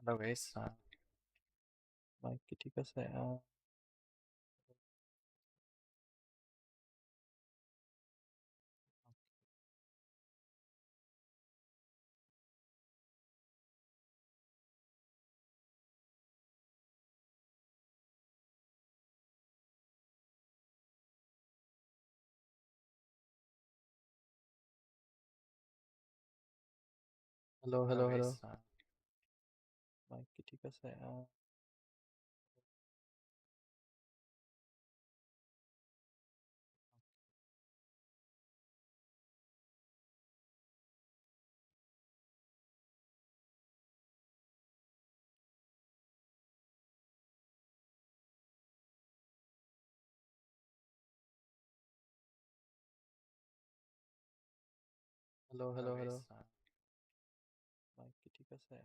Halo guys, baik ketika saya halo, baik ketika saya halo, baik ketika saya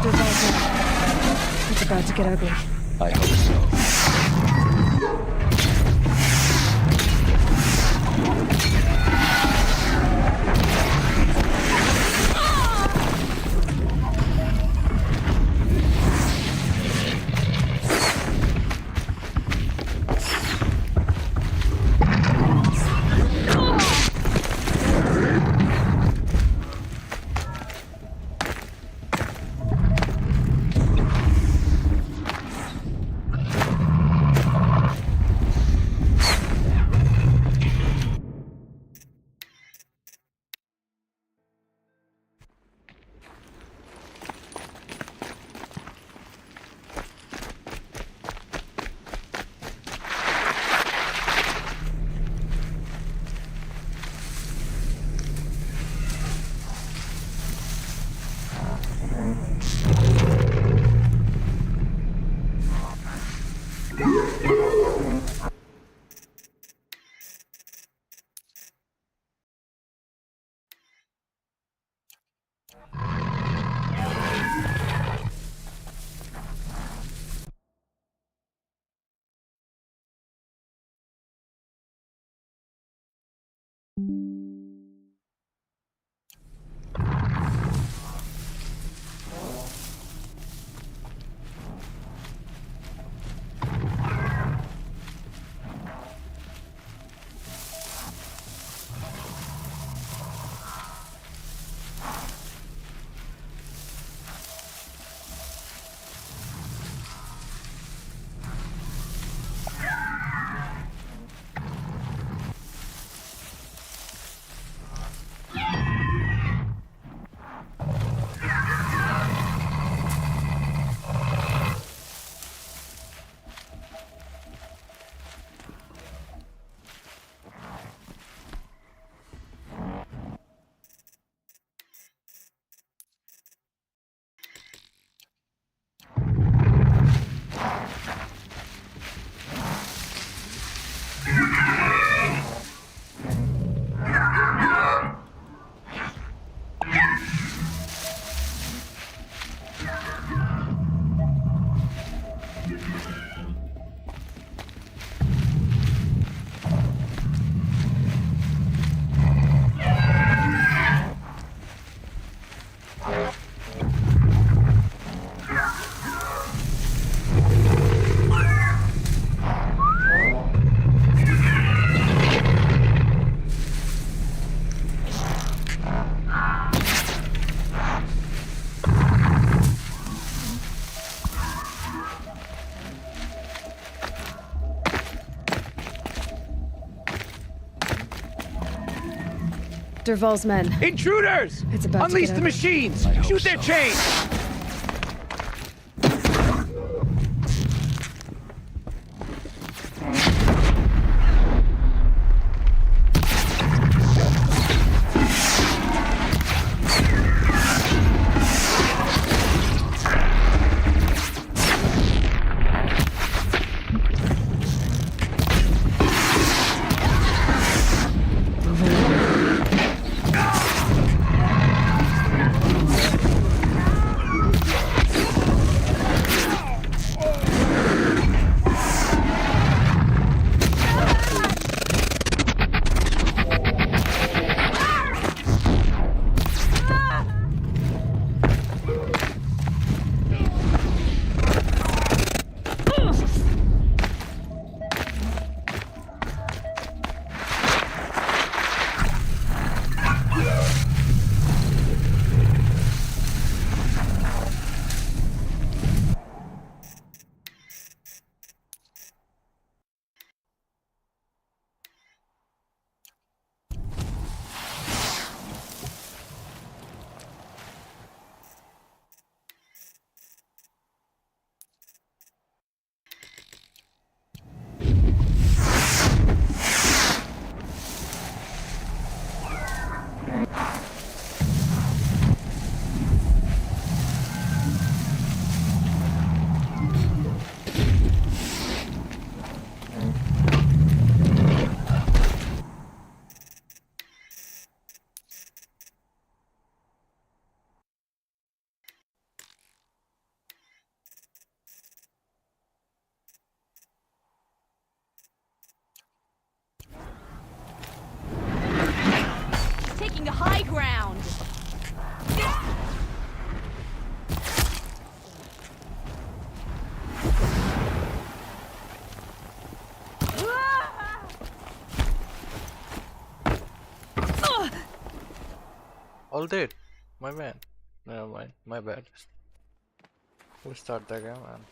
Dervahl, it's about to get ugly. I hope so. Dervahl's men. Intruders! It's about to Unleash get the ugly. machines! I hope Shoot their so. chains! Taking the high ground. All dead. My man. Never mind. My bad. We'll start the game, man.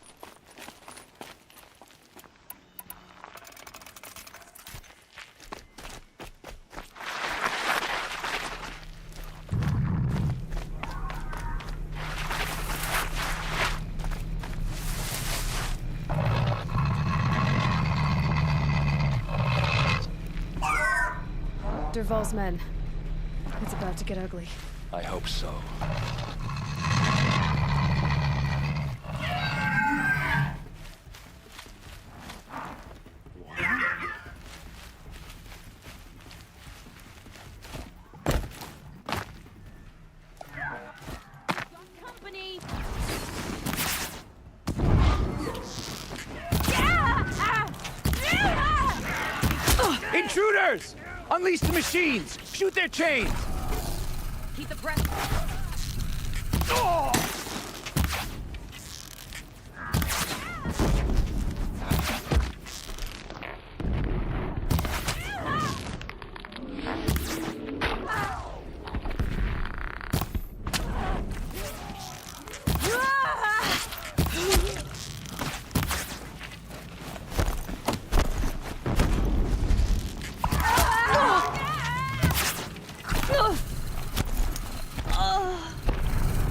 Dervahl's men. It's about to get ugly. I hope so. Company. Intruders! Unleash the machines! Shoot their chains! Keep the breath. Oh!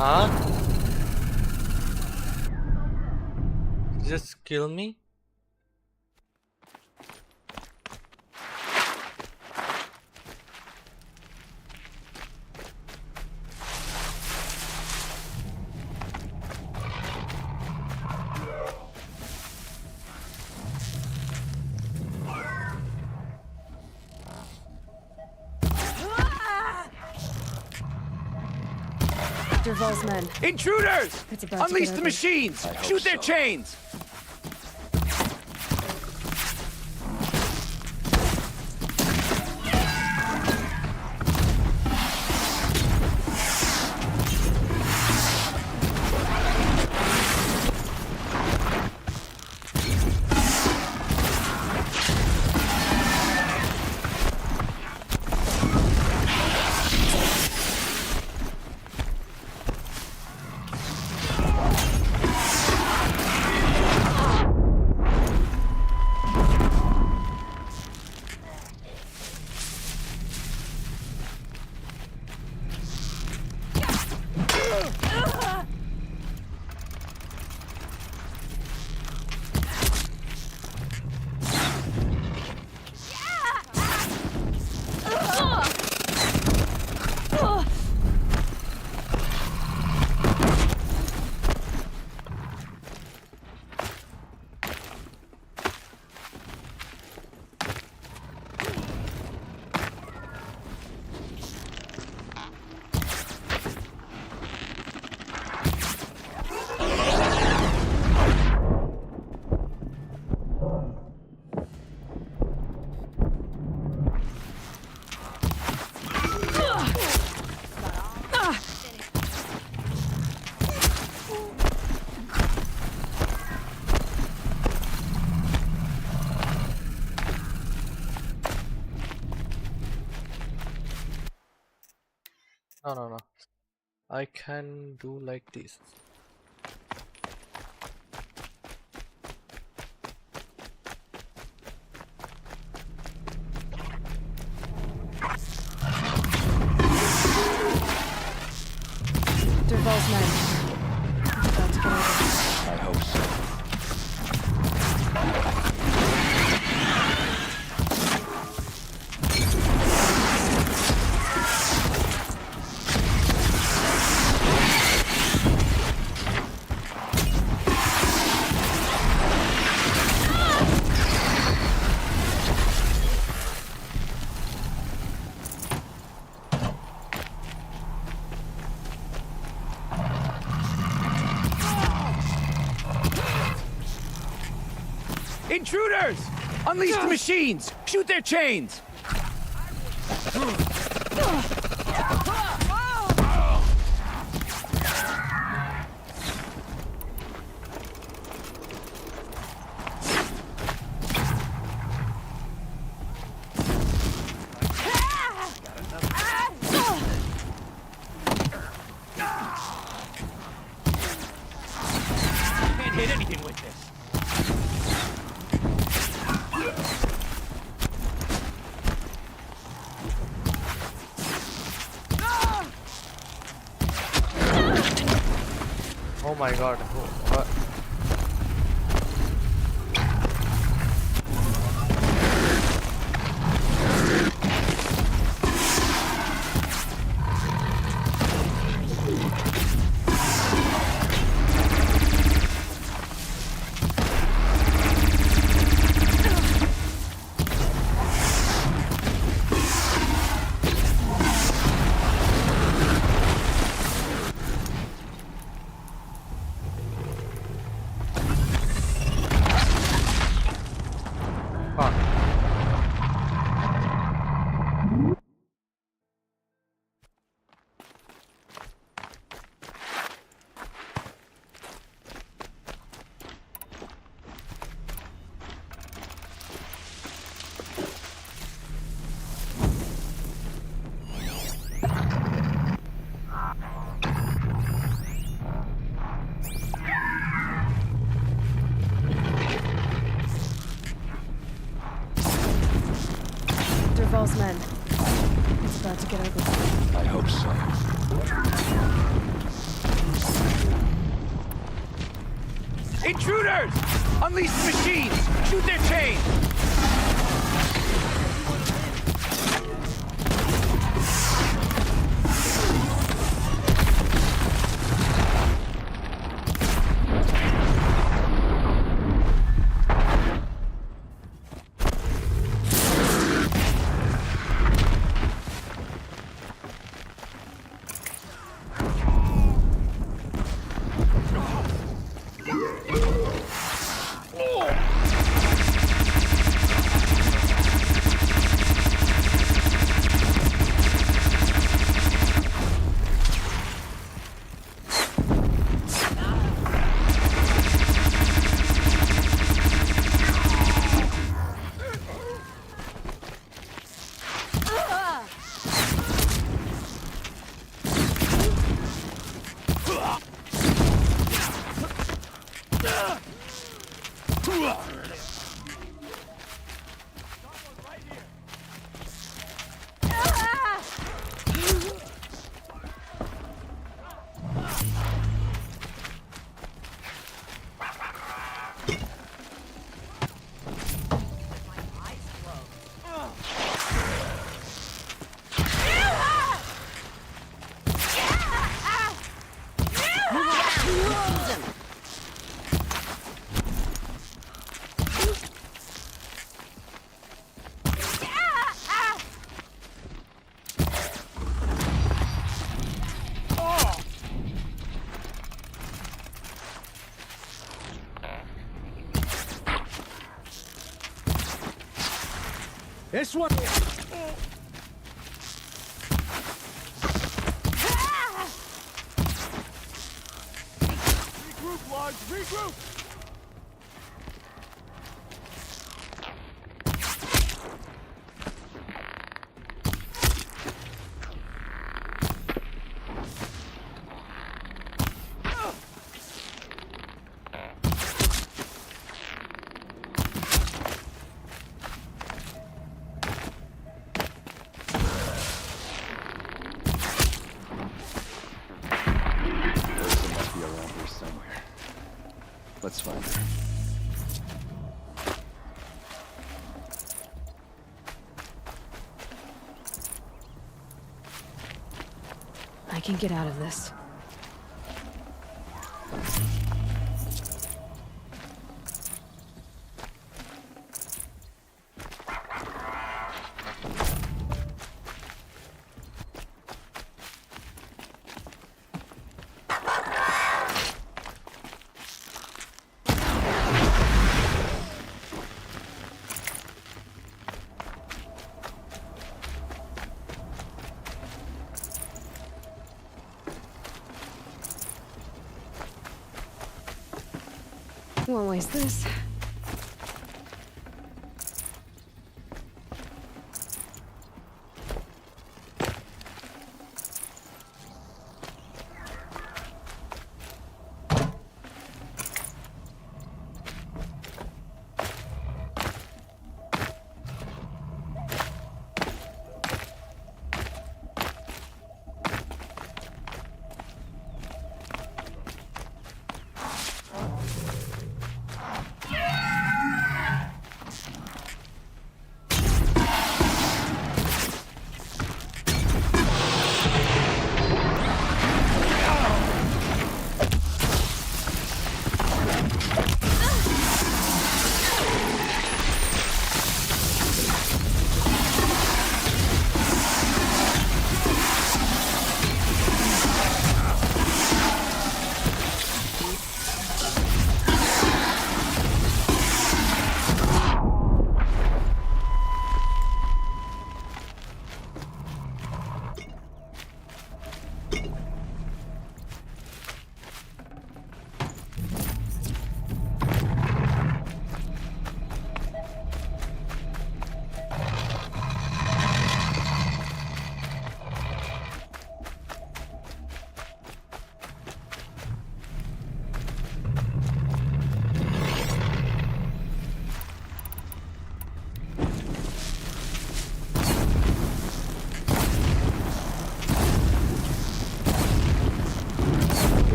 Huh? Just kill me? Dervahl's men. Intruders! It's about to Unleash get the ugly. machines! I hope Shoot their so. chains! No, no, no. I can do like this. Dervahl's men. It's about to get ugly. I hope so. Intruders! Unleash the machines! Shoot their chains! Can't hit anything with this. Oh my god. What? Fuck. Dervahl's men. It's about to get ugly. I hope so. Intruders! Unleash the machines! Shoot their chains! This one. Regroup, Logs, regroup! Let's find her. I can get out of this. Won't waste this.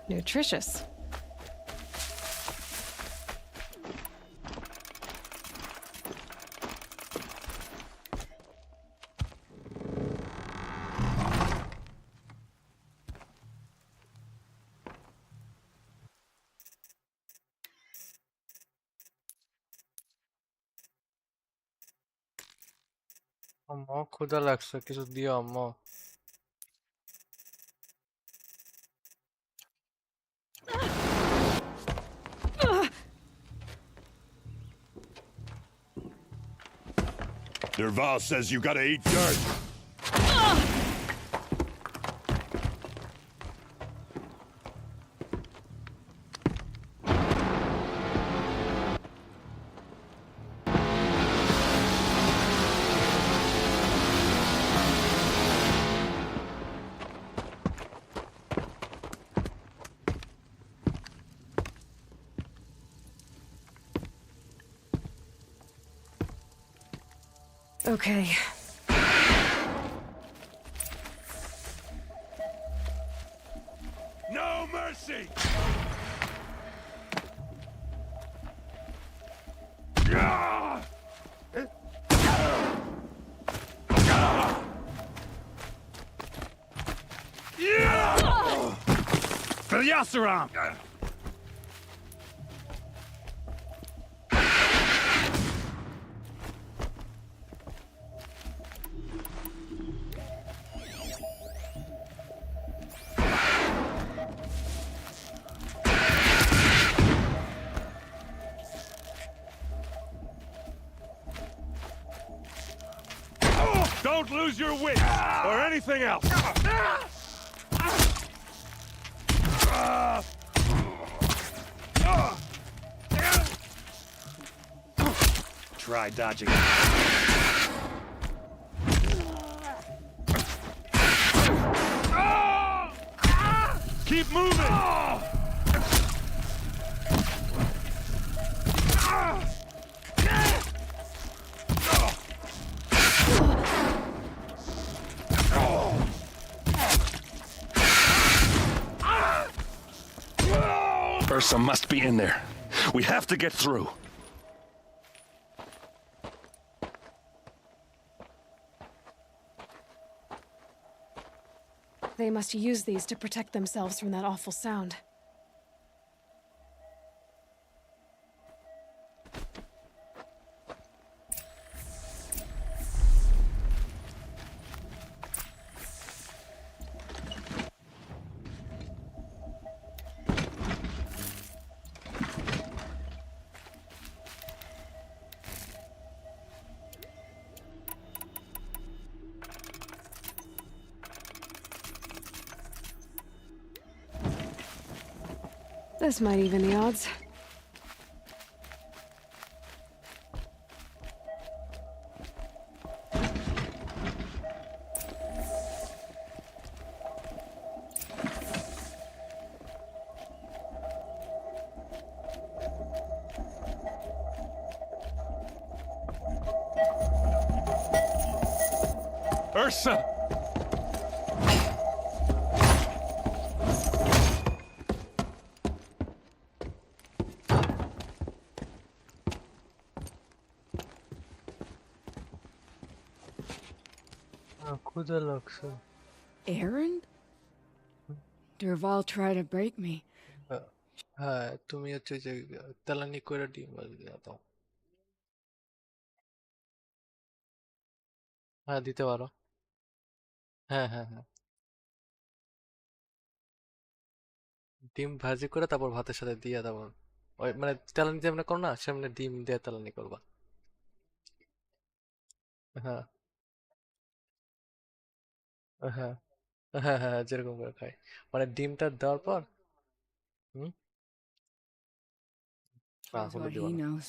Nutritious. আম্মা ক্ষুধা লাগছে, কিছু দিও আম্মা। Dervahl says you gotta eat dirt. Okay. No mercy! Velyasaram! Don't lose your wits or anything else. Try dodging. Keep moving. Ursa must be in there. We have to get through. They must use these to protect themselves from that awful sound. This might even the odds. Ursa! ক্ষুধা লাগছে। Aaron? Dervahl tried to break me. হ্যাঁ তুমি হচ্ছে যে তেলানি করে ডিম দাও। হ্যাঁ দিতে পারো। হ্যাঁ হ্যাঁ হ্যাঁ ডিম ভাজি করে তারপর ভাতের সাথে দিয়ে তারপর ওই মানে তেলানি যেমন করো না সেমনি ডিম দিয়ে তেলানি করবা। হ্যাঁ হ্যাঁ হ্যাঁ হ্যাঁ যেরকম করে খাই মানে ডিমটা দেওয়ার পর হুম Here's হলো what দিবা he না। knows.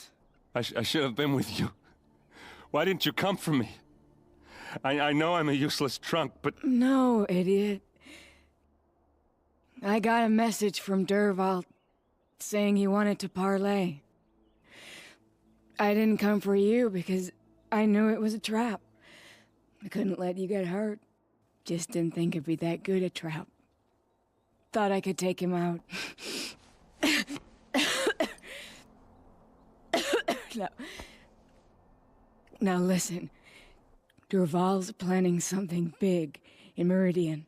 I should have been with you. Why didn't you come for me? I know I'm a useless trunk, but No, idiot. I got a message from Dervahl saying he wanted to parlay. I didn't come for you because I knew it was a trap. I couldn't let you get hurt. Just didn't think it'd be that good a trap. Thought I could take him out. Now listen. Dervahl's planning something big in Meridian.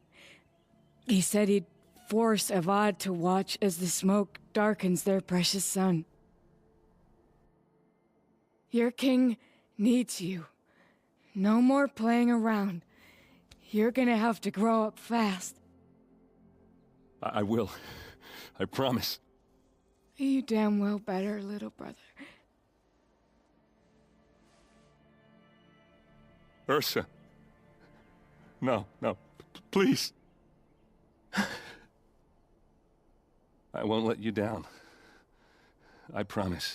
He said he'd force Avad to watch as the smoke darkens their precious sun. Your king needs you. No more playing around. You're gonna have to grow up fast. I will. I promise. You damn well better, little brother. Ursa. No, please. I won't let you down. I promise.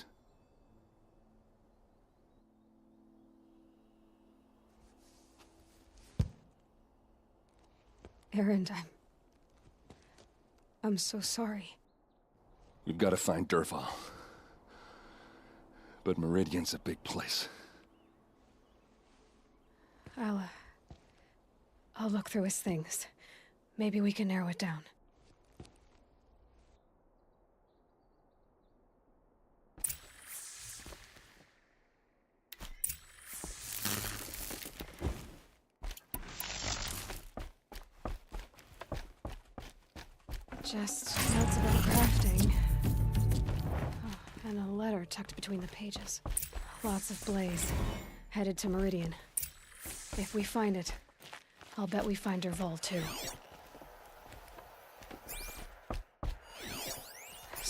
Aaron, I'm so sorry. We've got to find Dervahl. But Meridian's a big place. I'll look through his things. Maybe we can narrow it down. Just notes about crafting. Oh, and a letter tucked between the pages. Lots of blaze. Headed to Meridian. If we find it, I'll bet we find Dervahl too.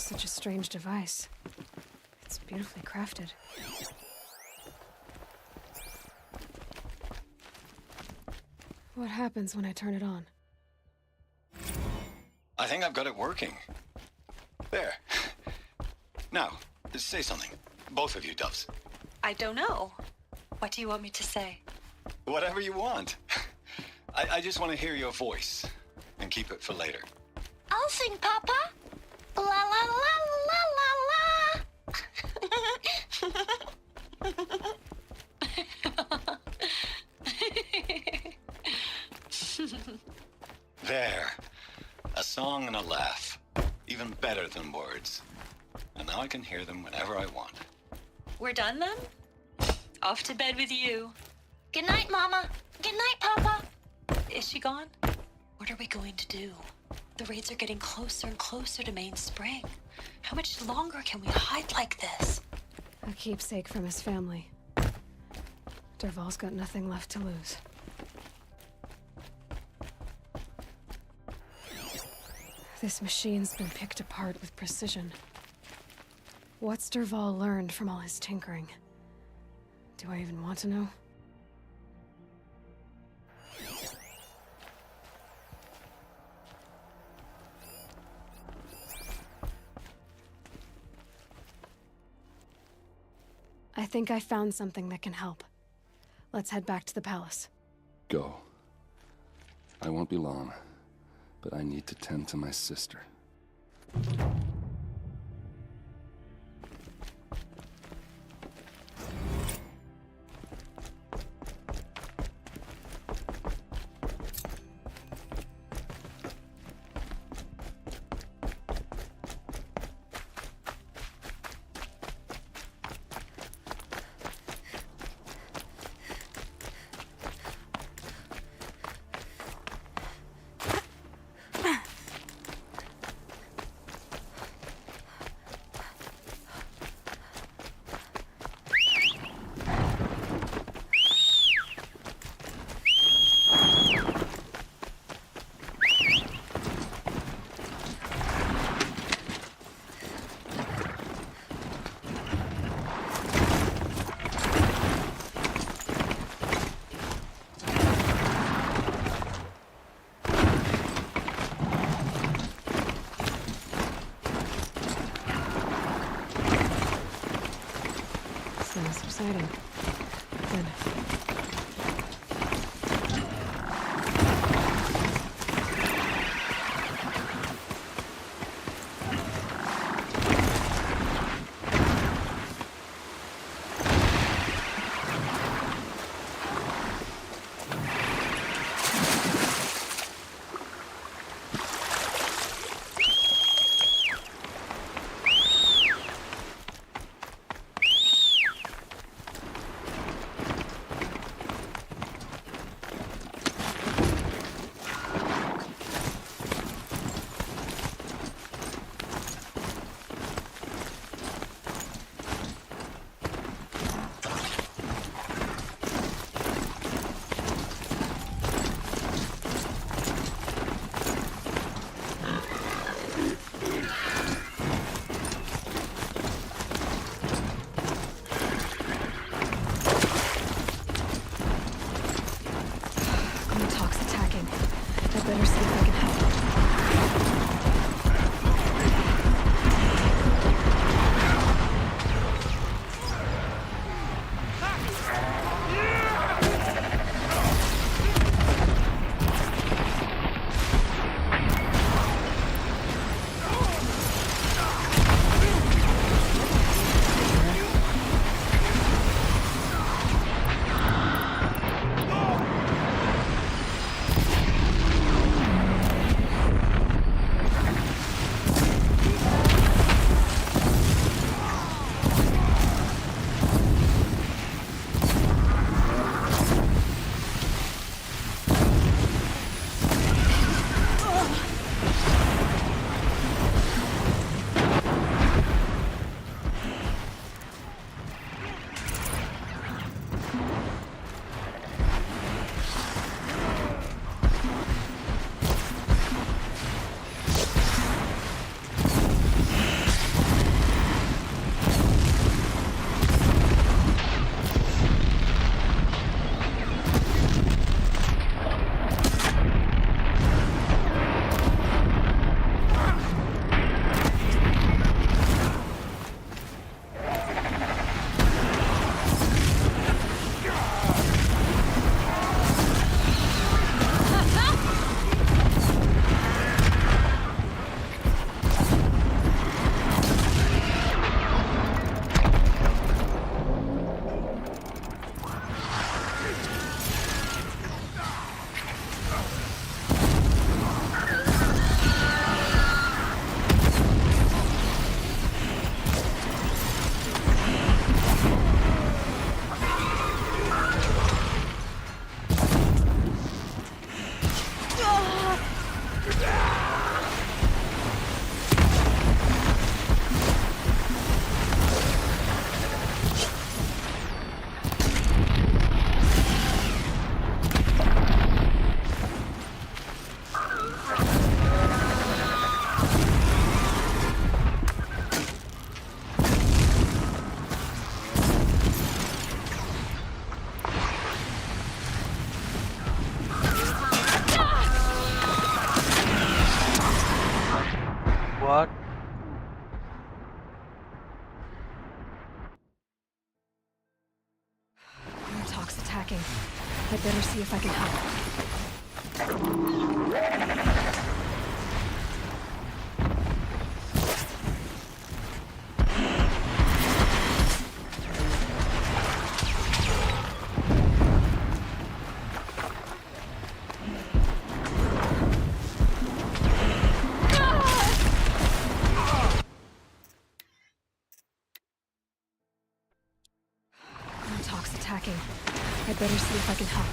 Such a strange device. It's beautifully crafted. What happens when I turn it on? I think I've got it working. There. Now, say something. Both of you, Doves. I don't know. What do you want me to say? Whatever you want. I just want to hear your voice. And keep it for later. I'll sing, Papa. La la la la la la. There. A song and a laugh. Even better than words. And now I can hear them whenever I want. We're done then? Off to bed with you. Good night, Mama. Good night, Papa. Is she gone? What are we going to do? The raids are getting closer and closer to Main Spring. How much longer can we hide like this? A keepsake from his family. Dervahl's got nothing left to lose. This machine's been picked apart with precision. What's Dervahl learned from all his tinkering? Do I even want to know? I think I found something that can help. Let's head back to the palace. Go. I won't be long, but I need to tend to my sister. Sounds exciting. Good. attacking. I'd better see if I can help. Talk's attacking. I'd better see if I can help.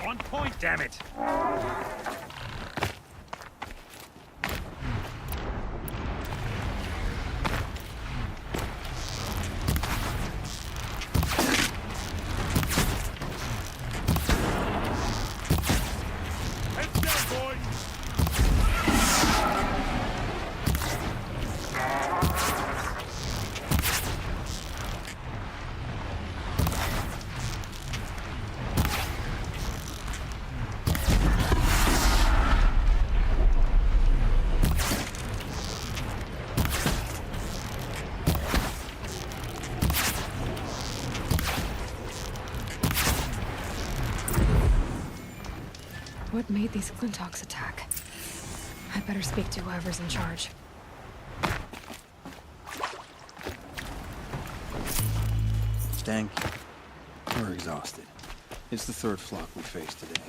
On point, damn it! Heads down, boys! What made these Clintox attack? I better speak to whoever's in charge. Stank, we're exhausted. It's the third flock we faced today.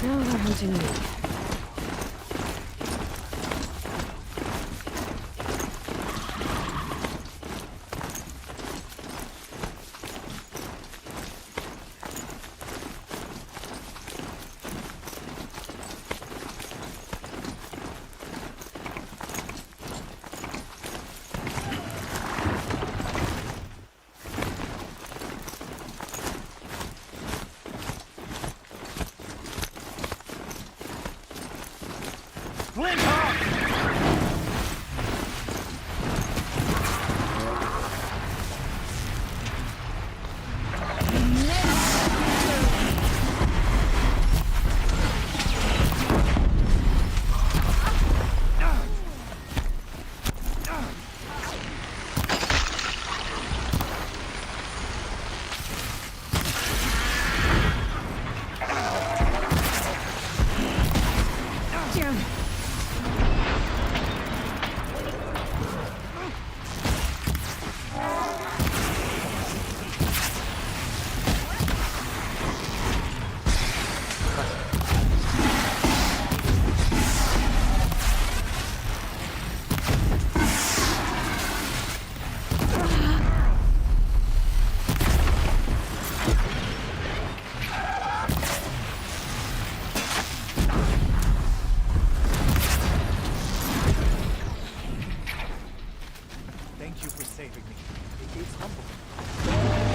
Now they're hunting me. Thank you for saving me. It's humbling.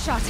shot.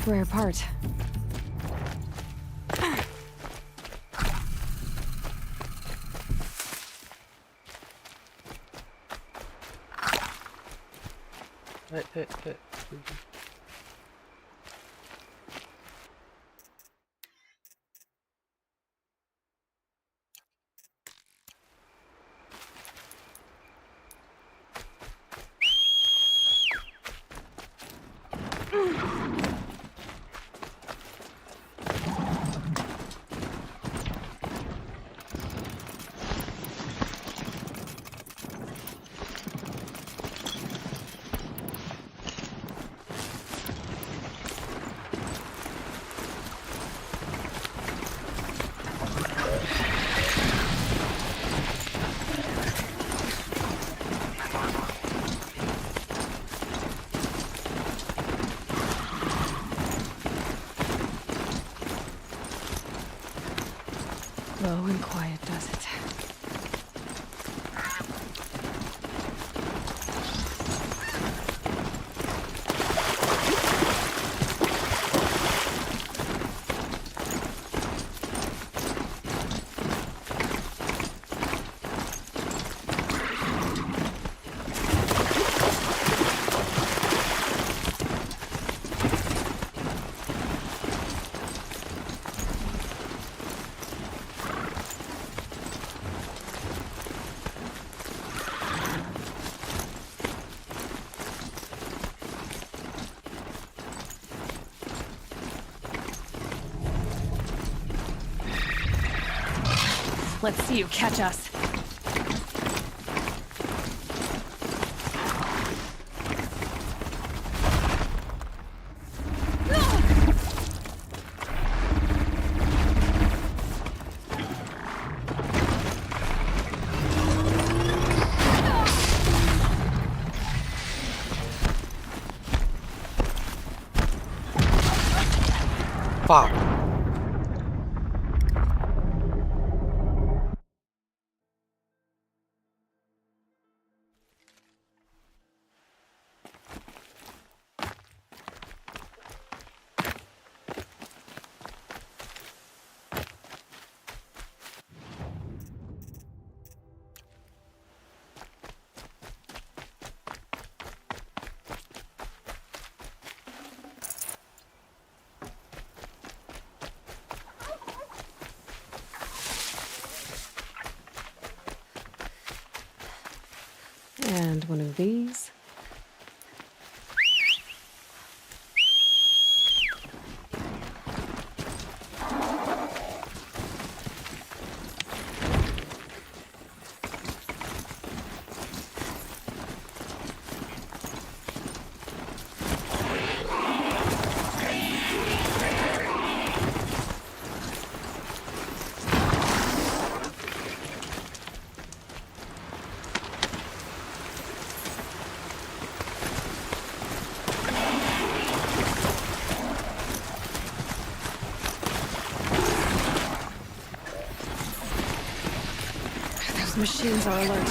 Rare part. Hey. Low and quiet does it. Let's see you catch us. Fuck. And one of these. machines are alert.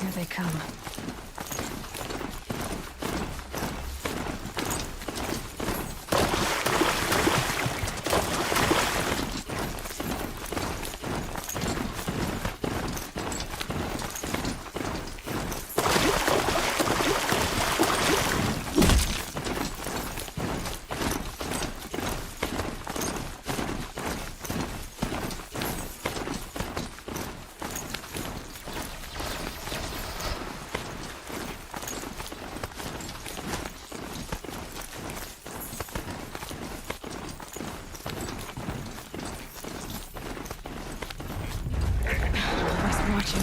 Here they come. Watching.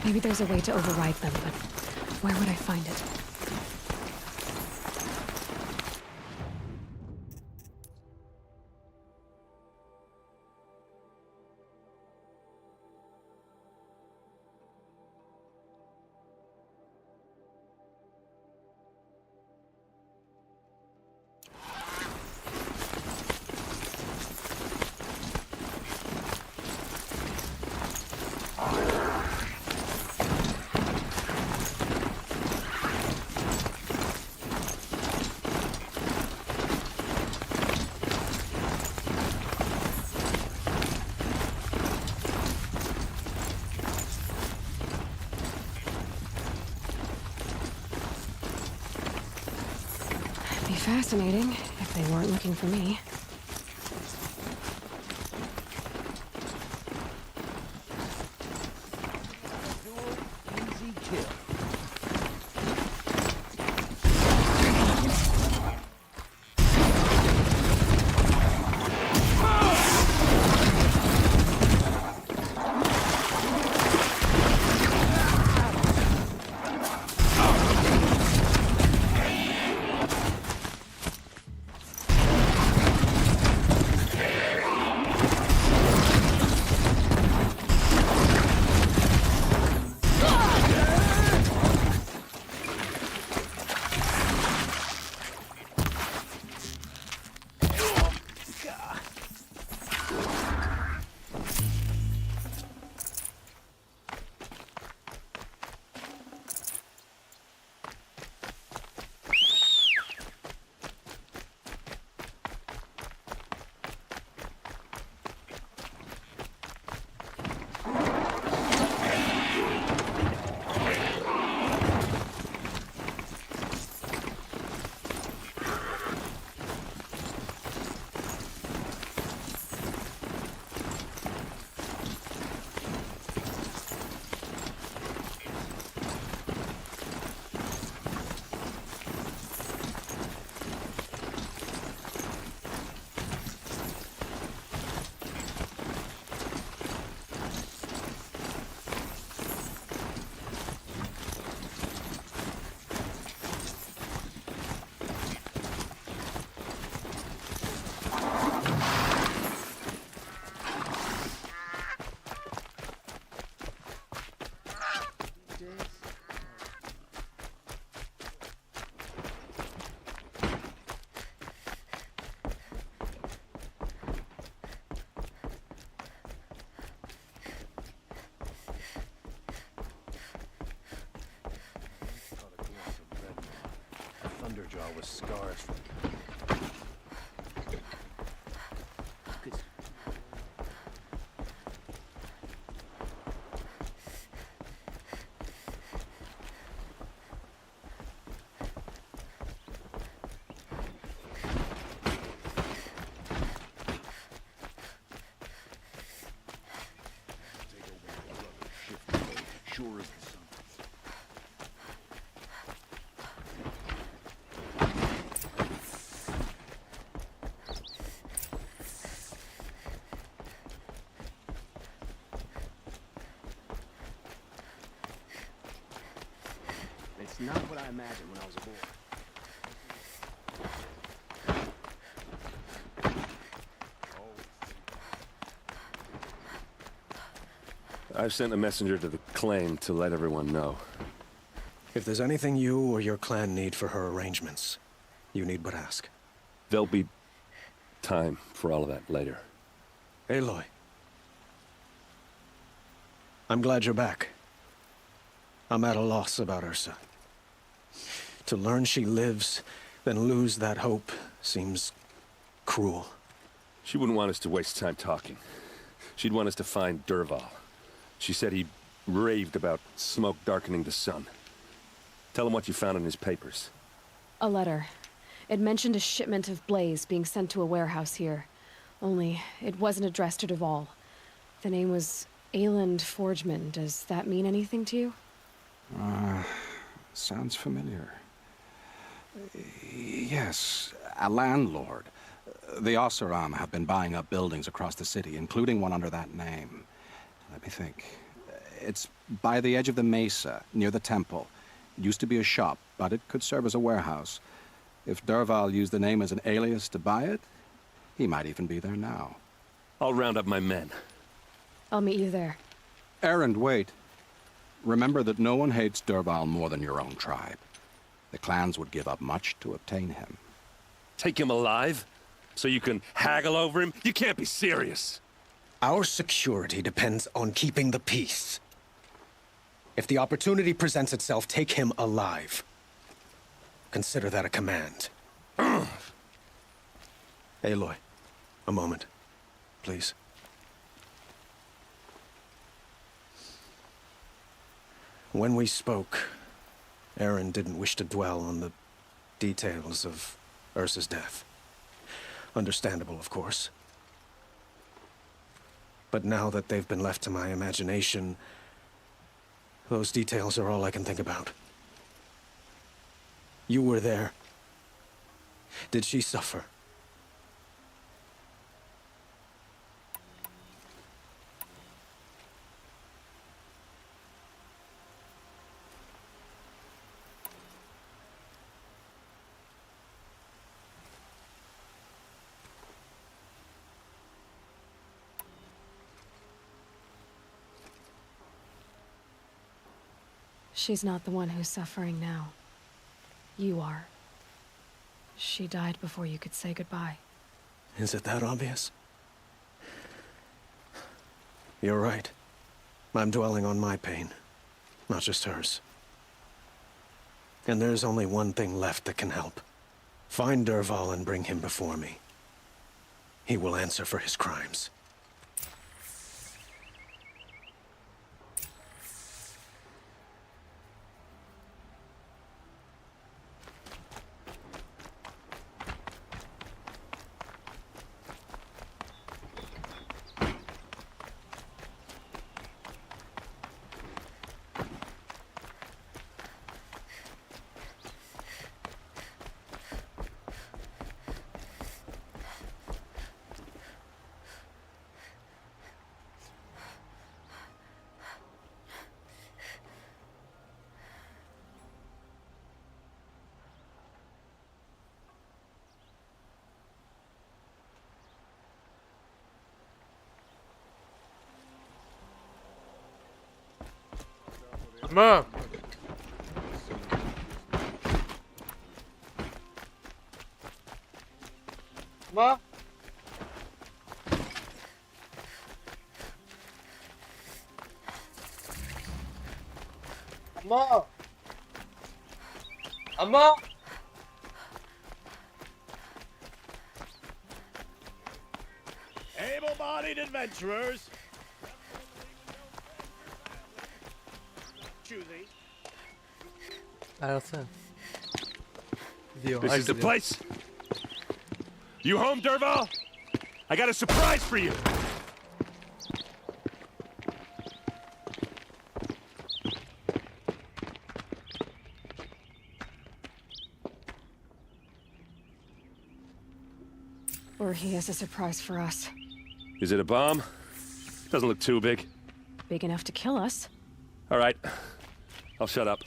Maybe there's a way to override them, but where would I find it? Fascinating, if they weren't looking for me. Easy kill. with scars from sure as the sun. It's not what I imagined when I was aboard. I've sent a messenger to the claim to let everyone know. If there's anything you or your clan need for her arrangements, you need but ask. There'll be time for all of that later. Aloy. I'm glad you're back. I'm at a loss about Ursa. To learn she lives, then lose that hope, seems cruel. She wouldn't want us to waste time talking. She'd want us to find Dervahl. She said he raved about smoke darkening the sun. Tell him what you found in his papers. A letter. It mentioned a shipment of blaze being sent to a warehouse here. Only, it wasn't addressed to Dervahl. The name was Ayland Forgeman. Does that mean anything to you? Sounds familiar. Yes, a landlord. The Oseram have been buying up buildings across the city, including one under that name. Let me think. It's by the edge of the mesa, near the temple. It used to be a shop, but it could serve as a warehouse. If Dervahl used the name as an alias to buy it, he might even be there now. I'll round up my men. I'll meet you there. Erend, wait. Remember that no one hates Dervahl more than your own tribe. The clans would give up much to obtain him. Take him alive? So you can haggle over him? You can't be serious. Our security depends on keeping the peace. If the opportunity presents itself, take him alive. Consider that a command. Aloy, a moment, please. When we spoke, Aaron didn't wish to dwell on the details of Ursa's death. Understandable, of course. But now that they've been left to my imagination, those details are all I can think about. You were there. Did she suffer? She's not the one who's suffering now. You are. She died before you could say goodbye. Is it that obvious? You're right. I'm dwelling on my pain, not just hers. And there's only one thing left that can help. Find Dervahl and bring him before me. He will answer for his crimes. Ma! Ma! Ma! Amma! able-bodied adventurers. Choosy. Alright. Dio, This is the place. You home, Dervahl? I got a surprise for you. Or he has a surprise for us. Is it a bomb? Doesn't look too big. Big enough to kill us. All right. I'll shut up.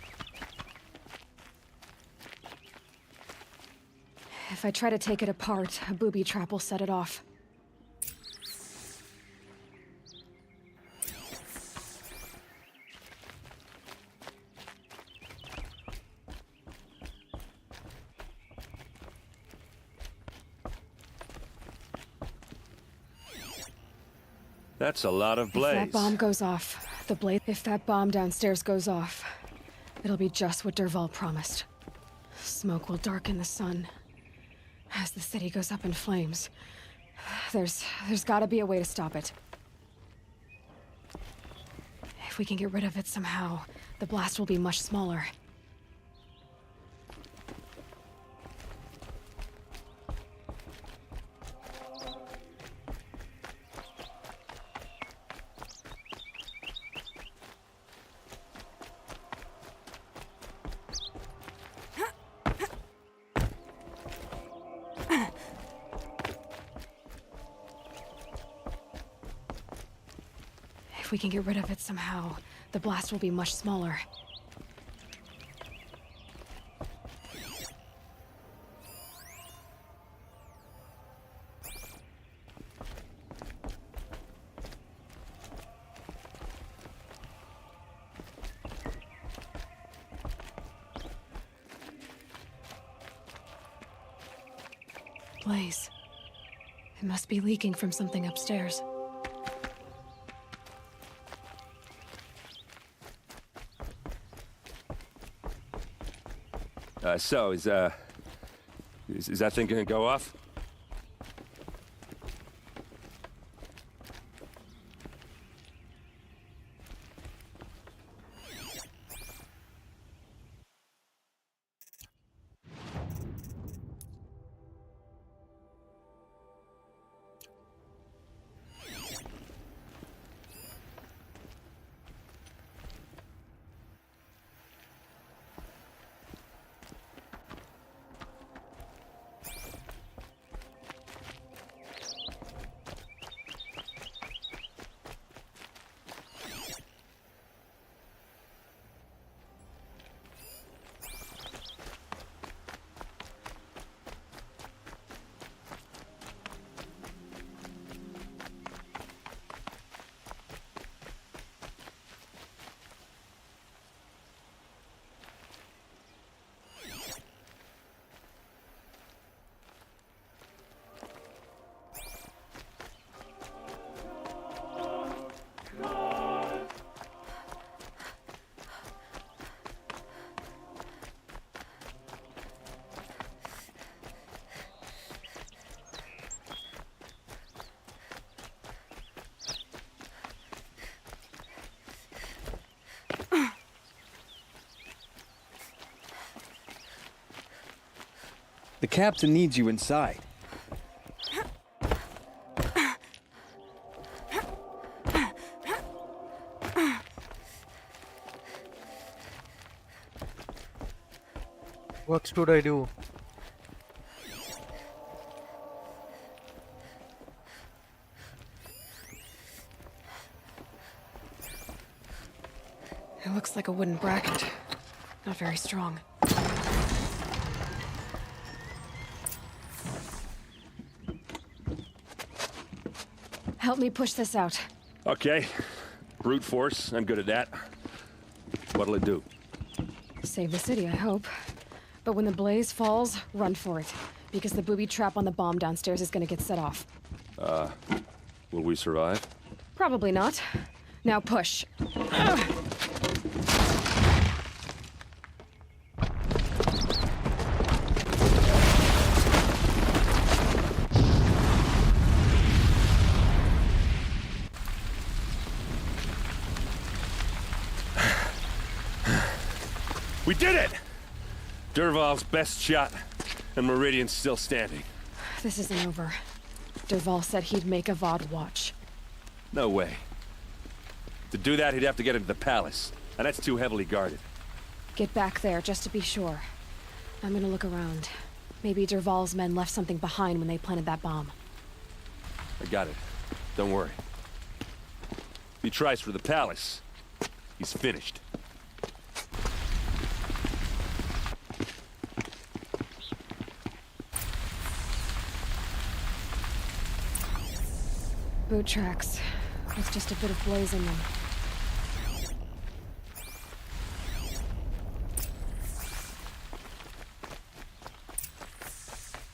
If I try to take it apart, a booby trap will set it off. That's a lot of blaze. If that bomb goes off, if that bomb downstairs goes off, it'll be just what Dervahl promised. Smoke will darken the sun. As the city goes up in flames, there's gotta be a way to stop it. If we can get rid of it somehow, the blast will be much smaller. If we can get rid of it somehow, the blast will be much smaller. Blaze. It must be leaking from something upstairs. So, is that thing gonna go off? The captain needs you inside. What should I do? It looks like a wooden bracket. Not very strong. Help me push this out. Okay. Brute force, I'm good at that. What'll it do? Save the city, I hope. But when the blaze falls, run for it. Because the booby trap on the bomb downstairs is gonna get set off. Will we survive? Probably not. Now push. We did it! Dervahl's best shot, and Meridian's still standing. This isn't over. Dervahl said he'd make Avad watch. No way. To do that, he'd have to get into the palace, and that's too heavily guarded. Get back there, just to be sure. I'm gonna look around. Maybe Dervahl's men left something behind when they planted that bomb. I got it. Don't worry. If he tries for the palace, he's finished. Boot tracks. With just a bit of blaze in them.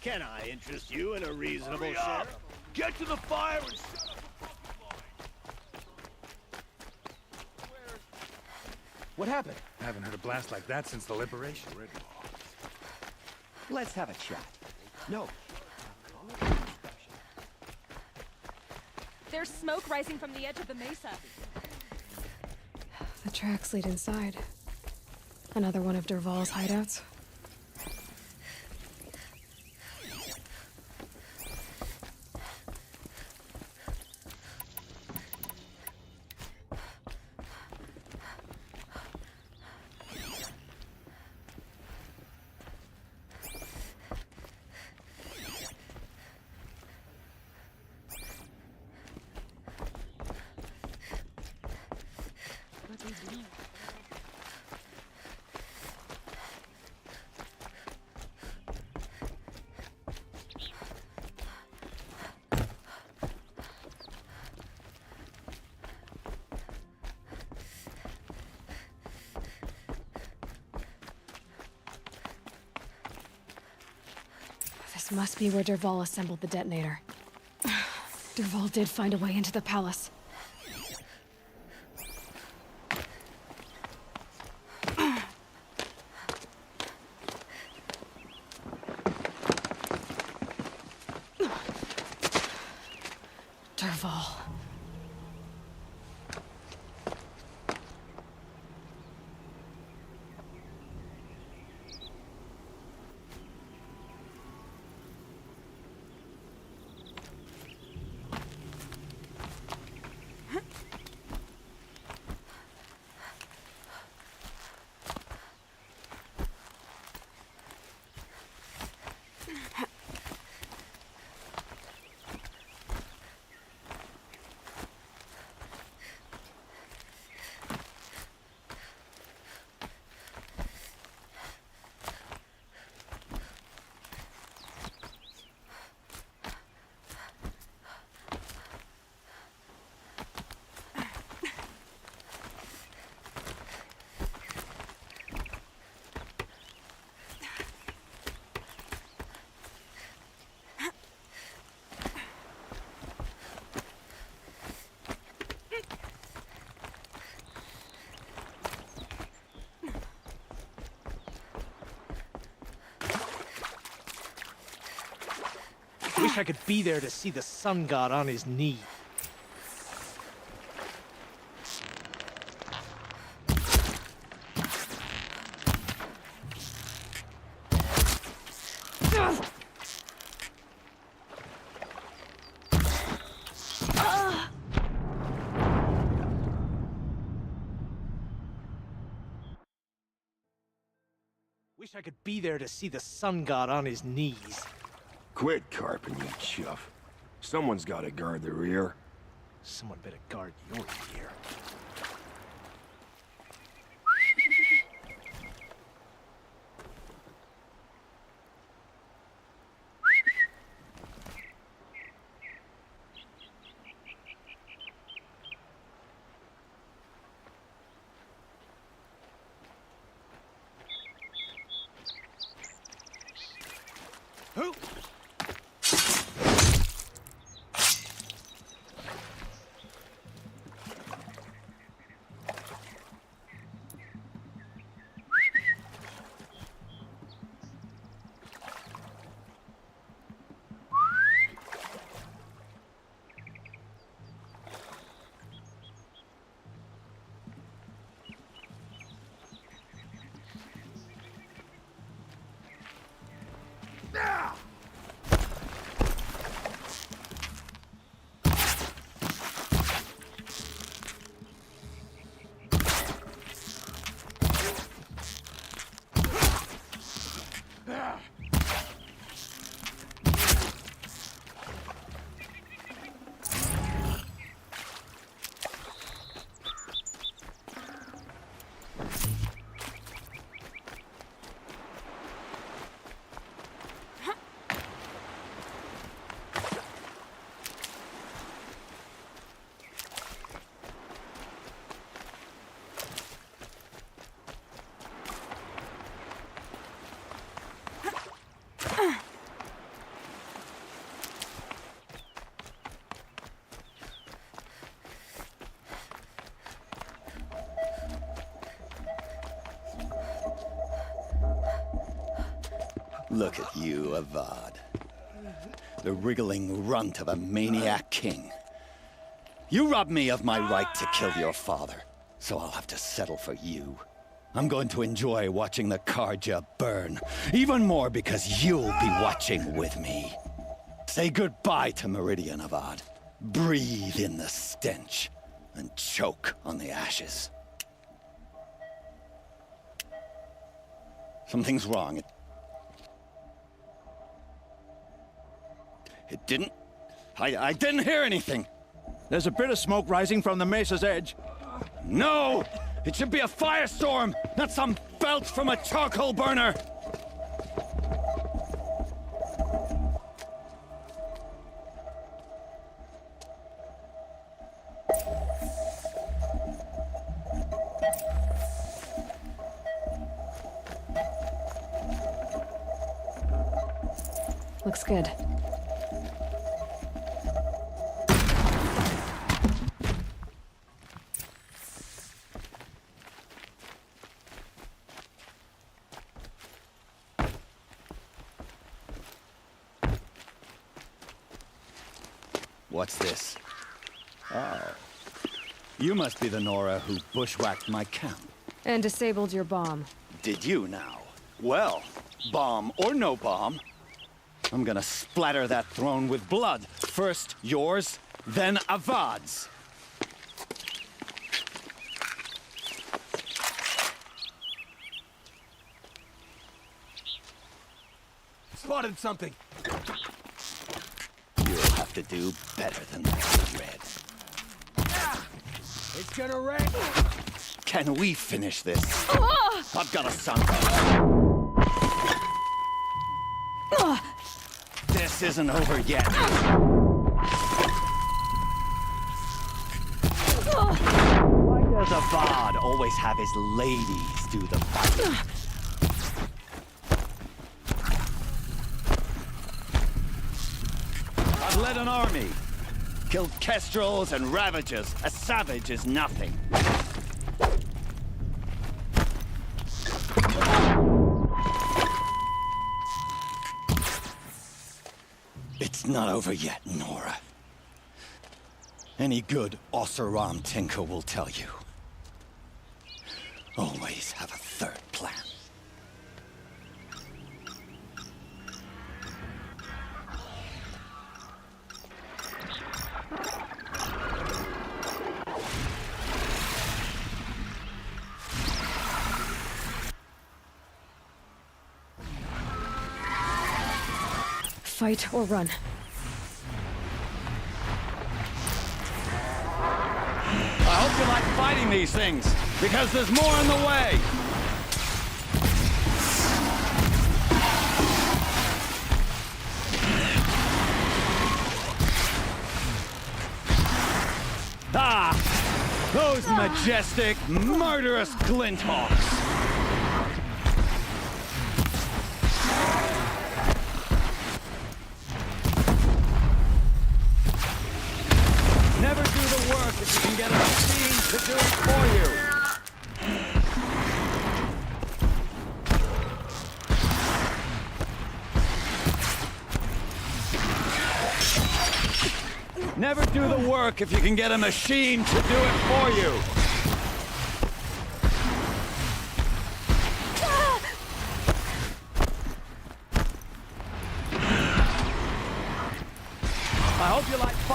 Can I interest you in a reasonable share? Get to the fire and shut up the What happened? I haven't heard a blast like that since the liberation. Let's have a chat. No. There's smoke rising from the edge of the mesa. The tracks lead inside. Another one of Dervahl's hideouts. This must be where Dervahl assembled the detonator. Dervahl did find a way into the palace. Dervahl. Wish I could be there to see the sun god on his knee. Wish I could be there to see the sun god on his knees. Quit carping, you chuff. Someone's gotta guard the rear. Someone better guard your ear. Who? Look at you, Avad. The wriggling runt of a maniac king. You robbed me of my right to kill your father, so I'll have to settle for you. I'm going to enjoy watching the Karja burn, even more because you'll be watching with me. Say goodbye to Meridian, Avad. Breathe in the stench, and choke on the ashes. Something's wrong. It didn't... I didn't hear anything. There's a bit of smoke rising from the mesa's edge. No! It should be a firestorm, not some belch from a charcoal burner! Looks good. What's this? Oh. You must be the Nora who bushwhacked my camp. And disabled your bomb. Did you now? Well, bomb or no bomb, I'm gonna splatter that throne with blood. First yours, then Avad's. Spotted something. You'll have to do better than that, Red. It's gonna rain. Can we finish this? I've got a son. This isn't over yet. Why does Avad always have his ladies do the fighting? I've led an army. Killed kestrels and ravagers. A savage is nothing. It's not over yet, Nora. Any good Oseram tinker will tell you. Always have a third plan. Fight or run. I hope you like fighting these things, because there's more in the way. Ah! Those majestic, murderous glinthawks! Never do the work if you can get a machine to do it for you. Never do the work if you can get a machine to do it for you.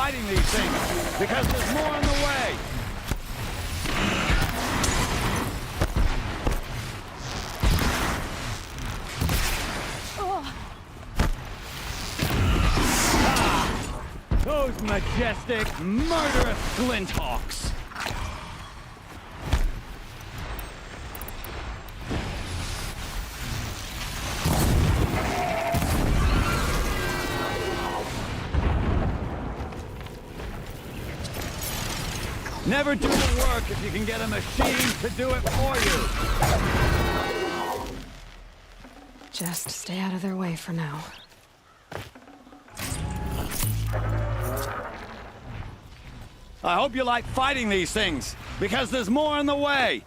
fighting these things, because there's more on the way. Those majestic, murderous Glinthawks! Never do the work if you can get a machine to do it for you! Just stay out of their way for now. I hope you like fighting these things, because there's more on the way!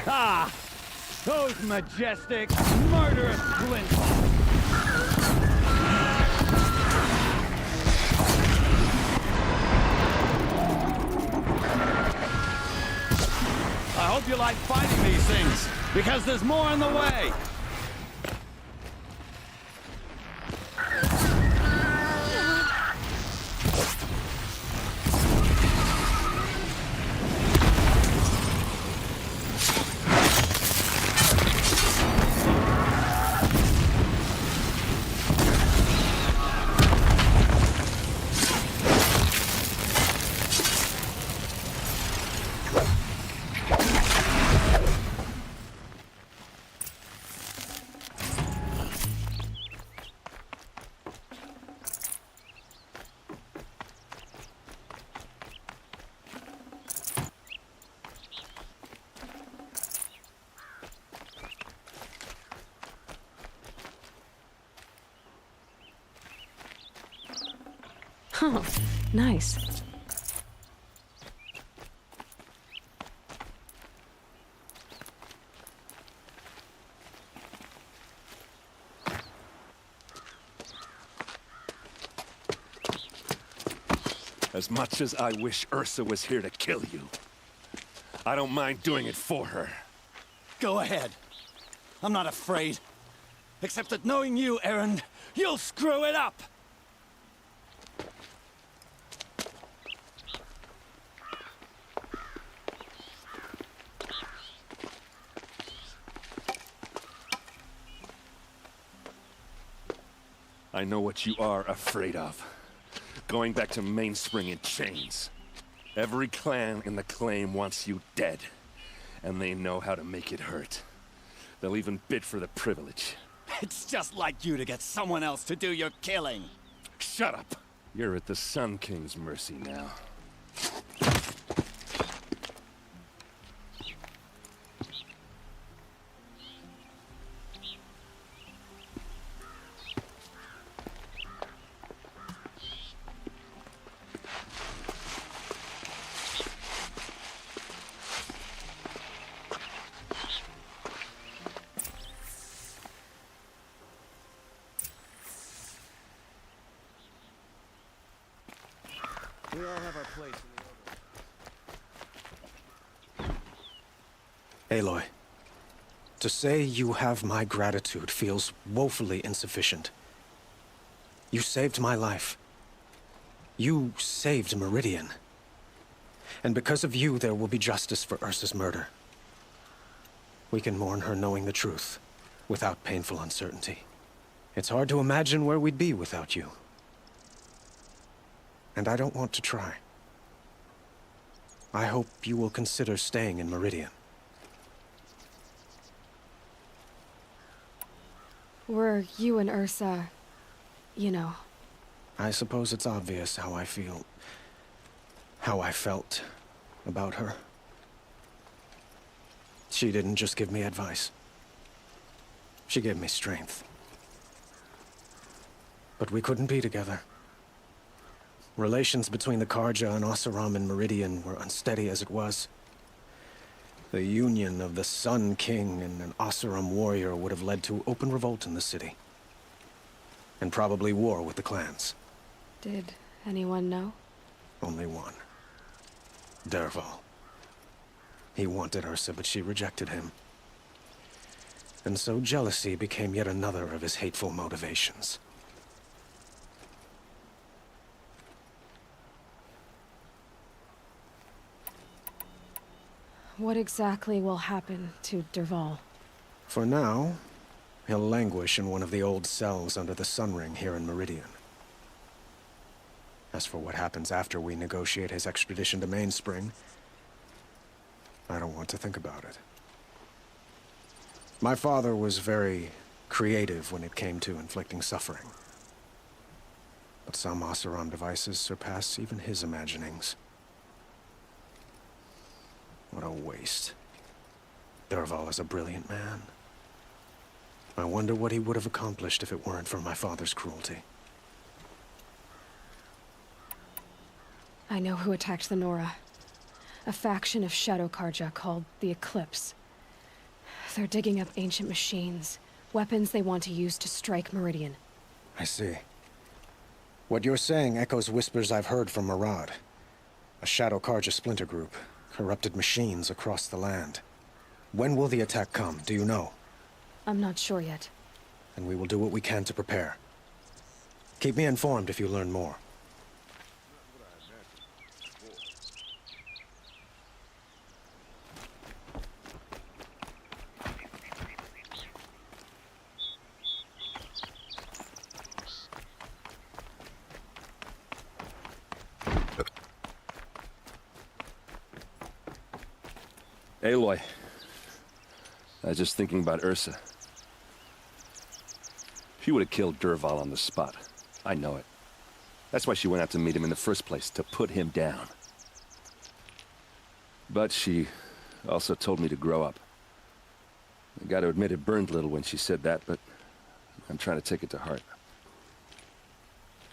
Ah! Those majestic, murderous Glinthawks! I hope you like fighting these things, because there's more on the way! Huh. Nice. As much as I wish Ursa was here to kill you, I don't mind doing it for her. Go ahead. I'm not afraid. Except that knowing you, Erend, you'll screw it up! I know what you are afraid of. Going back to Mainspring in chains. Every clan in the claim wants you dead. And they know how to make it hurt. They'll even bid for the privilege. It's just like you to get someone else to do your killing. Shut up! You're at the Sun King's mercy now. We all have our place in the Aloy, to say you have my gratitude feels woefully insufficient. You saved my life. You saved Meridian. And because of you, there will be justice for Ursa's murder. We can mourn her knowing the truth, without painful uncertainty. It's hard to imagine where we'd be without you. And I don't want to try. I hope you will consider staying in Meridian. Were you and Ursa, you know? I suppose it's obvious how I feel... how I felt about her. She didn't just give me advice. She gave me strength. But we couldn't be together. Relations between the Karja and Oseram and Meridian were unsteady as it was. The union of the Sun King and an Oseram warrior would have led to open revolt in the city. And probably war with the clans. Did anyone know? Only one. Dervahl. He wanted Ursa, but she rejected him. And so jealousy became yet another of his hateful motivations. What exactly will happen to Dervahl? For now, he'll languish in one of the old cells under the Sun Ring here in Meridian. As for what happens after we negotiate his extradition to Mainspring, I don't want to think about it. My father was very creative when it came to inflicting suffering. But some Oseram devices surpass even his imaginings. What a waste. Dervahl is a brilliant man. I wonder what he would have accomplished if it weren't for my father's cruelty. I know who attacked the Nora. A faction of Shadow Karja called the Eclipse. They're digging up ancient machines, weapons they want to use to strike Meridian. I see. What you're saying echoes whispers I've heard from Murad. A Shadow Karja splinter group. Corrupted machines across the land. When will the attack come, do you know? I'm not sure yet. And we will do what we can to prepare. Keep me informed if you learn more. Aloy, I was just thinking about Ursa. She would have killed Dervahl on the spot. I know it. That's why she went out to meet him in the first place, to put him down. But she also told me to grow up. I gotta admit it burned a little when she said that, but I'm trying to take it to heart.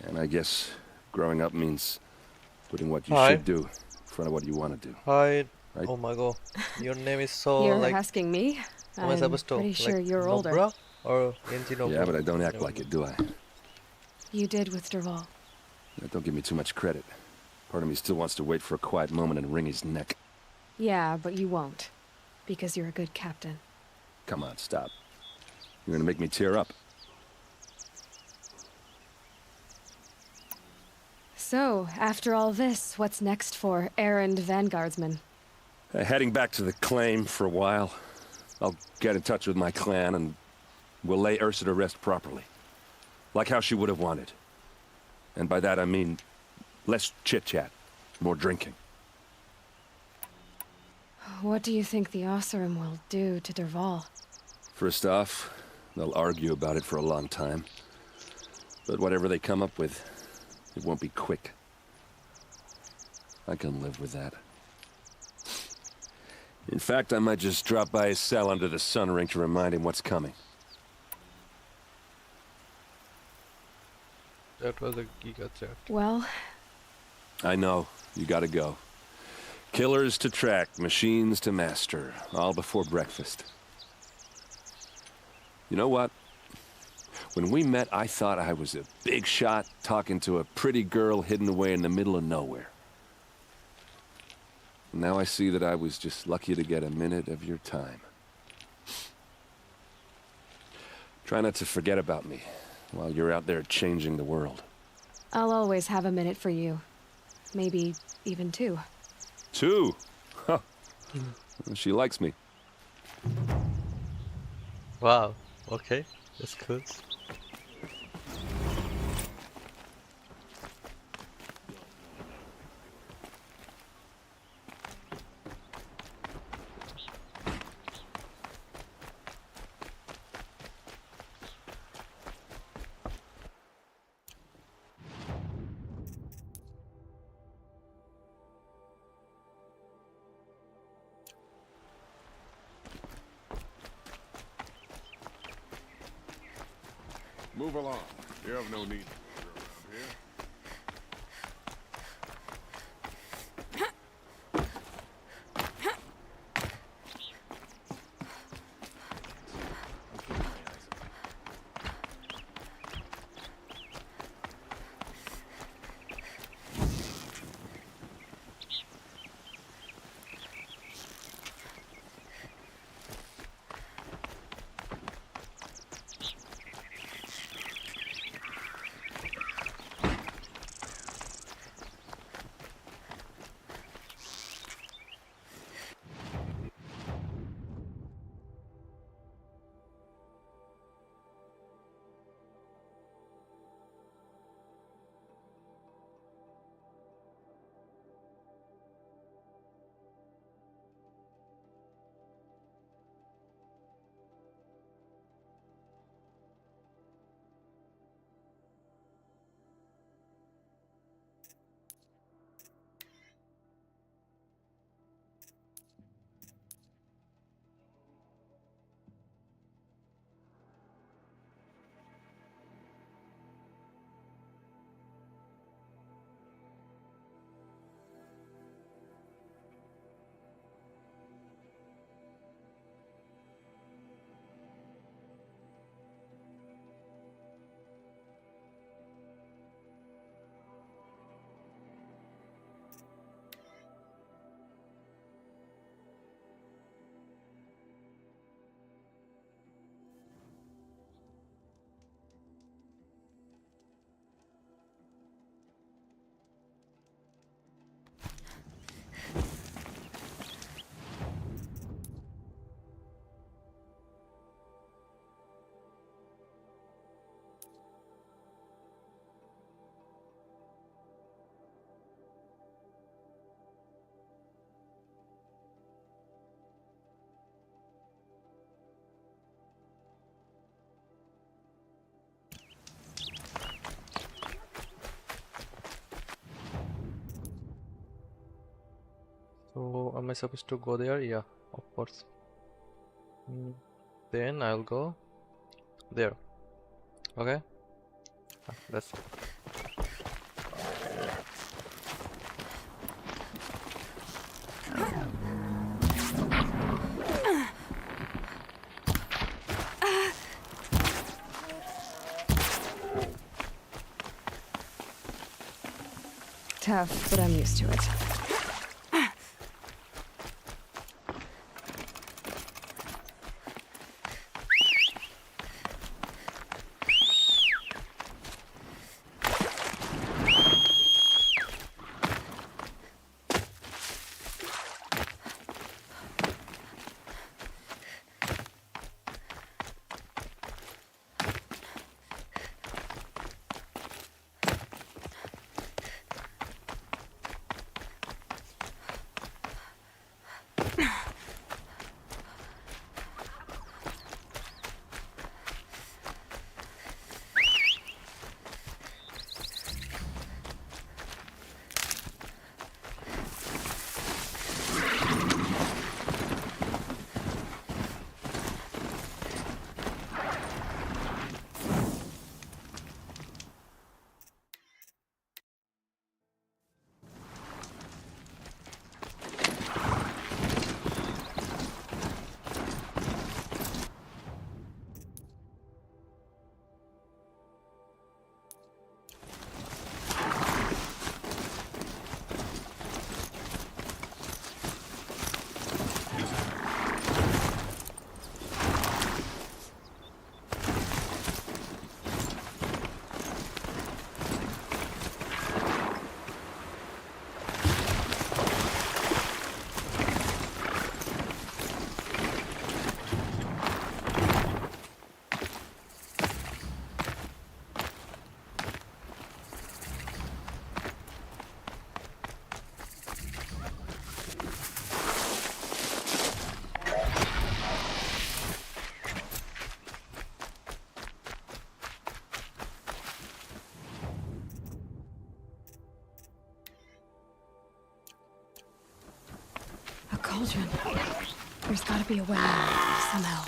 And I guess growing up means putting what you should do in front of what you want to do. Hi. Right? Oh my god. Your name is so You're like... asking me? I'm pretty sure like, you're older. Nobra? Or Nobra? Yeah, but I don't act like it, do I? You did with Dervahl. Don't give me too much credit. Part of me still wants to wait for a quiet moment and wring his neck. Yeah, but you won't. Because you're a good captain. Come on, stop. You're gonna make me tear up. So, after all this, what's next for errand vanguardsman? Heading back to the claim for a while. I'll get in touch with my clan and we'll lay Ursa to rest properly. Like how she would have wanted. And by that I mean less chit-chat, more drinking. What do you think the Oseram will do to Dervahl? First off, they'll argue about it for a long time. But whatever they come up with, it won't be quick. I can live with that. In fact, I might just drop by his cell under the Sun Ring to remind him what's coming. That was a giga chat. Well... I know. You gotta go. Killers to track, machines to master. All before breakfast. You know what? When we met, I thought I was a big shot talking to a pretty girl hidden away in the middle of nowhere. Now I see that I was just lucky to get a minute of your time. Try not to forget about me while you're out there changing the world. I'll always have a minute for you. Maybe even two. Two? Huh. She likes me. Wow. Okay. That's cool. Move along. You have no need around here. So am I supposed to go there? Yeah, of course. Then I'll go there. Okay, that's tough, but I'm used to it. Cauldron. There's gotta be a way out somehow.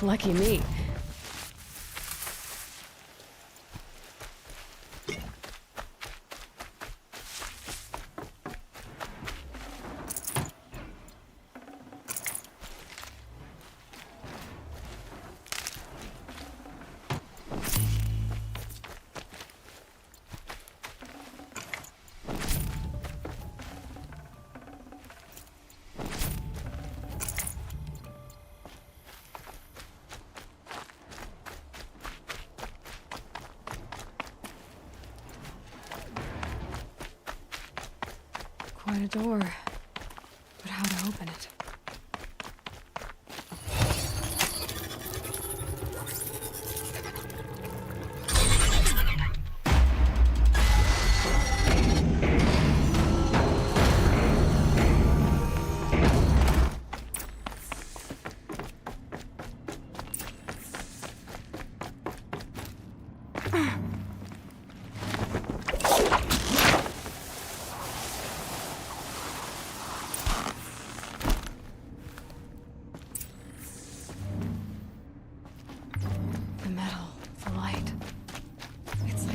Lucky me. Quite a door, but how to open it?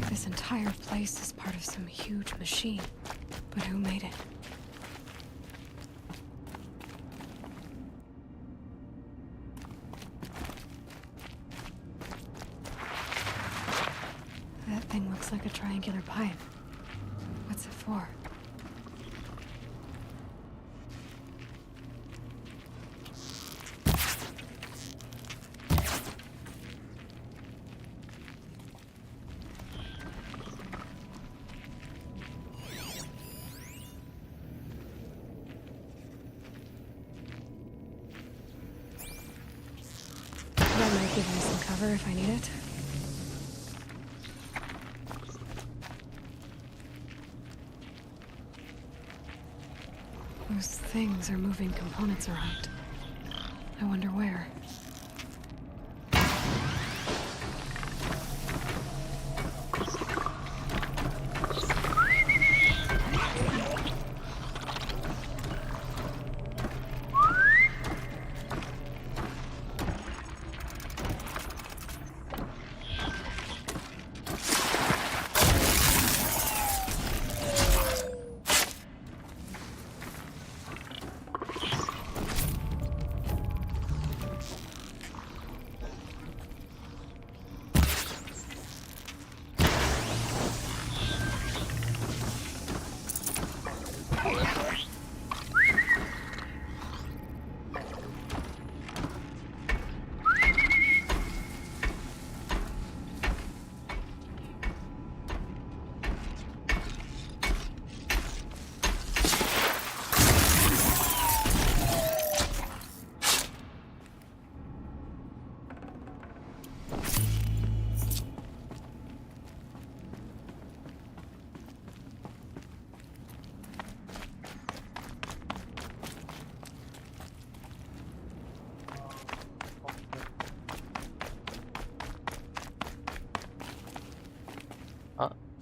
This entire place is part of some huge machine. But who made it? That thing looks like a triangular pipe. What's it for? That might give me some cover if I need it. Those things are moving components around. I wonder where.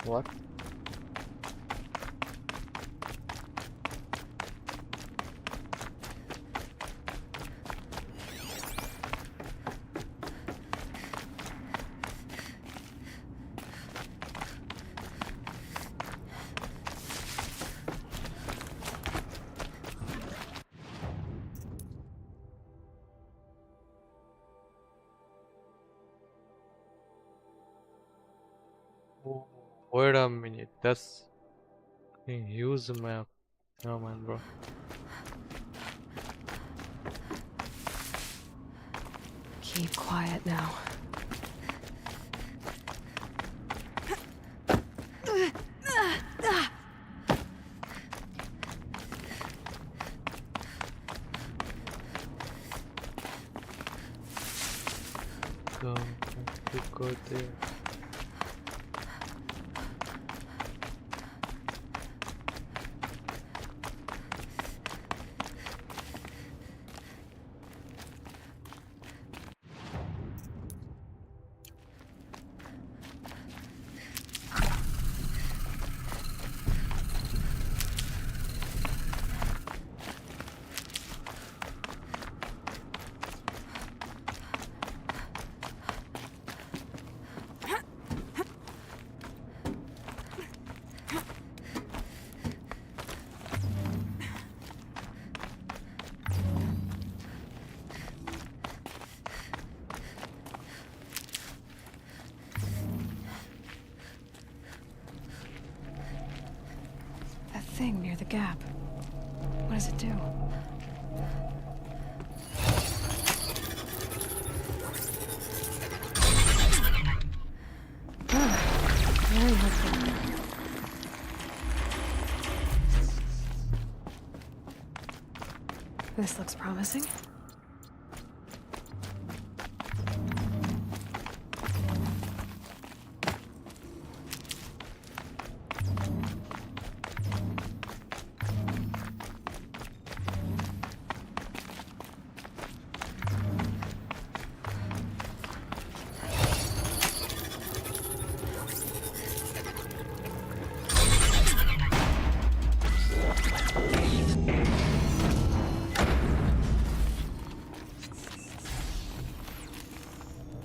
What? Wait a minute, that's a huge map. Oh man, bro. Keep quiet now. So, to go there. thing near the gap. What does it do? Very helpful. This looks promising.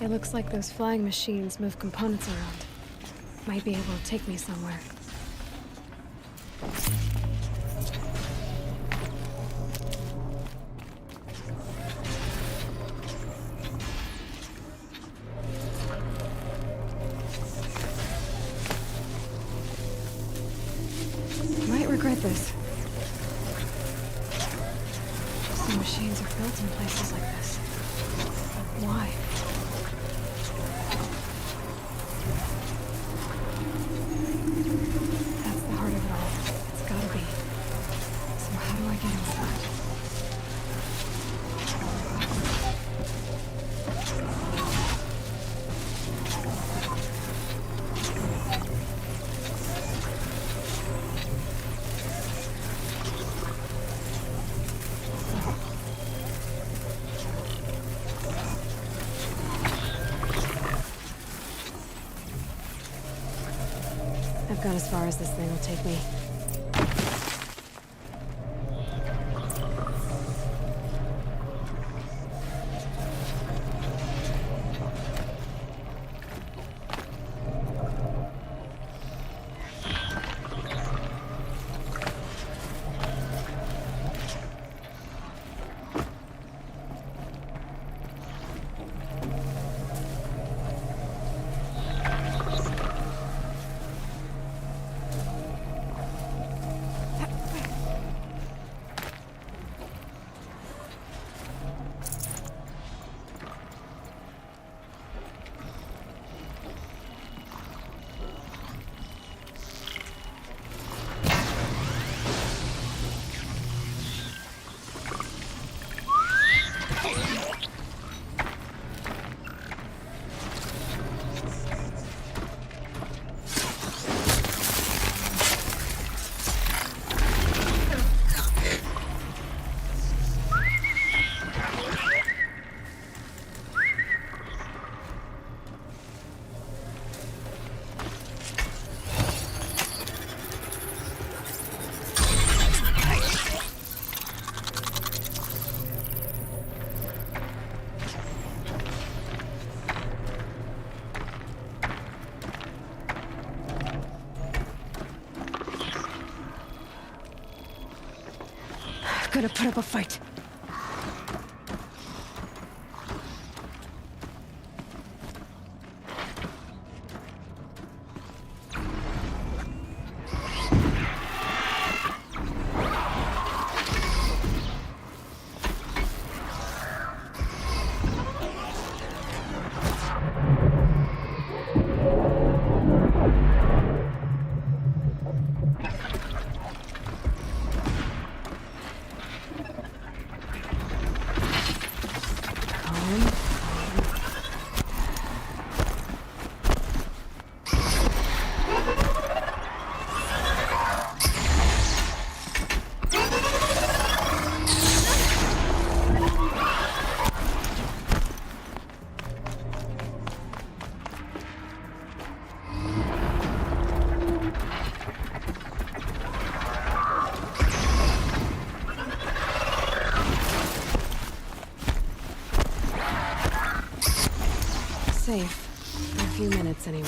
It looks like those flying machines move components around. Might be able to take me somewhere. Might regret this. Some machines are built in places like this. Why? That's the heart of it all. It's gotta be. So how do I get inside? I've got as far as this thing will take me. Gotta put up a fight. Safe. For a few minutes, anyway.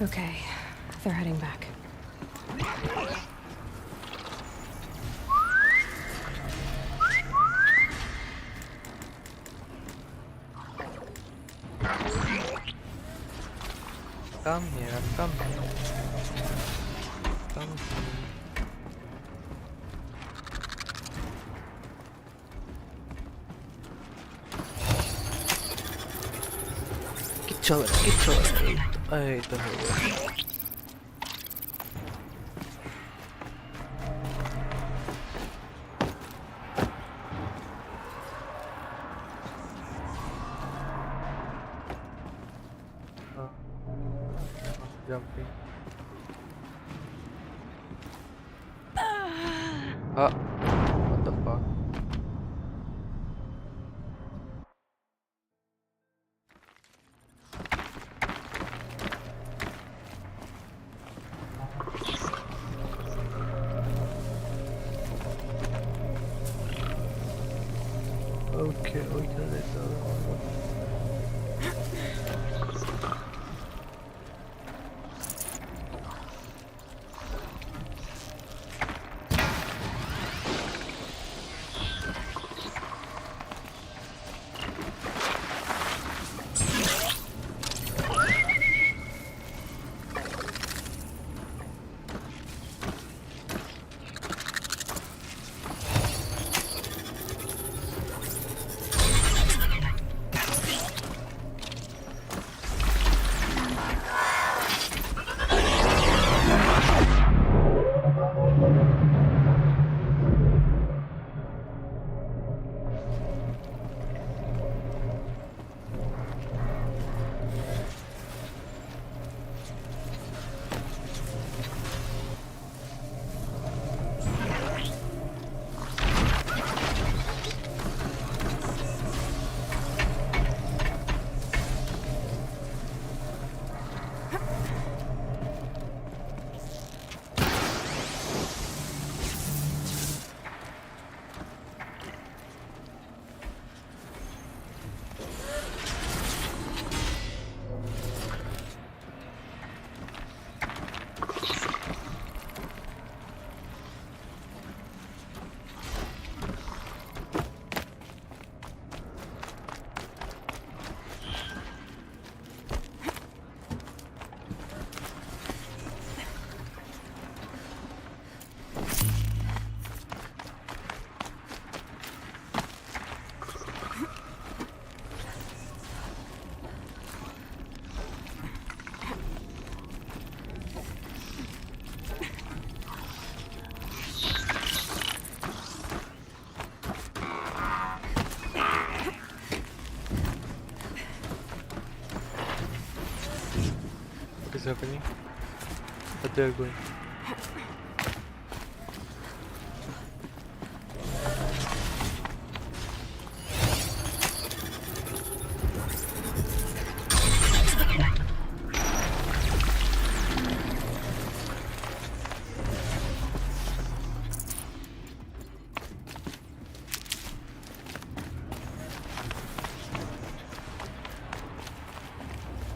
Okay, they're heading back. Come here, come here. Come here. Get your I don't know. Jumping. What the fuck? Okay, let's go. What is happening? But they're going.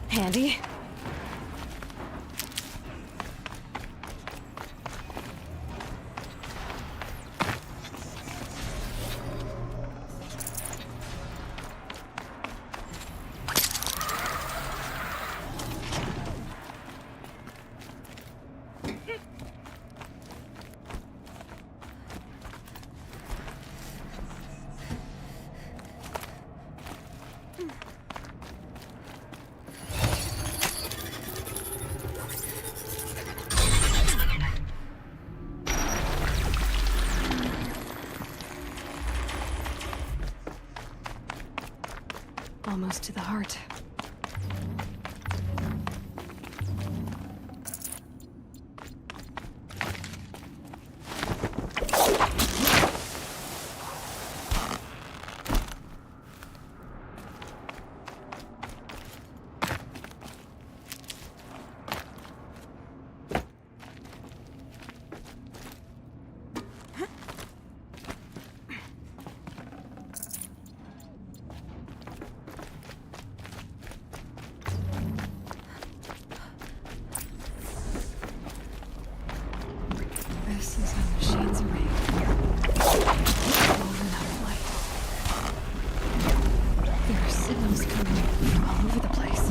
Handy. Almost to the heart. This is how machines are made. Golden out of light. There are signals coming from all over the place.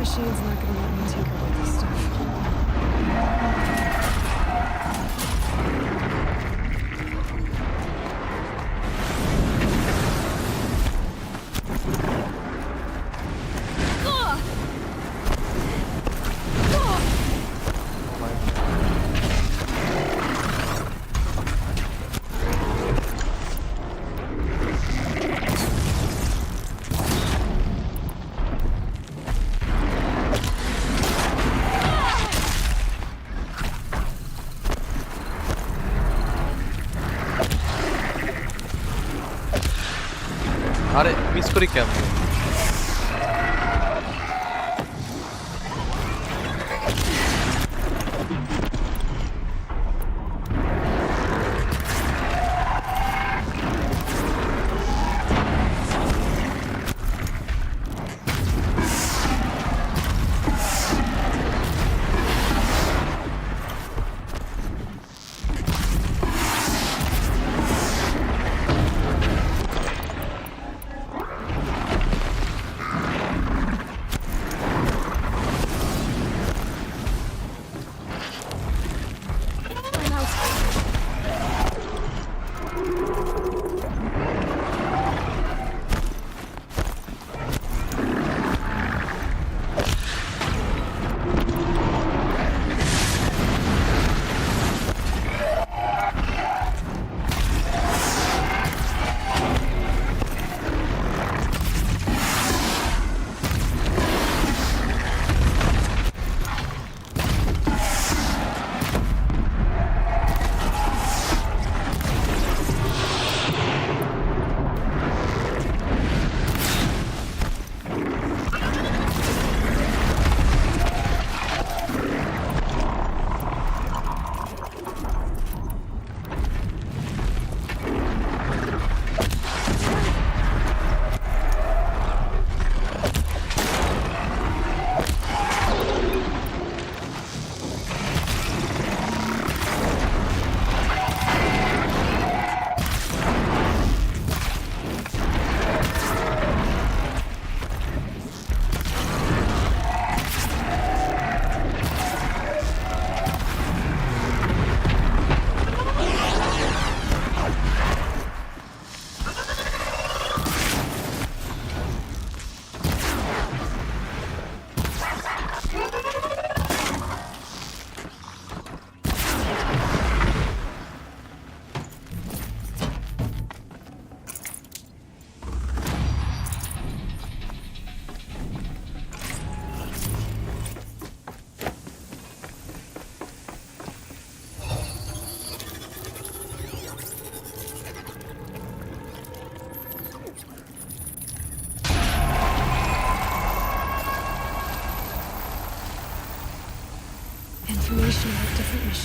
Machine's not gonna let me tinker with this stuff. আরে miss করি কেমন?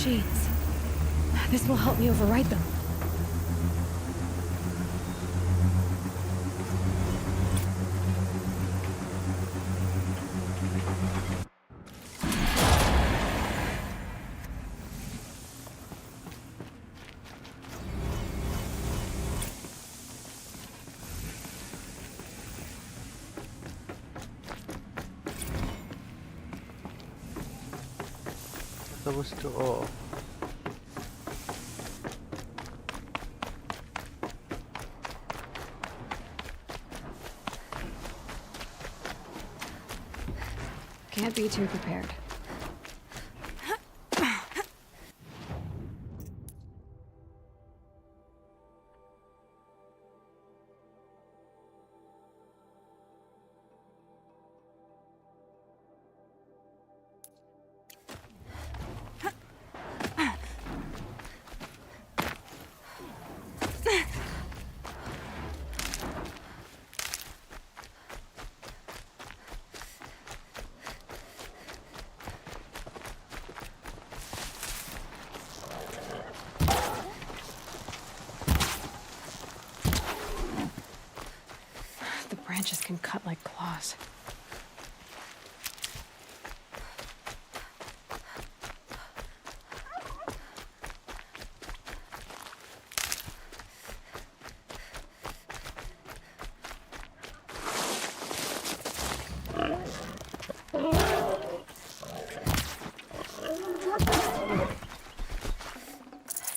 machines. This will help me override them. Supposed to. Oh. Can't be too prepared. The branches can cut like claws.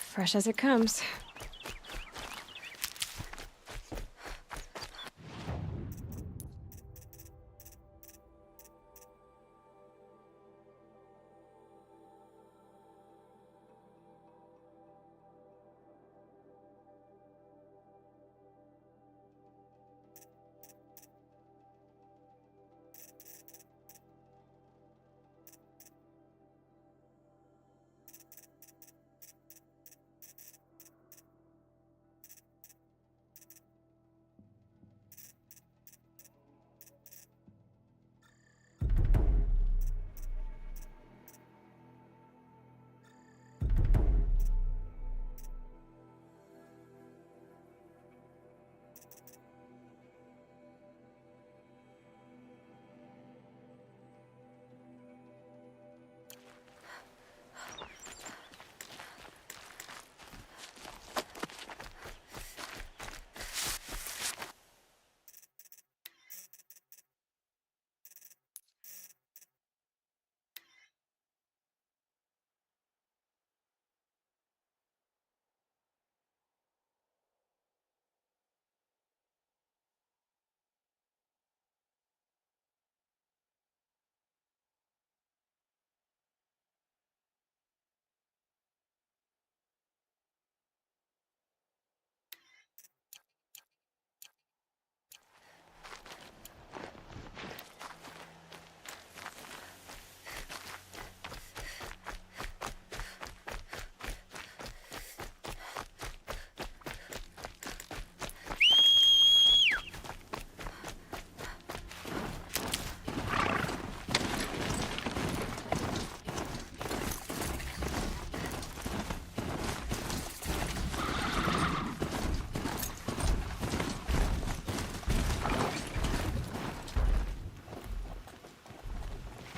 Fresh as it comes.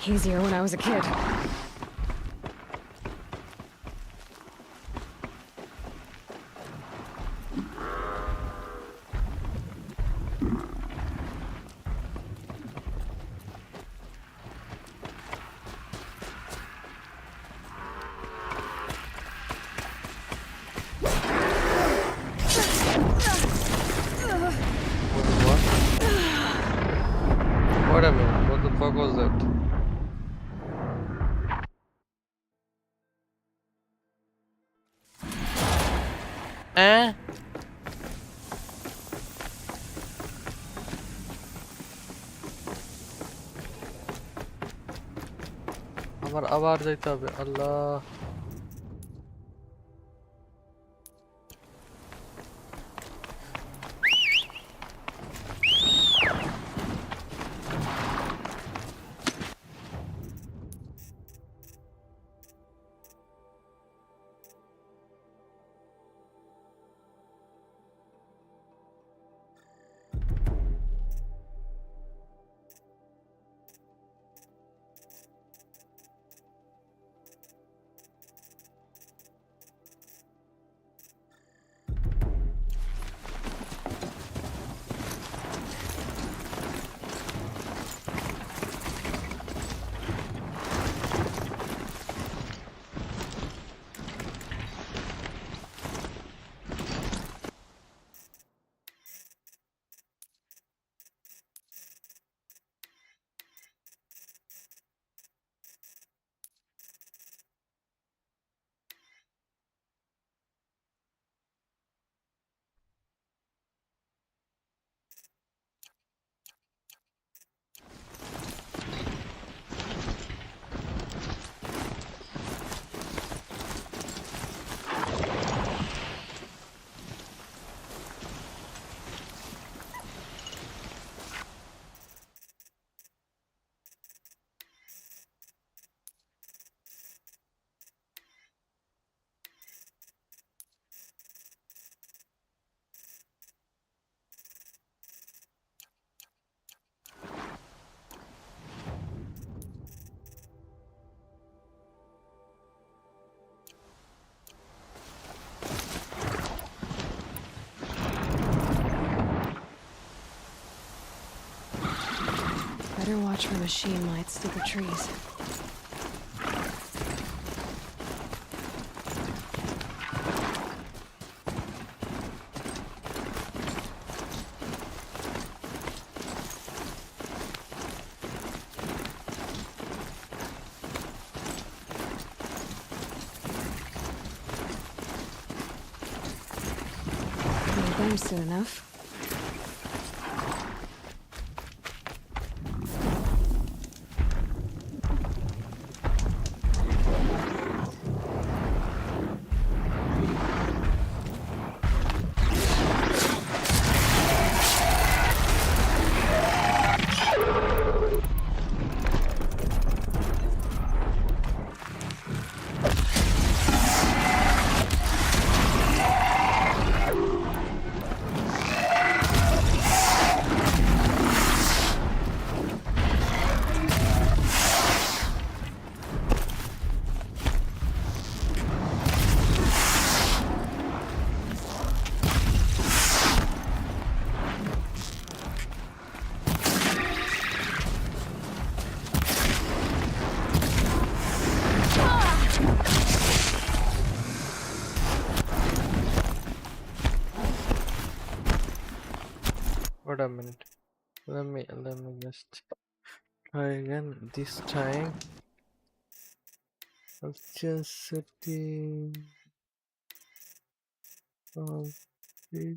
Easier when I was a kid. Wait a minute, what the fuck was that? আমার আবার যাইতে হবে আল্লাহ Better watch for machine lights through the trees. Them soon enough. Wait a minute. Let me just try again. This time I'll just setting this.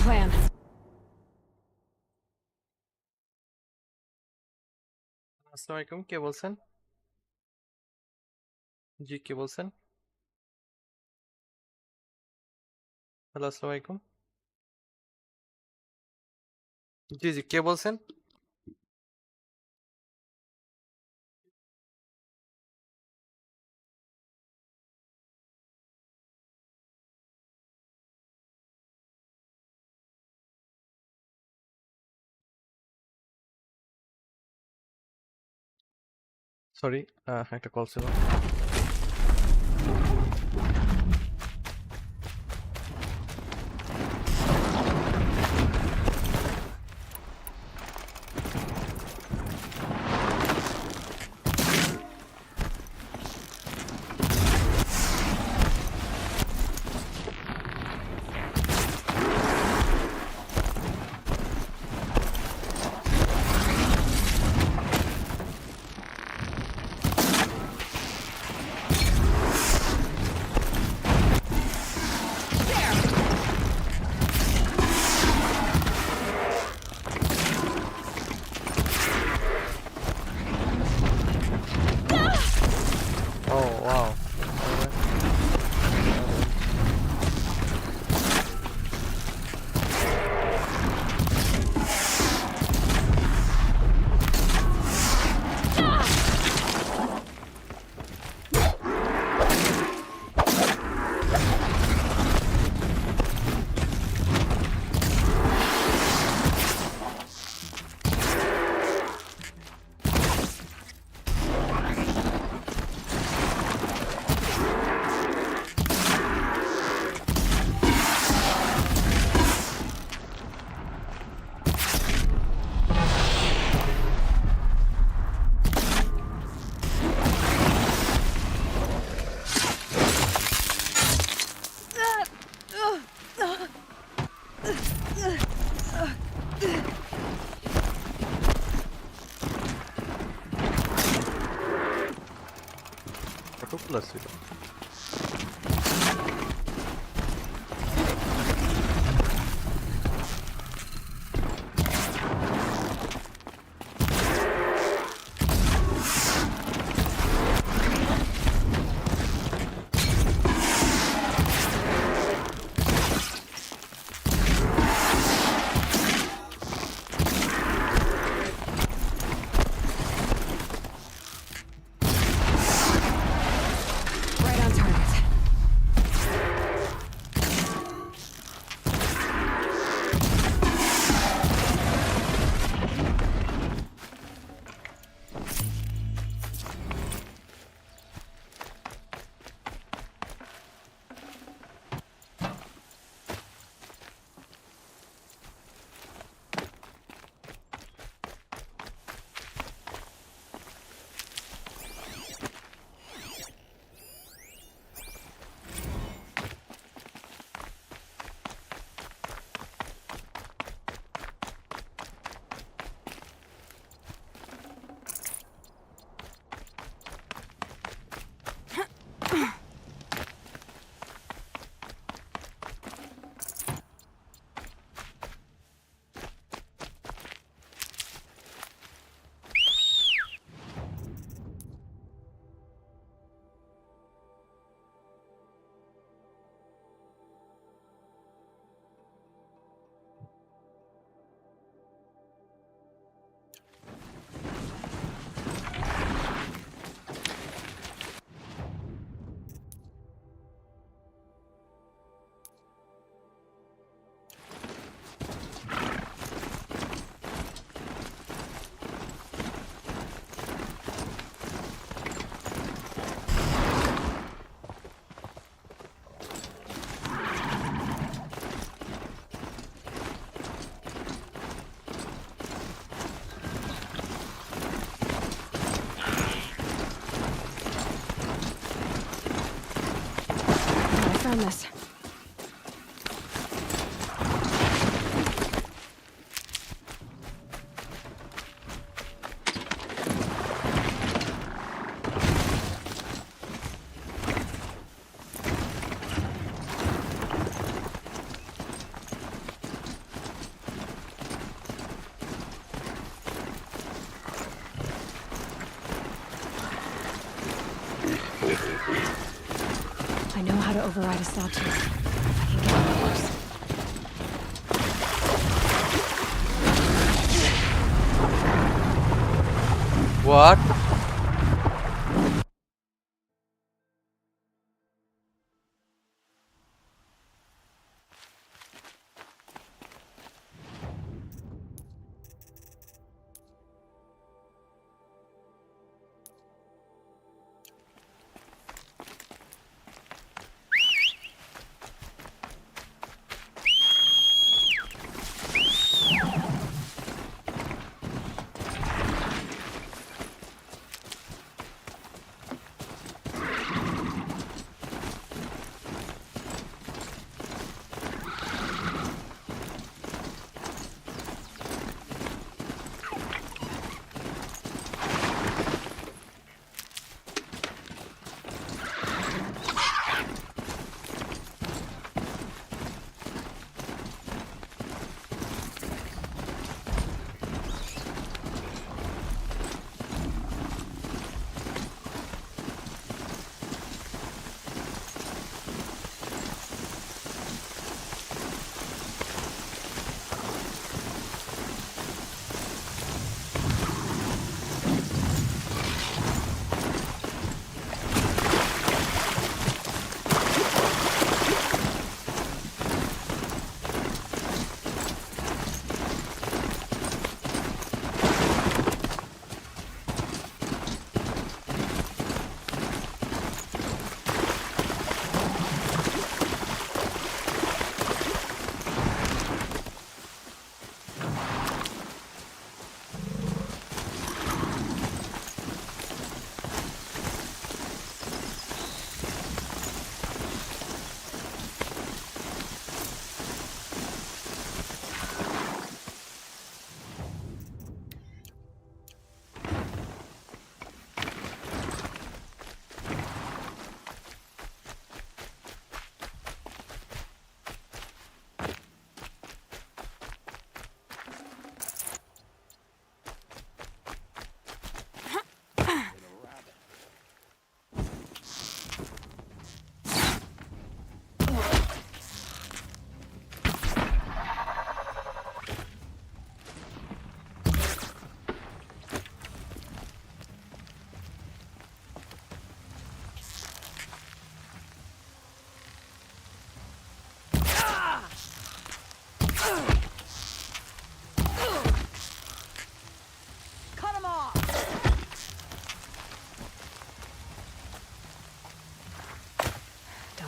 plan. Assalamualaikum, কে বলছেন? জি, কে বলছেন? Hello, আসসালামু আলাইকুম। জি, জি, কে বলছেন? Sorry, একটা কল ছিল। Oh, wow. কতগুলো ছিল? Right on target. I found this. I know how to override a sawtooth. I can get it close. What?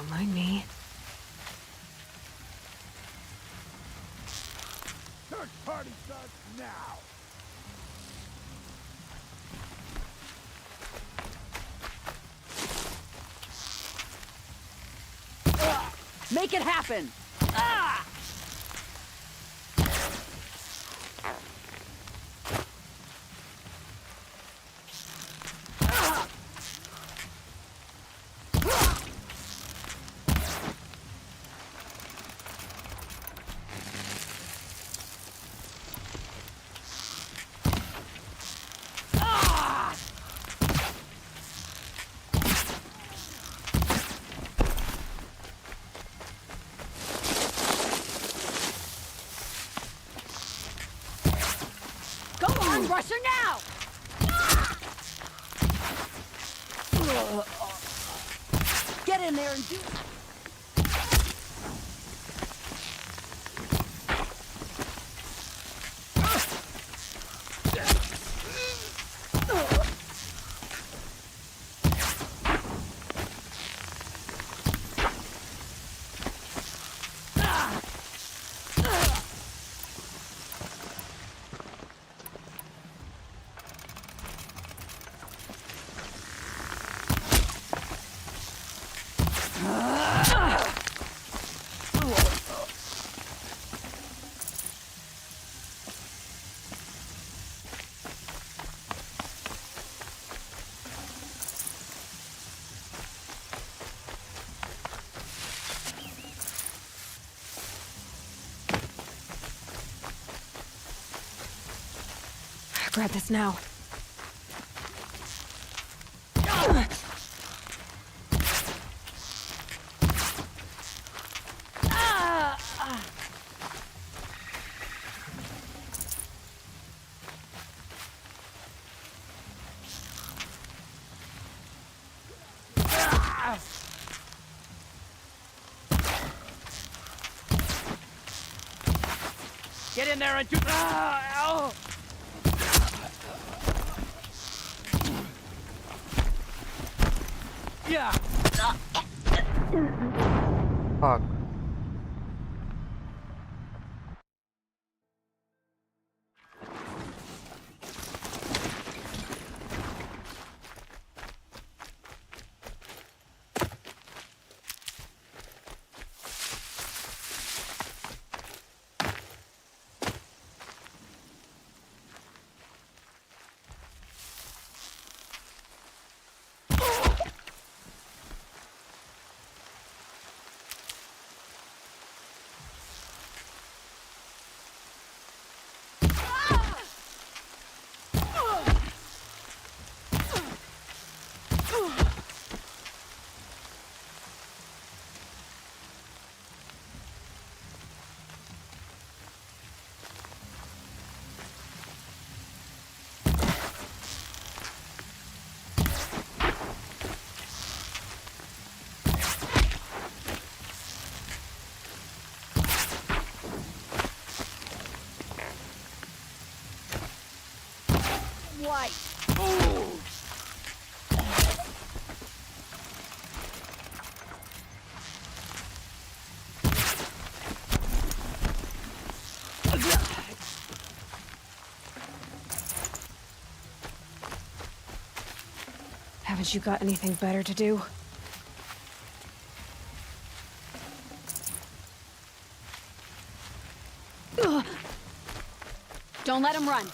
Mind me. Search party starts now. Make it happen! Ah! Rusher now! Get in there and do it. Grab this now. Get in there and do. Ow! Yeah. Fuck. White. Haven't you got anything better to do? Don't let him run.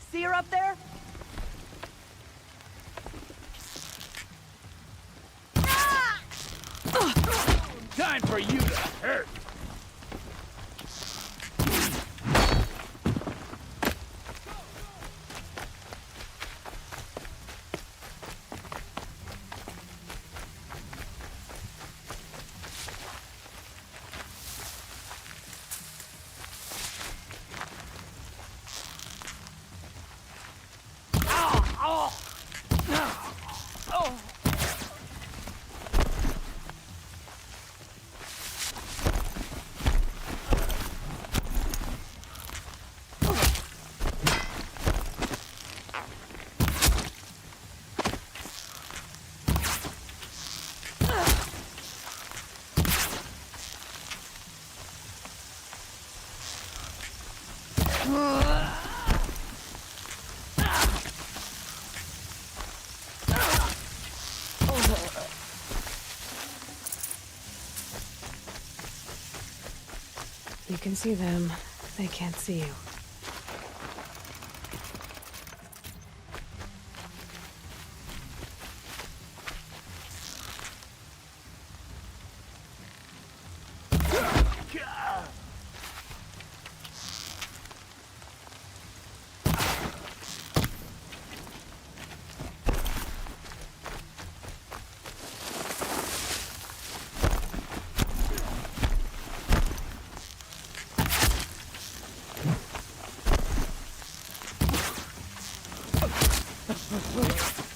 See her up there? Time for you to hurt. You can see them. They can't see you.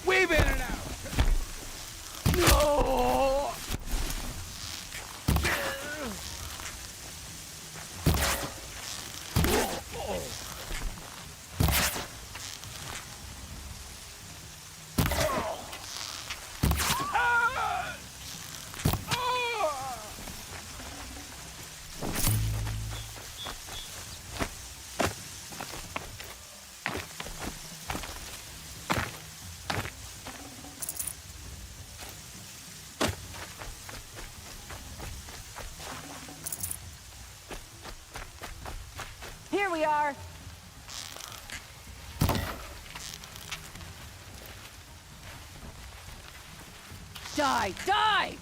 Weave in and out. No. Here we are. Die! Die!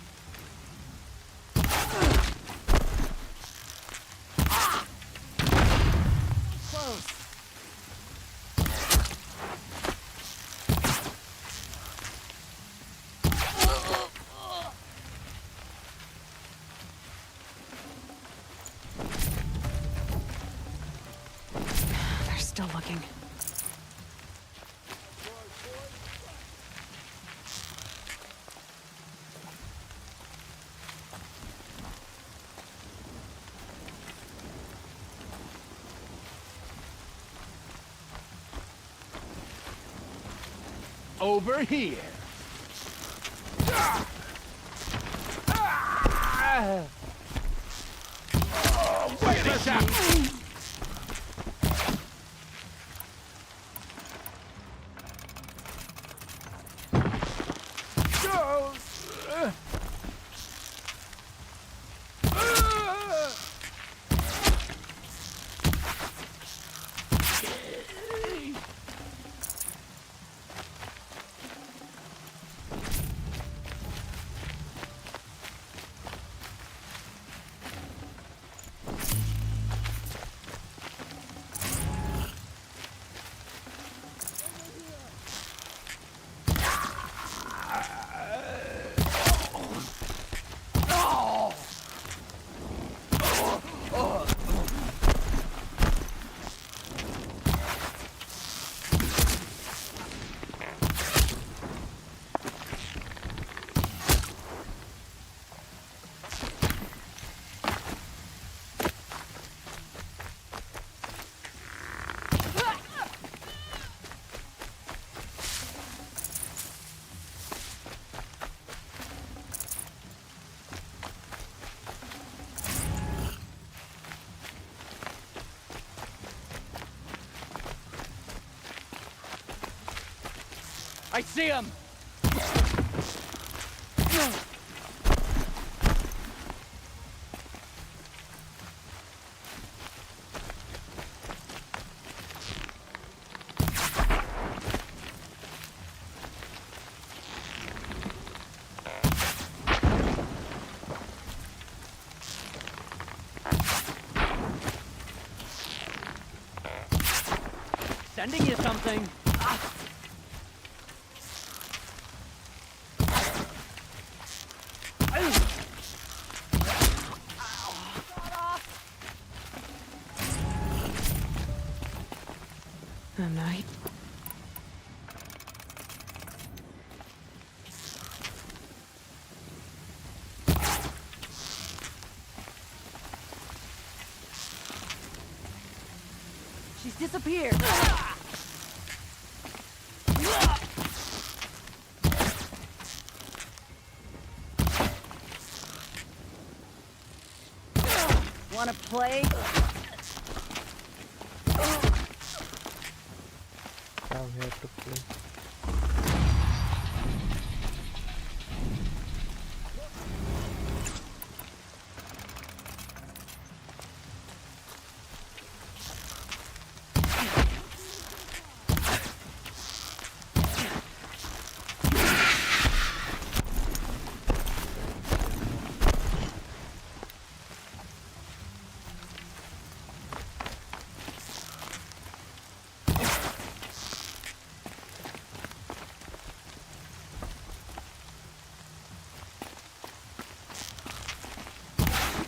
still looking. Over here. Wait this out. I see him! Sending you something. I'm not. She's disappeared. Wanna play? I'm here to play.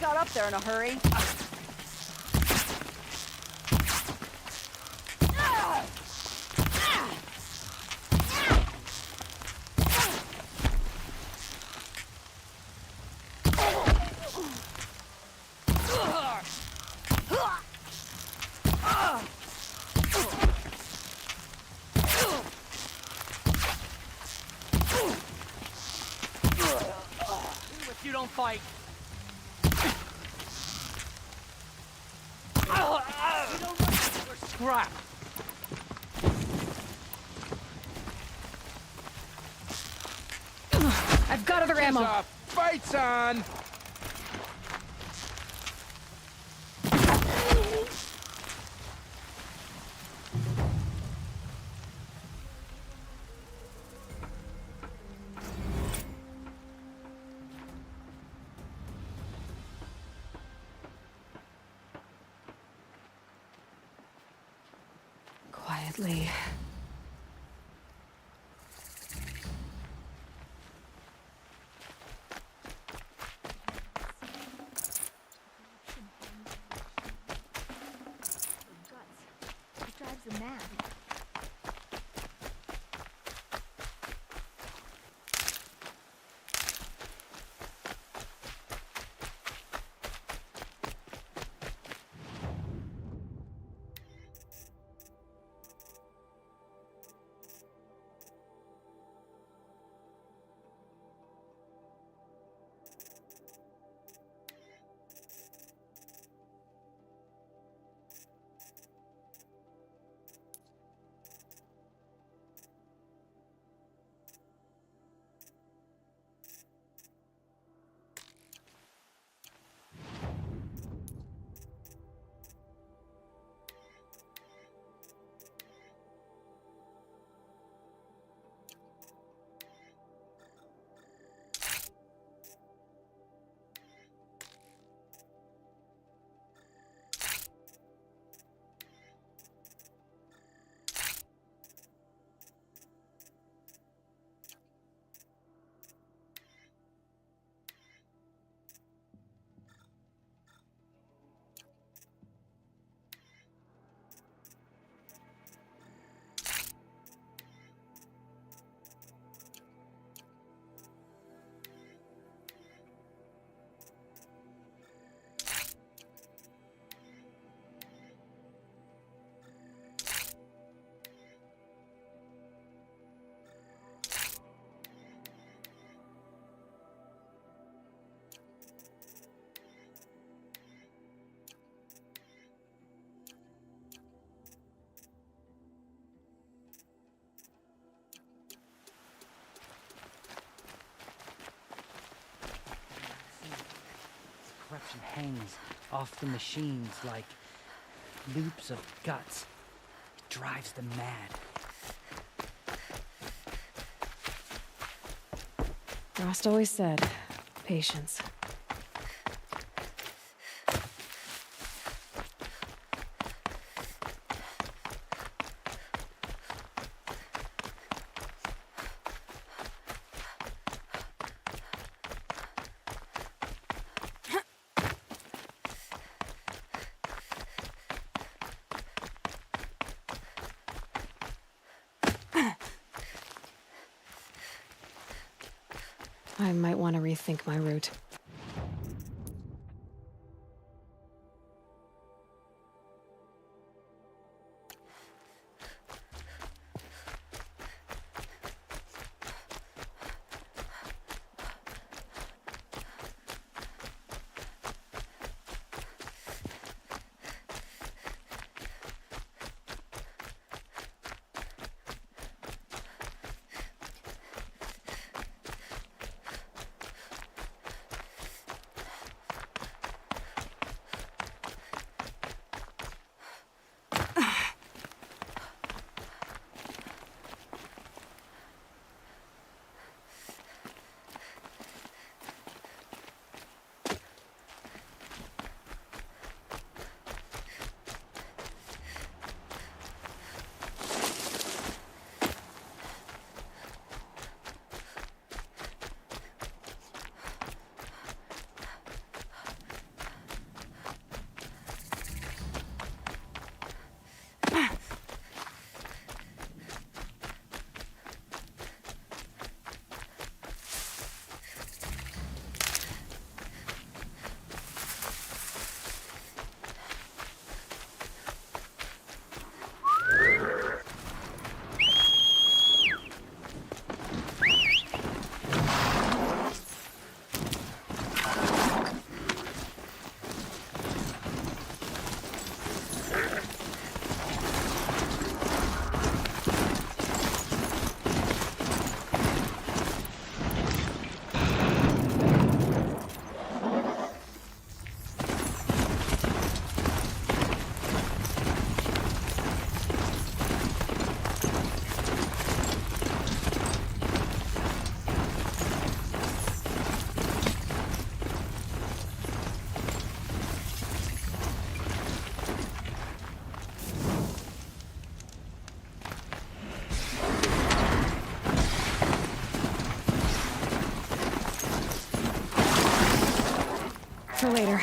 Got up there in a hurry. If you don't fight. Scrap. I've got other ammo. Fight's on. Quietly. It drives Corruption hangs off the machines like loops of guts. It drives them mad. Rost always said, patience. I might want to rethink my route. For later.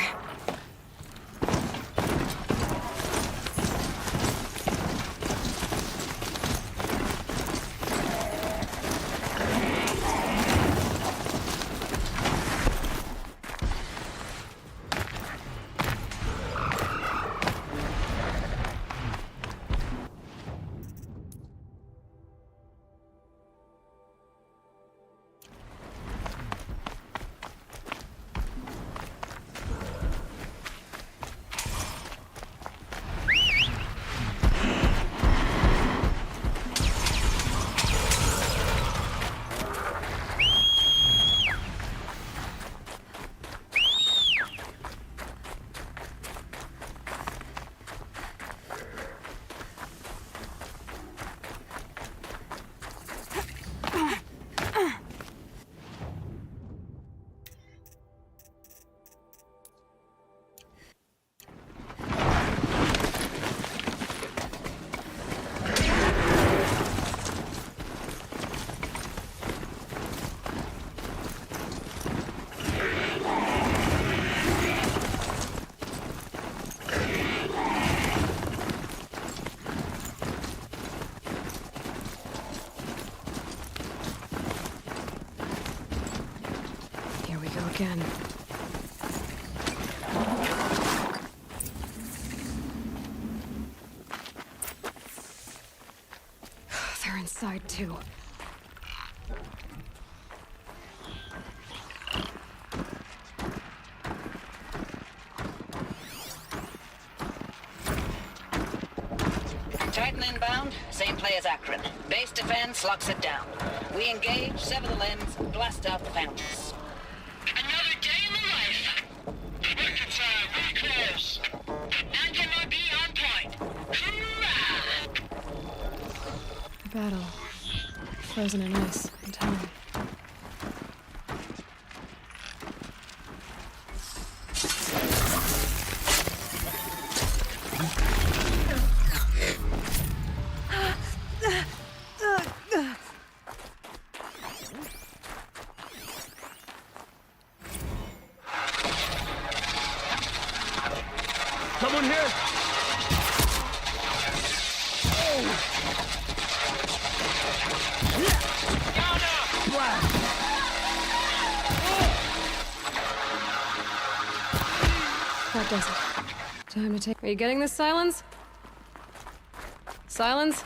There we go again. They're inside too. Titan inbound, same play as Akron. Base defense locks it down. We engage, sever the limbs, blast out the fountains. Another day in the life. Reconcile, very close. Anti-MOB on point. Hoorah! Battle. Frozen in ice and time. Someone here? That does it. Time to take. Are you getting this, Silence? Silence?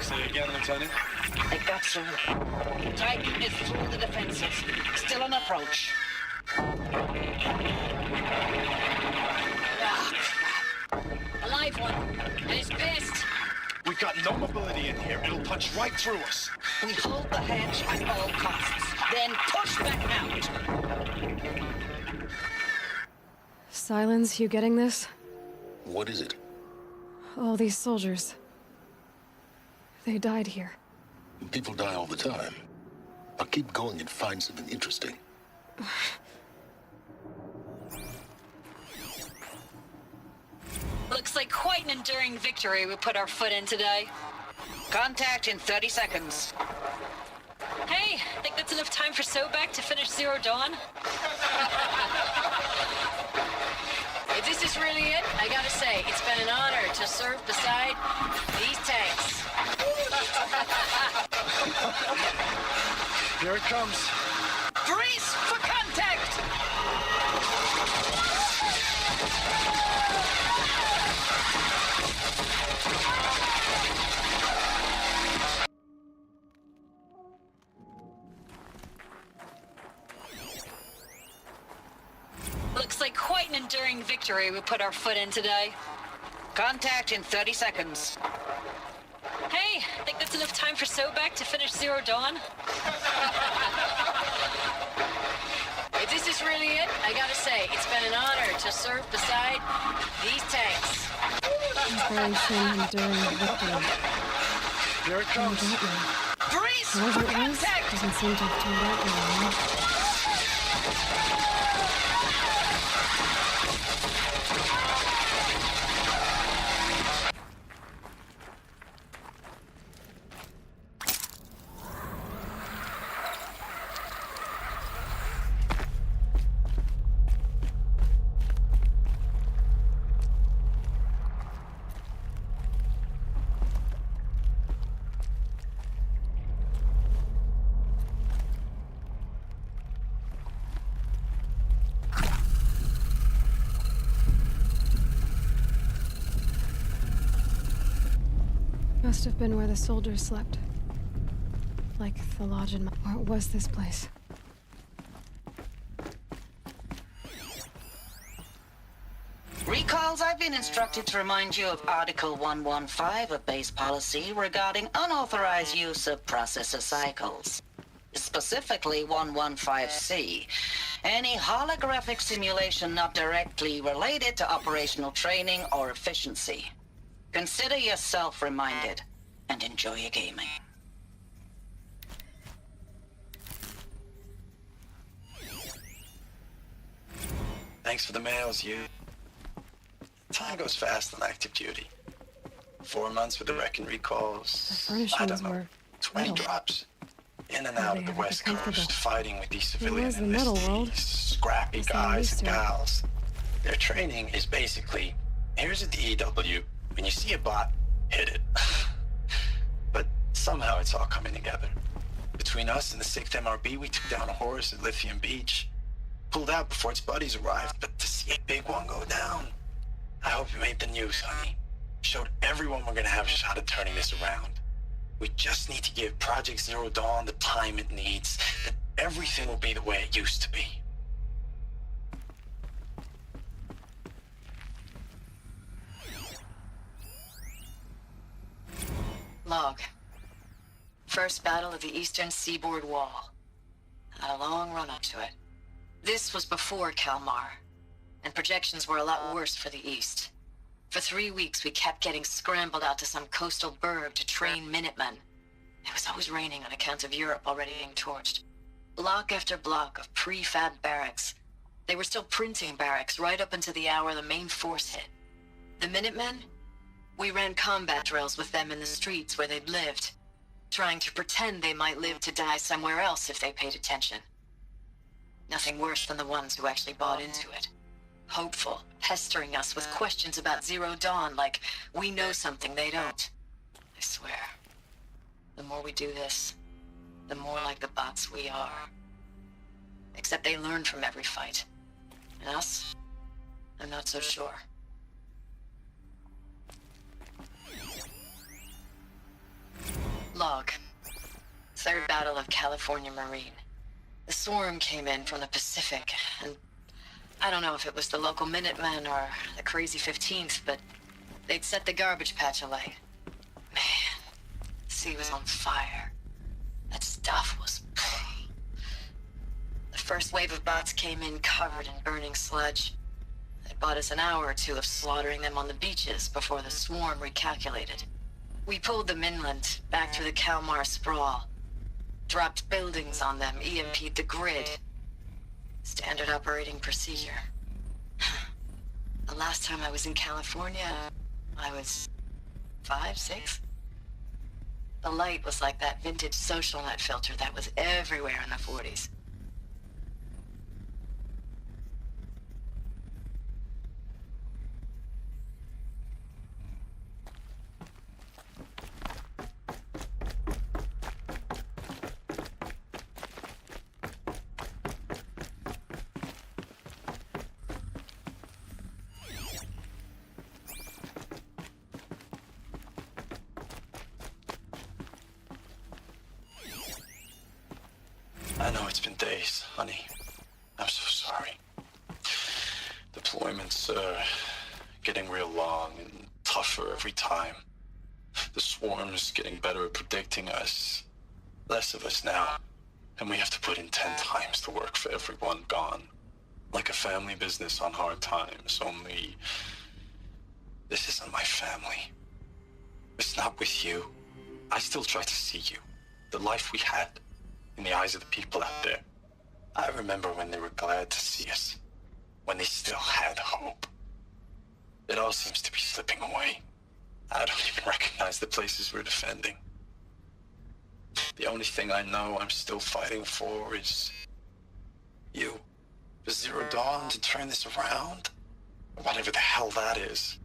Say again, Lieutenant. They got through. Titan is through the defenses. Still an approach. A live one. And he's pissed. We've got no mobility in here. It'll punch right through us. We hold the hedge at all costs, then push back out. Silence, you getting this? What is it? All these soldiers. They died here. People die all the time. I'll keep going and find something interesting. Looks like quite an enduring victory we put our foot in today. Contact in 30 seconds. Hey, think that's enough time for Sobek to finish Zero Dawn? If this is really it, I gotta say, it's been an honor to serve beside these tanks. Here it comes. Brace for contact! Looks like quite an enduring victory we put our foot in today. Contact in 30 seconds. Hey, think that's enough time for Sobek to finish Zero Dawn? If this is really it, I gotta say, it's been an honor to serve beside these tanks. Inspiration, enduring victory. Here it comes. Brace for Whatever it was, contact! doesn't seem to have turned out well. Must have been where the soldiers slept. Like the lodge in my... What was this place? Recalls, I've been instructed to remind you of Article 115 of base policy regarding unauthorized use of processor cycles. Specifically 115C. Any holographic simulation not directly related to operational training or efficiency. Consider yourself reminded and enjoy your gaming. Thanks for the mails, you. Time goes fast on active duty. 4 months with the wreck and recalls. I furnishings don't know, were 20 metal. drops. In and How out they of the ever West get comfortable? Coast, fighting with these It civilian was the metal world. enlistees, scrappy guys and gals. Their training is basically, here's a DEW. When you see a bot, hit it. But somehow it's all coming together. Between us and the 6th MRB, we took down a horse at Lithium Beach. Pulled out before its buddies arrived, but to see a big one go down. I hope you made the news, honey. Showed everyone we're gonna have a shot at turning this around. We just need to give Project Zero Dawn the time it needs, that everything will be the way it used to be. Log. First battle of the eastern seaboard wall. Had a long run up to it. This was before Kalmar, and projections were a lot worse for the east. For 3 weeks, we kept getting scrambled out to some coastal burg to train Minutemen. It was always raining on account of Europe already being torched. Block after block of prefab barracks. They were still printing barracks right up until the hour the main force hit. The Minutemen? We ran combat drills with them in the streets where they'd lived, trying to pretend they might live to die somewhere else if they paid attention. Nothing worse than the ones who actually bought into it. Hopeful, pestering us with questions about Zero Dawn like we know something they don't. I swear, the more we do this, the more like the bots we are. Except they learn from every fight. And us? I'm not so sure. Log. Third Battle of California Marine. The swarm came in from the Pacific, and I don't know if it was the local Minutemen or the crazy 15th, but they'd set the garbage patch alight. Man, the sea was on fire. That stuff was... The first wave of bots came in covered in burning sludge. It bought us an hour or two of slaughtering them on the beaches before the swarm recalculated. We pulled them inland, back through the Kalmar sprawl. Dropped buildings on them, EMP'd the grid. Standard operating procedure. The last time I was in California, I was 5, 6? The light was like that vintage social net filter that was everywhere in the 40s. I know it's been days, honey. I'm so sorry. Deployments are getting real long and tougher every time. The swarm's getting better at predicting us. Less of us now. And we have to put in 10 times the work for everyone gone. Like a family business on hard times, only... This isn't my family. It's not with you. I still try to see you. The life we had. In the eyes of the people out there. I remember when they were glad to see us. When they still had hope. It all seems to be slipping away. I don't even recognize the places we're defending. The only thing I know I'm still fighting for is... you. For Zero Dawn to turn this around? Or whatever the hell that is.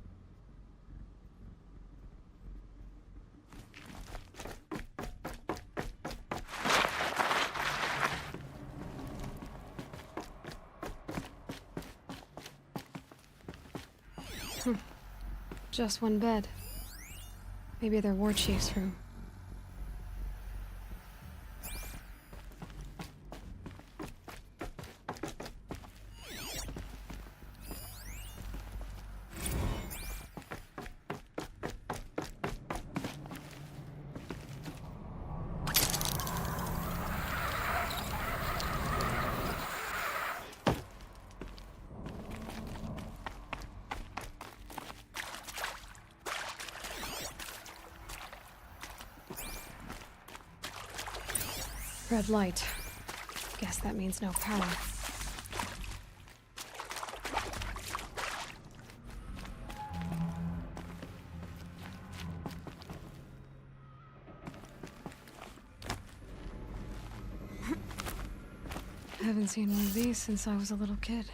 Just one bed. Maybe their war chief's room. Red light. Guess that means no power. haven't seen one of these since I was a little kid.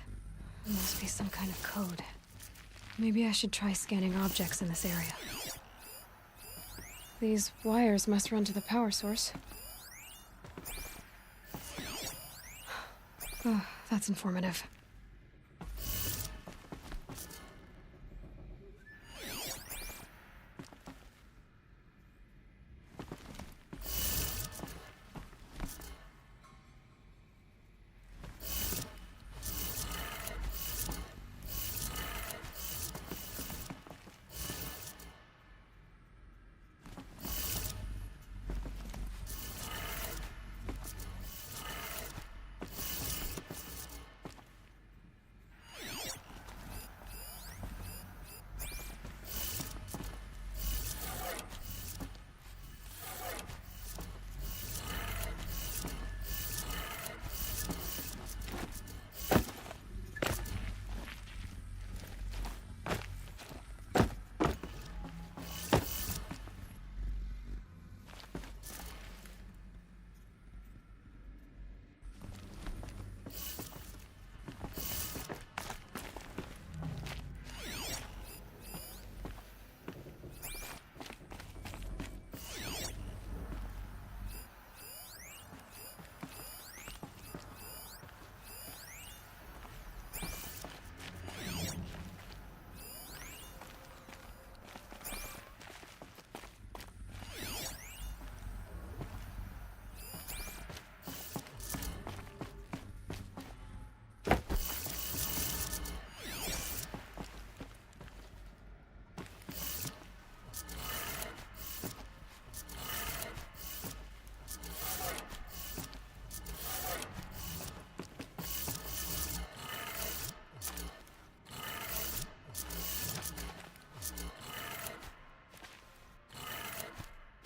It must be some kind of code. Maybe I should try scanning objects in this area. These wires must run to the power source. Oh, that's informative.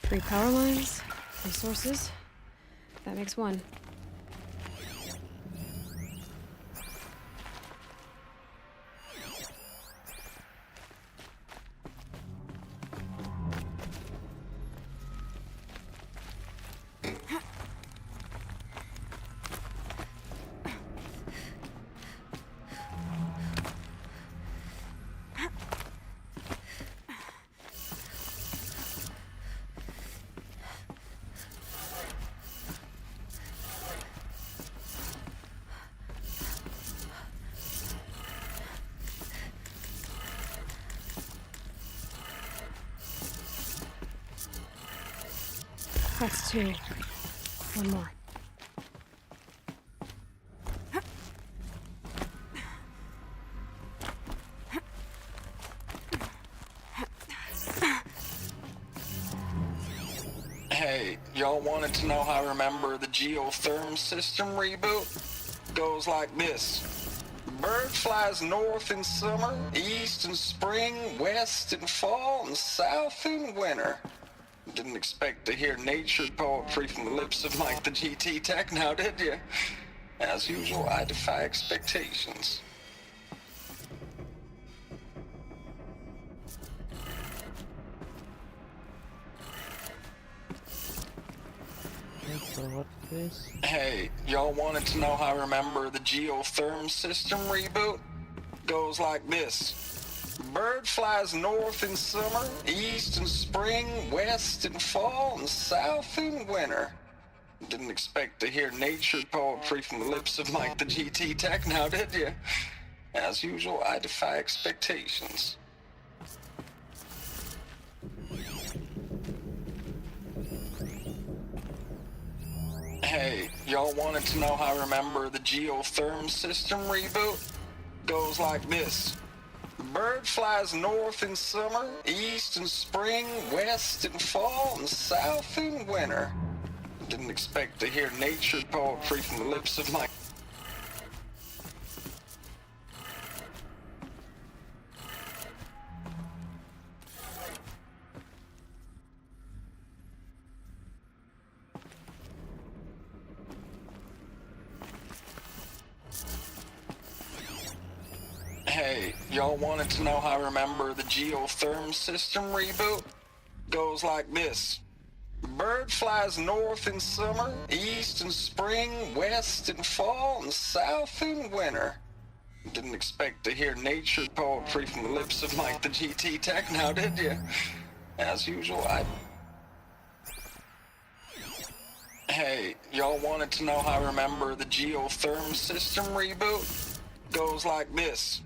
Three power lines, three sources. That makes one. That's two. One more. Hey, y'all wanted to know how I remember the geotherm system reboot? Goes like this. Bird flies north in summer, east in spring, west in fall, and south in winter. Didn't expect to hear nature poetry from the lips of Mike the GT Tech now, did you? As usual, I defy expectations. Hey, y'all wanted to know how I remember the geotherm system reboot? Goes like this. Bird flies north in summer, east in spring, west in fall, and south in winter. Didn't expect to hear nature poetry from the lips of Mike the GT Tech now, did you? As usual, I defy expectations. Hey, y'all wanted to know how I remember the geotherm system reboot? Goes like this. Bird flies north in summer, east in spring, west in fall, and south in winter. Didn't expect to hear nature poetry from the lips of my... Hey, y'all wanted to know how I remember the geotherm system reboot? Goes like this. Bird flies north in summer, east in spring, west in fall, and south in winter. Didn't expect to hear nature poetry from the lips of Mike the GT Tech now, did you? As usual, Hey, y'all wanted to know how I remember the geotherm system reboot? Goes like this.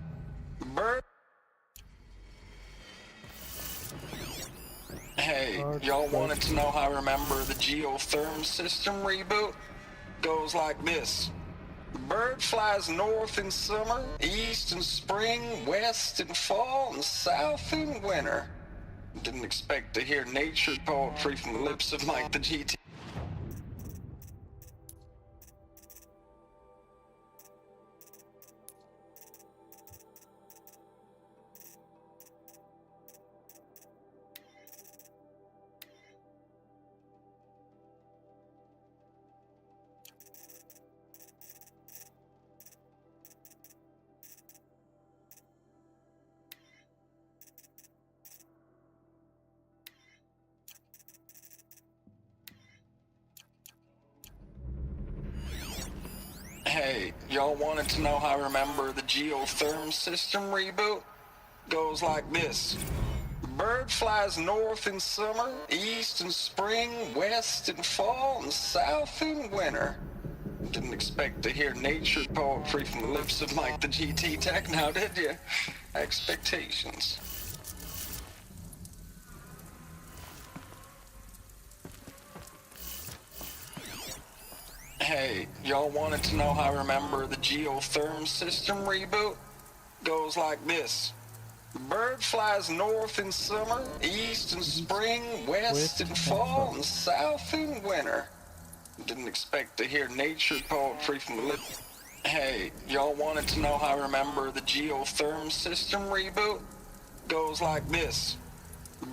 Hey, y'all wanted to know how I remember the geotherm system reboot? Goes like this. Bird flies north in summer, east in spring, west in fall, and south in winter. Didn't expect to hear nature poetry from the lips of Mike the GT. Hey, y'all wanted to know how I remember the geotherm system reboot? Goes like this. Bird flies north in summer, east in spring, west in fall, and south in winter. Didn't expect to hear nature poetry from the lips of Mike the GT Tech now, did you? Expectations. Hey, y'all wanted to know how I remember the geotherm system reboot? Goes like this. Bird flies north in summer, east in spring, west in fall, and south in winter. Didn't expect to hear nature poetry from the lips. Hey, y'all wanted to know how I remember the geotherm system reboot? Goes like this.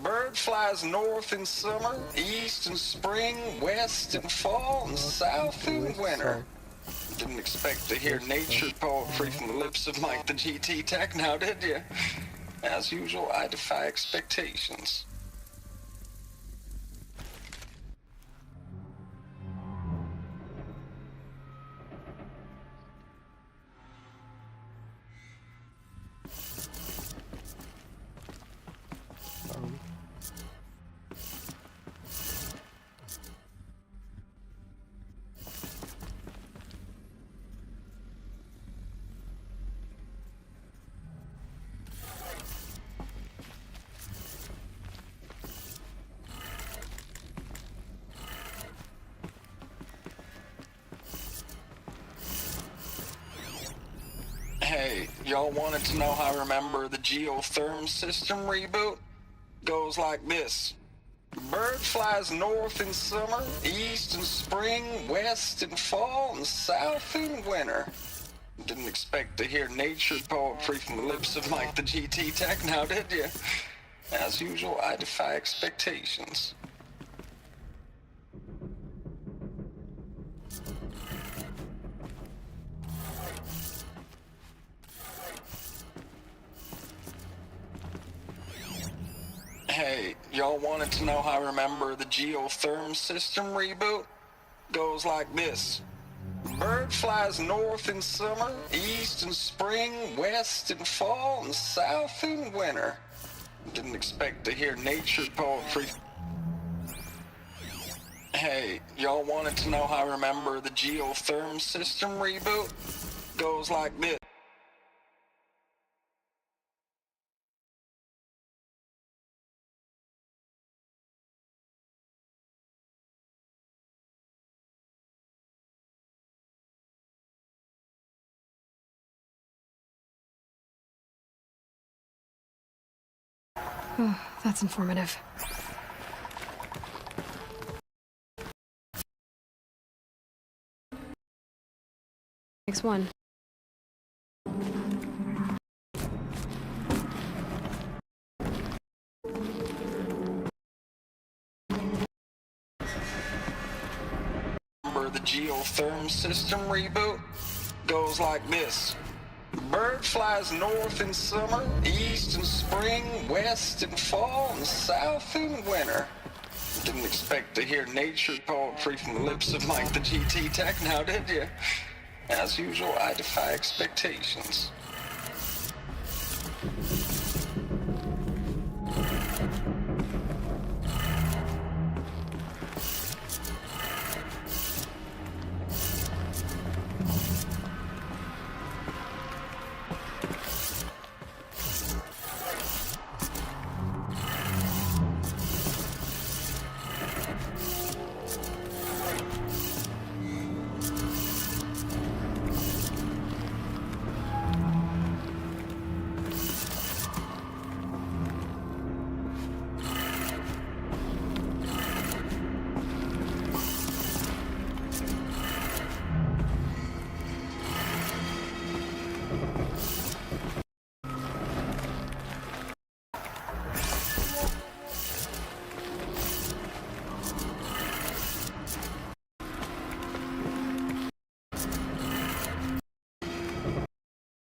Bird flies north in summer, east in spring, west in fall, and south in winter. Didn't expect to hear nature poetry from the lips of Mike the GT Tech now, did you? As usual, I defy expectations. Hey, y'all wanted to know how I remember the geotherm system reboot? Goes like this. Bird flies north in summer, east in spring, west in fall, and south in winter. Didn't expect to hear nature poetry from the lips of Mike the GT Tech now, did you? As usual, I defy expectations. Hey, y'all wanted to know how I remember the geotherm system reboot? Goes like this. Bird flies north in summer, east in spring, west in fall, and south in winter. Didn't expect to hear nature poetry. Hey, y'all wanted to know how I remember the geotherm system reboot? Goes like this. Oh, that's informative. Next one. Remember the geotherm system reboot? Goes like this. Bird flies north in summer, east in spring, west in fall, and south in winter. Didn't expect to hear nature poetry from the lips of Mike the GT Tech now, did you? As usual, I defy expectations.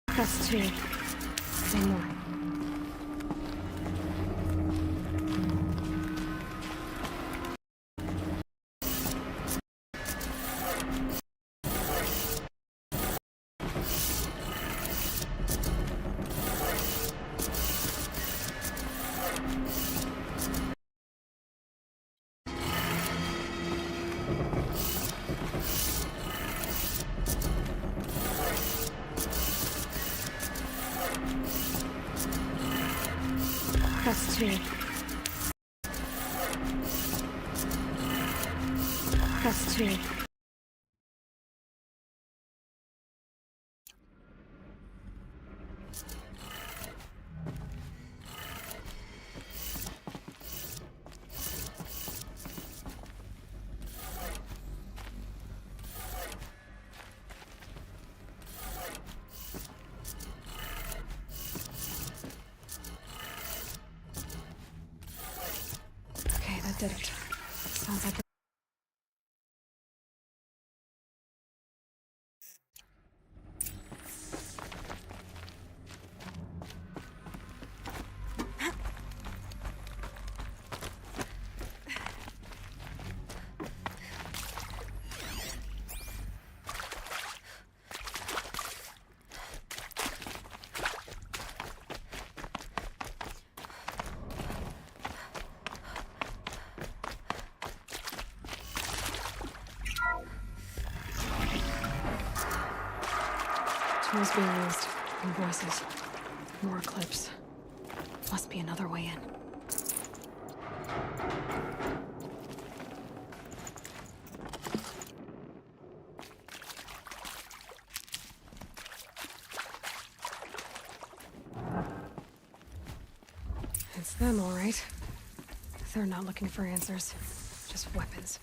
Press 2. One more. Press 2. Press 2. Okay, that did it. Sounds like tools being used, and voices. More eclipse. Must be another way in. It's them, all right. They're not looking for answers, just weapons.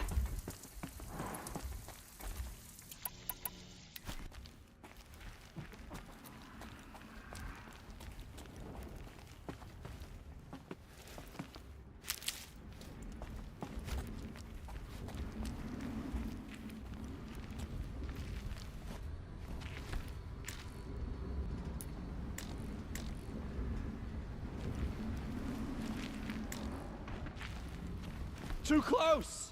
Too close!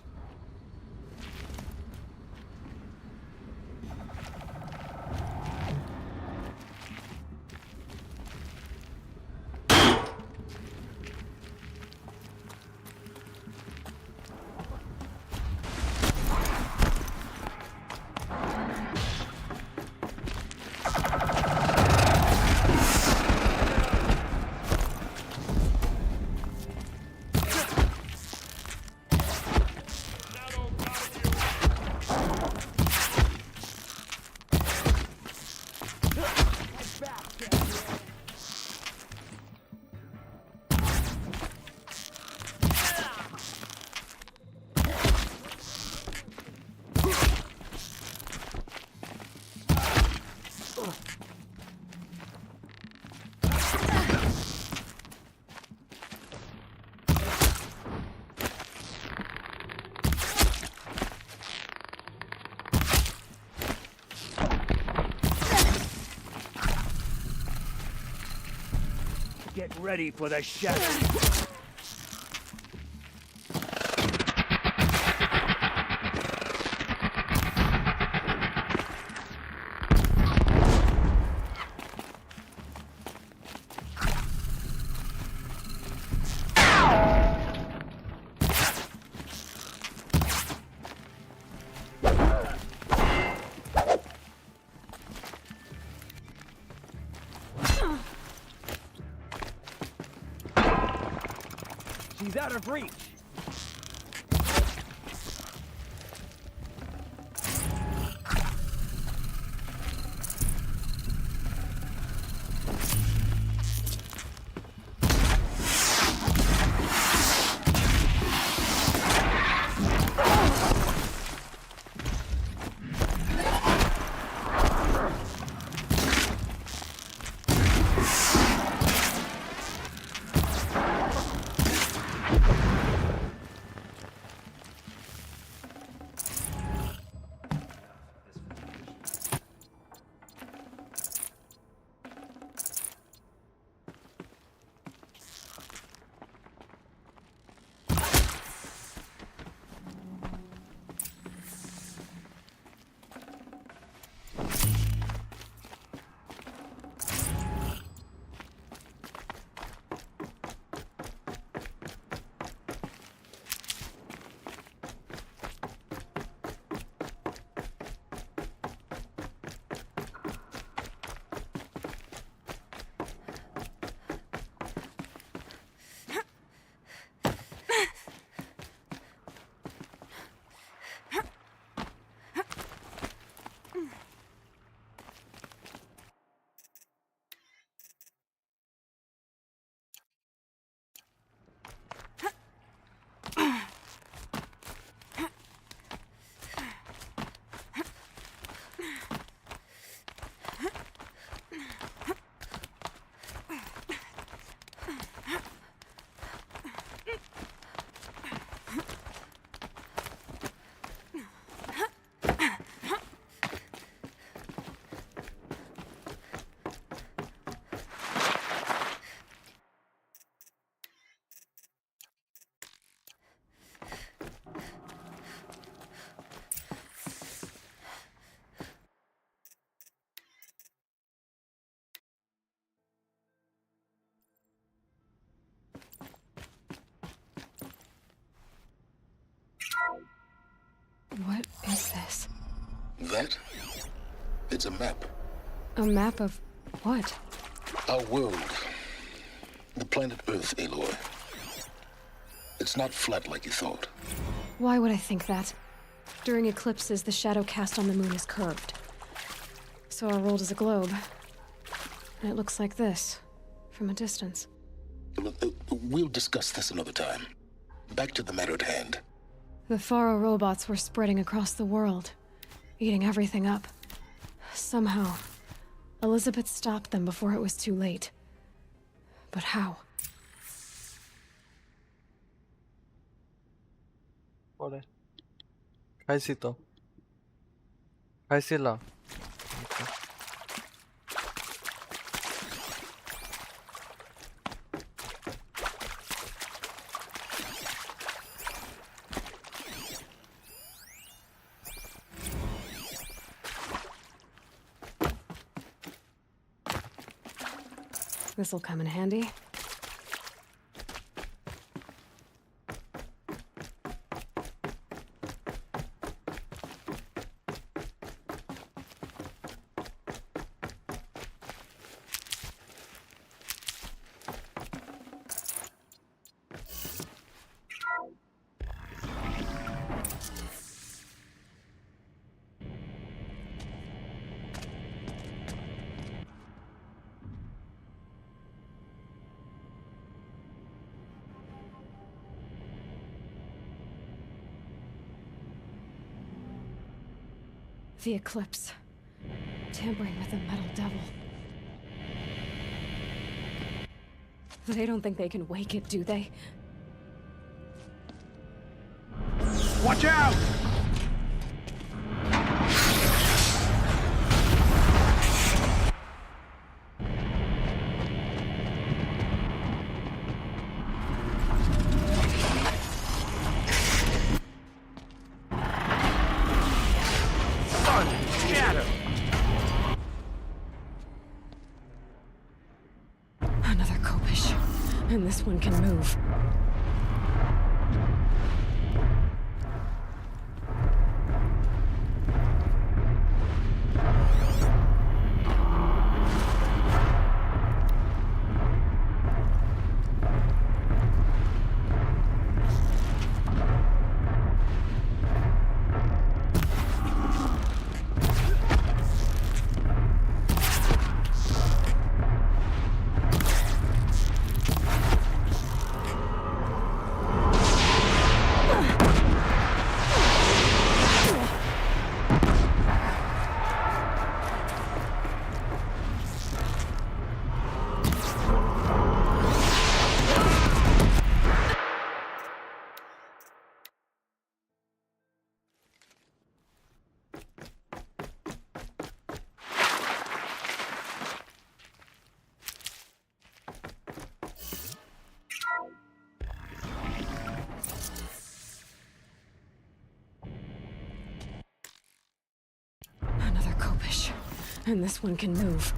Get ready for the shadow. He's out of reach. What is this? That? It's a map. A map of what? Our world. The planet Earth, Aloy. It's not flat like you thought. Why would I think that? During eclipses, the shadow cast on the moon is curved. So our world is a globe. And it looks like this, from a distance. We'll discuss this another time. Back to the matter at hand. The Faro robots were spreading across the world, eating everything up. Somehow, Elizabeth stopped them before it was too late. But how? Vale. Kaisito. Kaisila. This'll come in handy. The eclipse. Tampering with the metal devil. They don't think they can wake it, do they? Watch out! Another Kopish. And this one can move. And this one can move.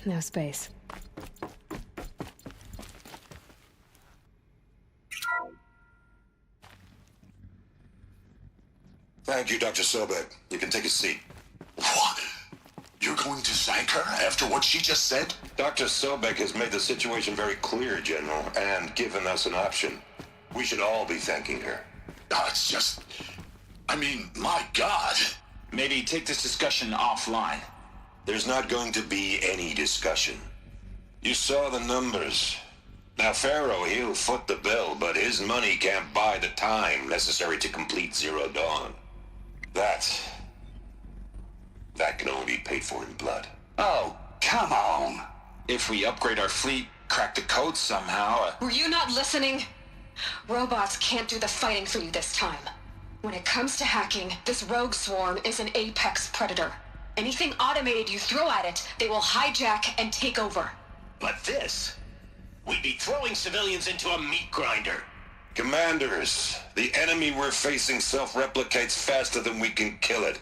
No space. Thank you, Dr. Sobek. You can take a seat. What? You're going to thank her after what she just said? Dr. Sobek has made the situation very clear, General, and given us an option. We should all be thanking her. Oh, it's just... I mean, my God. Maybe take this discussion offline. There's not going to be any discussion. You saw the numbers. Now, Pharaoh, he'll foot the bill, but his money can't buy the time necessary to complete Zero Dawn. That can only be paid for in blood. Oh, come on. If we upgrade our fleet, crack the code somehow... Were you not listening? Robots can't do the fighting for you this time. When it comes to hacking, this rogue swarm is an apex predator. Anything automated you throw at it, they will hijack and take over. But this... we'd be throwing civilians into a meat grinder. Commanders, the enemy we're facing self-replicates faster than we can kill it.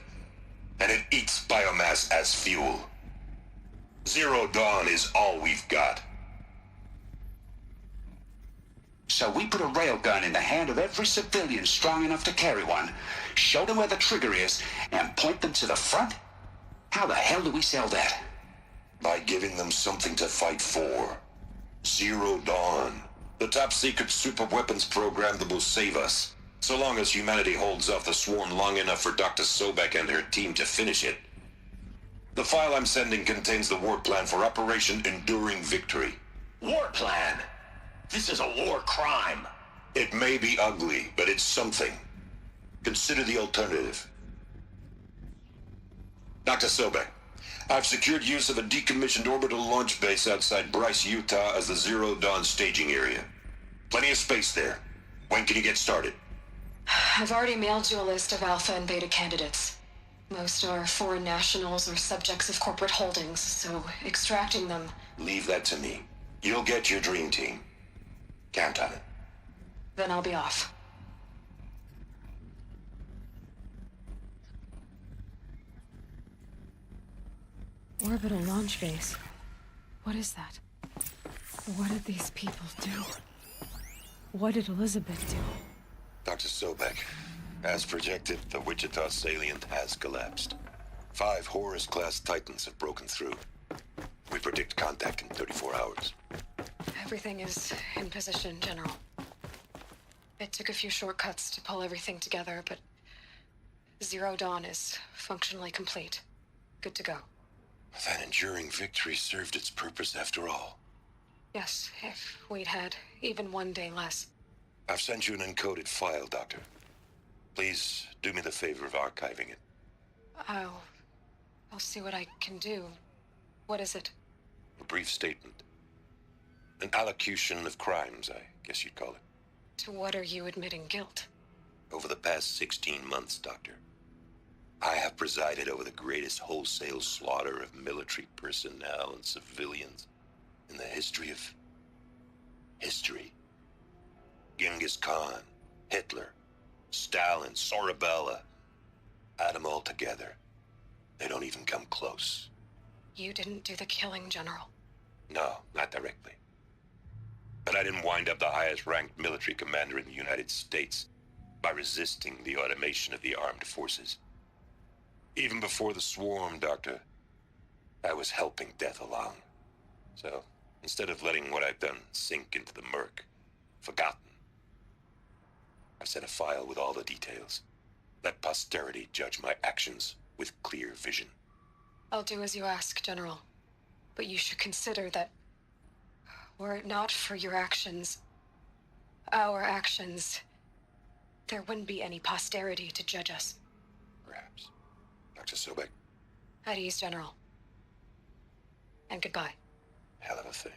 And it eats biomass as fuel. Zero Dawn is all we've got. So we put a railgun in the hand of every civilian strong enough to carry one, show them where the trigger is, and point them to the front? How the hell do we sell that? By giving them something to fight for. Zero Dawn. The top-secret super-weapons program that will save us. So long as humanity holds off the swarm long enough for Dr. Sobek and her team to finish it. The file I'm sending contains the war plan for Operation Enduring Victory. War plan? This is a war crime. It may be ugly, but it's something. Consider the alternative. Dr. Sobek, I've secured use of a decommissioned orbital launch base outside Bryce, Utah as the Zero Dawn staging area. Plenty of space there. When can you get started? I've already mailed you a list of alpha and beta candidates. Most are foreign nationals or subjects of corporate holdings, so extracting them... Leave that to me. You'll get your dream team. Count on it. Then I'll be off. Orbital launch base. What is that? What did these people do? What did Elizabeth do? Dr. Sobek, as projected, the Wichita salient has collapsed. 5 Horus-class Titans have broken through. We predict contact in 34 hours. Everything is in position, General. It took a few shortcuts to pull everything together, but Zero Dawn is functionally complete. Good to go. That enduring victory served its purpose after all. Yes, if we'd had even one day less. I've sent you an encoded file, Doctor. Please do me the favor of archiving it. I'll see what I can do. What is it? A brief statement. An allocution of crimes, I guess you'd call it. To what are you admitting guilt? Over the past 16 months, Doctor, I have presided over the greatest wholesale slaughter of military personnel and civilians in the history of... history. Genghis Khan, Hitler, Stalin, Sorabella. Add them all together. They don't even come close. You didn't do the killing, General. No, not directly. But I didn't wind up the highest-ranked military commander in the United States by resisting the automation of the armed forces. Even before the swarm, Doctor, I was helping death along. So, instead of letting what I've done sink into the murk, forgotten, I sent a file with all the details. Let posterity judge my actions with clear vision. I'll do as you ask, General. But you should consider that were it not for your actions, our actions, there wouldn't be any posterity to judge us. Perhaps. Dr. Sobek. At ease, General. And goodbye. Hell of a thing.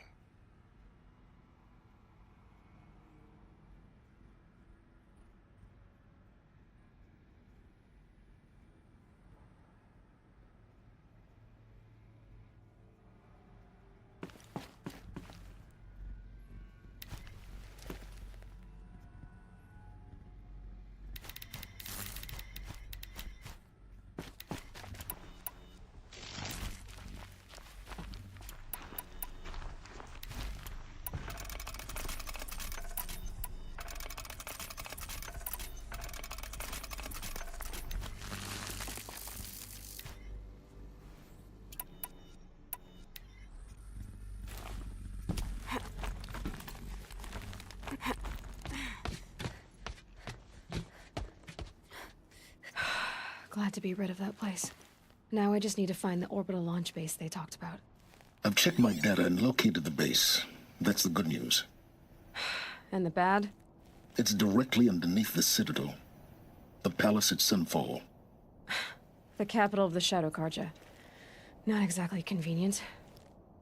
Glad to be rid of that place. Now I just need to find the orbital launch base they talked about. I've checked my data and located the base. That's the good news. And the bad? It's directly underneath the Citadel. The palace at Sunfall. The capital of the Shadow Carja. Not exactly convenient.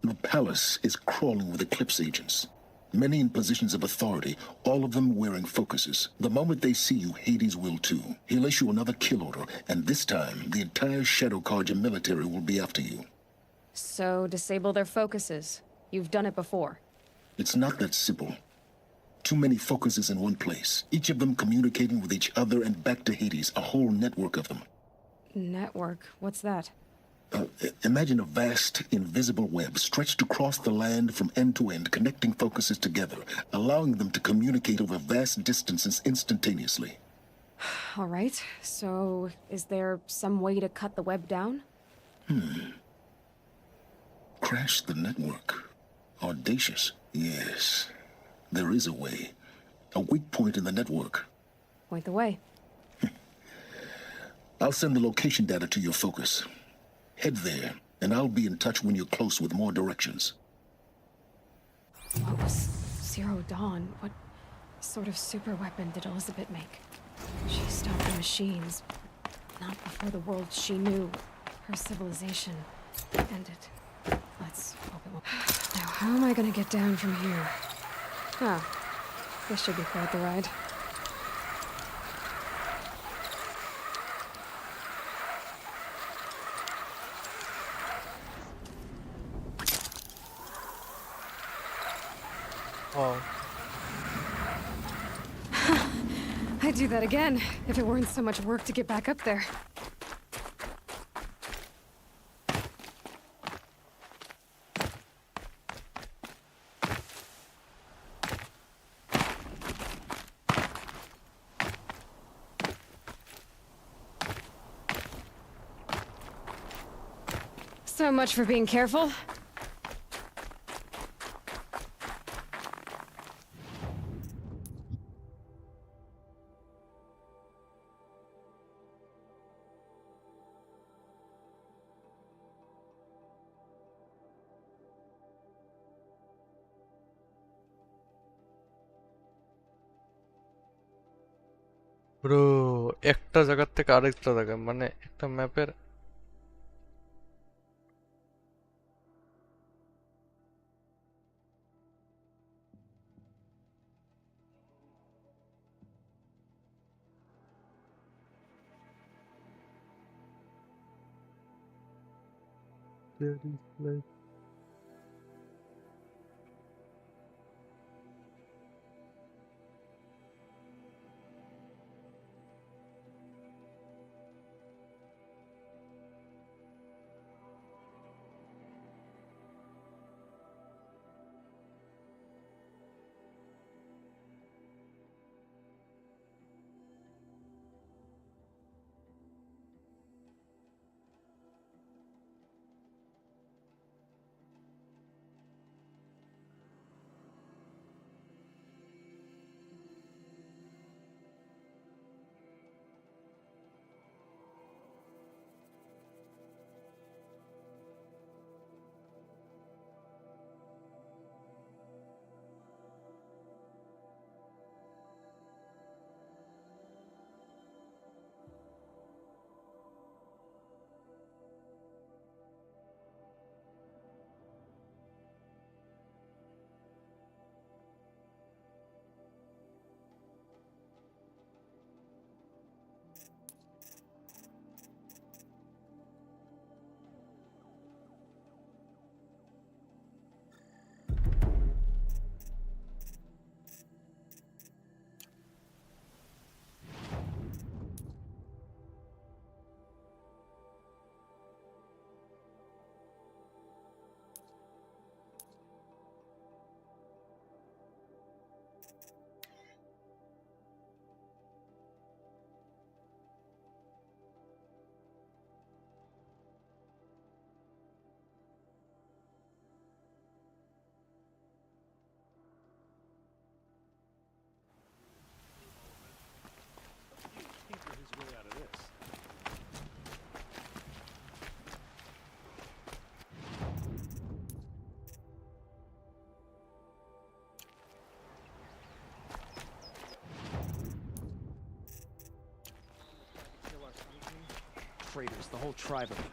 The palace is crawling with eclipse agents. Many in positions of authority, all of them wearing focuses. The moment they see you, Hades will too. He'll issue another kill order, and this time, the entire Shadow Carja military will be after you. So, disable their focuses. You've done it before. It's not that simple. Too many focuses in one place, each of them communicating with each other and back to Hades, a whole network of them. Network? What's that? Imagine a vast, invisible web stretched across the land from end to end, connecting focuses together, allowing them to communicate over vast distances instantaneously. All right, so is there some way to cut the web down? Crash the network. Audacious. Yes, there is a way. A weak point in the network. Point the way. I'll send the location data to your focus. Head there, and I'll be in touch when you're close with more directions. What was Zero Dawn? What sort of super weapon did Elizabeth make? She stopped the machines, not before the world she knew, her civilization, ended. Let's hope it won't. Now, how am I gonna get down from here? This should be quite the ride. Oh. I'd do that again, if it weren't so much work to get back up there. So much for being careful. Bro একটা জায়গা থেকে আরেকটা জায়গা মানে একটা ম্যাপের there is like traitors, the whole tribe of them.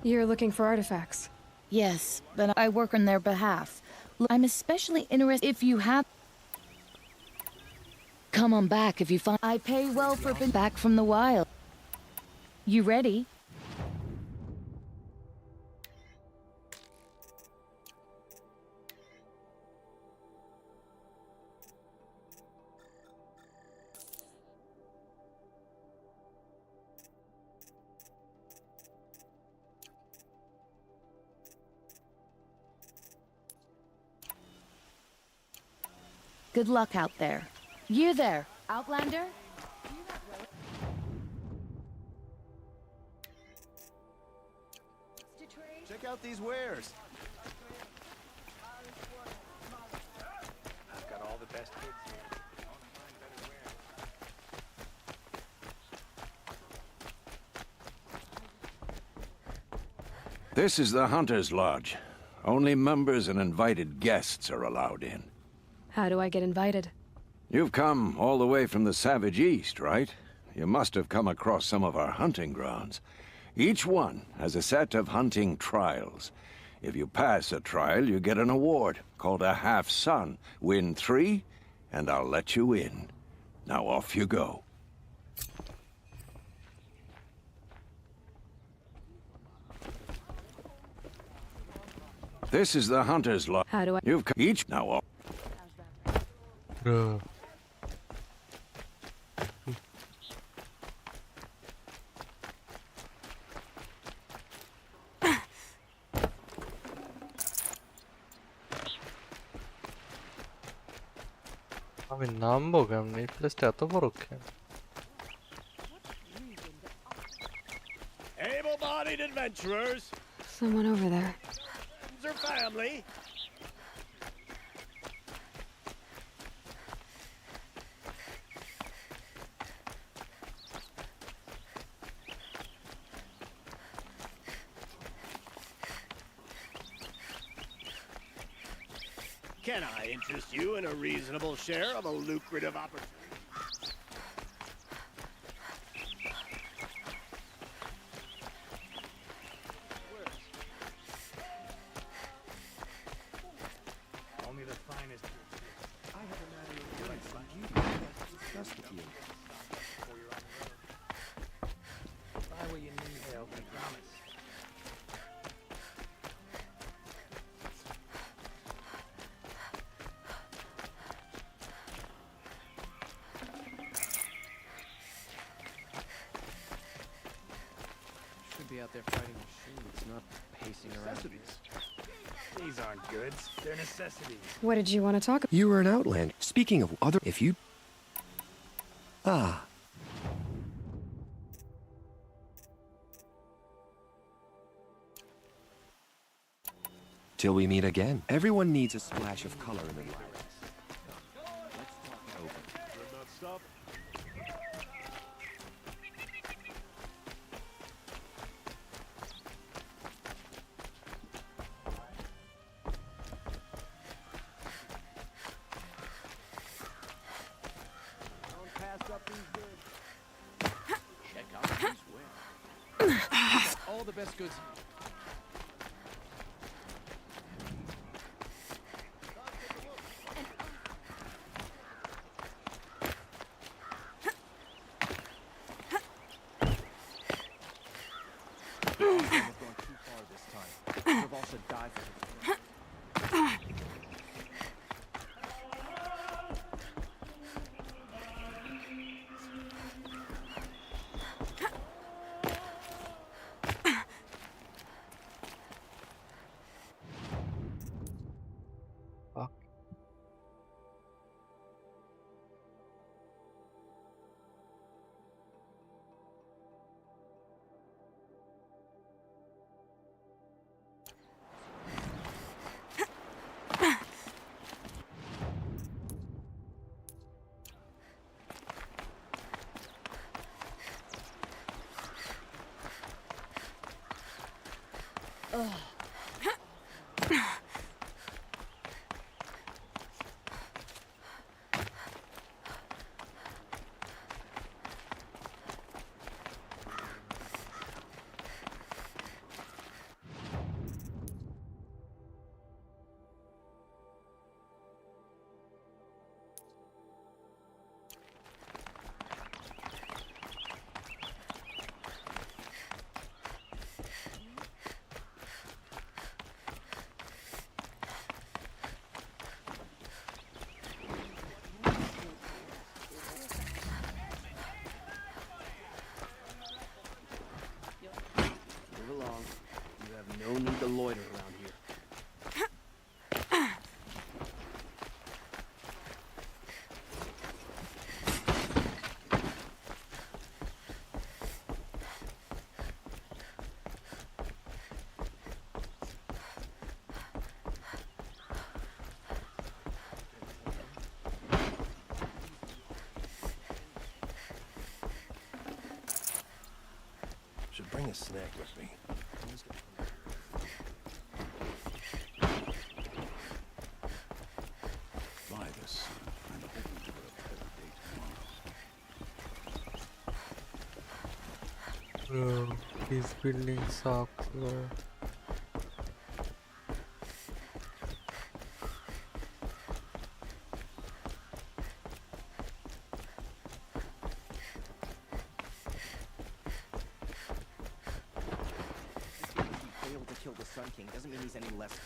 You're looking for artifacts. Yes, but I work on their behalf. I'm especially interested if you have... Come on back if you find... I pay well for being back from the wild. You ready? Good luck out there. You there, Outlander? Check out these wares. I've got all the best kids here. This is the Hunter's Lodge. Only members and invited guests are allowed in. How do I get invited? You've come all the way from the Savage East, right? You must have come across some of our hunting grounds. Each one has a set of hunting trials. If you pass a trial, you get an award called a half-sun. Win 3, and I'll let you in. Now off you go. This is the Hunter's Lodge. How do I... You've come each... Now off. Bro. আমি নামবো কেমনে? এই প্লেসটা এত বড় কেন? Able-bodied adventurers. Someone over there. Or family. Can I interest you in a reasonable share of a lucrative opportunity? Only the finest. I have a matter of feelings about you. Discuss with you. Before you're on the road. Buy what you need, help, I promise. Be out there fighting machines, not pacing around. Necessities. These aren't goods, they're necessities. What did you want to talk about? You were an outlander. Speaking of other, if you... Ah. Till we meet again. Everyone needs a splash of color in their lives. Let's talk it over. Check out these wares. All the best goods. Gone too far this time. Dervahl should die for his Move along. You have no need to loiter around here. Should bring a snack with me. Buy this. I'm hoping for a better day tomorrow. Bro, he's building socks, bro. Failed to kill the Sun King doesn't mean he's any less good.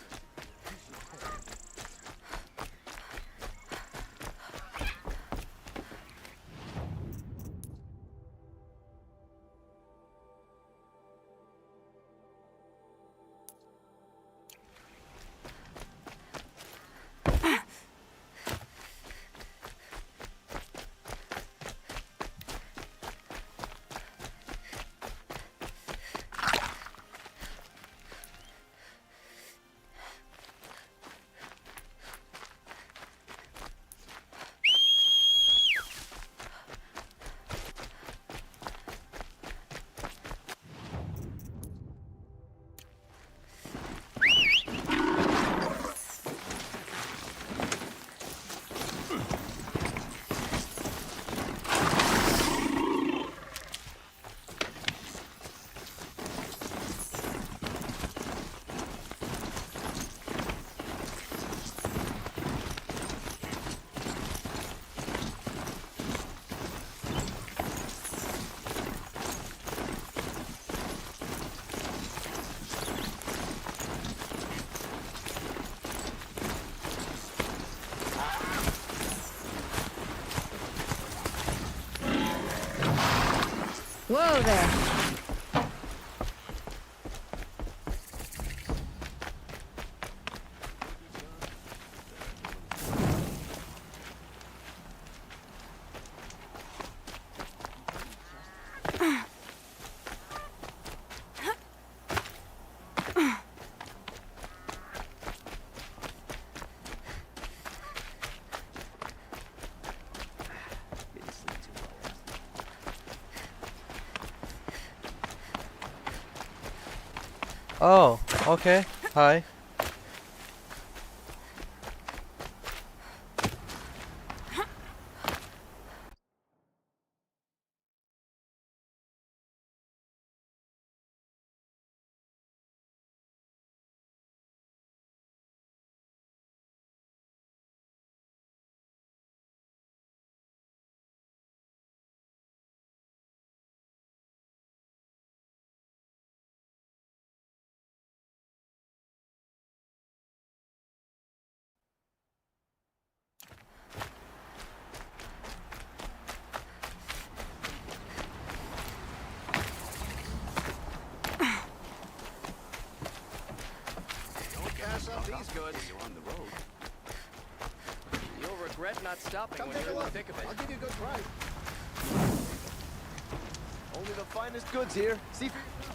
Whoa there. Oh, okay. Hi. These goods. You're on the road. You'll regret not stopping when you're in the thick of it. I'll give you a good price. Only the finest goods here. See for yourself.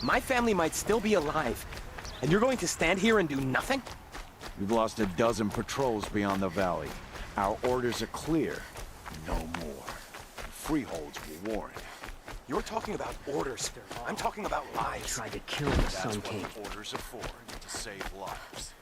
My family might still be alive. And you're going to stand here and do nothing? We've lost a dozen patrols beyond the valley. Our orders are clear. No more. Freeholds were warned. You're talking about orders. I'm talking about lives. Tried to kill the That's Sun what King. orders are for, to save lives.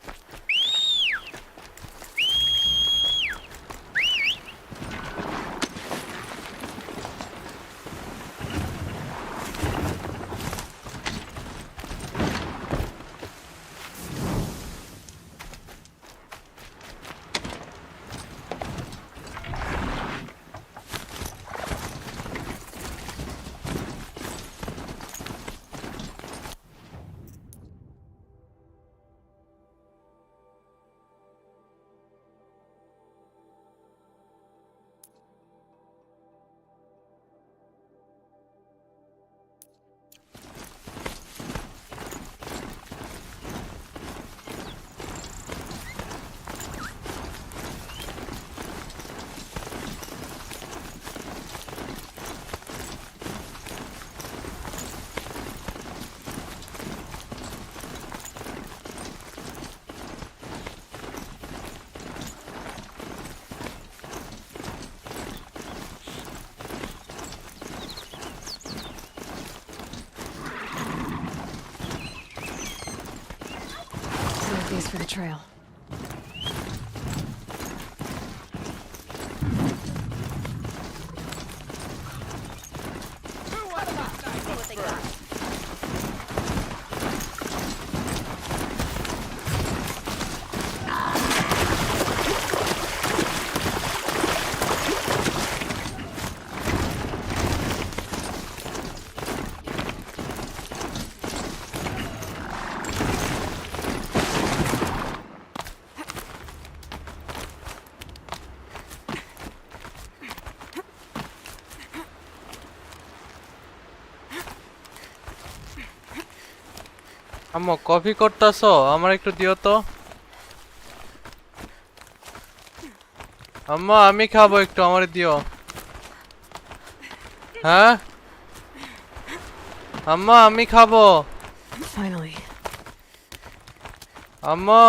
Save these for the trail. আম্মু coffee করতেছো? আমার একটু দিও তো। আম্মা আমি খাবো, একটু আমার দিও। হ্যাঁ আম্মা আমি খাবো। Finally. আম্মা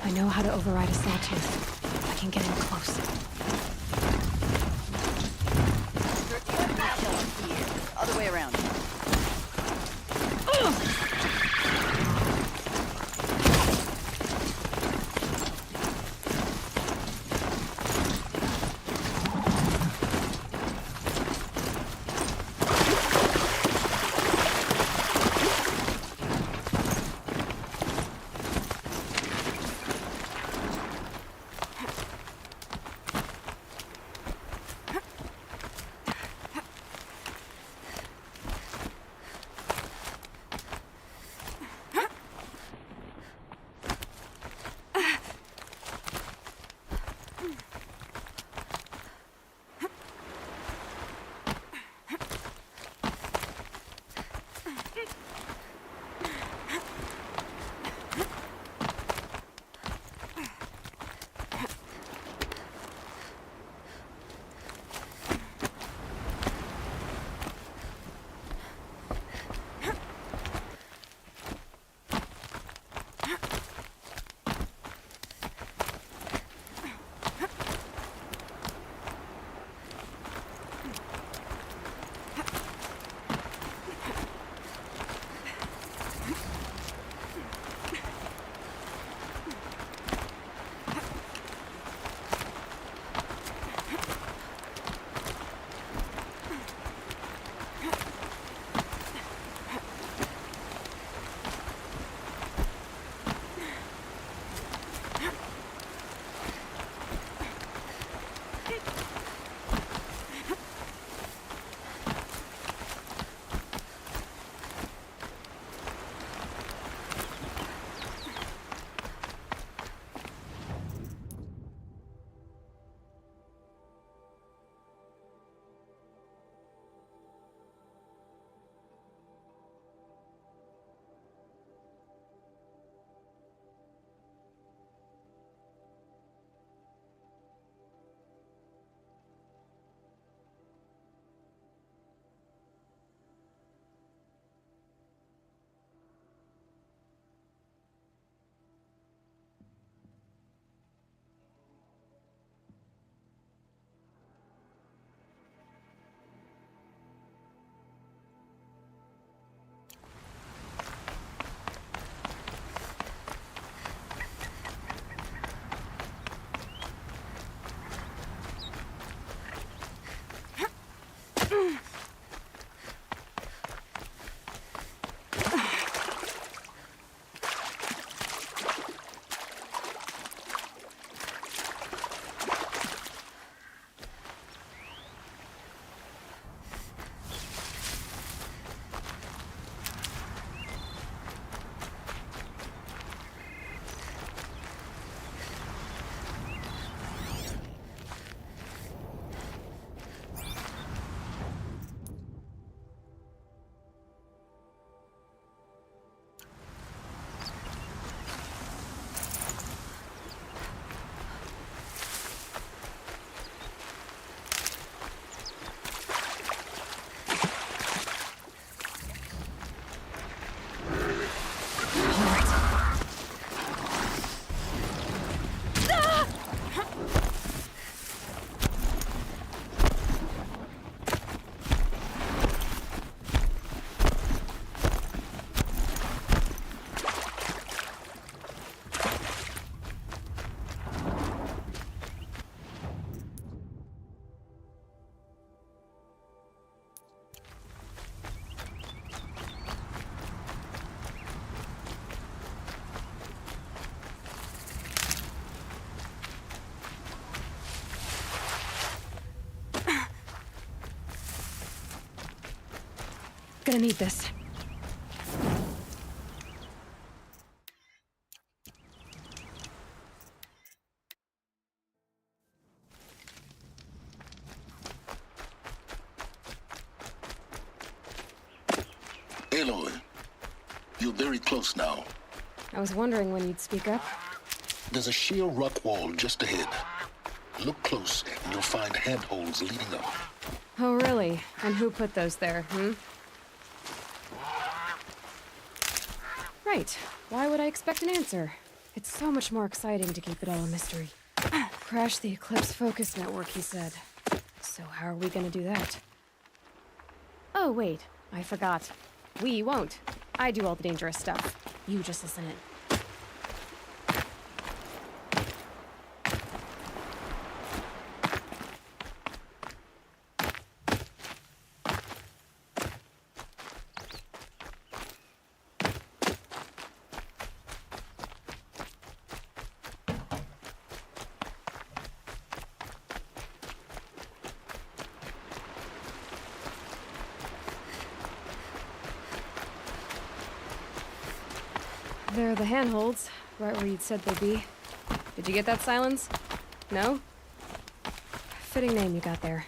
I know how to override a sawtooth. I can get in close. Other way around. gonna need this. Aloy, you're very close now. I was wondering when you'd speak up. There's a sheer rock wall just ahead. Look close, and you'll find handholds leading up. Oh, really? And who put those there, Right. Why would I expect an answer? It's so much more exciting to keep it all a mystery. Crash the Eclipse focus network, he said. So how are we gonna do that? Oh, wait. I forgot. We won't. I do all the dangerous stuff. You just listen in. There are the handholds, right where you'd said they'd be. Did you get that, Silence? No? Fitting name you got there.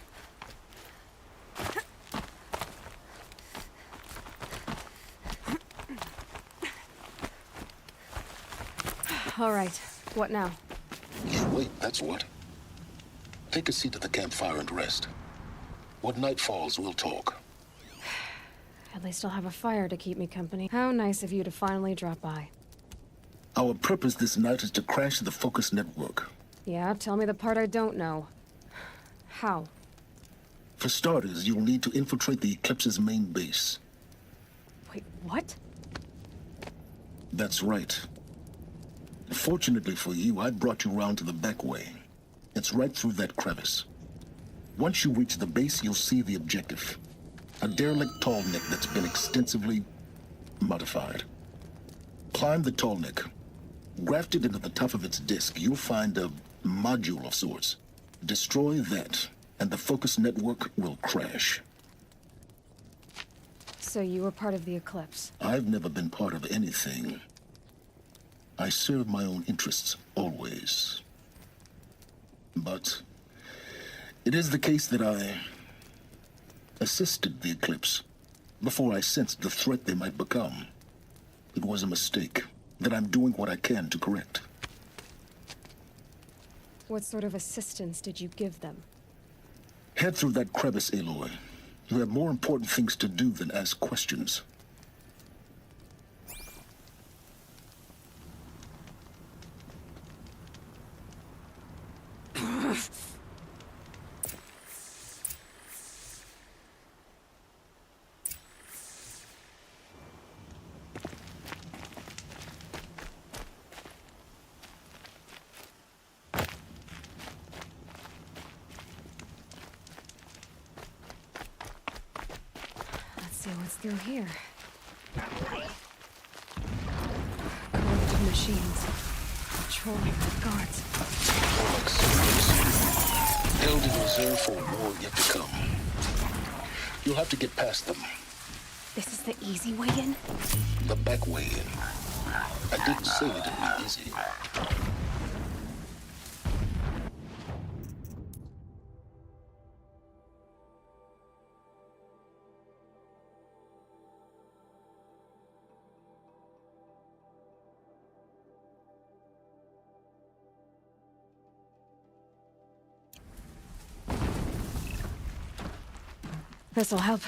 All right, what now? You wait, that's what. Take a seat at the campfire and rest. When night falls, we'll talk. At least I'll have a fire to keep me company. How nice of you to finally drop by. Our purpose this night is to crash the focus network. Yeah, tell me the part I don't know. How? For starters, you'll need to infiltrate the Eclipse's main base. Wait, what? That's right. Fortunately for you, I brought you round to the back way. It's right through that crevice. Once you reach the base, you'll see the objective. A derelict tall neck that's been extensively modified. Climb the tall neck. Grafted into the top of its disk, you'll find a module of sorts. Destroy that, and the focus network will crash. So you were part of the Eclipse? I've never been part of anything. I serve my own interests, always. But it is the case that I assisted the Eclipse before I sensed the threat they might become. It was a mistake that I'm doing what I can to correct. What sort of assistance did you give them? Head through that crevice, Aloy. You have more important things to do than ask questions. What's through here? Cauldron machines. Patrolling the guards. Held in reserve for a war yet to come. You'll have to get past them. This is the easy way in? The back way in. I didn't say it'd be easy. This'll help.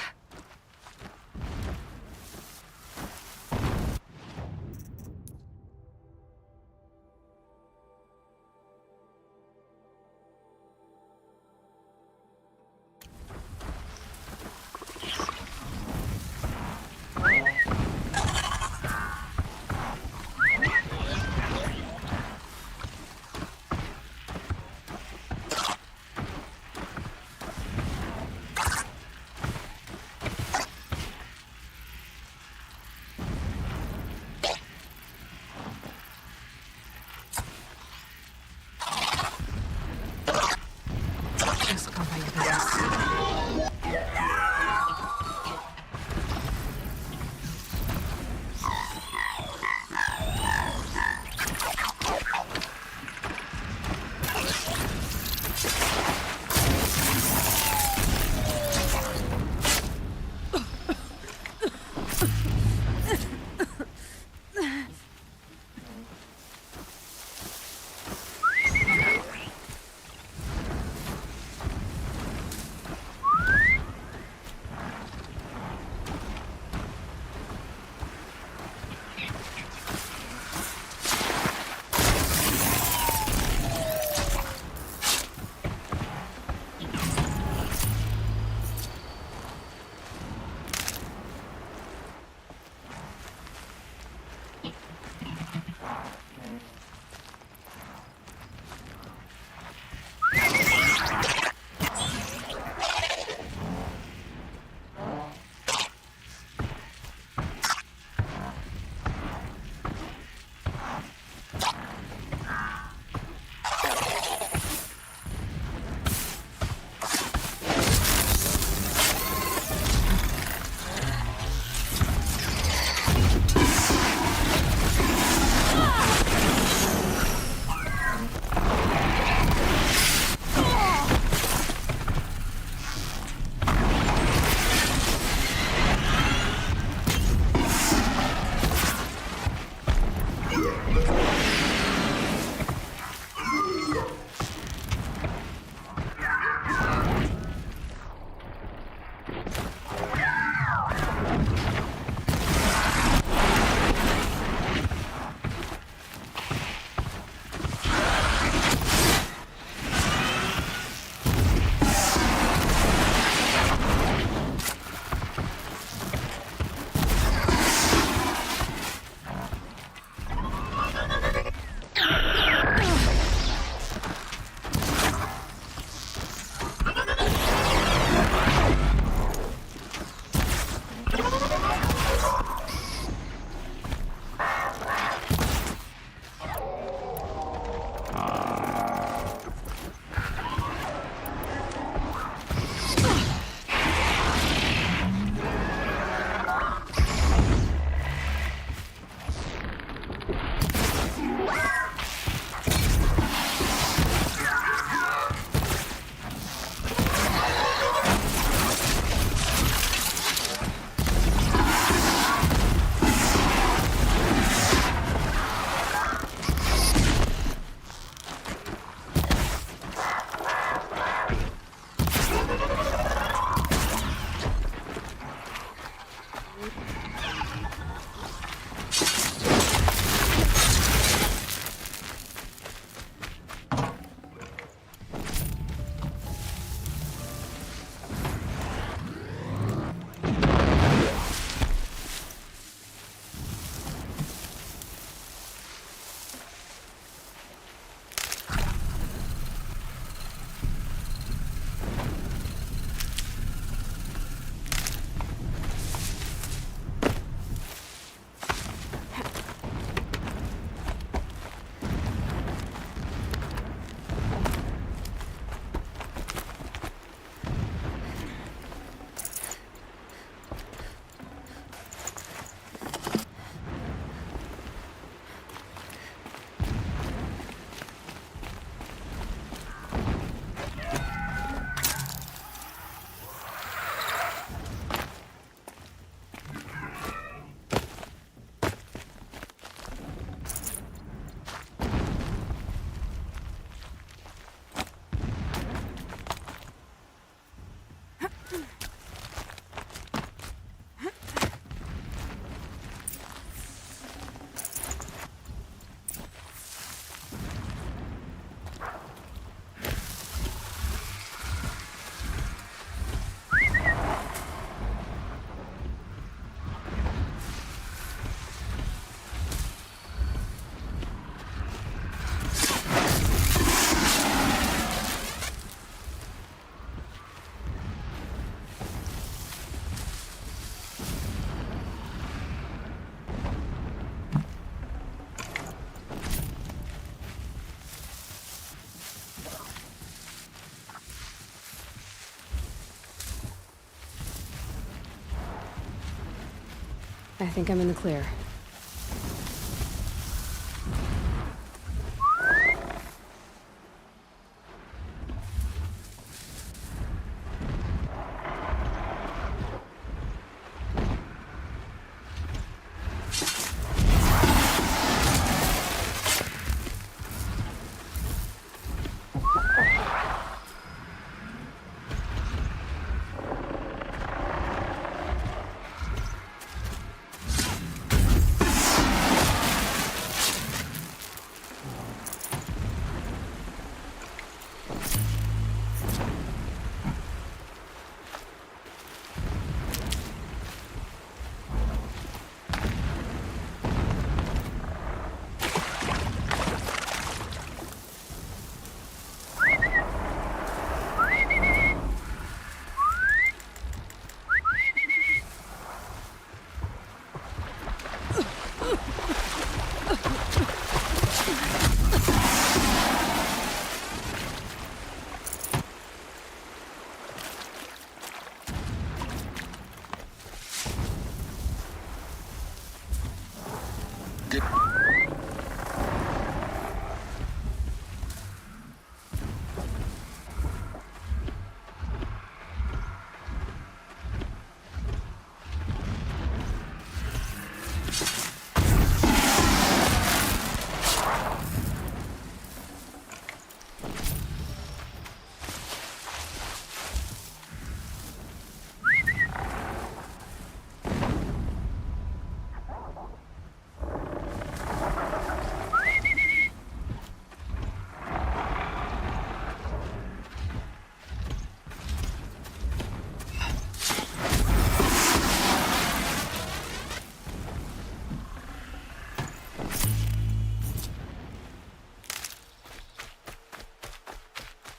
I think I'm in the clear.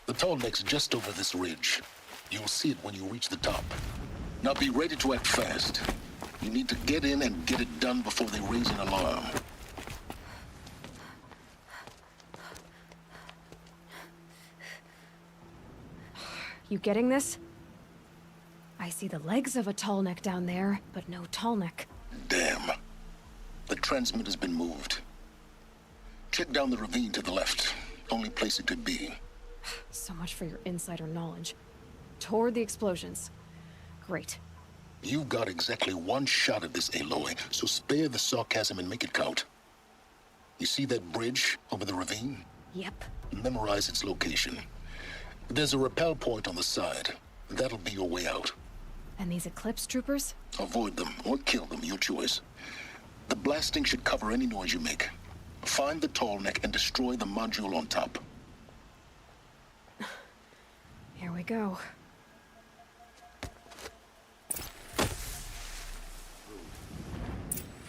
The tall neck's just over this ridge. You'll see it when you reach the top. Now be ready to act fast. You need to get in and get it done before they raise an alarm. You getting this? I see the legs of a tall neck down there, but no tall neck. Damn. The transmitter's been moved. Check down the ravine to the left. Only place it could be. So much for your insider knowledge. Toward the explosions. Great. You've got exactly one shot at this, Aloy, so spare the sarcasm and make it count. You see that bridge over the ravine? Yep. Memorize its location. There's a rappel point on the side. That'll be your way out. And these Eclipse troopers? Avoid them or kill them, your choice. The blasting should cover any noise you make. Find the tall neck and destroy the module on top. Here we go. So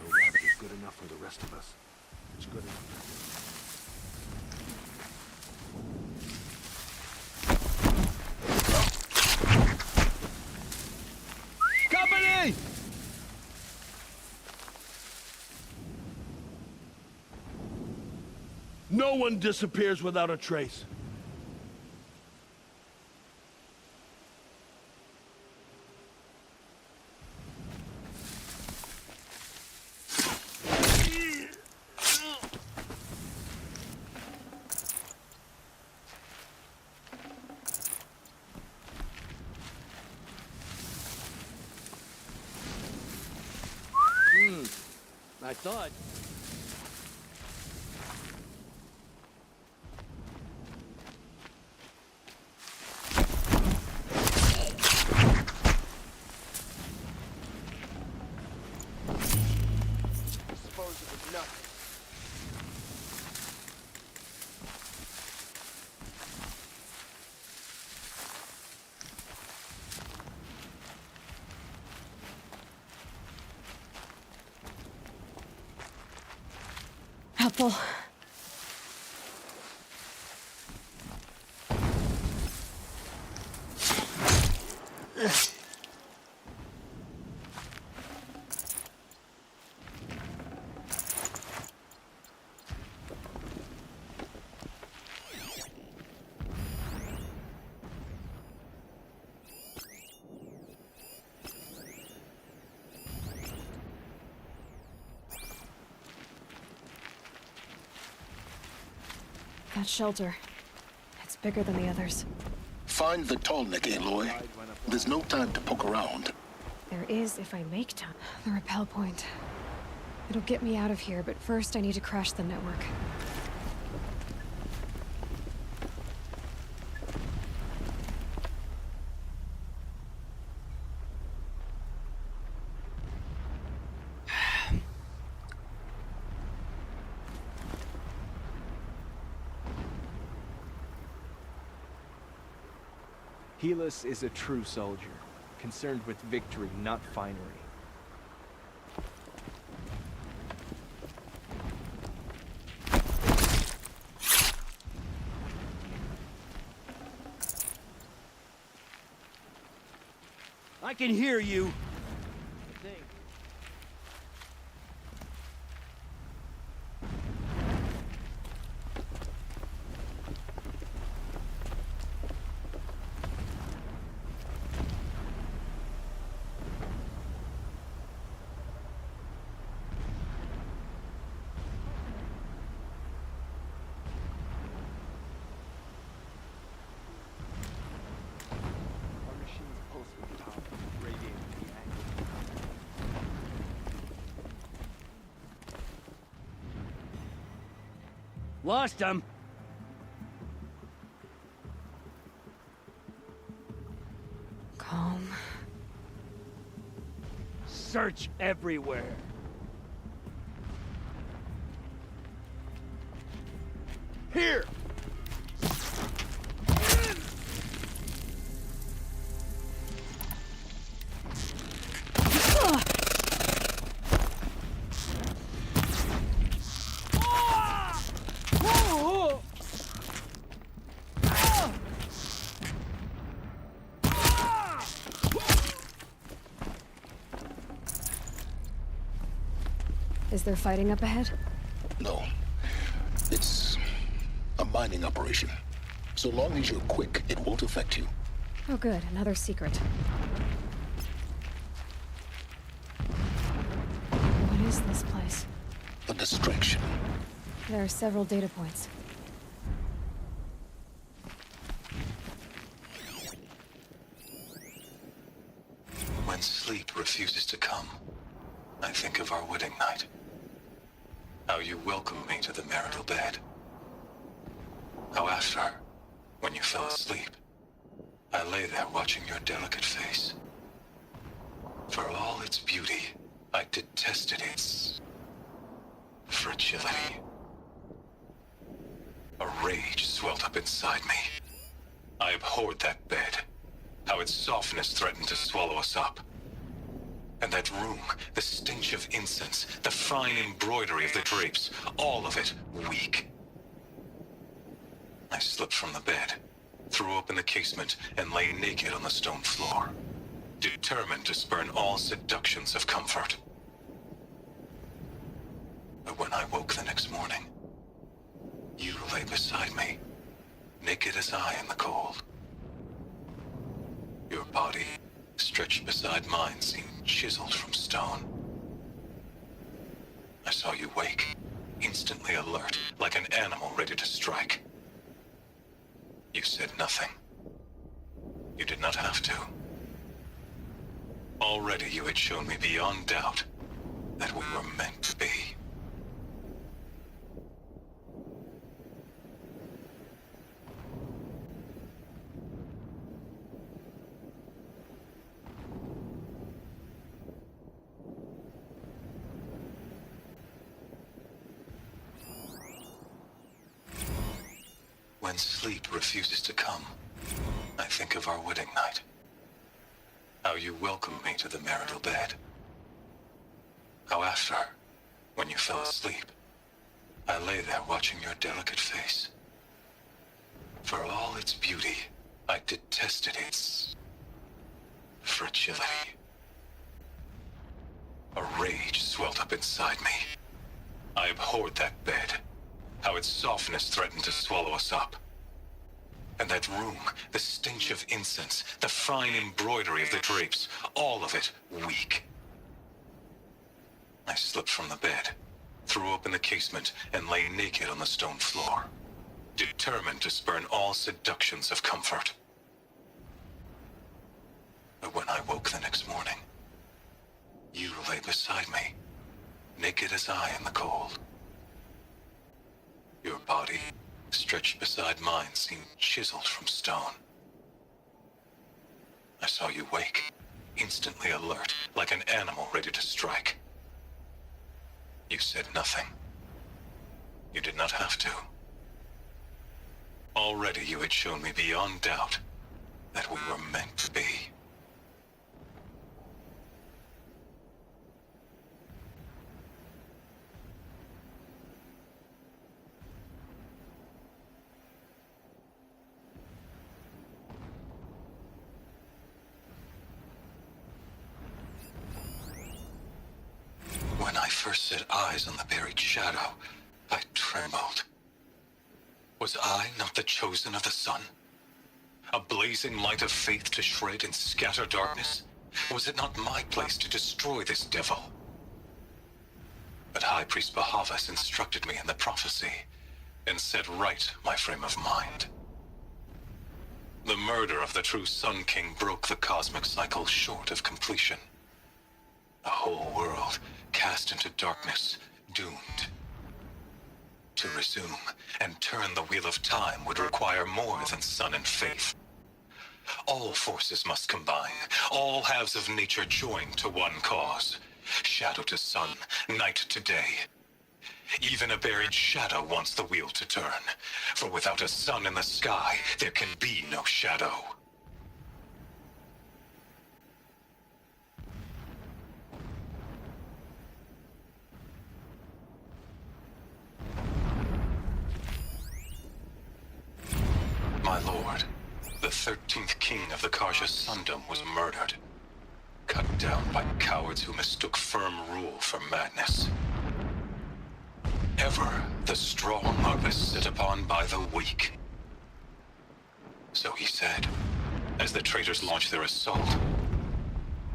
that is good enough for the rest of us. It's good enough. Company! No one disappears without a trace. I thought. Suppose it was nothing. Helpful. That shelter. It's bigger than the others. Find the tall neck, Aloy. There's no time to poke around. There is if I make time. The rappel point. It'll get me out of here, but first I need to crash the network. Helis is a true soldier, concerned with victory, not finery. I can hear you. Lost him. Calm. Search everywhere. Here. Is there fighting up ahead? No. It's a mining operation. So long as you're quick, it won't affect you. Oh good, another secret. What is this place? A distraction. There are several data points. When sleep refuses to come, I think of our wedding night. How you welcomed me to the marital bed. How after, when you fell asleep, I lay there watching your delicate face. For all its beauty, I detested its fragility. A rage swelled up inside me. I abhorred that bed. How its softness threatened to swallow us up. And that room, the stench of incense, the fine embroidery of the drapes, all of it weak. I slipped from the bed, threw open the casement, and lay naked on the stone floor, determined to spurn all seductions of comfort. But when I woke the next morning, you lay beside me, naked as I in the cold. Your body, stretched beside mine, seemed chiseled from stone. I saw you wake, instantly alert, like an animal ready to strike. You said nothing. You did not have to. Already you had shown me beyond doubt that we were meant to be. When sleep refuses to come, I think of our wedding night. How you welcomed me to the marital bed. How after, when you fell asleep, I lay there watching your delicate face. For all its beauty, I detested its fragility. A rage swelled up inside me. I abhorred that bed. How its softness threatened to swallow us up. And that room, the stench of incense, the fine embroidery of the drapes, all of it weak. I slipped from the bed, threw open the casement, and lay naked on the stone floor, determined to spurn all seductions of comfort. But when I woke the next morning, you lay beside me, naked as I in the cold. Your body, stretched beside mine, seemed chiseled from stone. I saw you wake, instantly alert, like an animal ready to strike. You said nothing. You did not have to. Already you had shown me beyond doubt that we were meant to be. When I first set eyes on the buried shadow, I trembled. Was I not the chosen of the sun? A blazing light of faith to shred and scatter darkness? Was it not my place to destroy this devil? But High Priest Bahavas instructed me in the prophecy and set right my frame of mind. The murder of the true Sun King broke the cosmic cycle short of completion. A whole world cast into darkness, doomed. To resume and turn the wheel of time would require more than sun and faith. All forces must combine, all halves of nature join to one cause. Shadow to sun, night to day. Even a buried shadow wants the wheel to turn, for without a sun in the sky, there can be no shadow. My lord, the 13th king of the Karja Sundom was murdered. Cut down by cowards who mistook firm rule for madness. Ever the strong are beset upon by the weak. So he said, as the traitors launched their assault.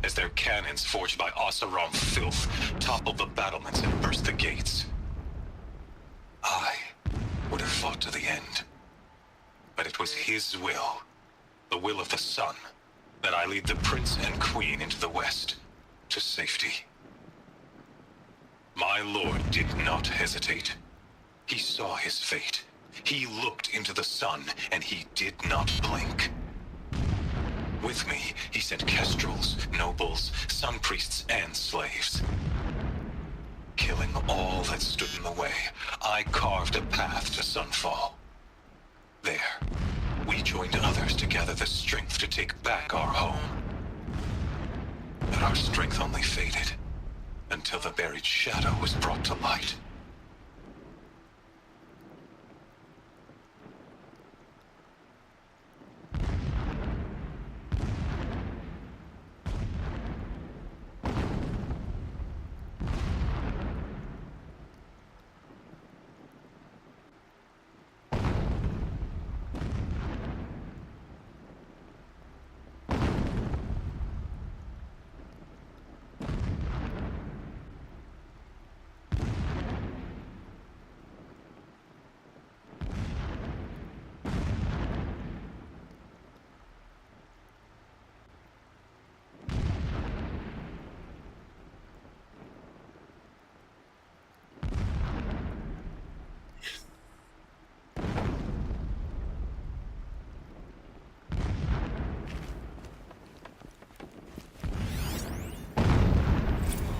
As their cannons forged by Oseram filth toppled the battlements and burst the gates. I would have fought to the end. But it was his will, the will of the sun, that I lead the prince and queen into the west, to safety. My lord did not hesitate. He saw his fate. He looked into the sun, and he did not blink. With me, he sent kestrels, nobles, sun priests, and slaves. Killing all that stood in the way, I carved a path to sunfall. There, we joined others to gather the strength to take back our home. But our strength only faded, until the buried shadow was brought to light.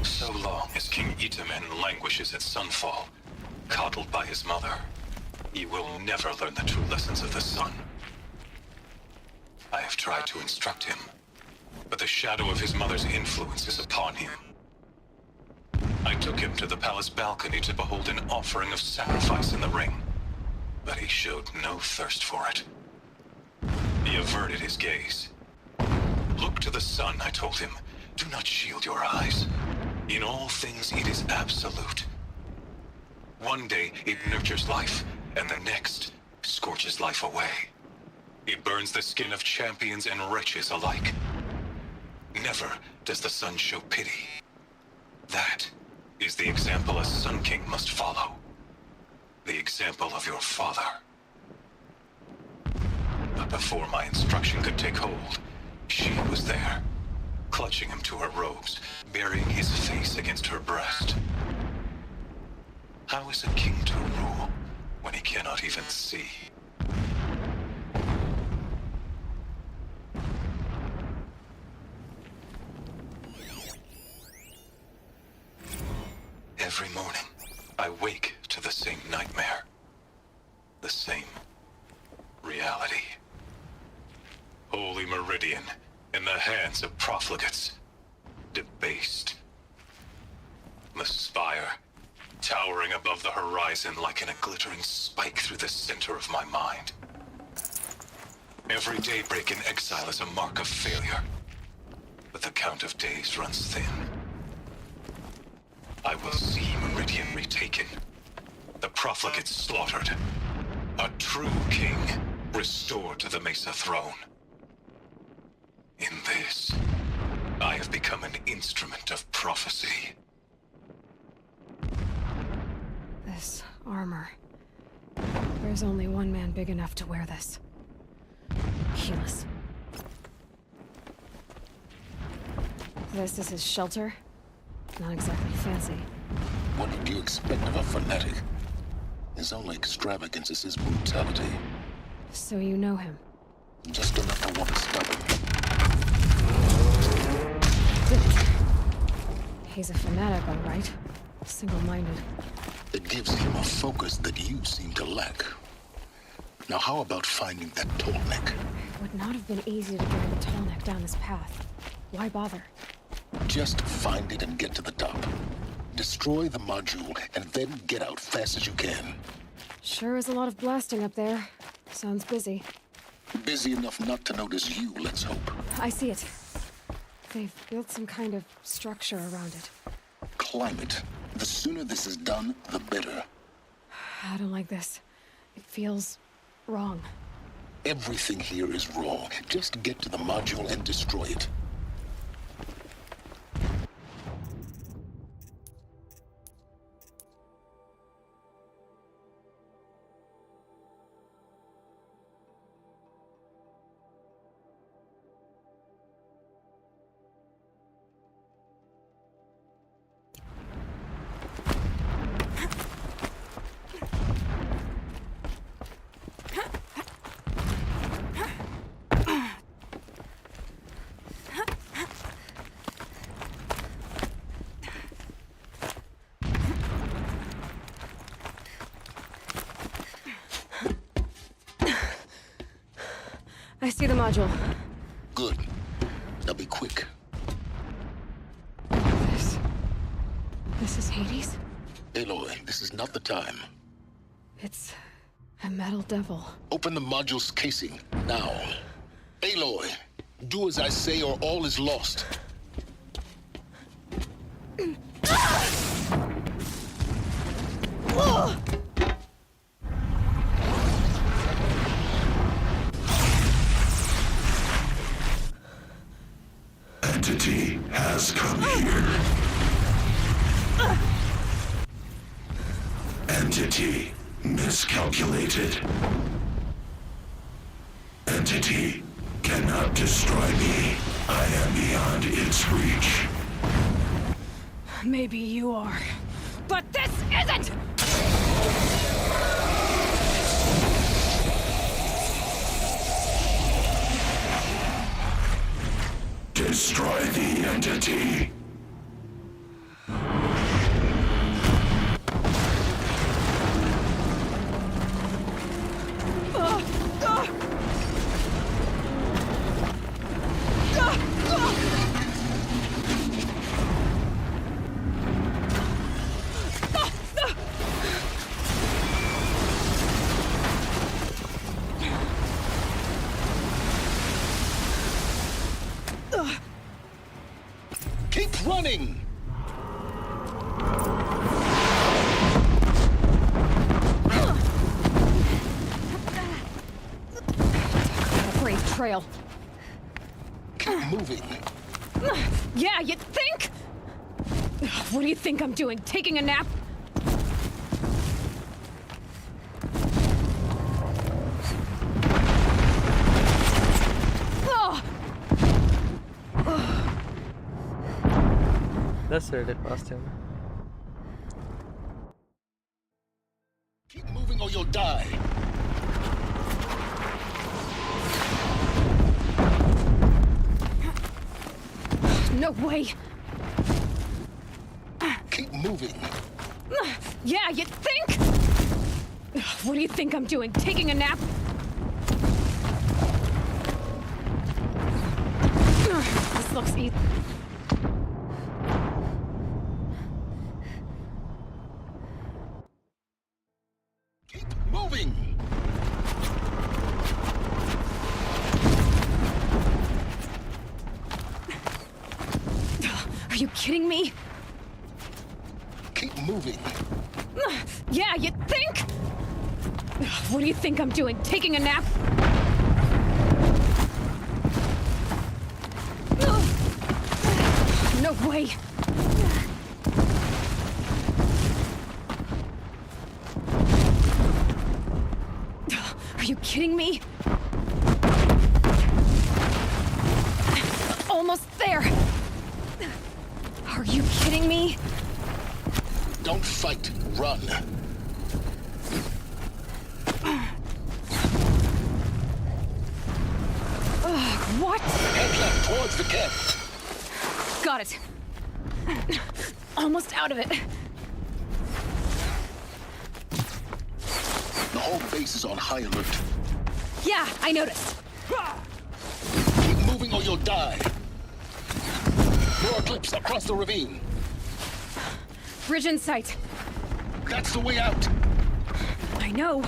So long as King Itamen languishes at sunfall, coddled by his mother, he will never learn the true lessons of the sun. I have tried to instruct him, but the shadow of his mother's influence is upon him. I took him to the palace balcony to behold an offering of sacrifice in the ring, but he showed no thirst for it. He averted his gaze. Look to the sun, I told him. Do not shield your eyes. In all things, it is absolute. One day, it nurtures life, and the next, scorches life away. It burns the skin of champions and wretches alike. Never does the sun show pity. That is the example a Sun King must follow. The example of your father. But before my instruction could take hold, she was there, clutching him to her robes, burying his face against her breast. How is a king to rule when he cannot even see? Every morning, I wake to the same nightmare. The same reality. Holy Meridian in the hands of profligates. Debased. The spire, towering above the horizon like a glittering spike through the center of my mind. Every daybreak in exile is a mark of failure. But the count of days runs thin. I will see Meridian retaken. The profligates slaughtered. A true king restored to the Mesa throne. In this, I have become an instrument of prophecy. This armor. There's only one man big enough to wear this. Helis. This is his shelter. Not exactly fancy. What did you expect of a fanatic? His only extravagance is his brutality. So you know him? Just enough to want to stop him. He's a fanatic, all right. Single-minded. It gives him a focus that you seem to lack. Now how about finding that tall neck? It would not have been easy to get a tall neck down this path. Why bother? Just find it and get to the top. Destroy the module and then get out fast as you can. Sure is a lot of blasting up there. Sounds busy. Busy enough not to notice you, let's hope. I see it. They've built some kind of structure around it. Climb it. The sooner this is done, the better. I don't like this. It feels wrong. Everything here is wrong. Just get to the module and destroy it. I see the module. Good. Now be quick. This is Hades? Aloy, this is not the time. It's a metal devil. Open the module's casing, now. Aloy, do as I say or all is lost. Entity has come here. Entity miscalculated. Entity cannot destroy me. I am beyond its reach. Maybe you are. But this isn't! Destroy the entity. Keep running! A brave trail. Keep moving. Yeah, you think? What do you think I'm doing? Taking a nap? That's really fast him. Keep moving or you'll die. No way. Keep moving. Yeah, you think? What do you think I'm doing? Taking a nap? This looks easy. Keep moving. Are you kidding me? Keep moving. Yeah, you think? What do you think I'm doing? Taking a nap? No way. Are you kidding me? Almost there. Are you kidding me? Don't fight. Run. What? Head left towards the camp. Got it. Almost out of it. The whole base is on high alert. Yeah, I noticed. Keep moving or you'll die. More eclipse across the ravine. Bridge in sight. That's the way out. I know.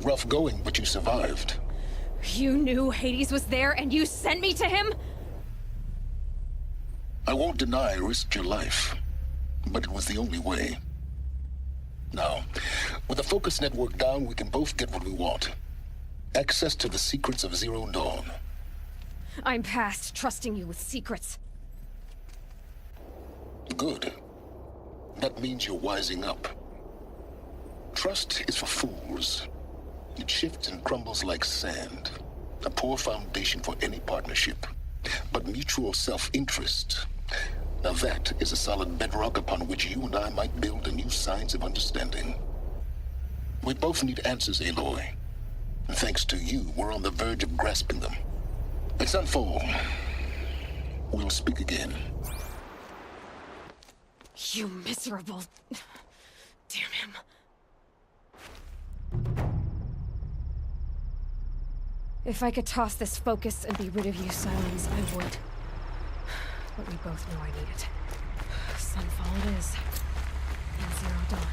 Rough going, but you survived. You knew Hades was there and you sent me to him? I won't deny I risked your life, but it was the only way. Now, with the focus network down, we can both get what we want. Access to the secrets of Zero Dawn. I'm past trusting you with secrets. Good. That means you're wising up. Trust is for fools. It shifts and crumbles like sand. A poor foundation for any partnership. But mutual self-interest, now that is a solid bedrock upon which you and I might build a new science of understanding. We both need answers, Aloy. And thanks to you, we're on the verge of grasping them. Let's unfold. We'll speak again. You miserable... Damn him. If I could toss this focus and be rid of you, Silence, I would. But we both knew I need it. Sunfall it is. And Zero Dawn.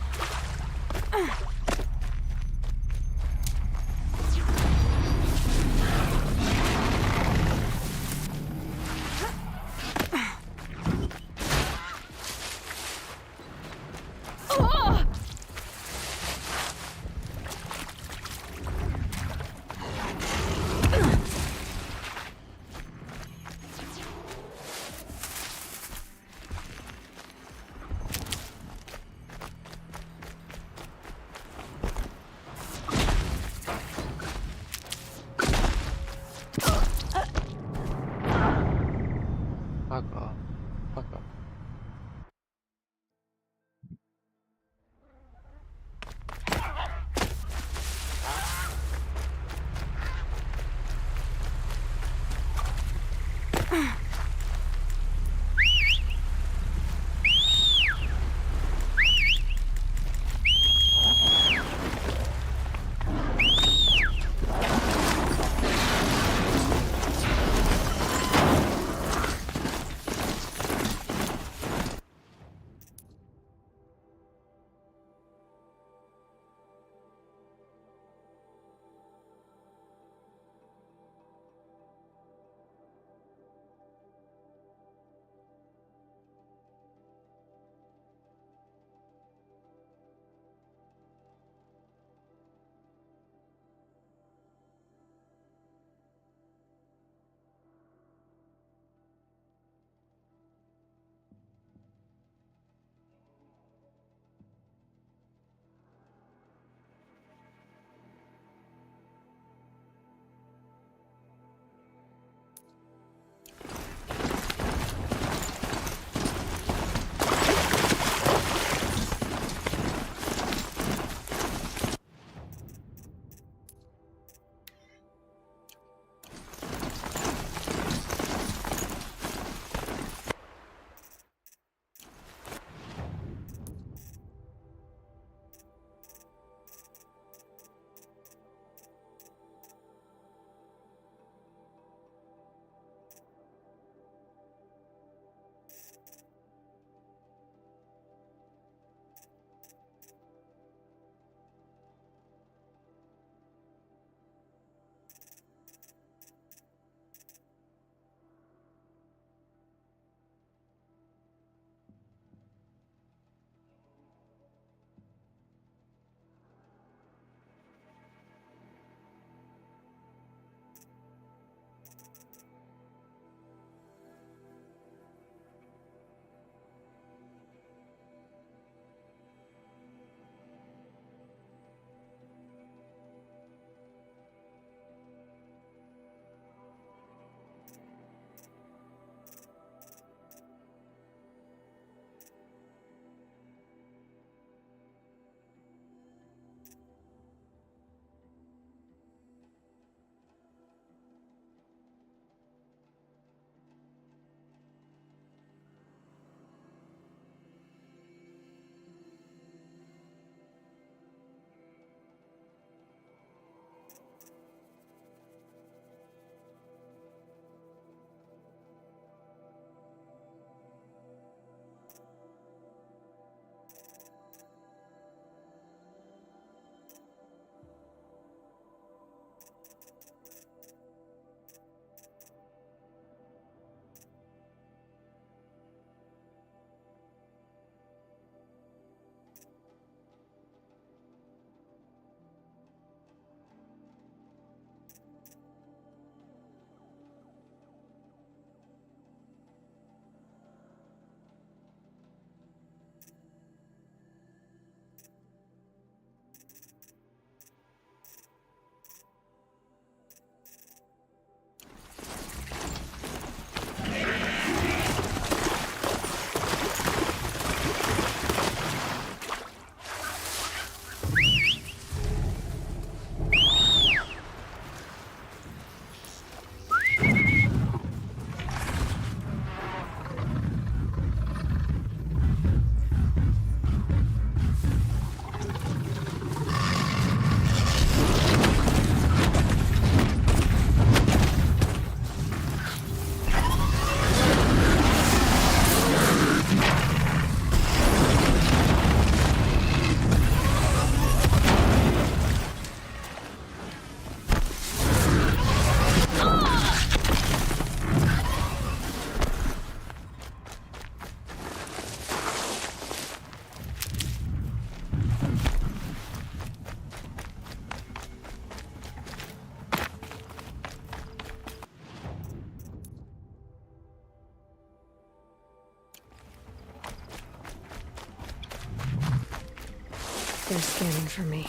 They're scanning for me.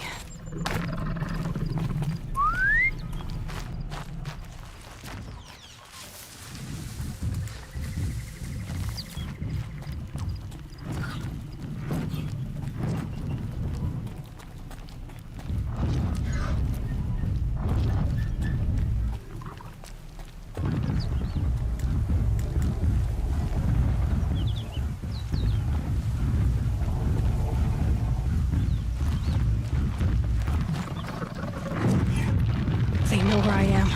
They know where I am.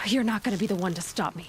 You're not gonna be the one to stop me.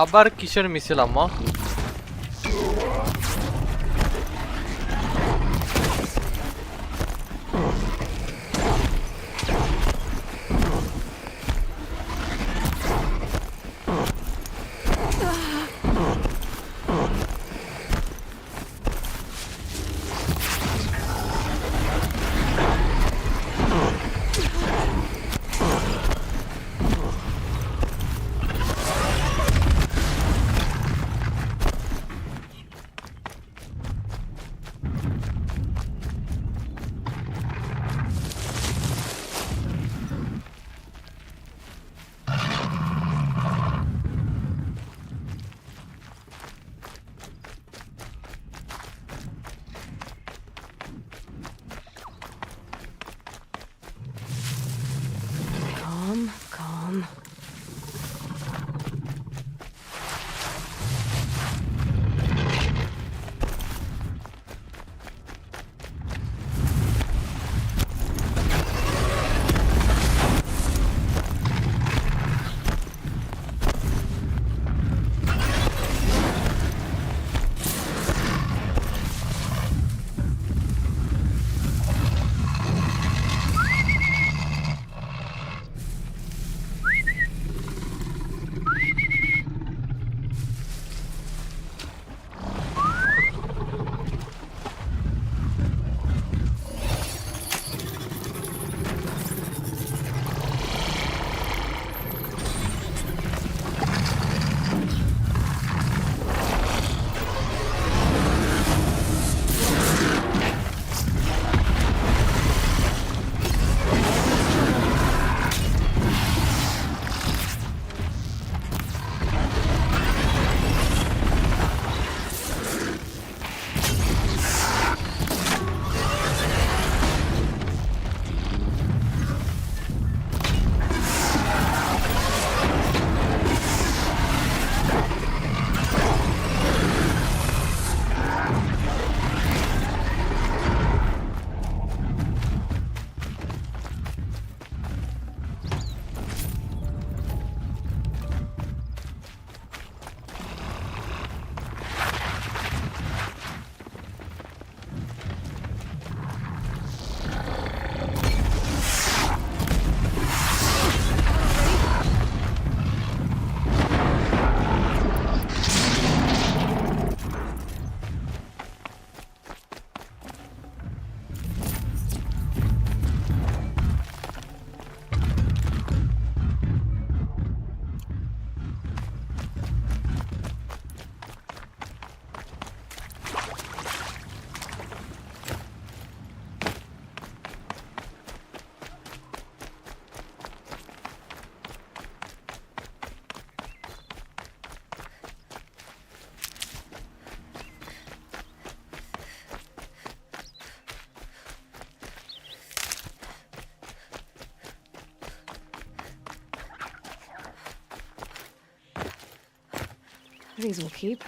আবার কিসের মিছিল আম্মা? Calm, calm. These will keep.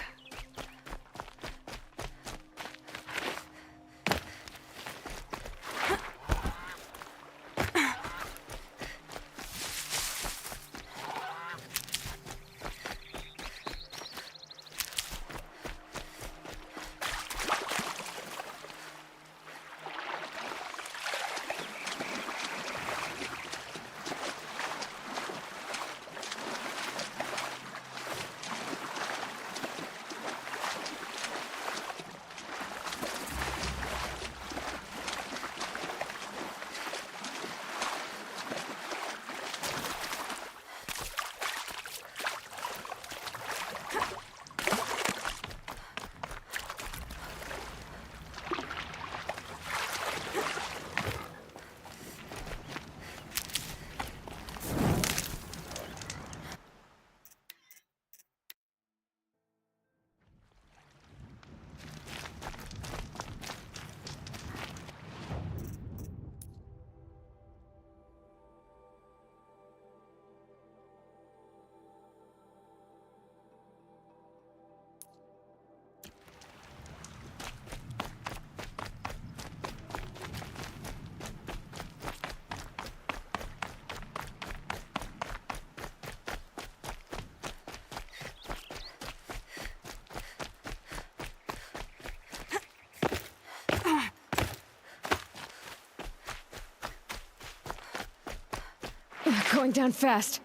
going down fast.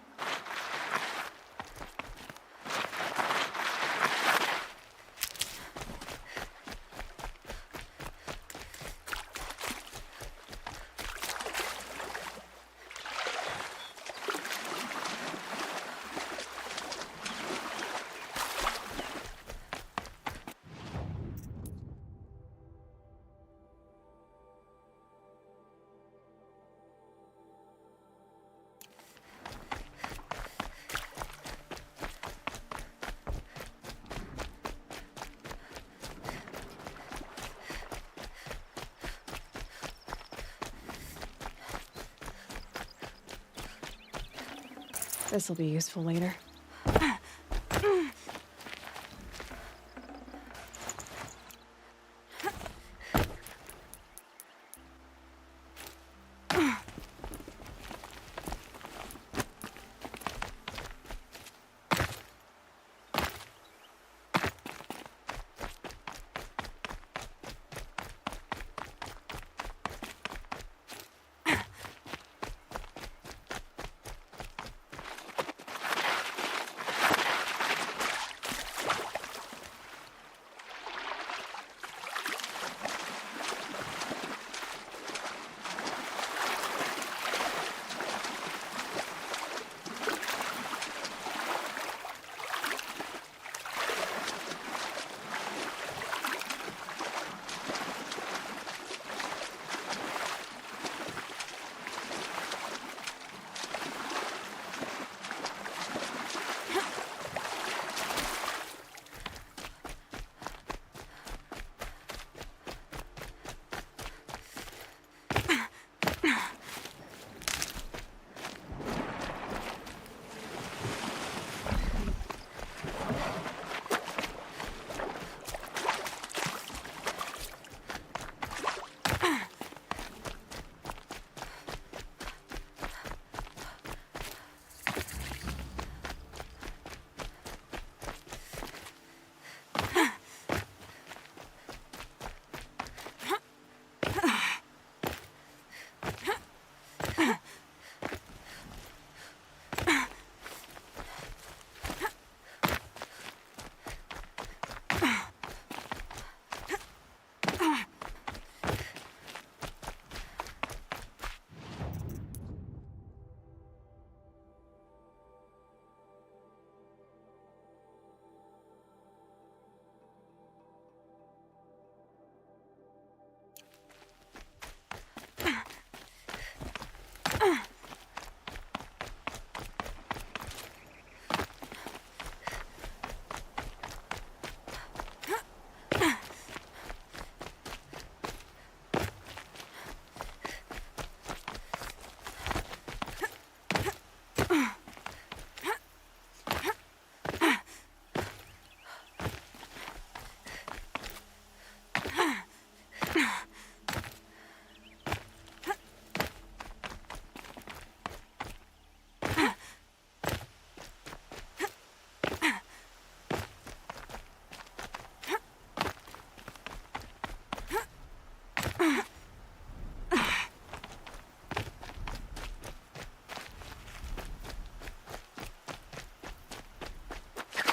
This'll be useful later.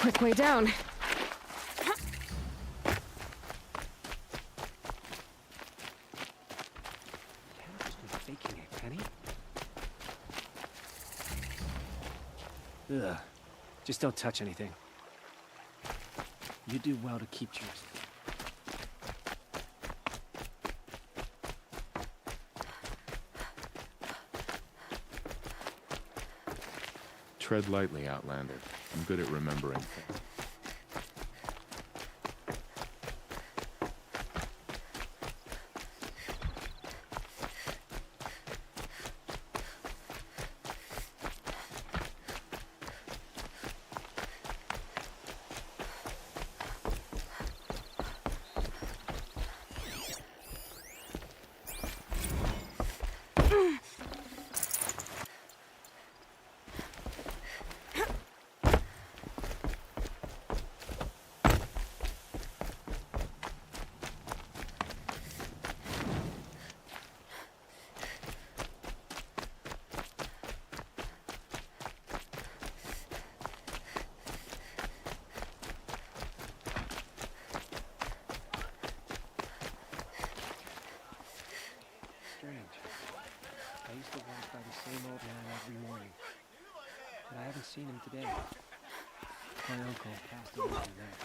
Quick way down. Faking it, Penny. Ugh. Just don't touch anything. You do well to keep yours. Tread lightly, Outlander. I'm good at remembering things. same old man every morning. But I haven't seen him today. My uncle passed away from that.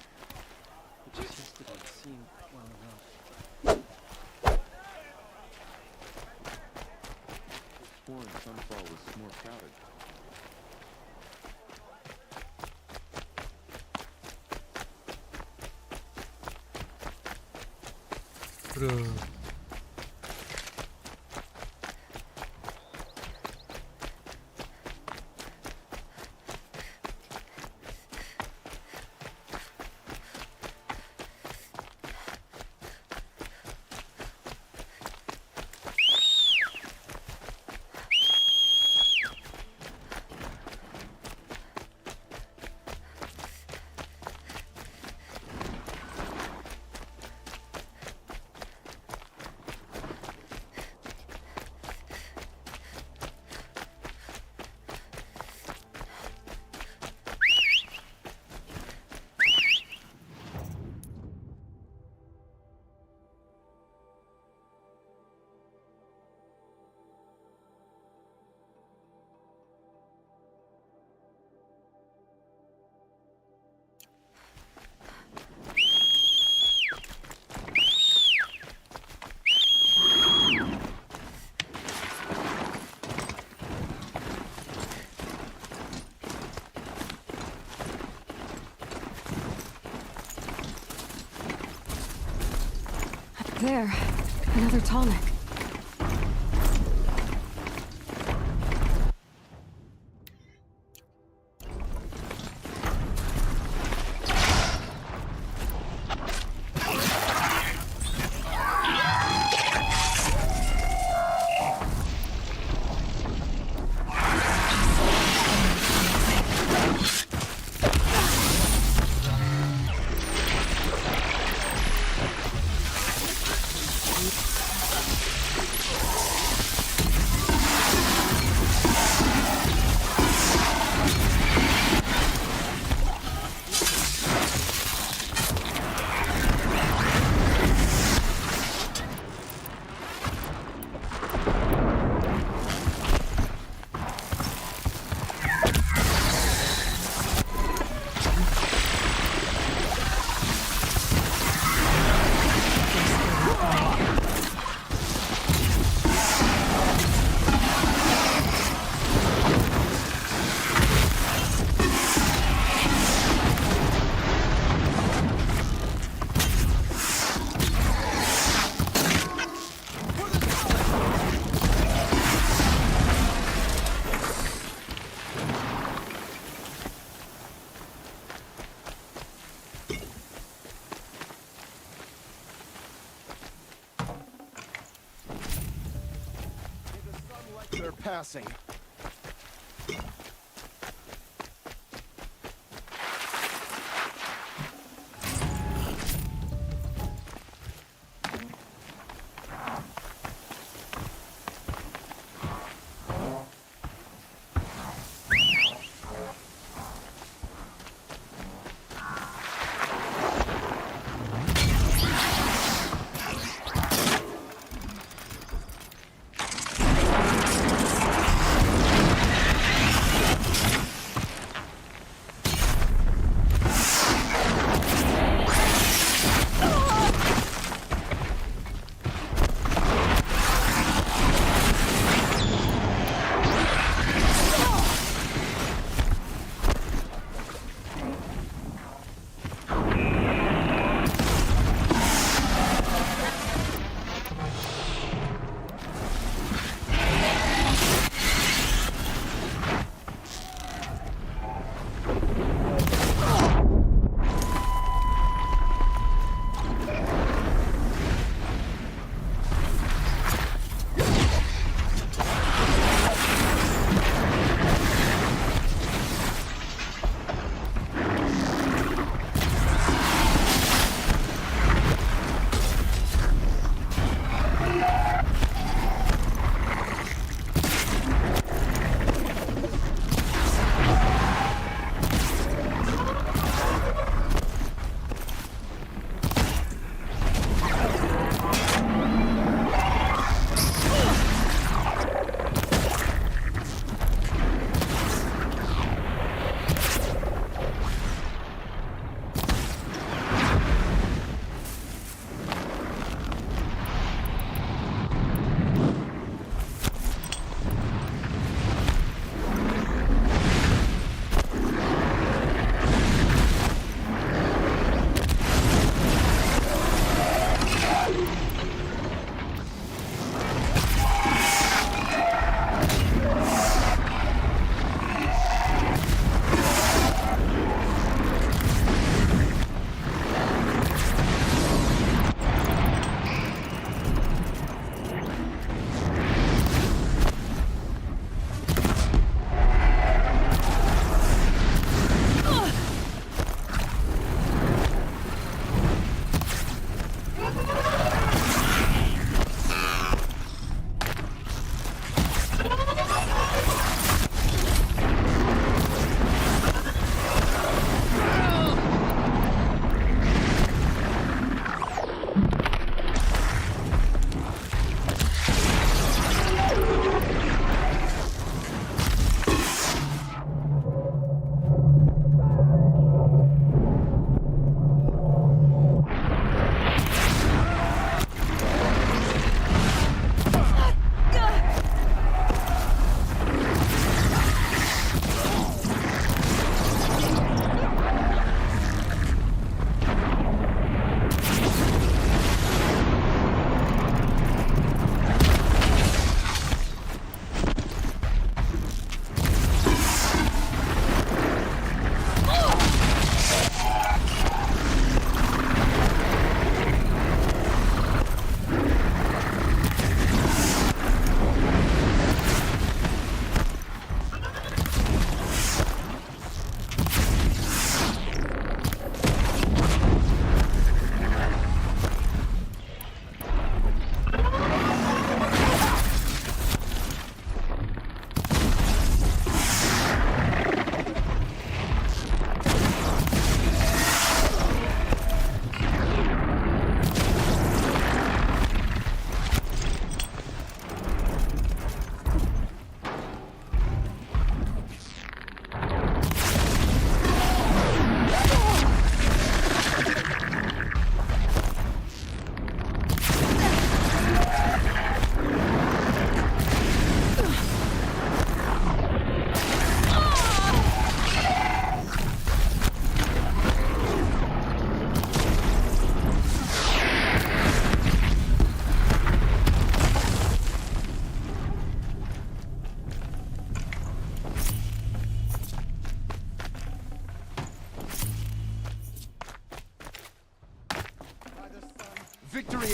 But just yesterday it seemed well enough. Sworn Sunfall was more crowded. Bro. There, another tonic. They're passing.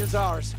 is ours.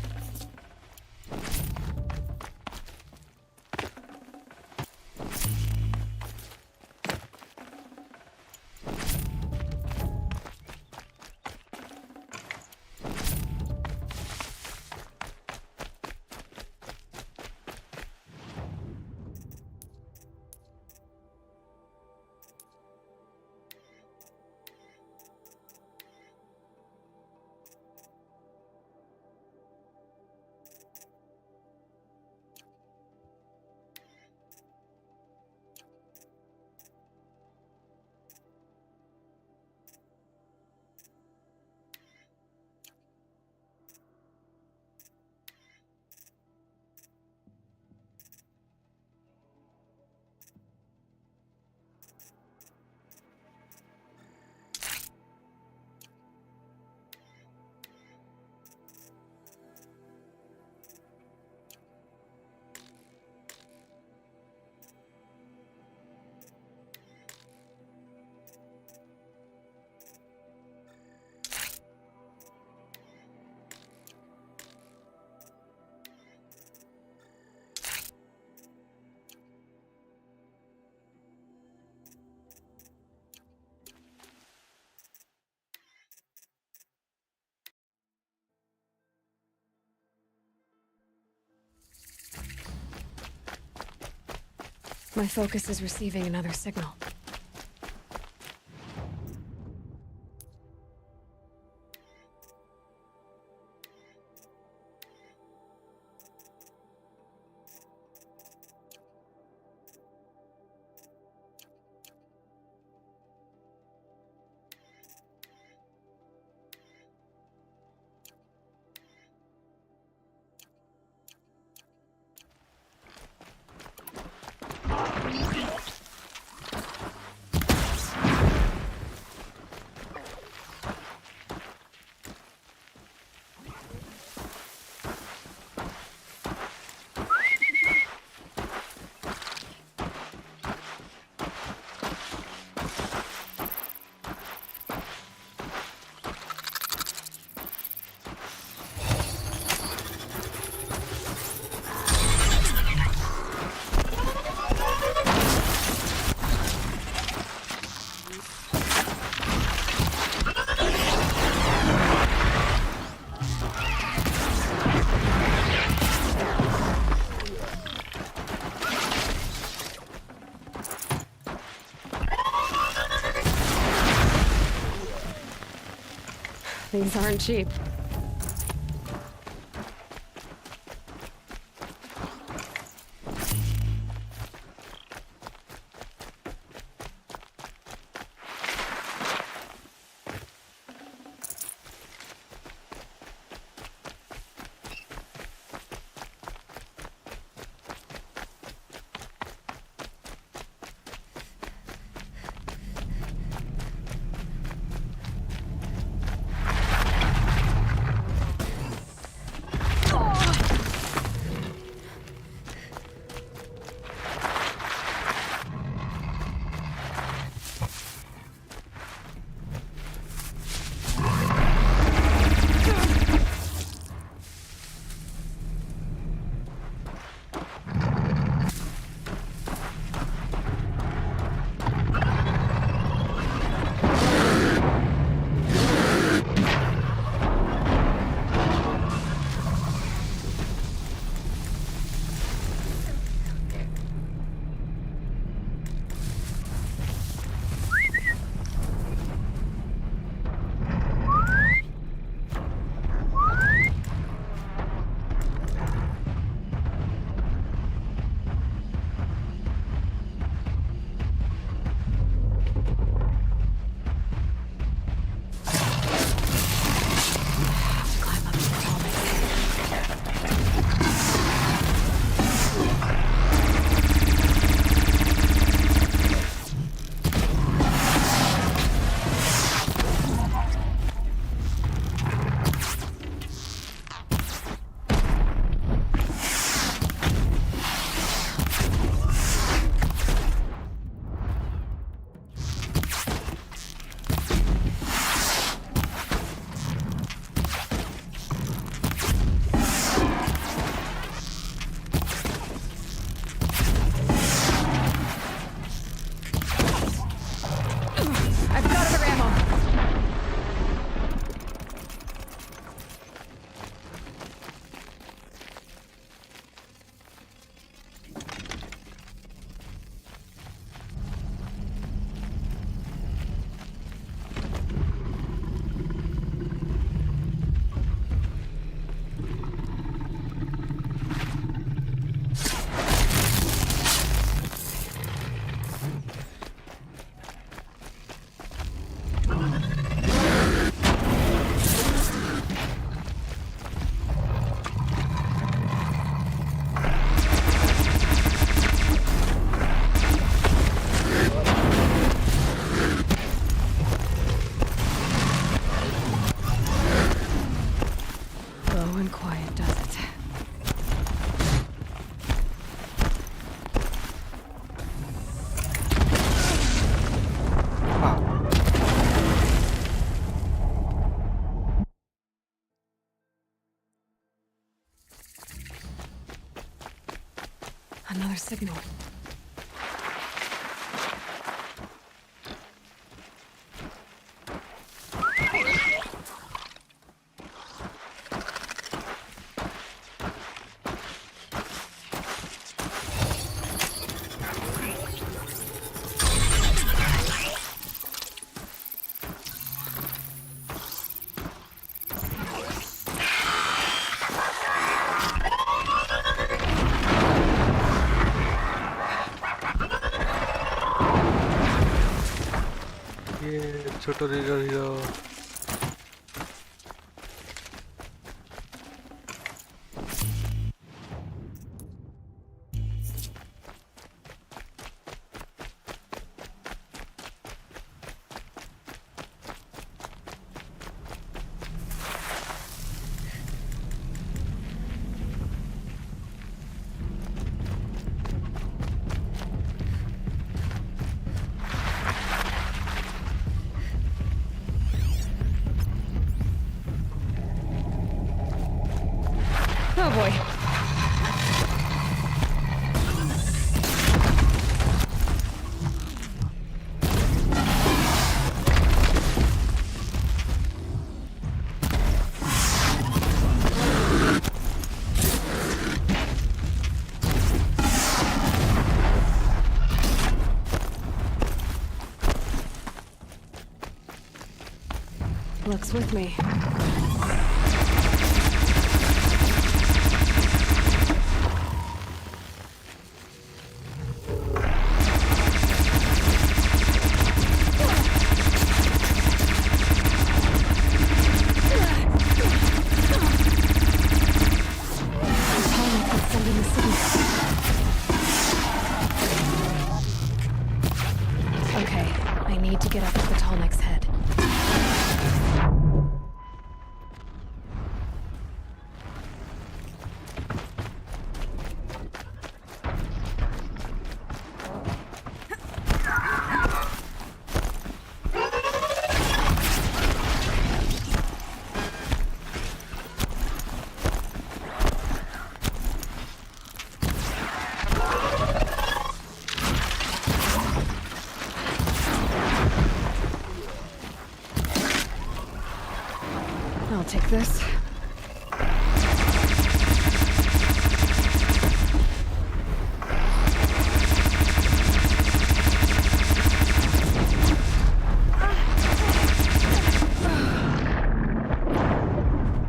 My focus is receiving another signal. These aren't cheap. Another signal. ছোট hero Oh boy. Looks with me. Okay, I need to get up to the Tallneck's head. I'll take this.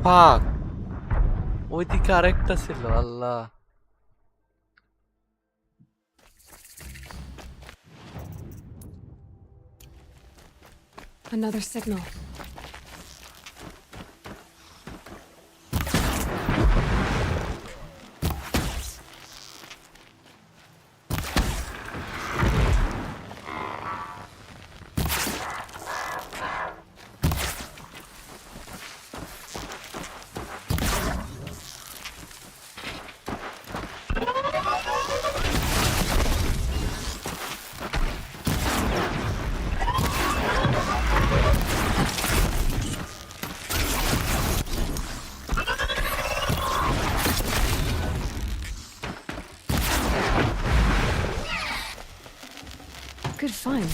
Fuck! ওইদিকে আরেকটা ছিল আল্লাহ Another signal. Good find.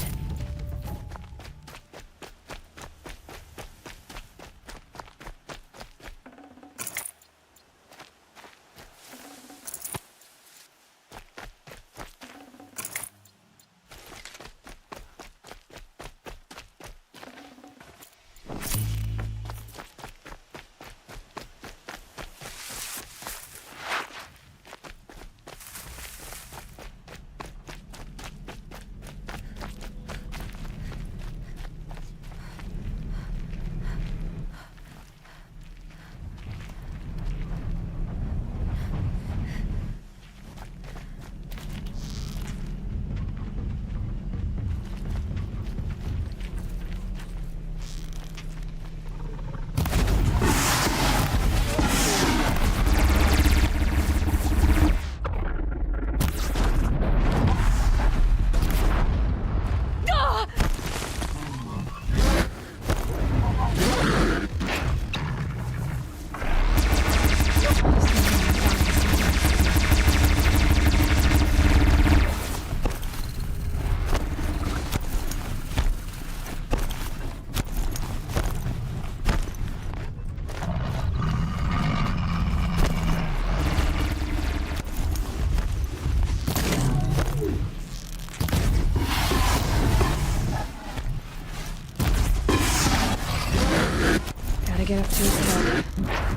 Left to his head.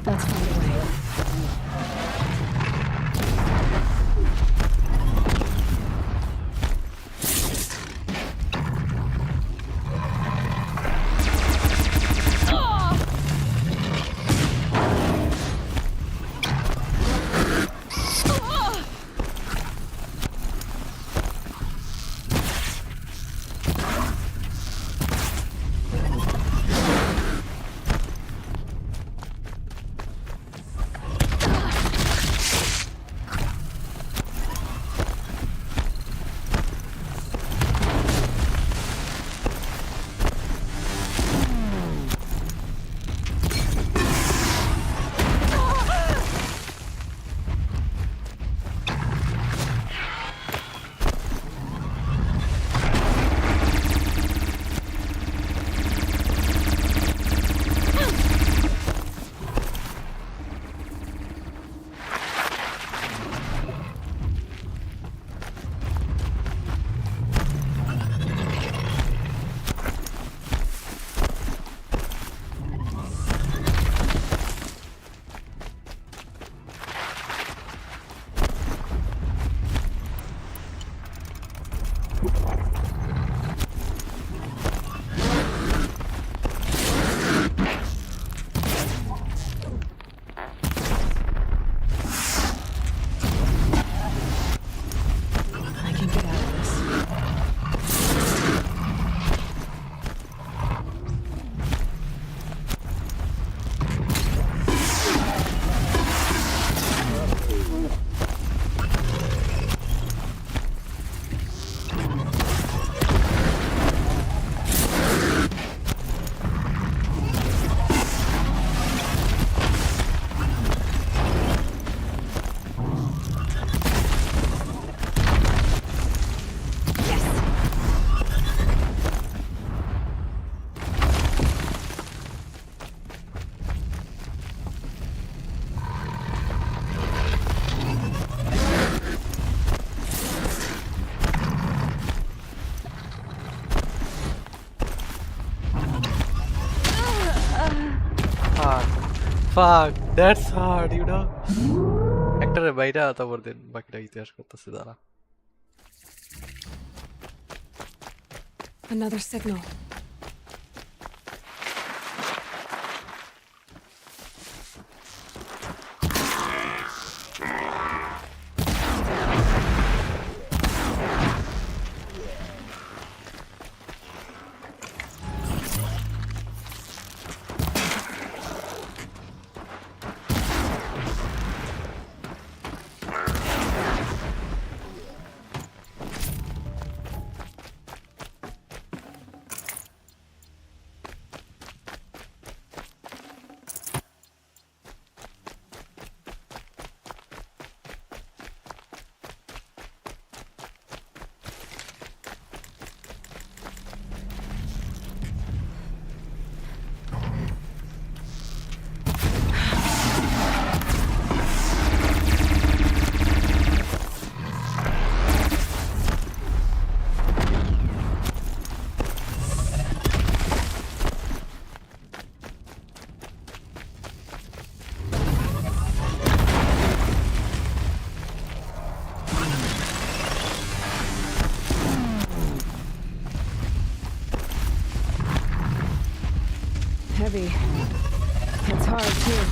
Let's find a way. Fuck, that's hard, you know. Actor বাইরে তারপর দেন বাকিটা ইতিহাস করতেছে দাঁড়া। Another signal. Heavy. It's hard too.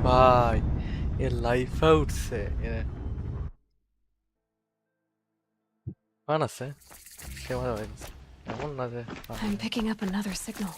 Bye. A life out se. Honestly, I'm picking up another signal.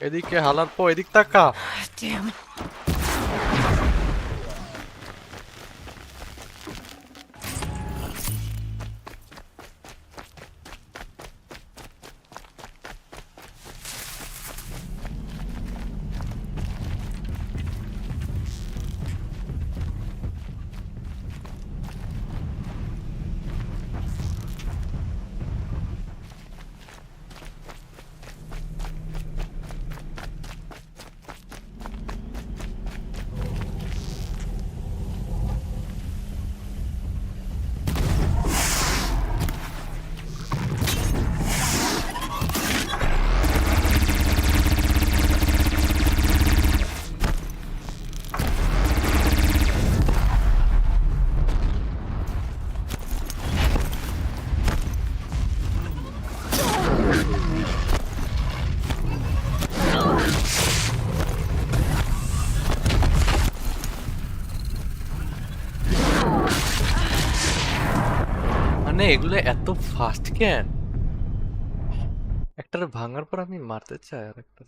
এদিকে হালার পো এদিক তাকা Damn. মানে এগুলো এত ফাস্ট কেন একটার ভাঙার পর আমি মারতে চাই আর একটা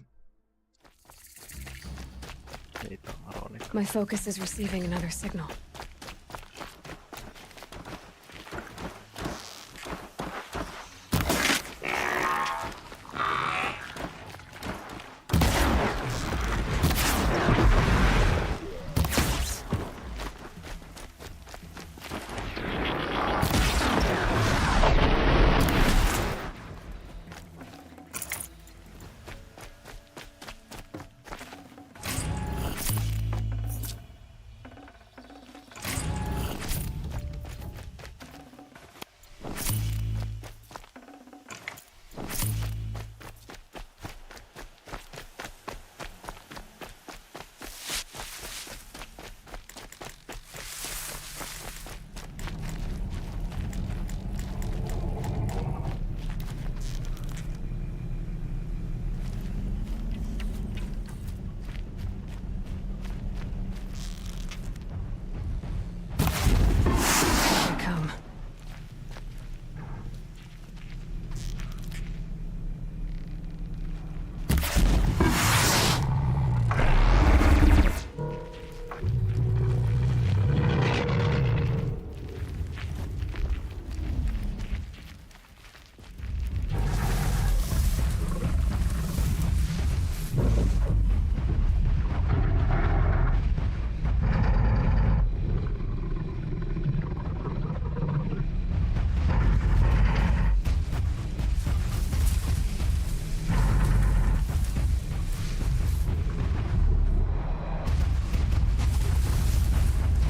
এই তো আর অনেক My focus is receiving another signal.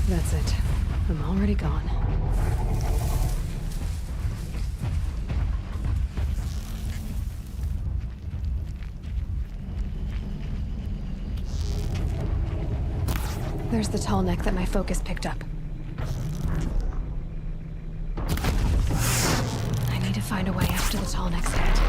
That's it. I'm already gone. There's the tall neck that my focus picked up. I need to find a way after the tall neck's head.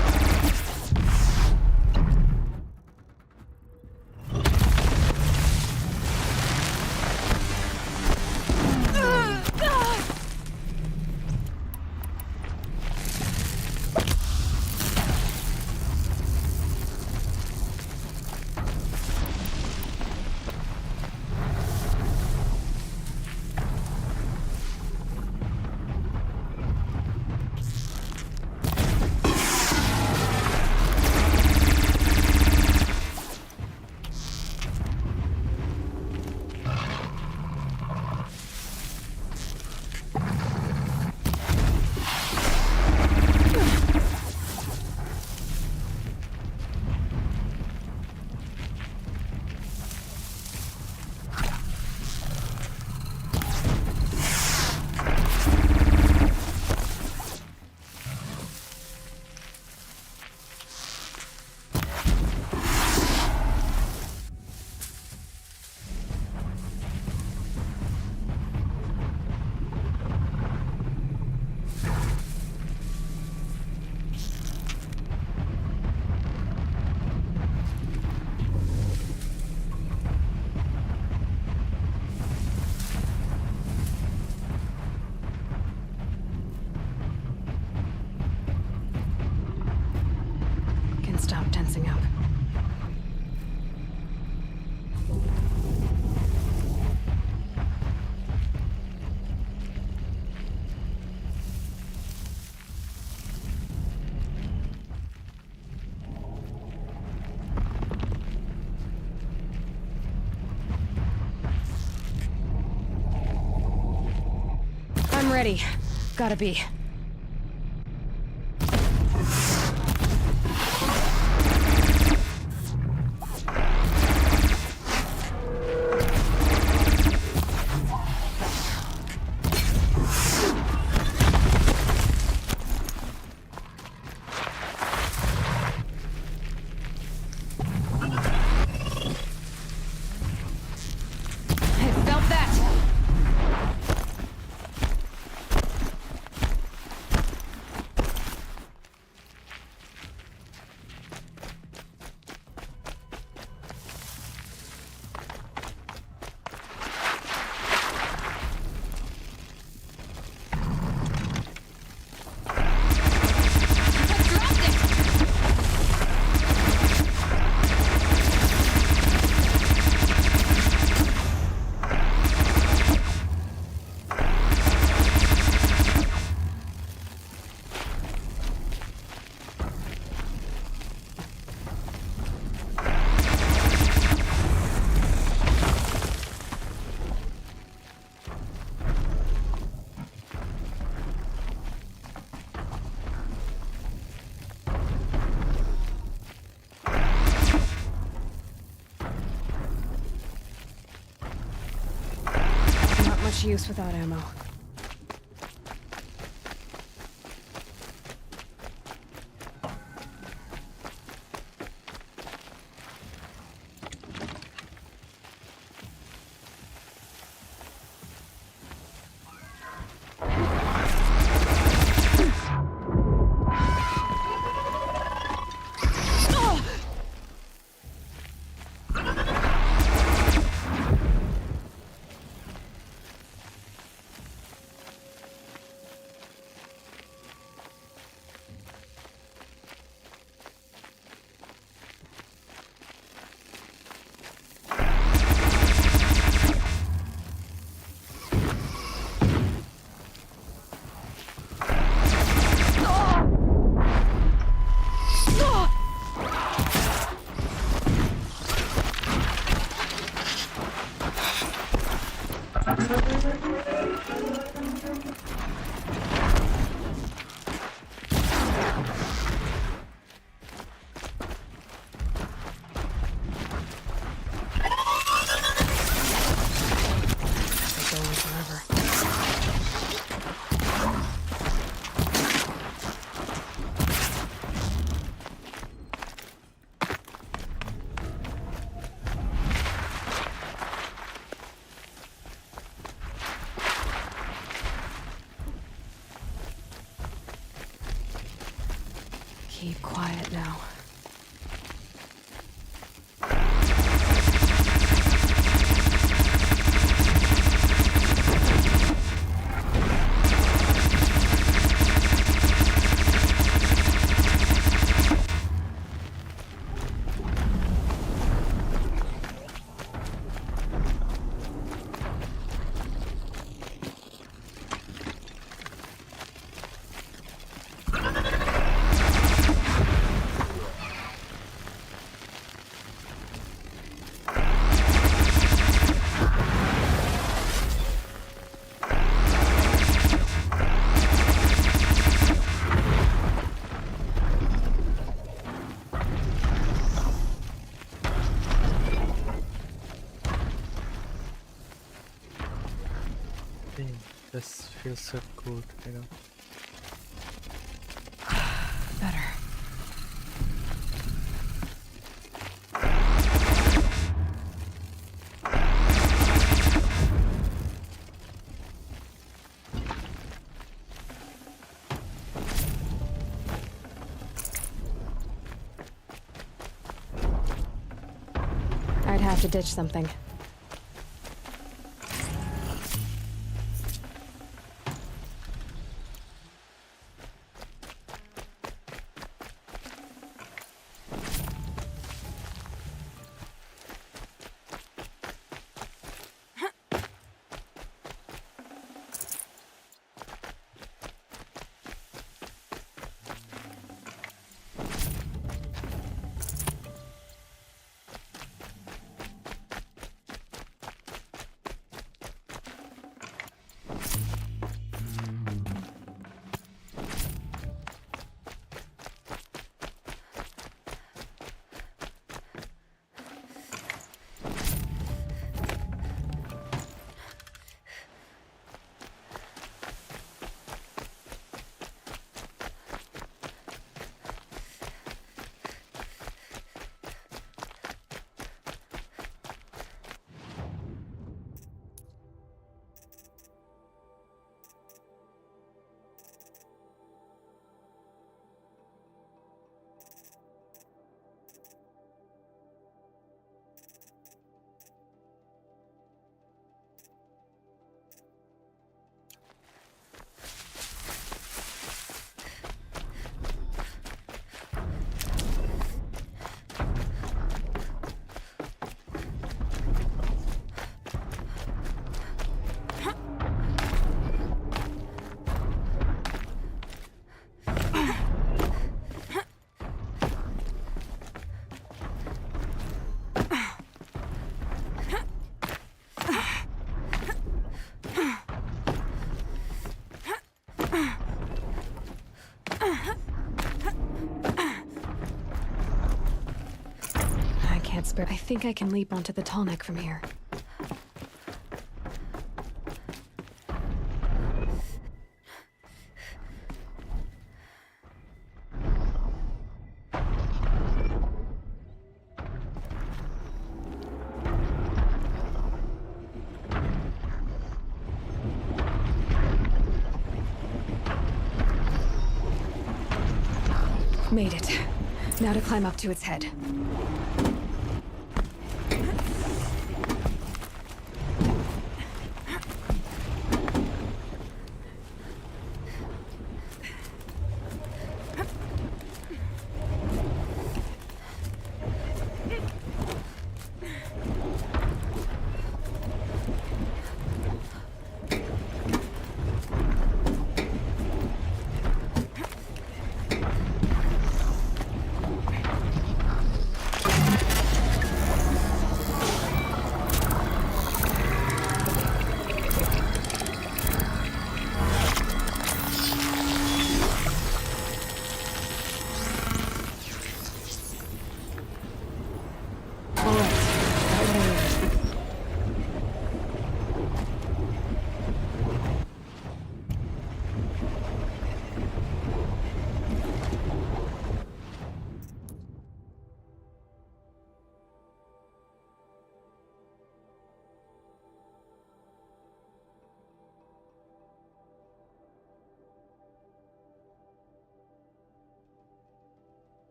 Stop tensing up. ready. Gotta be. Use without ammo. Keep quiet now. This feels so good, you know. Better. I'd have to ditch something. spare. I think I can leap onto the tall neck from here. Made it. Now to climb up to its head.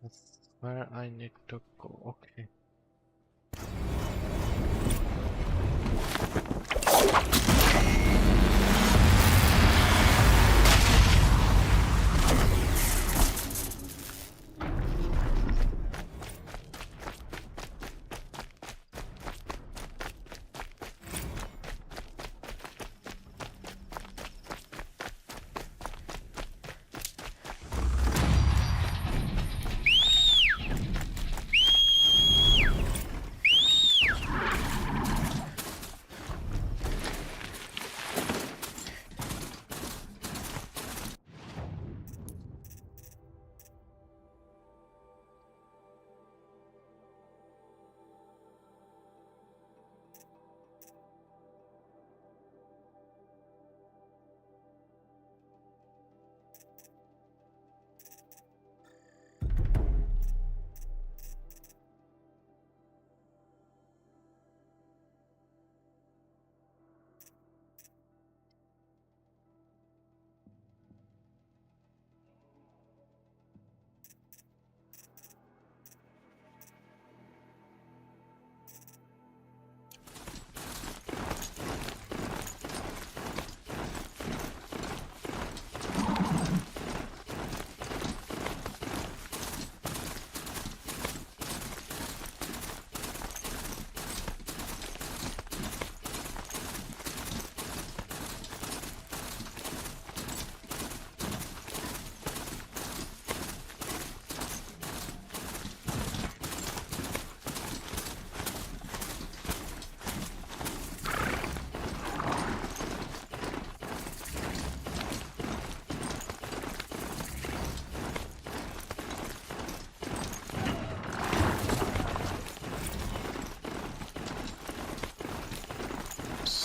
That's where I need to go. Okay.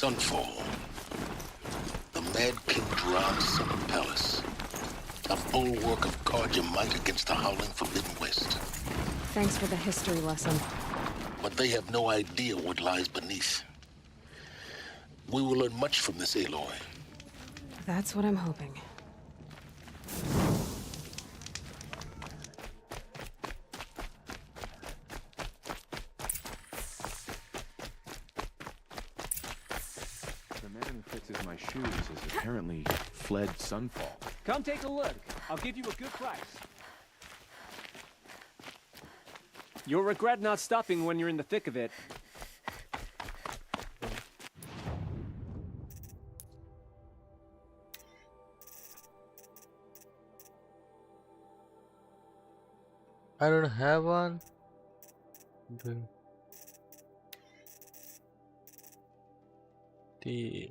Sunfall. The Mad King drives Summer Palace. A bulwark of guard your might against the howling Forbidden West. Thanks for the history lesson. But they have no idea what lies beneath. We will learn much from this Aloy. That's what I'm hoping. The man who fixes my shoes has apparently fled Sunfall. Come take a look. I'll give you a good price. You'll regret not stopping when you're in the thick of it. I don't have one. The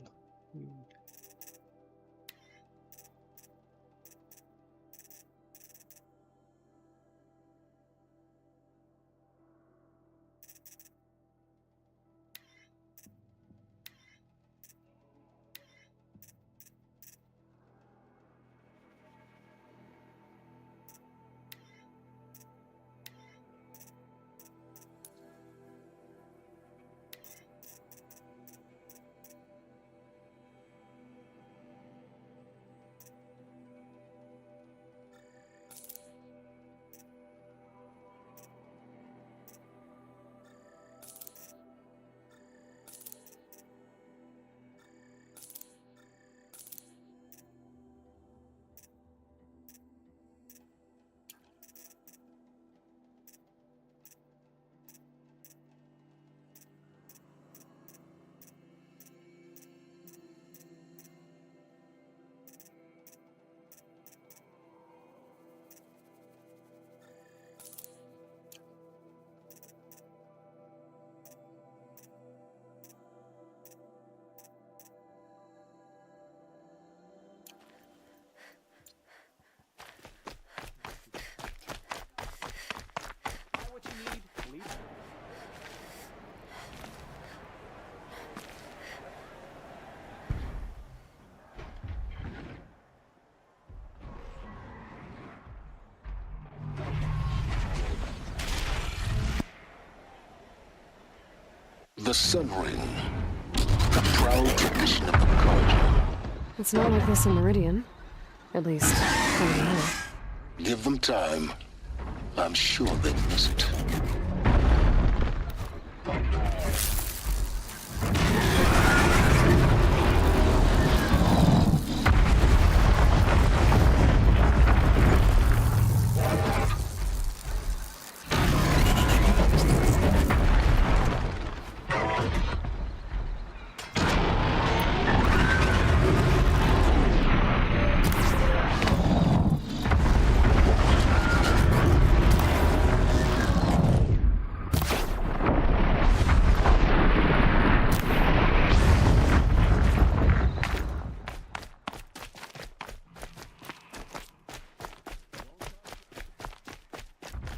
The Sun Ring. A proud tradition of the cauldron. It's not like this in Meridian. At least, over here. Give them time. I'm sure they'll miss it.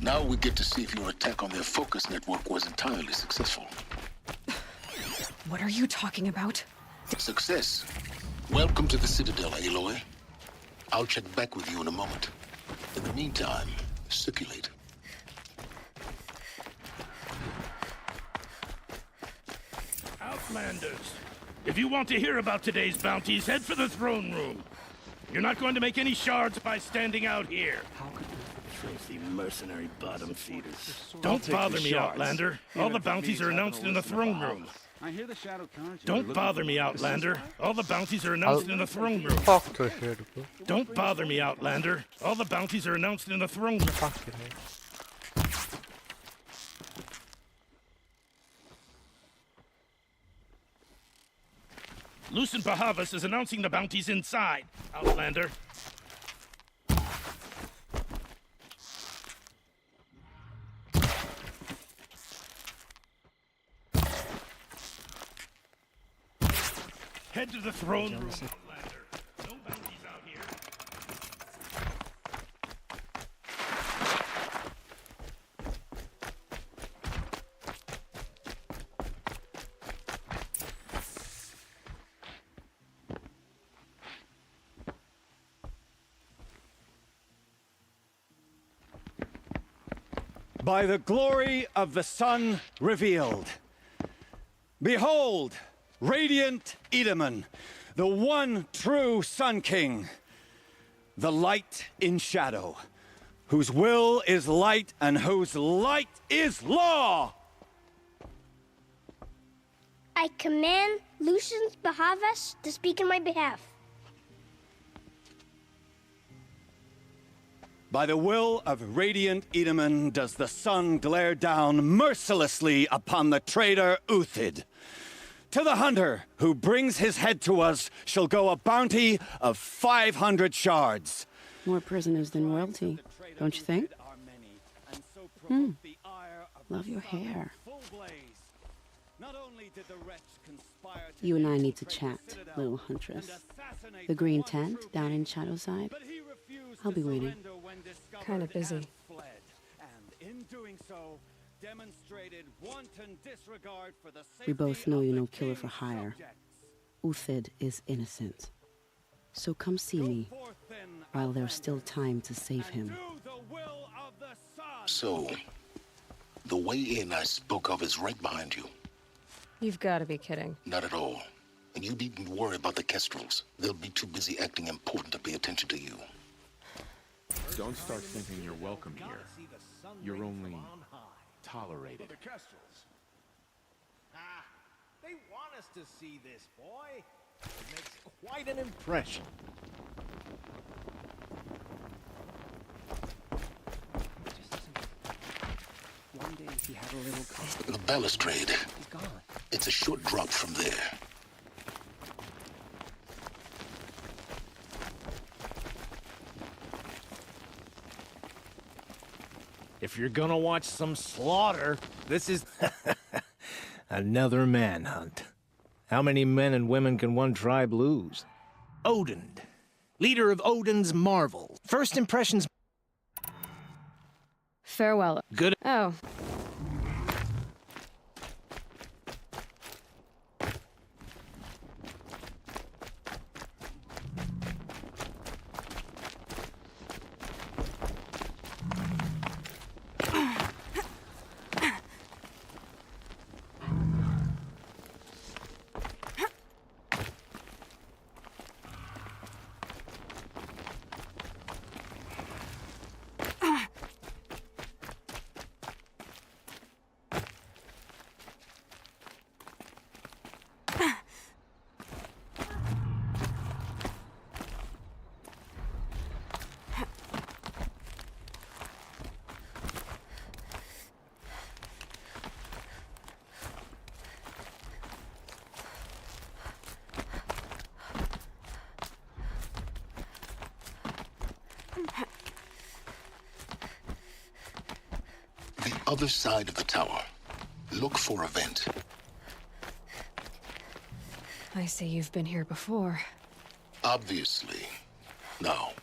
Now we get to see if your attack on their focus network was entirely successful. What are you talking about? Success. Welcome to the Citadel, Aloy. I'll check back with you in a moment. In the meantime, circulate. Outlanders, if you want to hear about today's bounties, head for the throne room. You're not going to make any shards by standing out here. How could Filthy mercenary bottom feeders. Don't bother me, Outlander. All the bounties are announced in the throne room. I hear the shadow currents. Don't bother me, Outlander. All the bounties are announced in the throne room. Fuck to here. Don't bother me, Outlander. All the bounties are announced in the throne room. Fucking hell. Lucent Bahavas is announcing the bounties inside, Outlander. Head to the throne room, Outlander. No bounties out here. By the glory of the sun revealed. Behold, radiant Edaman, the one true Sun King, the light in shadow, whose will is light and whose light is law! I command Lucius Bahavas to speak in my behalf. By the will of radiant Edaman does the sun glare down mercilessly upon the traitor Uthid. To the hunter who brings his head to us shall go a bounty of 500 shards. More prisoners than royalty, don't you think? Love your hair. You and I need to chat, little huntress. The green tent down in Shadowside. I'll be waiting. Kinda busy. We both know you're no killer for hire. Uthid is innocent. So come see me while there's still time to save him. So, the way in I spoke of is right behind you. You've got to be kidding. Not at all. And you needn't worry about the Kestrels. They'll be too busy acting important to pay attention to you. Don't start thinking you're welcome here. You're only tolerated. The Kestrels. Ah, they want us to see this, boy. It makes quite an impression. One day he had a little... The balustrade. He's gone. It's a short drop from there. If you're gonna watch some slaughter, this is another manhunt. How many men and women can one tribe lose? Odin, leader of Odin's Marvel. First impressions. Farewell. Good. Oh. other side of the tower. Look for a vent. I see you've been here before. Obviously. Now,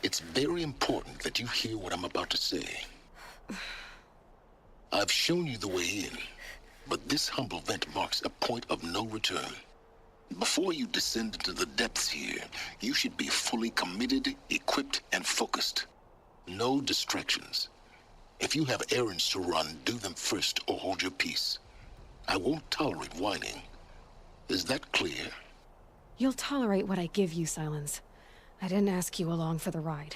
it's very important that you hear what I'm about to say. I've shown you the way in, but this humble vent marks a point of no return. Before you descend into the depths here, you should be fully committed, equipped, and focused. No distractions. If you have errands to run, do them first or hold your peace. I won't tolerate whining. Is that clear? You'll tolerate what I give you, Silence. I didn't ask you along for the ride.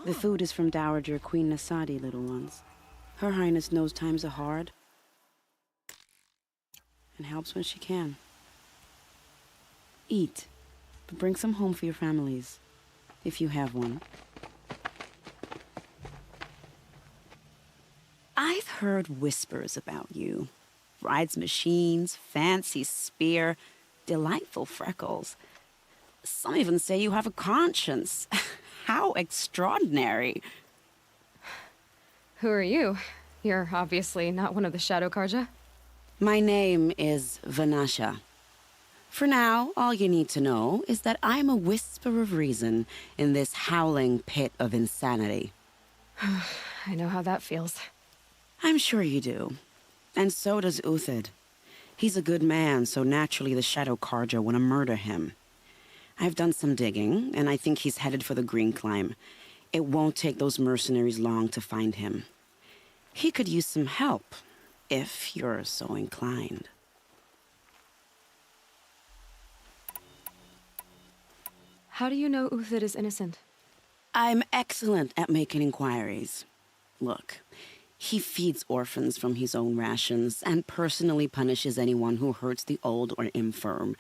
The food is from Dowager Queen Nasadi, little ones. Her Highness knows times are hard and helps when she can. Eat, but bring some home for your families, if you have one. I've heard whispers about you. Rides machines, fancy spear, delightful freckles. Some even say you have a conscience. How extraordinary. Who are you? You're obviously not one of the Shadow Karja. My name is Vanasha. For now, all you need to know is that I'm a whisper of reason in this howling pit of insanity. I know how that feels. I'm sure you do. And so does Uthid. He's a good man, so naturally the Shadow Karja want to murder him. I've done some digging, and I think he's headed for the Green Climb. It won't take those mercenaries long to find him. He could use some help, if you're so inclined. How do you know Uthid is innocent? I'm excellent at making inquiries. Look, he feeds orphans from his own rations and personally punishes anyone who hurts the old or infirm.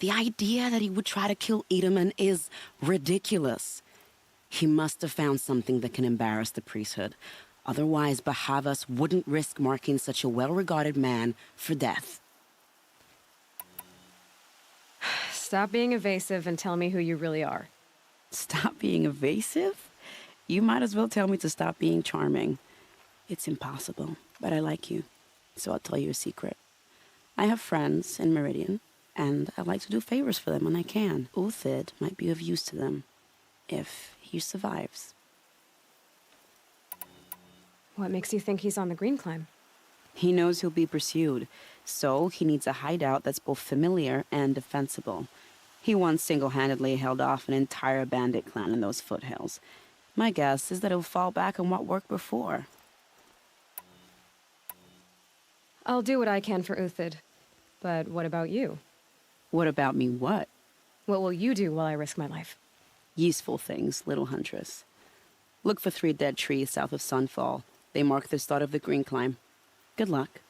The idea that he would try to kill Edelman is ridiculous. He must have found something that can embarrass the priesthood. Otherwise, Bahavas wouldn't risk marking such a well-regarded man for death. Stop being evasive and tell me who you really are. Stop being evasive? You might as well tell me to stop being charming. It's impossible, but I like you, so I'll tell you a secret. I have friends in Meridian, and I like to do favors for them when I can. Uthid might be of use to them, if he survives. What makes you think he's on the Green Climb? He knows he'll be pursued, so he needs a hideout that's both familiar and defensible. He once single-handedly held off an entire bandit clan in those foothills. My guess is that he'll fall back on what worked before. I'll do what I can for Uthid. But what about you? What about me what? What will you do while I risk my life? Useful things, little huntress. Look for 3 dead trees south of Sunfall. They mark the start of the Green Climb. Good luck.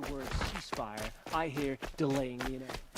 The word ceasefire, I hear delaying the inevitable.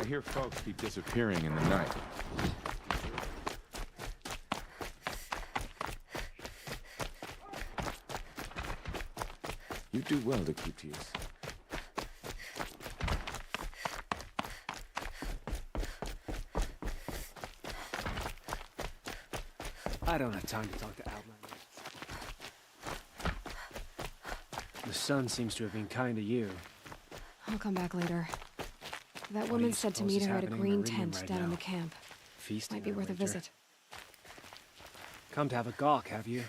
I hear folks keep disappearing in the night. You do well to keep to yourself. I don't have time to talk to Outlanders. The sun seems to have been kind to you. I'll come back later. That What do woman you said to suppose meet is her at a happening in green Meridian tent right down in now? the camp. Feasting, Might be I worth a wager. visit. Come to have a gawk, have you?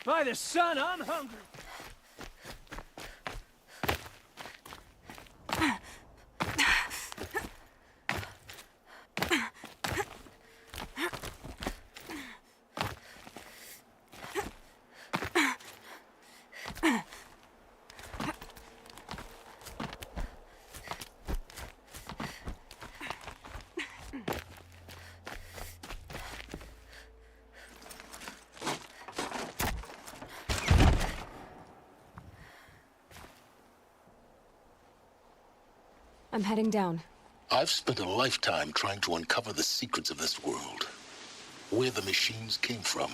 By the sun, I'm hungry! I'm heading down. I've spent a lifetime trying to uncover the secrets of this world. Where the machines came from.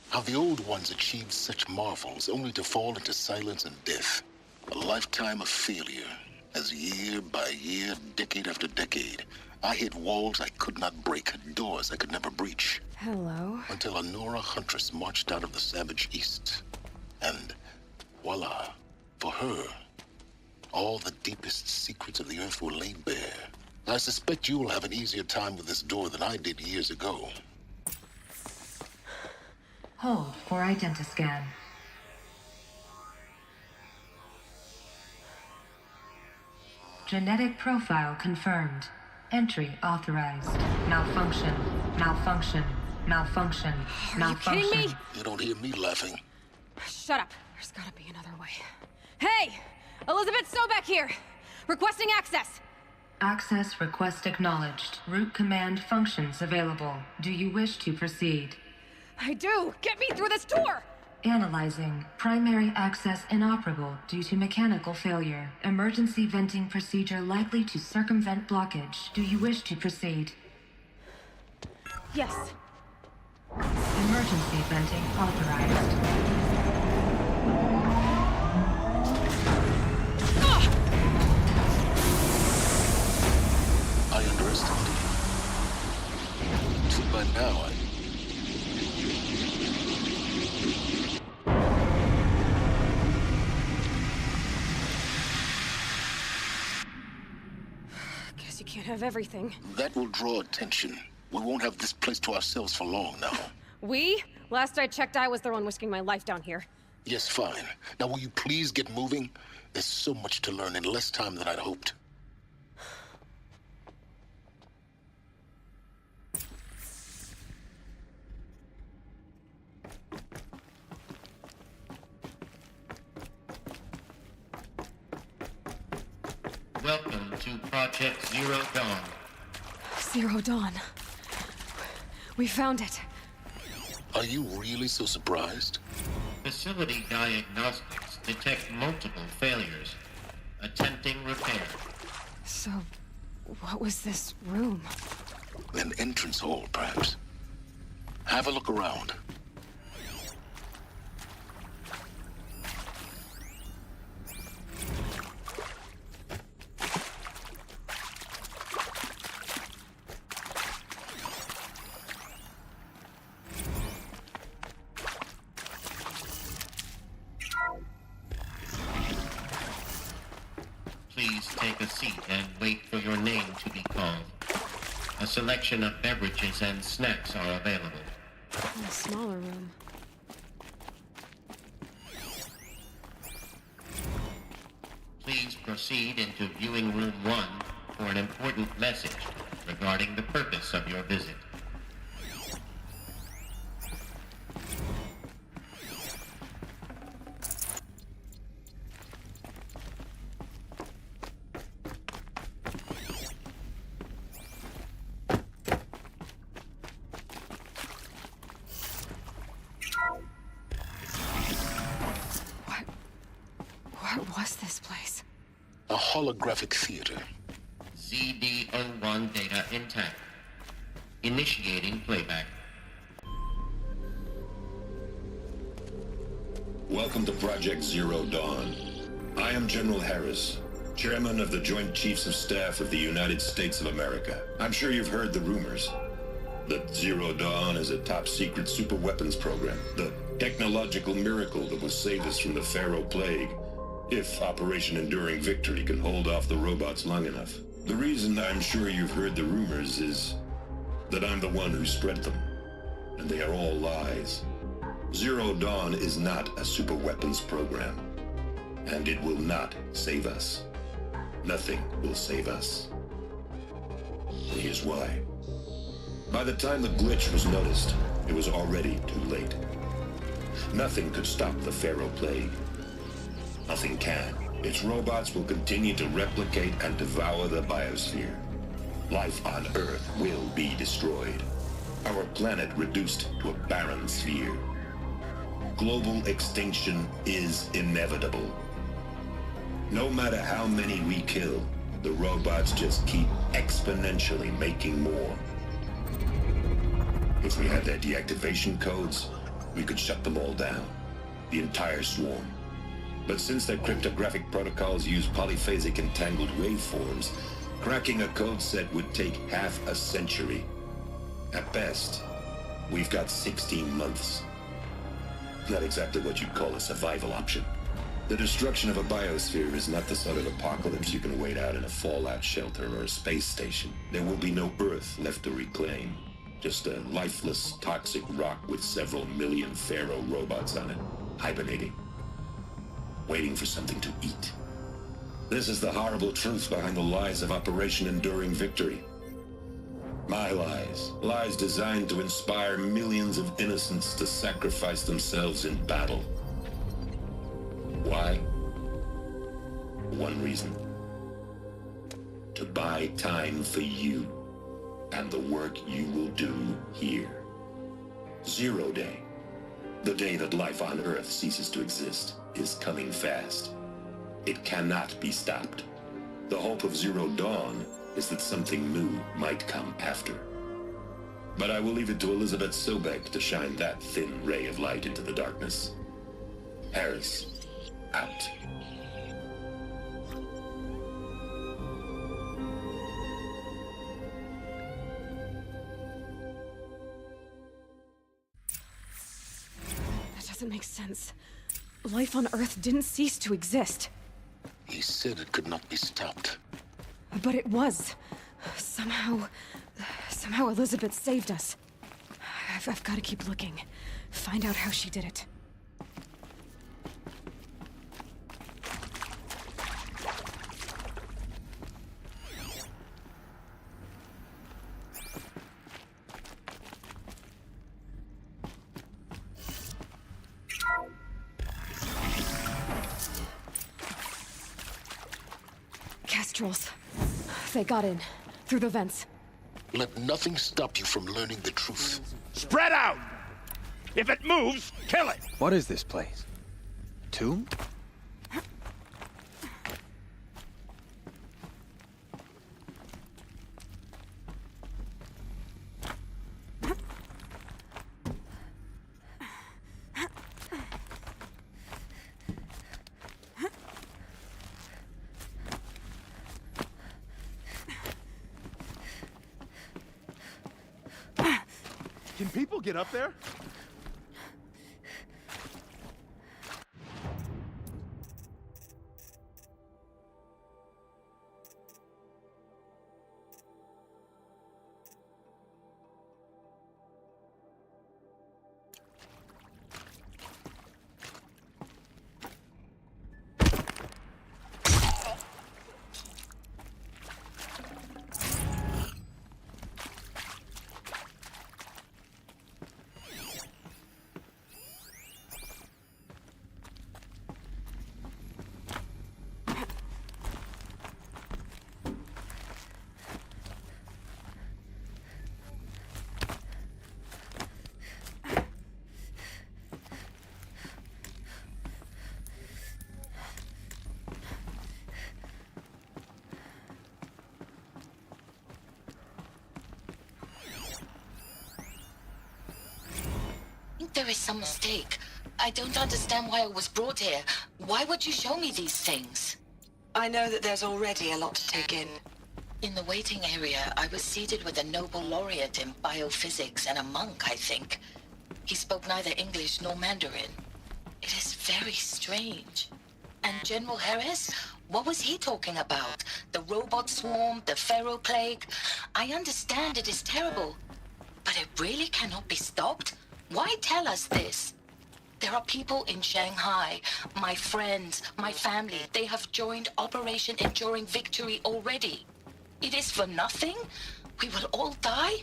How the old ones achieved such marvels only to fall into silence and death. A lifetime of failure. As year by year, decade after decade, I hit walls I could not break, doors I could never breach. Hello? Until a Nora huntress marched out of the savage east. And voila, for her, all the deepest secrets of the earth were laid bare. I suspect you will have an easier time with this door than I did years ago. Hold for identiscan. Genetic profile confirmed. Entry authorized. Malfunction. Malfunction. Malfunction. Are you kidding me? You don't hear me laughing. Shut up. There's gotta be another way. Hey! Elizabeth Sobek here! Requesting access! Access request acknowledged. Root command functions available. Do you wish to proceed? I do! Get me through this door! Analyzing. Primary access inoperable due to mechanical failure. Emergency venting procedure likely to circumvent blockage. Do you wish to proceed? Yes. Emergency venting authorized. I underestimated you. Too bad now Guess you can't have everything. That will draw attention. We won't have this place to ourselves for long now. We? Last I checked, I was the one risking my life down here. Yes, fine. Now will you please get moving? There's so much to learn in less time than I'd hoped. Welcome to Project Zero Dawn. Zero Dawn. We found it. Are you really so surprised? Facility diagnostics detect multiple failures. Attempting repair. So, what was this room? An entrance hall, perhaps. Have a look around. Please take a seat and wait for your name to be called. A selection of beverages and snacks are available. In a smaller room. Please proceed into viewing room 1 for an important message regarding the purpose of your visit. What was this place? A holographic theater. CD01 data intact. Initiating playback. Welcome to Project Zero Dawn. I am General Harris, Chairman of the Joint Chiefs of Staff of the United States of America. I'm sure you've heard the rumors that Zero Dawn is a top-secret superweapons program, the technological miracle that will save us from the Pharaoh Plague, if Operation Enduring Victory can hold off the robots long enough. The reason I'm sure you've heard the rumors is that I'm the one who spread them, and they are all lies. Zero Dawn is not a superweapons program, and it will not save us. Nothing will save us. And here's why. By the time the glitch was noticed, it was already too late. Nothing could stop the Pharaoh Plague. Nothing can. Its robots will continue to replicate and devour the biosphere. Life on Earth will be destroyed. Our planet reduced to a barren sphere. Global extinction is inevitable. No matter how many we kill, the robots just keep exponentially making more. If we had their deactivation codes, we could shut them all down. The entire swarm. But since their cryptographic protocols use polyphasic entangled waveforms, cracking a code set would take half a century. At best, we've got 16 months. Not exactly what you'd call a survival option. The destruction of a biosphere is not the sort of apocalypse you can wait out in a fallout shelter or a space station. There will be no Earth left to reclaim. Just a lifeless, toxic rock with several million Pharaoh robots on it, hibernating, waiting for something to eat. This is the horrible truth behind the lies of Operation Enduring Victory. My lies. Lies designed to inspire millions of innocents to sacrifice themselves in battle. Why? One reason. To buy time for you and the work you will do here. Zero Day, the day that life on Earth ceases to exist, is coming fast. It cannot be stopped. The hope of Zero Dawn is that something new might come after. But I will leave it to Elizabeth Sobek to shine that thin ray of light into the darkness. Harris, out. That doesn't make sense. Life on Earth didn't cease to exist. He said it could not be stopped. But it was. Somehow Elizabeth saved us. I've got to keep looking. Find out how she did it. Kestrels. They got in. Through the vents. Let nothing stop you from learning the truth. Spread out! If it moves, kill it! What is this place? Tomb? Can people get up there? think there is some mistake. I don't understand why I was brought here. Why would you show me these things? I know that there's already a lot to take in. In the waiting area, I was seated with a Nobel laureate in biophysics and a monk, I think. He spoke neither English nor Mandarin. It is very strange. And General Harris? What was he talking about? The robot swarm, the Pharaoh plague? I understand it is terrible, but it really cannot be stopped? Why tell us this? There are people in Shanghai, my friends, my family. They have joined Operation Enduring Victory already. It is for nothing? We will all die?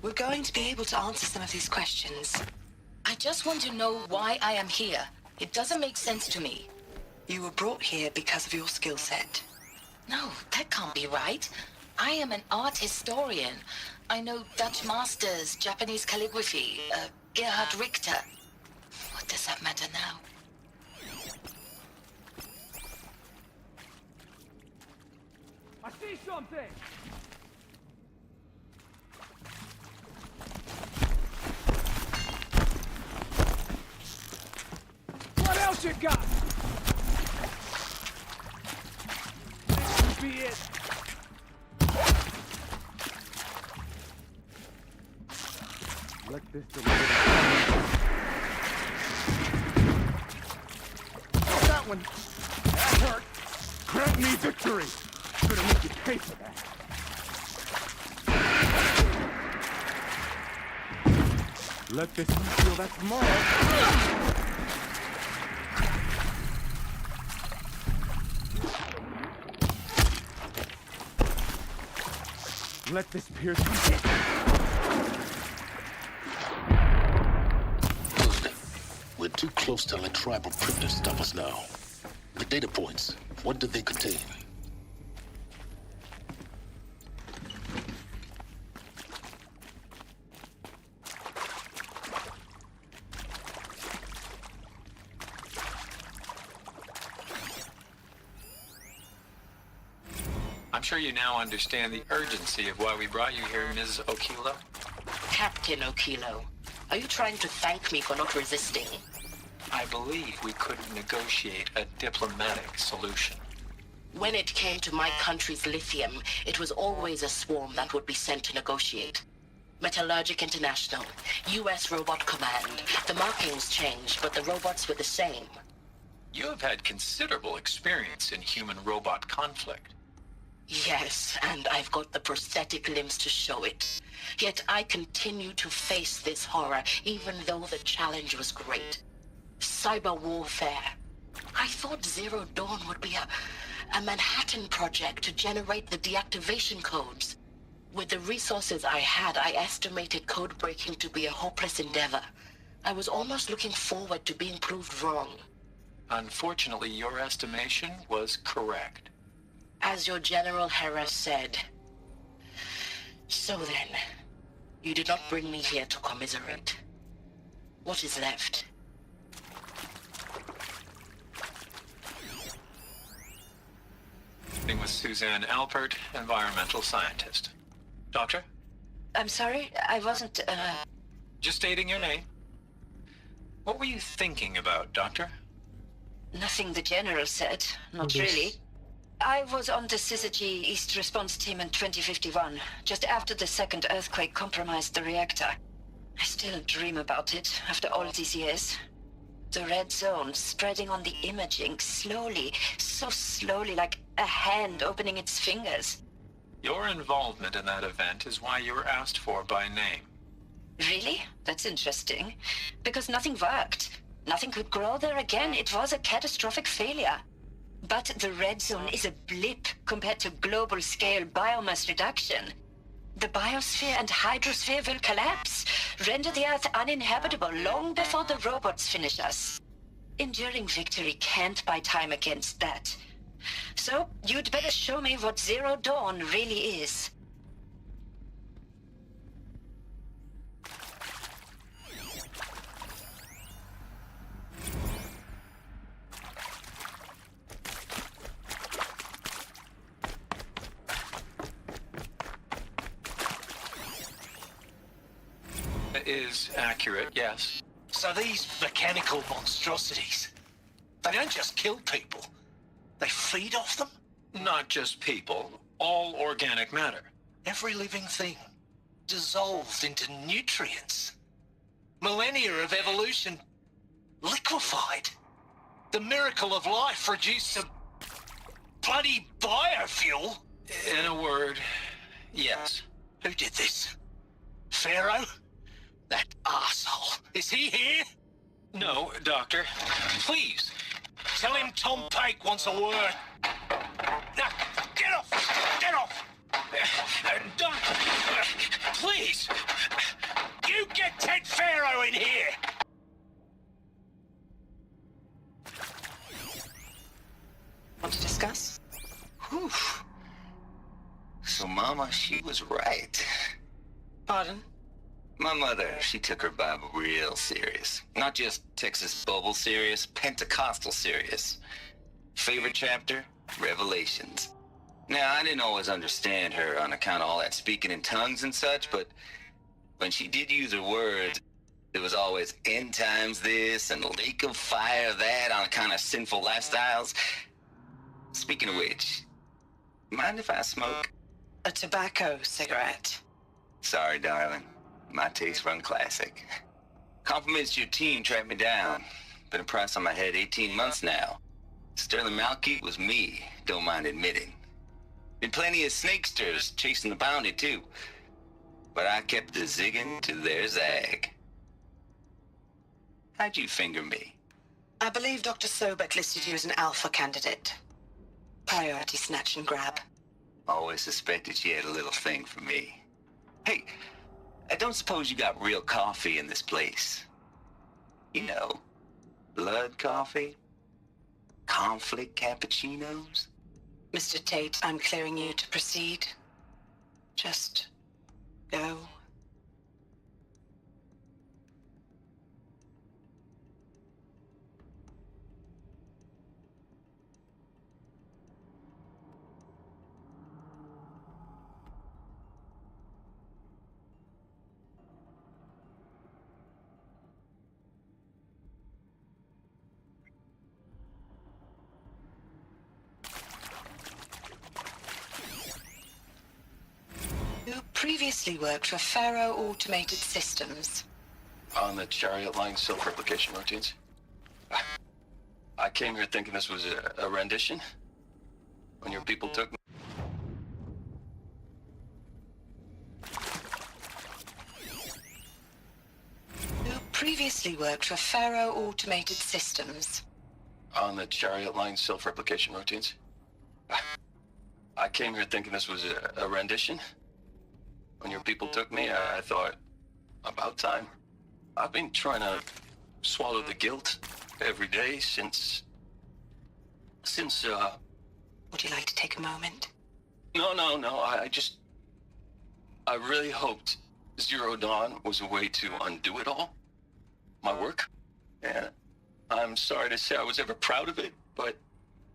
We're going to be able to answer some of these questions. I just want to know why I am here. It doesn't make sense to me. You were brought here because of your skill set. No, that can't be right. I am an art historian. I know Dutch masters, Japanese calligraphy, Gerhard Richter. What does that matter now? I see something! What else you got? This could be it. Let this deliver. Oh, that one! That hurt! Grant me victory! Gonna make you pay for that. Let this one feel that tomorrow. Let this pierce you. Good. We're too close to let tribal privilege stop us now. The data points, what do they contain? I'm sure you now understand the urgency of why we brought you here, Ms. Okilo. Captain Okilo, are you trying to thank me for not resisting? I believe we could negotiate a diplomatic solution. When it came to my country's lithium, it was always a swarm that would be sent to negotiate. Metallurgic International, U.S. Robot Command. The markings changed, but the robots were the same. You have had considerable experience in human-robot conflict. Yes, and I've got the prosthetic limbs to show it. Yet I continue to face this horror, even though the challenge was great. Cyber warfare. I thought Zero Dawn would be a Manhattan project to generate the deactivation codes. With the resources I had, I estimated code breaking to be a hopeless endeavor. I was almost looking forward to being proved wrong. Unfortunately, your estimation was correct. As your General Harris said. So then, you did not bring me here to commiserate. What is left? With Suzanne Alpert, environmental scientist. Doctor? I'm sorry, I wasn't, Just stating your name. What were you thinking about, Doctor? Nothing the General said, not really. I was on the Syzygy East Response Team in 2051, just after the second earthquake compromised the reactor. I still dream about it, after all these years. The red zone spreading on the imaging, slowly, so slowly, like a hand opening its fingers. Your involvement in that event is why you were asked for by name. Really? That's interesting. Because nothing worked. Nothing could grow there again. It was a catastrophic failure. But the red zone is a blip compared to global-scale biomass reduction. The biosphere and hydrosphere will collapse, render the Earth uninhabitable long before the robots finish us. Enduring Victory can't buy time against that. So, you'd better show me what Zero Dawn really is. Is accurate, yes. So these mechanical monstrosities, they don't just kill people, they feed off them? Not just people, all organic matter. Every living thing, dissolved into nutrients. Millennia of evolution, liquefied. The miracle of life reduced to bloody biofuel. In a word, yes. Who did this? Pharaoh? That arsehole. Is he here? No, Doctor. Please, tell him TOMAHAWK wants a word. Now, get off! Get off! Doctor, please! You get Ted Pharaoh in here! Want to discuss? Whew. So Mama, she was right. Pardon? My mother, she took her Bible real serious. Not just Texas Bible serious, Pentecostal serious. Favorite chapter? Revelations. Now, I didn't always understand her on account of all that speaking in tongues and such, but when she did use her words, there was always end times this and lake of fire that on account of sinful lifestyles. Speaking of which, mind if I smoke? A tobacco cigarette. Sorry, darling. My taste run classic. Compliments to your team tracked me down. Been a price on my head 18 months now. Sterling Malkeet was me, don't mind admitting. Been plenty of snakesters chasing the bounty, too. But I kept the zigging to their zag. How'd you finger me? I believe Dr. Sobek listed you as an alpha candidate. Priority snatch and grab. Always suspected she had a little thing for me. Hey, I don't suppose you got real coffee in this place. You know, blood coffee? Conflict cappuccinos? Mr. Tate, I'm clearing you to proceed. Just go. You previously worked for Faro Automated Systems. On the chariot line self-replication routines. I came here thinking this was a rendition. When your people took me. You previously worked for Faro Automated Systems. On the chariot line self-replication routines. I came here thinking this was a rendition. When your people took me, I thought, about time. I've been trying to swallow the guilt every day since... Would you like to take a moment? No, I really hoped Zero Dawn was a way to undo it all. My work. And I'm sorry to say I was ever proud of it, but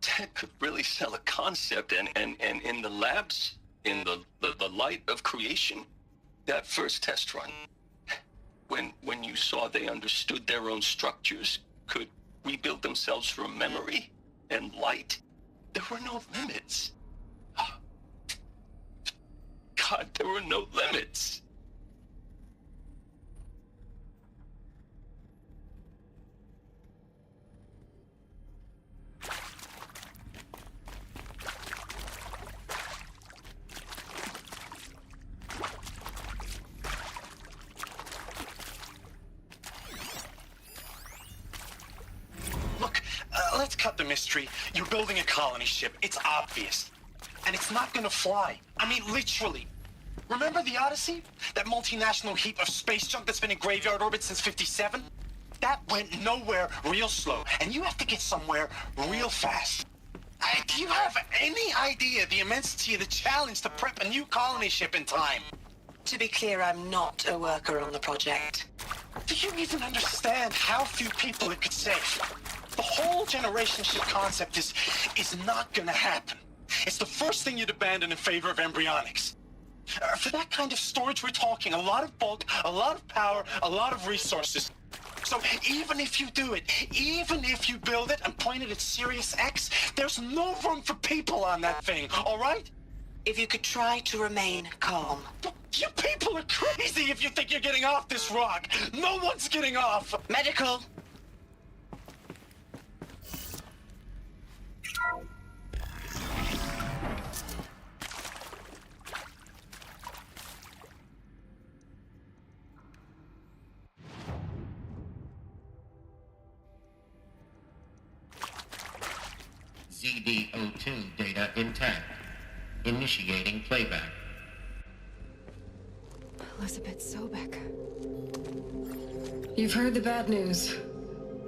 Ted could really sell a concept, and in the labs, in the light of creation, that first test run, when you saw they understood their own structures, could rebuild themselves from memory and light, there were no limits. God, there were no limits. Let's cut the mystery. You're building a colony ship. It's obvious. And it's not gonna fly. I mean, literally. Remember the Odyssey? That multinational heap of space junk that's been in graveyard orbit since '57? That went nowhere real slow. And you have to get somewhere real fast. Do you have any idea the immensity of the challenge to prep a new colony ship in time? To be clear, I'm not a worker on the project. Do you even understand how few people it could save? The whole generation ship concept is not gonna happen. It's the first thing you'd abandon in favor of embryonics. For that kind of storage we're talking, a lot of bulk, a lot of power, a lot of resources. So even if you do it, even if you build it and point it at Sirius X, there's no room for people on that thing, all right? If you could try to remain calm. You people are crazy if you think you're getting off this rock. No one's getting off. Medical. ZD02 data intact. Initiating playback. Elizabeth Sobek. You've heard the bad news,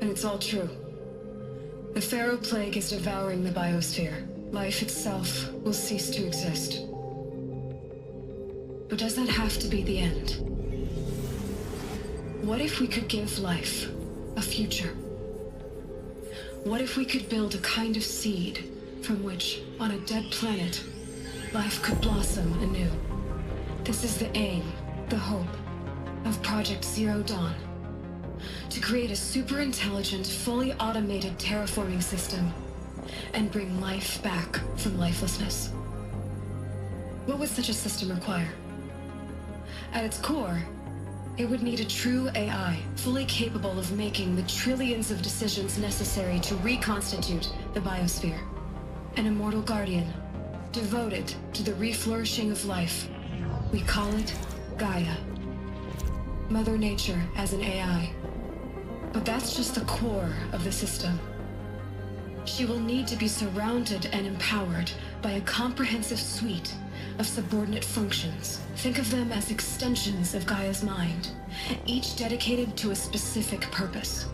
and it's all true. The Pharaoh Plague is devouring the biosphere. Life itself will cease to exist. But does that have to be the end? What if we could give life a future? What if we could build a kind of seed from which, on a dead planet, life could blossom anew? This is the aim, the hope, of Project Zero Dawn. To create a super-intelligent, fully automated terraforming system and bring life back from lifelessness. What would such a system require? At its core, it would need a true AI, fully capable of making the trillions of decisions necessary to reconstitute the biosphere. An immortal guardian, devoted to the reflourishing of life. We call it Gaia. Mother Nature as an AI. But that's just the core of the system. She will need to be surrounded and empowered by a comprehensive suite of subordinate functions. Think of them as extensions of Gaia's mind, each dedicated to a specific purpose.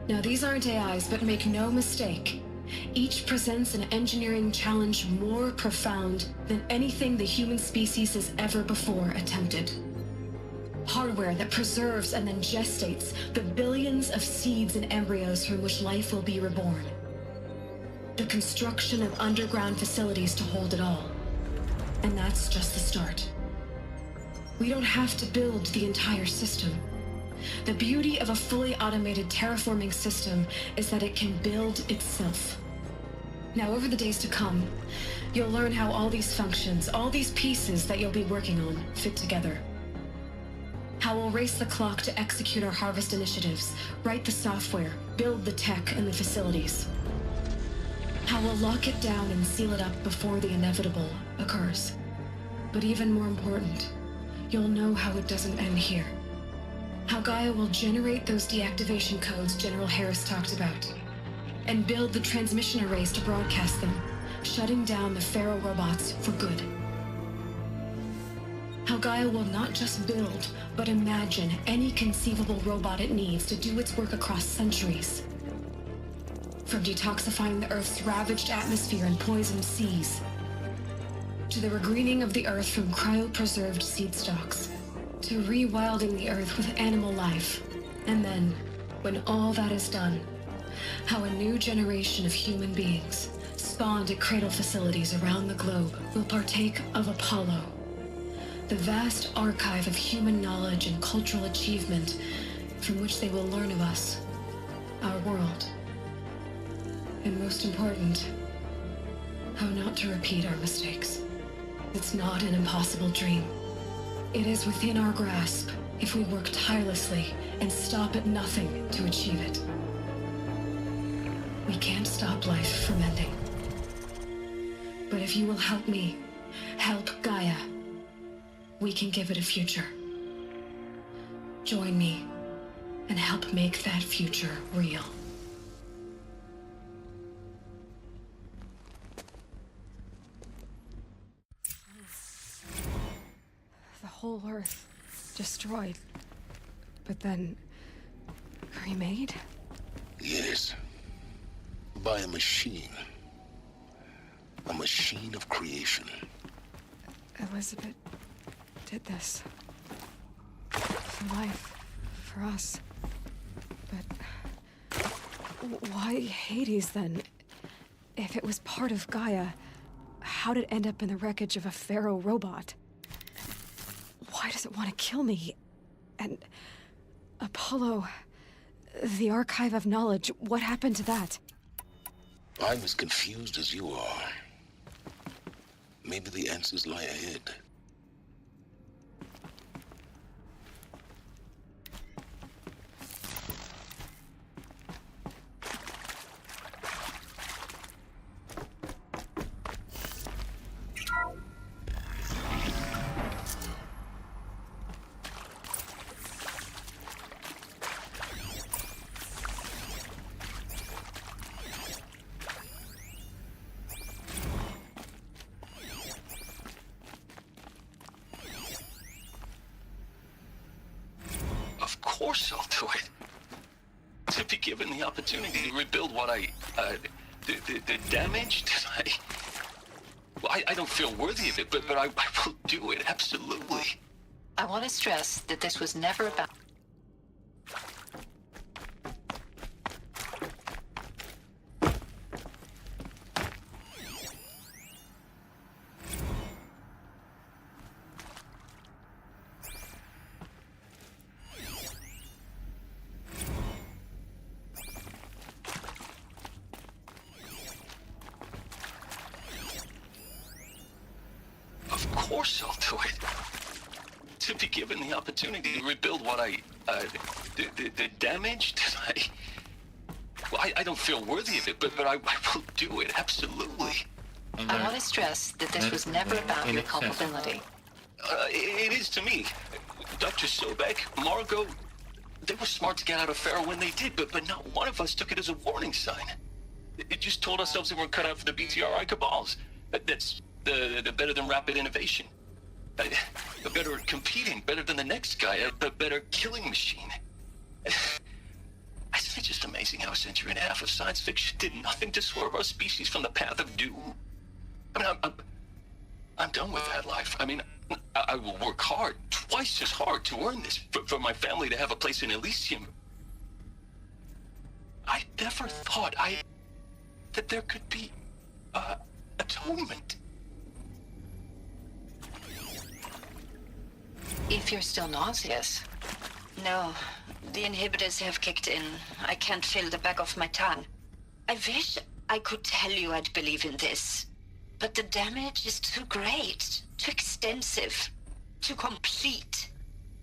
Now, these aren't AIs, but make no mistake, each presents an engineering challenge more profound than anything the human species has ever before attempted. Hardware that preserves and then gestates the billions of seeds and embryos from which life will be reborn. The construction of underground facilities to hold it all. And that's just the start. We don't have to build the entire system. The beauty of a fully automated terraforming system is that it can build itself. Now, over the days to come, you'll learn how all these functions, all these pieces that you'll be working on, fit together. How we'll race the clock to execute our harvest initiatives, write the software, build the tech and the facilities. How we'll lock it down and seal it up before the inevitable occurs. But even more important, you'll know how it doesn't end here. How Gaia will generate those deactivation codes General Harris talked about, and build the transmission arrays to broadcast them, shutting down the Pharaoh robots for good. How Gaia will not just build, but imagine any conceivable robot it needs to do its work across centuries. From detoxifying the Earth's ravaged atmosphere and poisoned seas, to the regreening of the Earth from cryopreserved seed stalks, to rewilding the Earth with animal life. And then, when all that is done, how a new generation of human beings, spawned at cradle facilities around the globe, will partake of Apollo, the vast archive of human knowledge and cultural achievement from which they will learn of us, our world. And most important, how not to repeat our mistakes. It's not an impossible dream. It is within our grasp if we work tirelessly and stop at nothing to achieve it. We can't stop life from ending. But if you will help me, help Gaia, we can give it a future. Join me and help make that future real. The whole Earth destroyed, but then remade? Yes. By a machine. A machine of creation. Elizabeth did this. For life. For us. But why Hades then? If it was part of Gaia, how'd it end up in the wreckage of a Pharaoh robot? Why does it want to kill me? And Apollo... The Archive of Knowledge, what happened to that? I'm as confused as you are. Maybe the answers lie ahead. Of course I'll do it. To be given the opportunity to rebuild what the damage that well, I don't feel worthy of it, but I will do it, absolutely. I want to stress that this was never about... Of course I'll do it. To be given the opportunity to rebuild what the damage that well, I don't feel worthy of it, but I will do it, absolutely. I want to stress that this was never about your culpability. It is to me. Dr. Sobek, Margot, they were smart to get out of Pharaoh when they did, but not one of us took it as a warning sign. It just told ourselves they weren't cut out for the BTRI cabals. That's the better than rapid innovation. A better at competing, better than the next guy, a better killing machine. Isn't it just amazing how a century and a half of science fiction did nothing to swerve our species from the path of doom? I mean, I'm done with that life. I mean, I will work hard, twice as hard to earn this, for my family to have a place in Elysium. I never thought that there could be atonement. If you're still nauseous. No, the inhibitors have kicked in. I can't feel the back of my tongue. I wish I could tell you I'd believe in this, but the damage is too great, too extensive, too complete.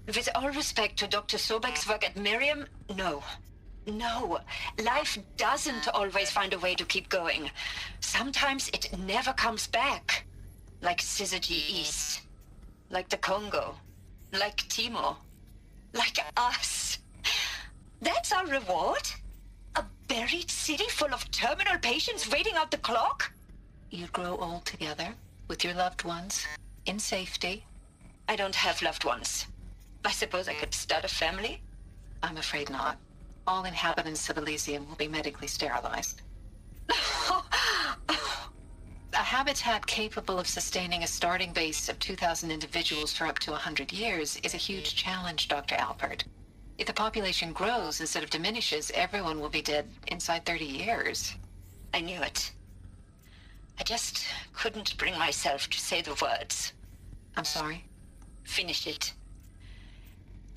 With all respect to Dr. Sobek's work at Miriam, no. No, life doesn't always find a way to keep going. Sometimes it never comes back. Like Syzygy East. Like the Congo. Like Timo. Like us. That's our reward? A buried city full of terminal patients waiting out the clock? You'd grow old together, with your loved ones, in safety. I don't have loved ones. I suppose I could start a family? I'm afraid not. All inhabitants of Elysium will be medically sterilized. A habitat capable of sustaining a starting base of 2,000 individuals for up to 100 years is a huge challenge, Dr. Alpert. If the population grows instead of diminishes, everyone will be dead inside 30 years. I knew it. I just couldn't bring myself to say the words. I'm sorry? Finish it.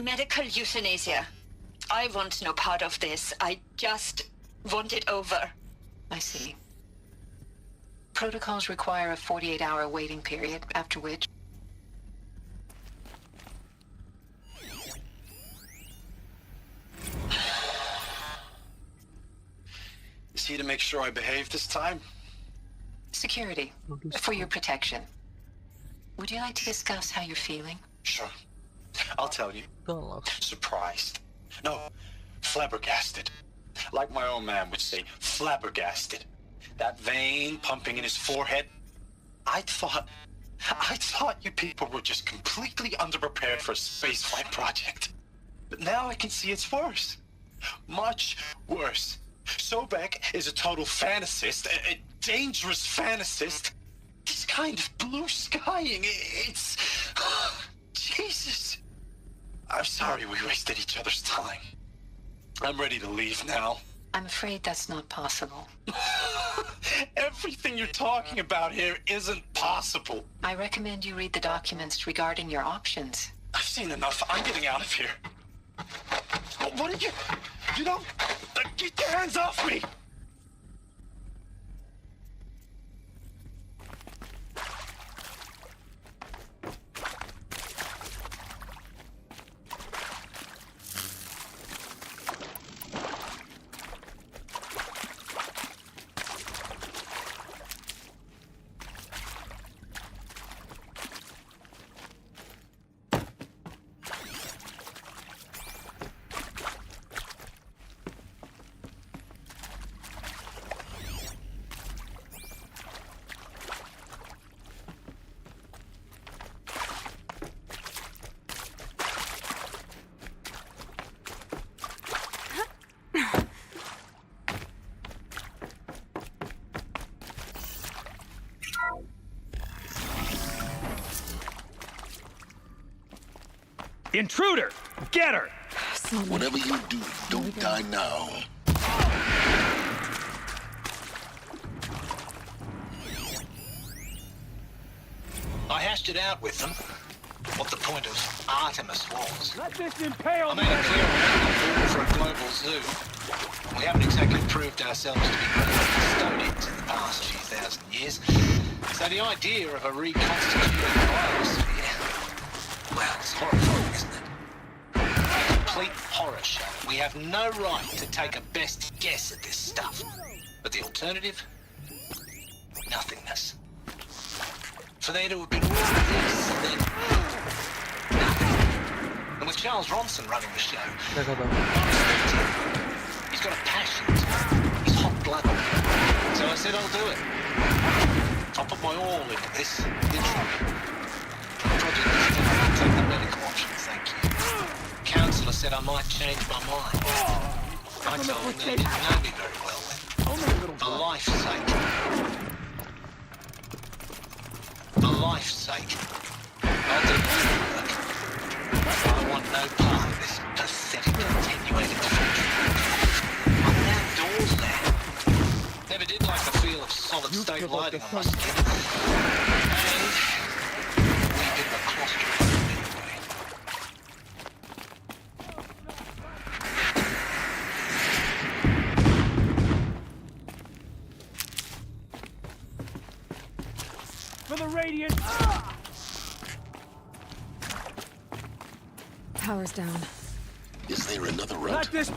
Medical euthanasia. I want no part of this. I just want it over. I see. Protocols require a 48-hour waiting period, after which... Is he to make sure I behave this time? Security. For your protection. Would you like to discuss how you're feeling? Sure. I'll tell you. Surprised. No, flabbergasted. Like my old man would say, flabbergasted. That vein pumping in his forehead. I thought you people were just completely underprepared for a spaceflight project. But now I can see it's worse. Much worse. Sobek is a total fantasist, a dangerous fantasist. This kind of blue skying, it's... Jesus. I'm sorry we wasted each other's time. I'm ready to leave now. I'm afraid that's not possible. Everything you're talking about here isn't possible. I recommend you read the documents regarding your options. I've seen enough. I'm getting out of here. What did you... You don't... Get your hands off me! Intruder! Get her! Whatever you do, don't die now. I hashed it out with them. What the point of Artemis was. Let this impale I made it clear we're not for a global zoo. We haven't exactly proved ourselves to be great custodians in the past few thousand years. So the idea of a reconstituted biosphere, well, it's horrifying, isn't it? A complete horror show. We have no right to take a best guess at this stuff. But the alternative? Nothingness. For there to have been all of this, and then nothing. And with Charles Ronson running the show, he's got a passion, he's hot-blooded. So I said I'll do it. I'll put my all into this, literally. The project is done. I'll take the medical option, thank you. Counselor said I might change my mind. I told him they didn't know me very well then. For life's sake. For life's sake. I'll do the work. I want no part of this pathetic attenuated future. I'm outdoors now. Never did like the feel of solid-state lighting on my skin. And a bit of a claustrophobe anyway. For the radiant! Power's down. Is there another route? Let this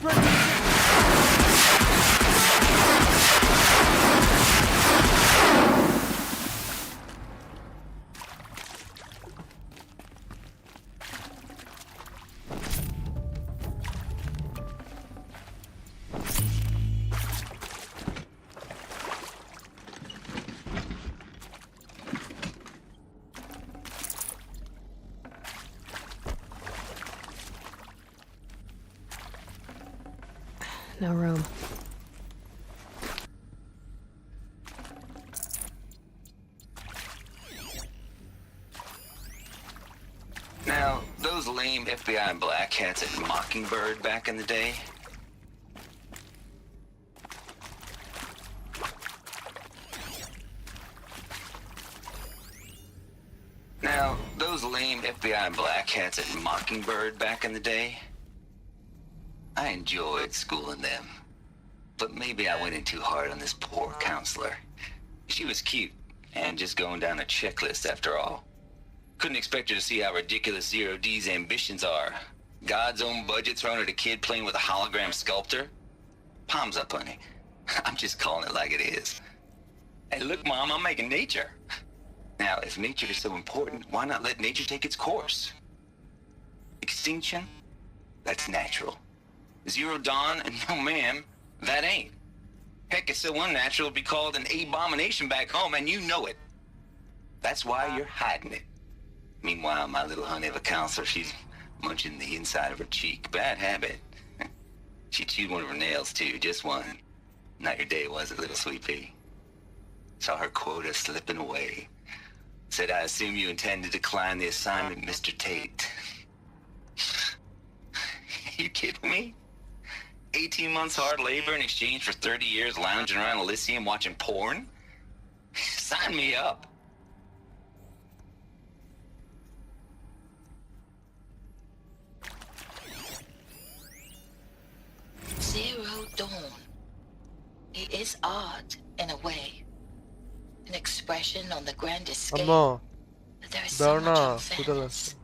No room. Now, those lame FBI black hats at Mockingbird back in the day. Now, those lame FBI black hats at Mockingbird back in the day. I enjoyed schooling them. But maybe I went in too hard on this poor counselor. She was cute, and just going down a checklist after all. Couldn't expect her to see how ridiculous Zero D's ambitions are. God's own budget thrown at a kid playing with a hologram sculptor? Palms up, honey. I'm just calling it like it is. Hey, look, Mom, I'm making nature. Now, if nature is so important, why not let nature take its course? Extinction? That's natural. Zero Dawn? No, ma'am, that ain't. Heck, it's so unnatural it'd be called an abomination back home, and you know it. That's why you're hiding it. Meanwhile, my little honey of a counselor, she's munching the inside of her cheek. Bad habit. She chewed one of her nails, too, just one. Not your day, was it, little sweet pea? Saw her quota slipping away. Said, I assume you intend to decline the assignment, Mr. Tate. You kidding me? 18 months hard labor in exchange for 30 years lounging around Elysium watching porn? Sign me up. dawn. It is art, in a way. An expression on the grandest scale. Amma, But there is so much Darna, unfairness.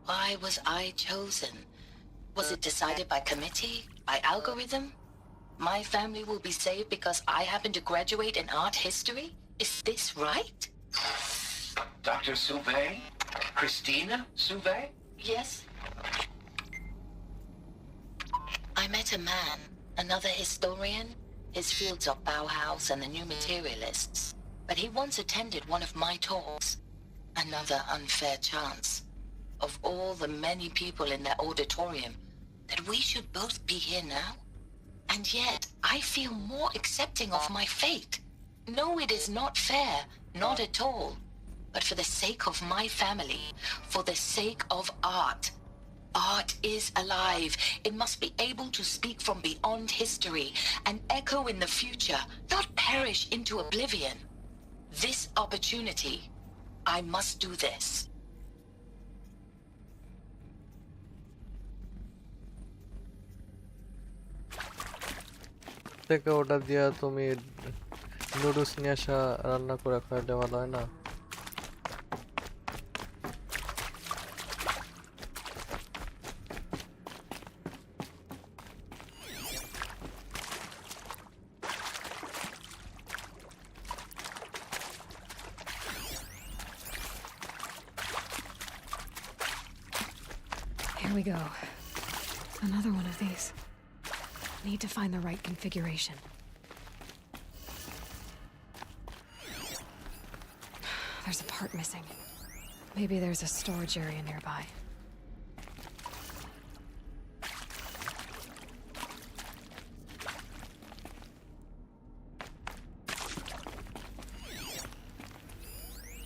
Why was I chosen? Was it decided by committee? By algorithm? My family will be saved because I happen to graduate in art history? Is this right? Dr. Sauvé? Christina Sauvé? Yes. I met a man, another historian. His fields are Bauhaus and the New Materialists. But he once attended one of my talks. Another unfair chance. Of all the many people in that auditorium, that we should both be here now? And yet, I feel more accepting of my fate. No, it is not fair, not at all. But for the sake of my family, for the sake of art. Art is alive. It must be able to speak from beyond history and echo in the future, not perish into oblivion. This opportunity, I must do this. থেকে ওটা দিয়া তুমি noodles নিয়ে আসা রান্না করে খাইলে ভালো হয় না? Here we go. Another one of these. Need to find the right configuration. There's a part missing. Maybe there's a storage area nearby.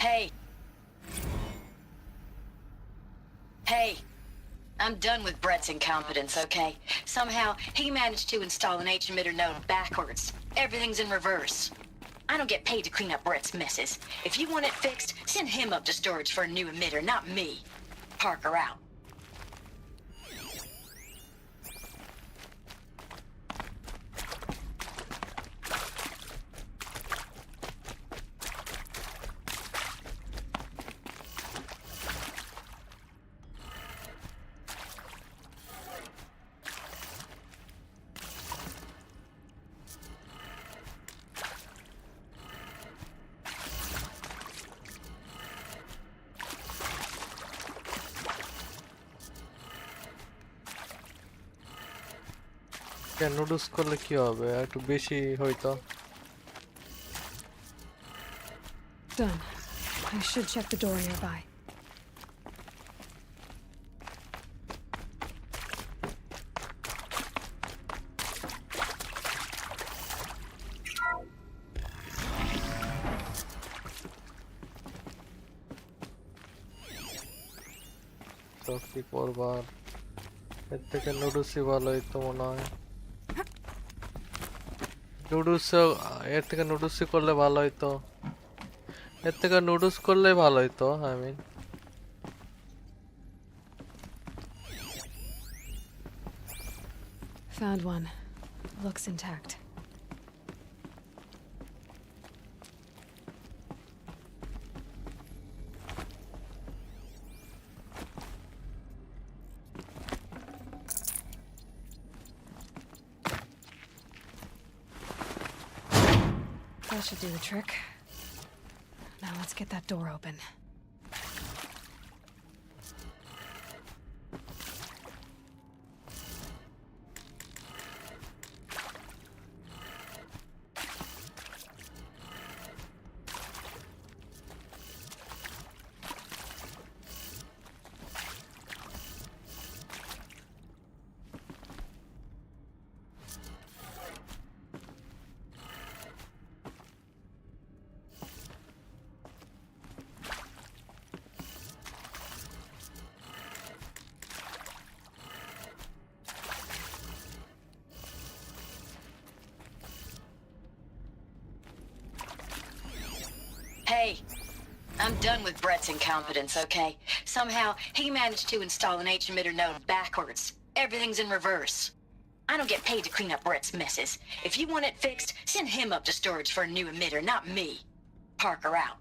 Hey. Hey. I'm done with Brett's incompetence, okay? Somehow, he managed to install an H-emitter node backwards. Everything's in reverse. I don't get paid to clean up Brett's messes. If you want it fixed, send him up to storage for a new emitter, not me. Parker out. কেন noodles করলে কি হবে? একটু বেশি হয়তো। Done. I should check the door nearby. তো কি করবার? এর থেকে নুডলসই ভালো হইতো মনে হয়। নুডলস এর থেকে নুডলসই করলে ভালো হইতো। এর থেকে নুডলস করলে ভালো হইতো, I mean. Found one. Looks intact. That should do the trick. Now let's get that door open. Hey, I'm done with Brett's incompetence, okay? Somehow, he managed to install an H-emitter node backwards. Everything's in reverse. I don't get paid to clean up Brett's messes. If you want it fixed, send him up to storage for a new emitter, not me. Parker out.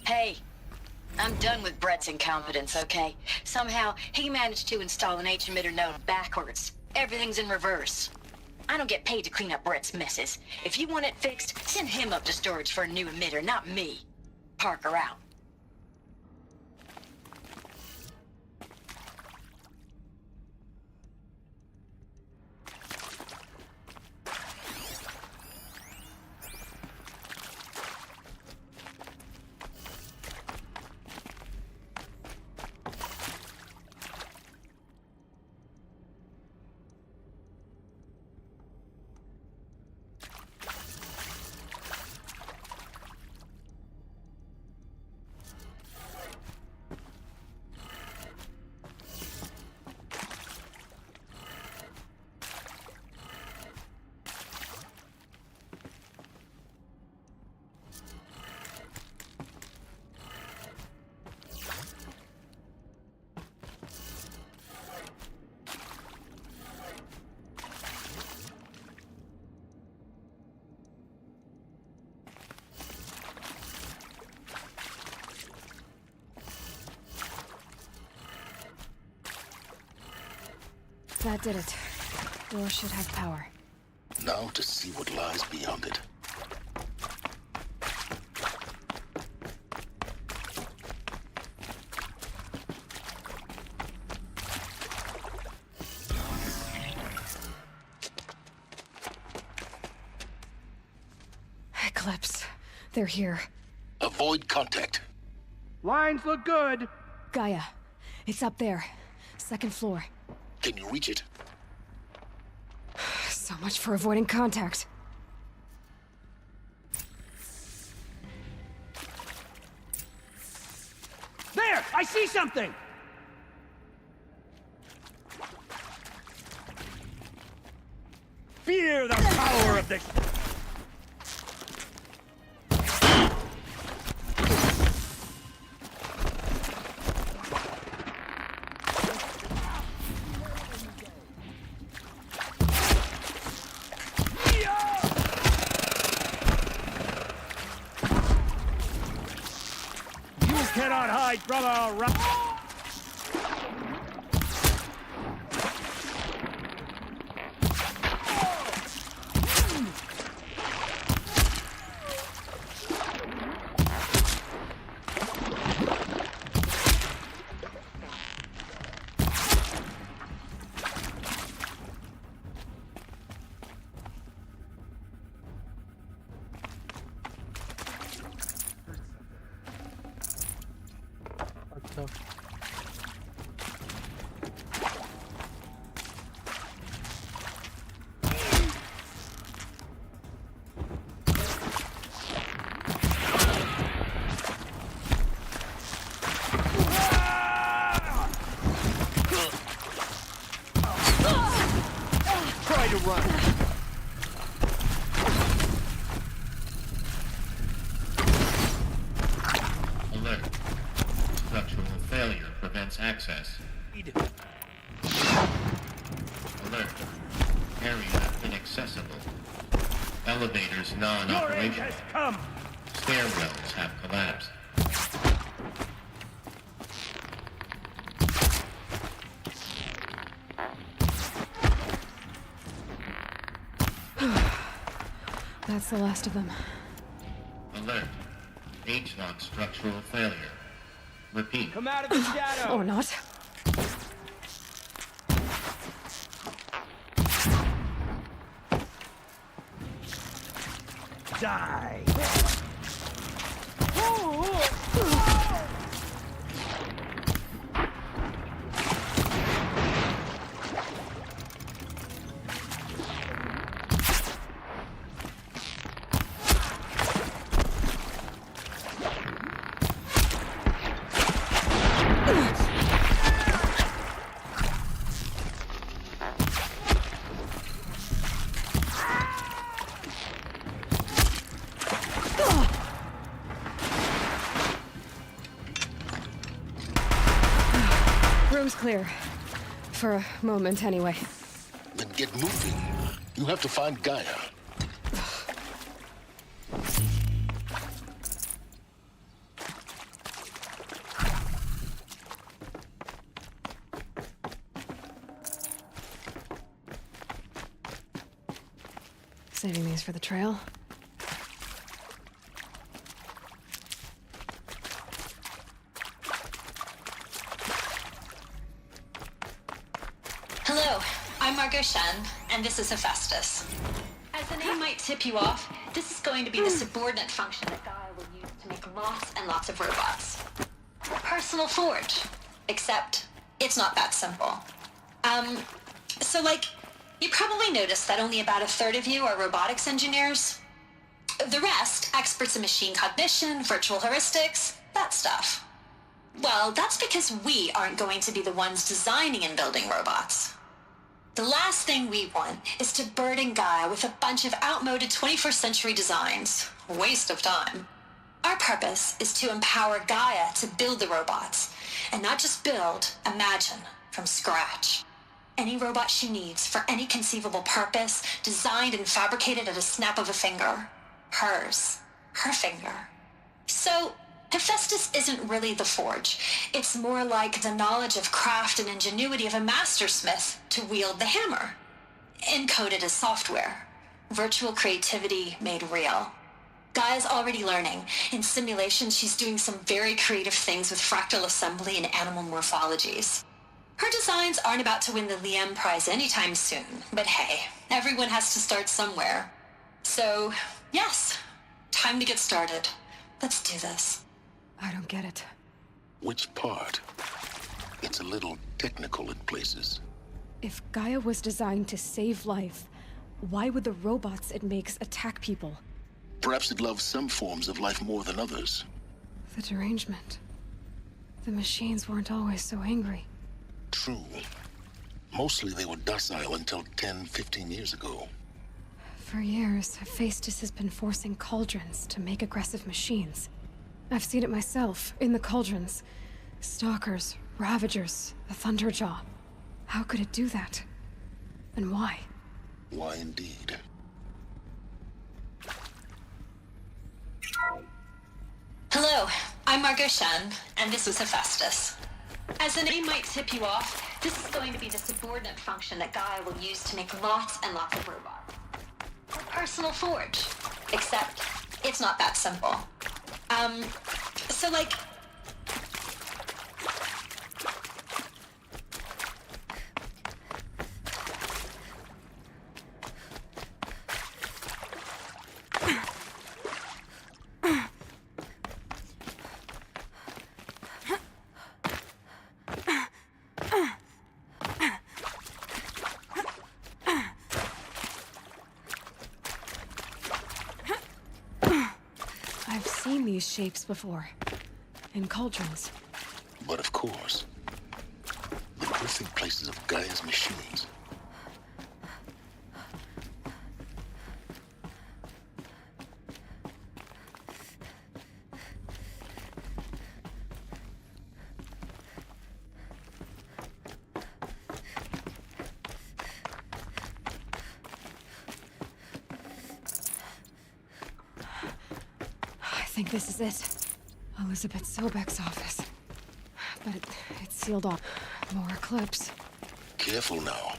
Hey, I'm done with Brett's incompetence, okay? Somehow, he managed to install an H-emitter node backwards. Everything's in reverse. I don't get paid to clean up Brett's messes. If you want it fixed, send him up to storage for a new emitter, not me. Parker out. That did it. Door should have power. Now to see what lies beyond it. Eclipse. They're here. Avoid contact. Lines look good. Gaia. It's up there. Second floor. Can you reach it? So much for avoiding contact. There! I see something! Fear the power of the... cannot hide from our grants access. Alert. Area inaccessible. Elevators non-operational. Come. Stairwells have collapsed. That's the last of them. Alert. H-lock structural failure. Repeat. Come out of the shadow! Or not. Die. Room's clear. For a moment, anyway. Then get moving. You have to find Gaia. Saving these for the trail. Hello, I'm Margot Shen, and this is Hephaestus. As the name might tip you off, this is going to be the subordinate function that Gaia will use to make lots and lots of robots. A personal forge. Except, it's not that simple. You probably noticed that only about a third of you are robotics engineers. The rest, experts in machine cognition, virtual heuristics, that stuff. Well, that's because we aren't going to be the ones designing and building robots. The last thing we want is to burden Gaia with a bunch of outmoded 21st century designs. Waste of time. Our purpose is to empower Gaia to build the robots, and not just build, imagine, from scratch. Any robot she needs for any conceivable purpose, designed and fabricated at a snap of a finger. Hers. Her finger. So, Hephaestus isn't really the forge. It's more like the knowledge of craft and ingenuity of a mastersmith to wield the hammer. Encoded as software. Virtual creativity made real. Gaia's already learning. In simulations, she's doing some very creative things with fractal assembly and animal morphologies. Her designs aren't about to win the Liam Prize anytime soon, but hey, everyone has to start somewhere. So, yes, time to get started. Let's do this. I don't get it. Which part? It's a little technical in places. If Gaia was designed to save life, why would the robots it makes attack people? Perhaps it loves some forms of life more than others. The derangement. The machines weren't always so angry. True. Mostly they were docile until 10, 15 years ago. For years, Hephaestus has been forcing cauldrons to make aggressive machines. I've seen it myself, in the cauldrons. Stalkers, Ravagers, the Thunderjaw. How could it do that? And why? Why indeed? Hello, I'm Margot Shen, and this is Hephaestus. As the name might tip you off, this is going to be the subordinate function that Gaia will use to make lots and lots of robots. A personal forge. Except, it's not that simple. I've seen these shapes before. In cauldrons. But of course, the birthing places of Gaia's machines. think this is it. Elizabeth Sobek's office. But it's sealed off. More eclipse. Careful now.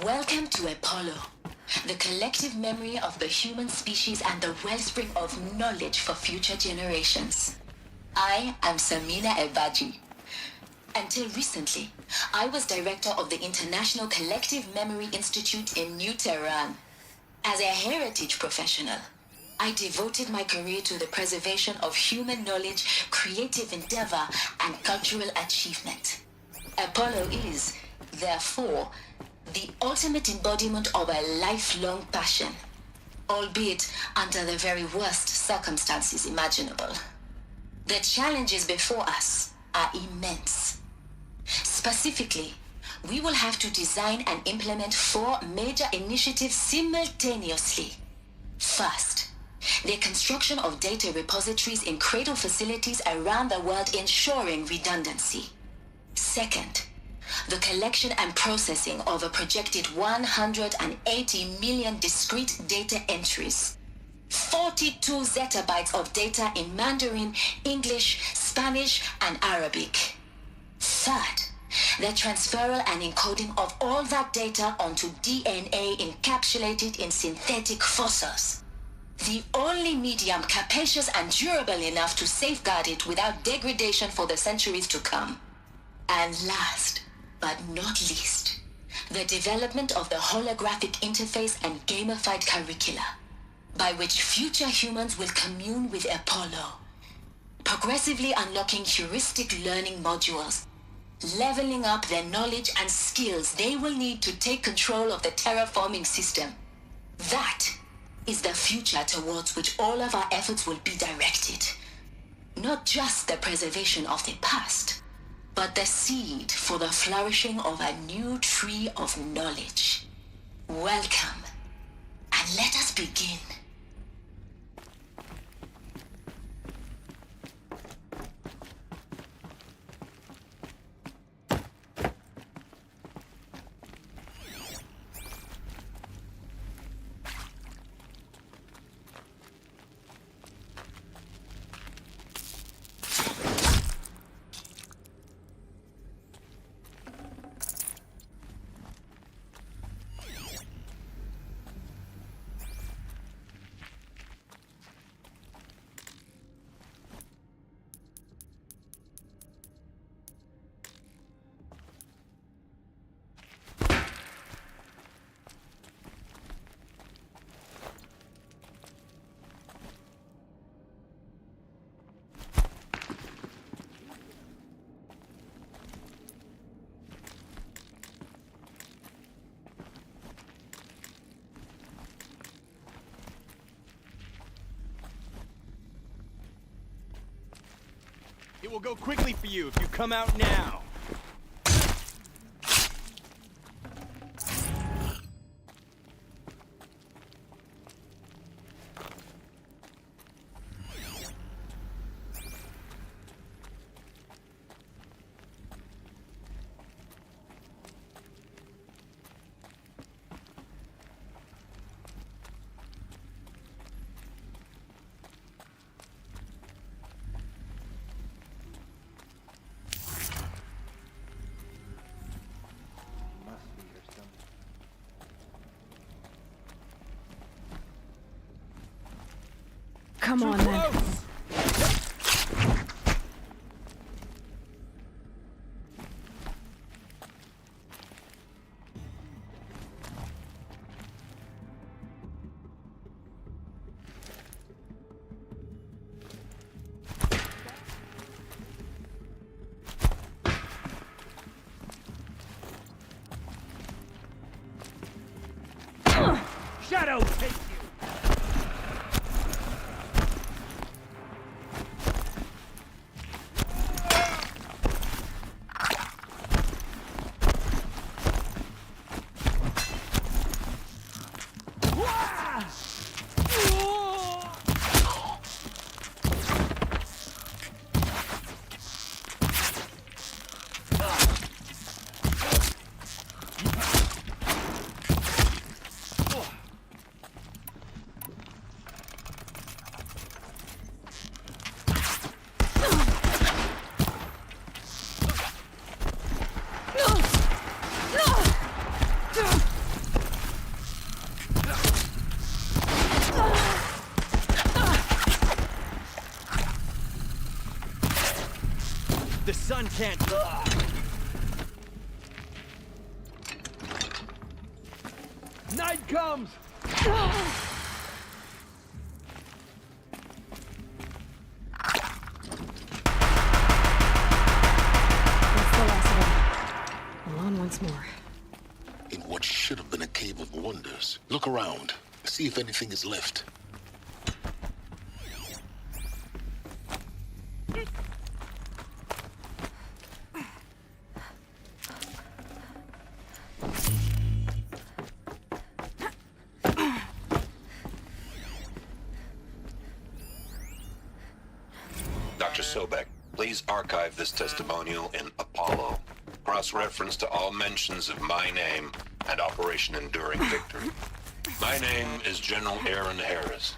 Welcome to Apollo, the collective memory of the human species and the wellspring of knowledge for future generations. I am Samina Ebaji. Until recently, I was director of the International Collective Memory Institute in New Tehran. As a heritage professional, I devoted my career to the preservation of human knowledge, creative endeavor, and cultural achievement. Apollo is, therefore, the ultimate embodiment of a lifelong passion, albeit under the very worst circumstances imaginable. The challenges before us are immense. Specifically, we will have to design and implement 4 major initiatives simultaneously. First, the construction of data repositories in cradle facilities around the world ensuring redundancy. Second, the collection and processing of a projected 180 million discrete data entries. 42 zettabytes of data in Mandarin, English, Spanish, and Arabic. Third, the transferal and encoding of all that data onto DNA encapsulated in synthetic fossils. The only medium capacious and durable enough to safeguard it without degradation for the centuries to come. And last, but not least, the development of the holographic interface and gamified curricula, by which future humans will commune with Apollo, progressively unlocking heuristic learning modules, leveling up their knowledge and skills they will need to take control of the terraforming system. That is the future towards which all of our efforts will be directed. Not just the preservation of the past, but the seed for the flourishing of a new tree of knowledge. Welcome, and let us begin. It will go quickly for you if you come out now. Come on, then. Shadow take you! Wow! The sun can't... Night comes! Alone once more. In what should have been a cave of wonders. Look around. See if anything is left. Dr. Sobek, please archive this testimonial in Apollo. Cross-reference to all mentions of my name and Operation Enduring Victory. My name is General Aaron Harris.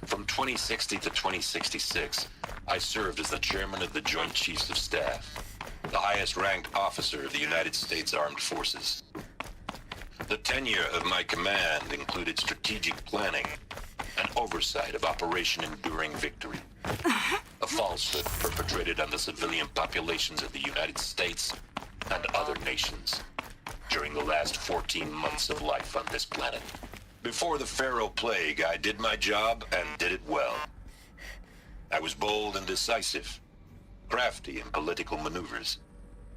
From 2060 to 2066, I served as the chairman of the Joint Chiefs of Staff, the highest-ranked officer of the United States Armed Forces. The tenure of my command included strategic planning and oversight of Operation Enduring Victory, a falsehood perpetrated on the civilian populations of the United States and other nations during the last 14 months of life on this planet. Before the Pharaoh Plague, I did my job and did it well. I was bold and decisive, crafty in political maneuvers.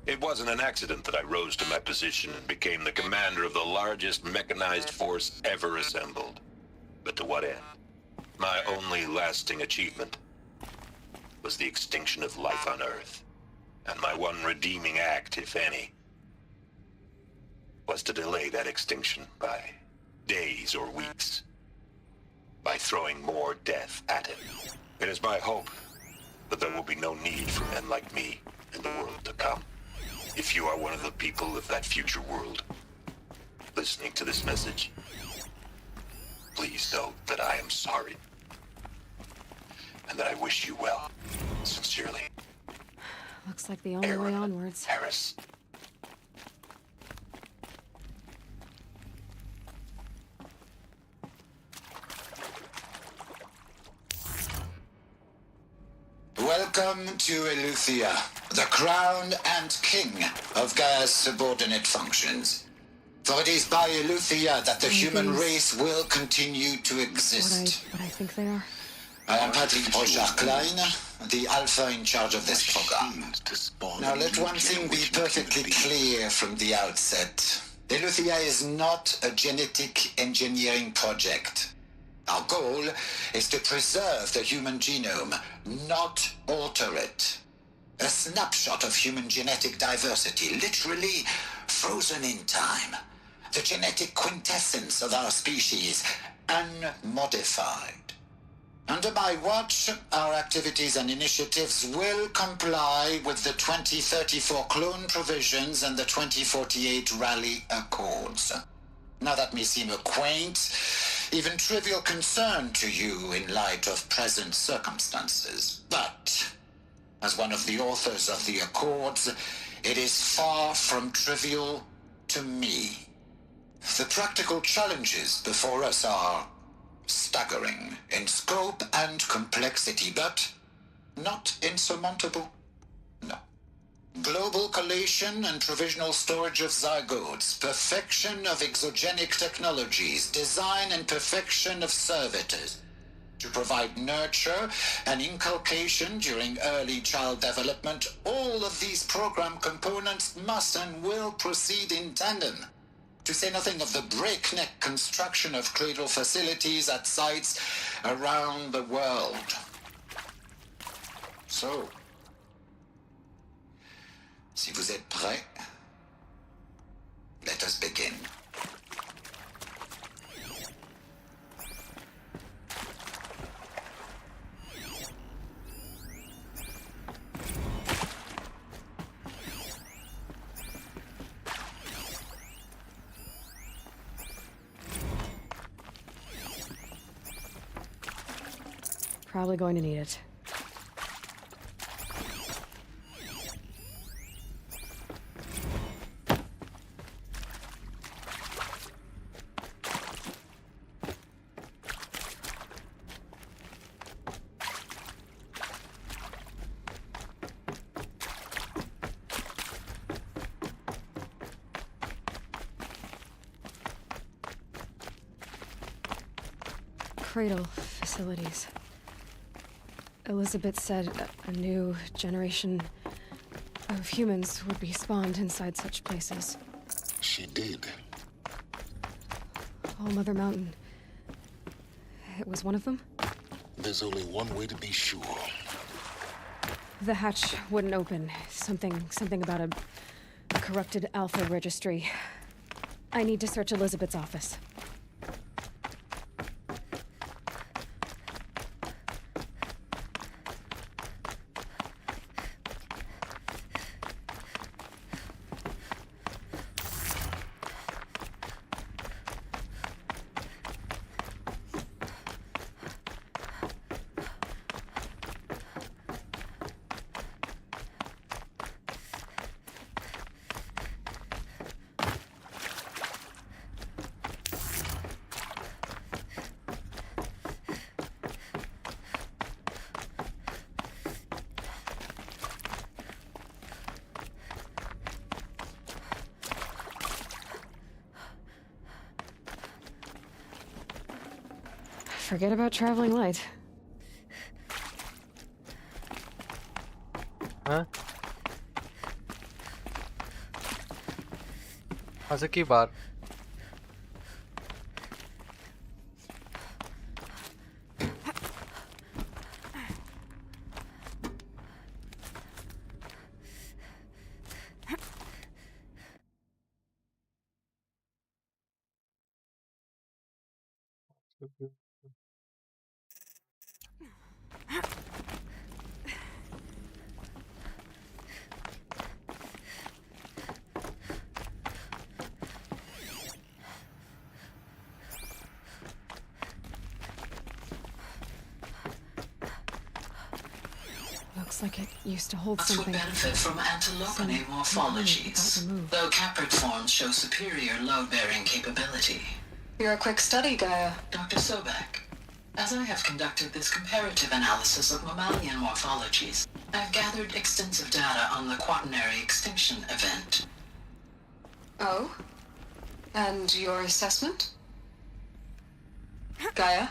It wasn't an accident that I rose to my position and became the commander of the largest mechanized force ever assembled. But to what end? My only lasting achievement was the extinction of life on Earth. And my one redeeming act, if any, was to delay that extinction by days or weeks, by throwing more death at it. It is my hope that there will be no need for men like me in the world to come. If you are one of the people of that future world listening to this message, please know that I am sorry and that I wish you well. Sincerely. Looks like the only way onwards. Harris. Welcome to Eleuthia, the crown and king of Gaia's subordinate functions. For it is by Eleuthia that the human race will continue to exist. What I think they are. I am Patrick Brochard-Klein, the alpha in charge of this program. Now let one thing be perfectly clear from the outset. Eleuthia is not a genetic engineering project. Our goal is to preserve the human genome, not alter it. A snapshot of human genetic diversity, literally frozen in time. The genetic quintessence of our species, unmodified. Under my watch, our activities and initiatives will comply with the 2034 clone provisions and the 2048 Rally Accords. Now that may seem a quaint, even trivial concern to you in light of present circumstances, but as one of the authors of the Accords, it is far from trivial to me. The practical challenges before us are staggering in scope and complexity, but not insurmountable. No. Global collation and provisional storage of zygotes, perfection of exogenic technologies, design and perfection of servitors, to provide nurture and inculcation during early child development. All of these program components must and will proceed in tandem. To say nothing of the breakneck construction of cradle facilities at sites around the world. So, si vous êtes prêts, let us begin. Probably going to need it. cradle facilities. Elizabeth said a new generation of humans would be spawned inside such places. She did. All Mother Mountain. It was one of them? There's only one way to be sure. The hatch wouldn't open. Something about a corrupted alpha registry. I need to search Elizabeth's office. Forget about traveling light. Huh? How's की बात? Looks like it used to hold Would something. benefit from antilopinae morphologies, though caprid forms show superior load-bearing capability. You're a quick study, Gaia. Dr. Sobek, as I have conducted this comparative analysis of mammalian morphologies, I've gathered extensive data on the quaternary extinction event. Oh? And your assessment? Gaia?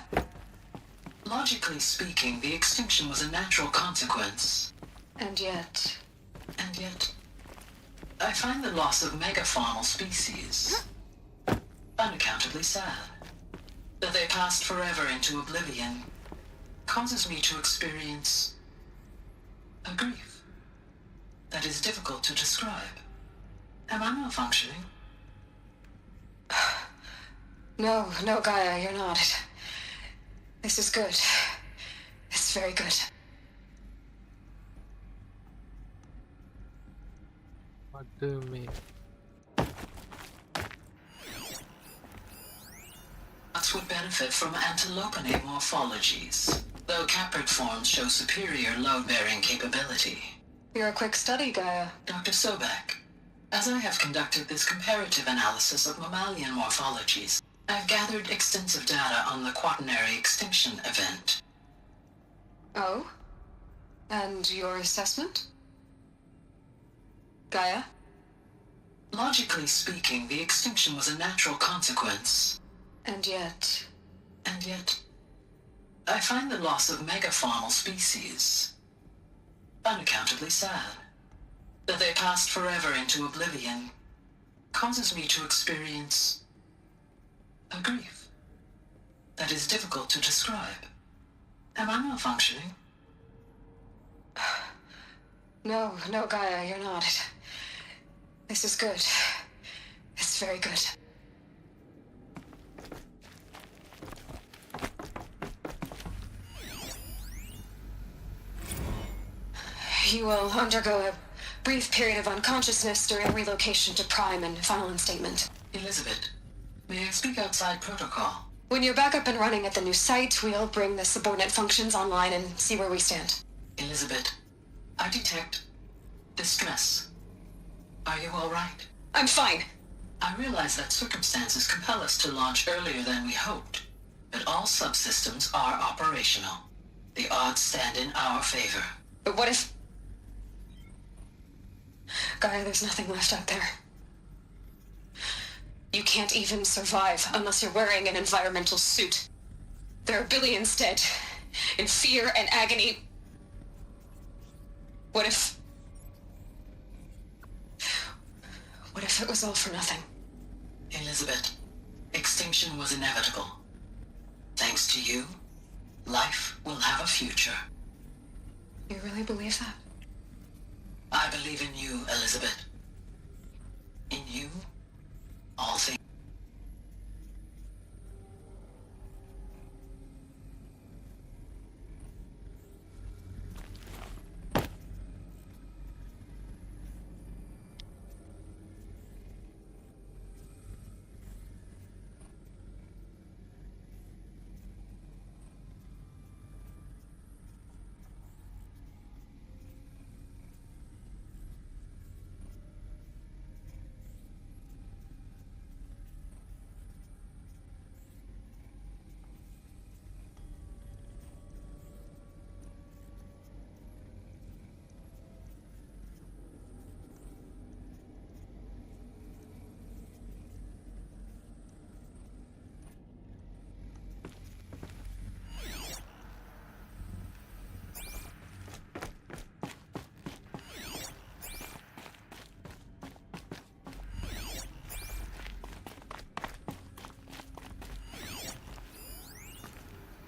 Logically speaking, the extinction was a natural consequence. And yet, I find the loss of megafaunal species unaccountably sad. That they passed forever into oblivion causes me to experience a grief that is difficult to describe. Am I malfunctioning? No, Gaia, you're not. This is good. It's very good. What do you mean? Nuts would benefit from antilopinae morphologies, though caprid forms show superior load-bearing capability. You're a quick study, Gaia. Dr. Sobek, as I have conducted this comparative analysis of mammalian morphologies, I've gathered extensive data on the quaternary extinction event. Oh? And your assessment? Gaia? Logically speaking, the extinction was a natural consequence. And yet, I find the loss of megafaunal species unaccountably sad. That they passed forever into oblivion causes me to experience a grief that is difficult to describe. Am I malfunctioning? No, Gaia, you're not. This is good. It's very good. You will undergo a brief period of unconsciousness during relocation to Prime and final instatement. Elizabeth, may I speak outside protocol? When you're back up and running at the new site, we'll bring the subordinate functions online and see where we stand. Elizabeth, I detect distress. Are you all right? I'm fine. I realize that circumstances compel us to launch earlier than we hoped, but all subsystems are operational. The odds stand in our favor. But what if... Gaia, there's nothing left out there. You can't even survive unless you're wearing an environmental suit. There are billions dead. In fear and agony. What if it was all for nothing? Elizabeth, extinction was inevitable. Thanks to you, life will have a future. You really believe that? I believe in you, Elizabeth. In you, all things.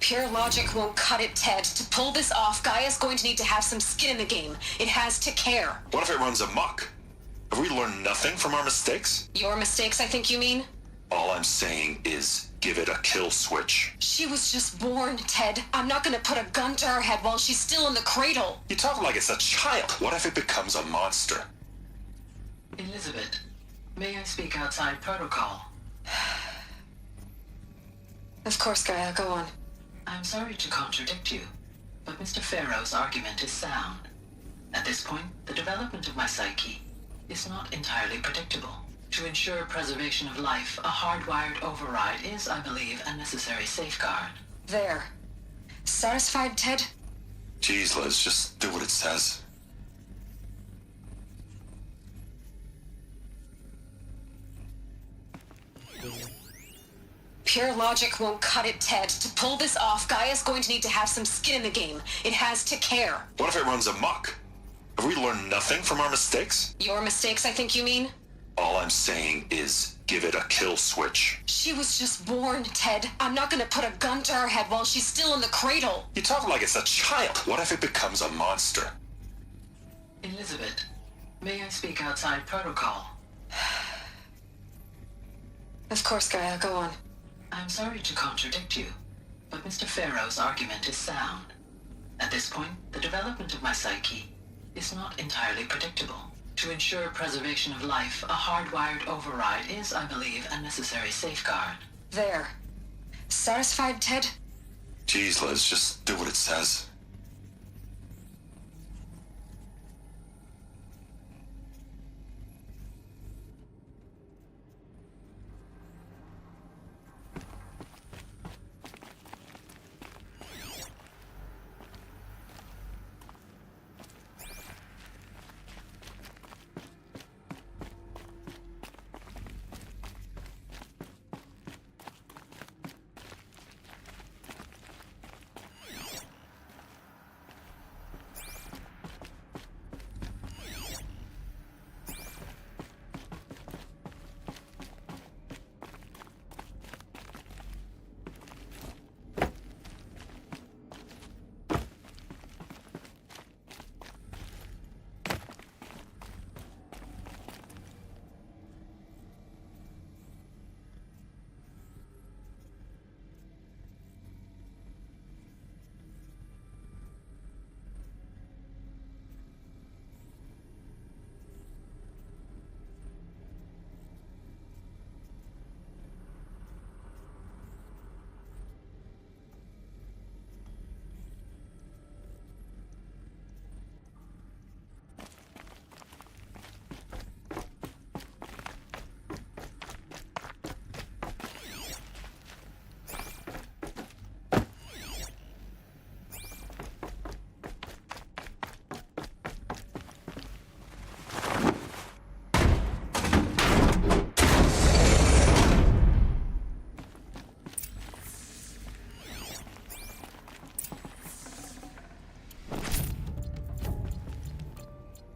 Pure logic won't cut it, Ted. To pull this off, Gaia's going to need to have some skin in the game. It has to care. What if it runs amok? Have we learned nothing from our mistakes? Your mistakes, I think you mean? All I'm saying is give it a kill switch. She was just born, Ted. I'm not gonna put a gun to her head while she's still in the cradle. You talk like it's a child. What if it becomes a monster? Elizabeth, may I speak outside protocol? Of course, Gaia, go on. I'm sorry to contradict you, but Mr. Farrow's argument is sound. At this point, the development of my psyche is not entirely predictable. To ensure preservation of life, a hardwired override is, I believe, a necessary safeguard. There. Satisfied, Ted? Jeez, Liz, just do what it says. Pure logic won't cut it, Ted. To pull this off, Gaia's going to need to have some skin in the game. It has to care. What if it runs amok? Have we learned nothing from our mistakes? Your mistakes, I think you mean? All I'm saying is give it a kill switch. She was just born, Ted. I'm not gonna put a gun to her head while she's still in the cradle. You talk like it's a child. What if it becomes a monster? Elizabeth, may I speak outside protocol? Of course, Gaia, go on. I'm sorry to contradict you, but Mr. Farrow's argument is sound. At this point, the development of my psyche is not entirely predictable. To ensure preservation of life, a hardwired override is, I believe, a necessary safeguard. There. Satisfied, Ted? Jeez, Liz, just do what it says.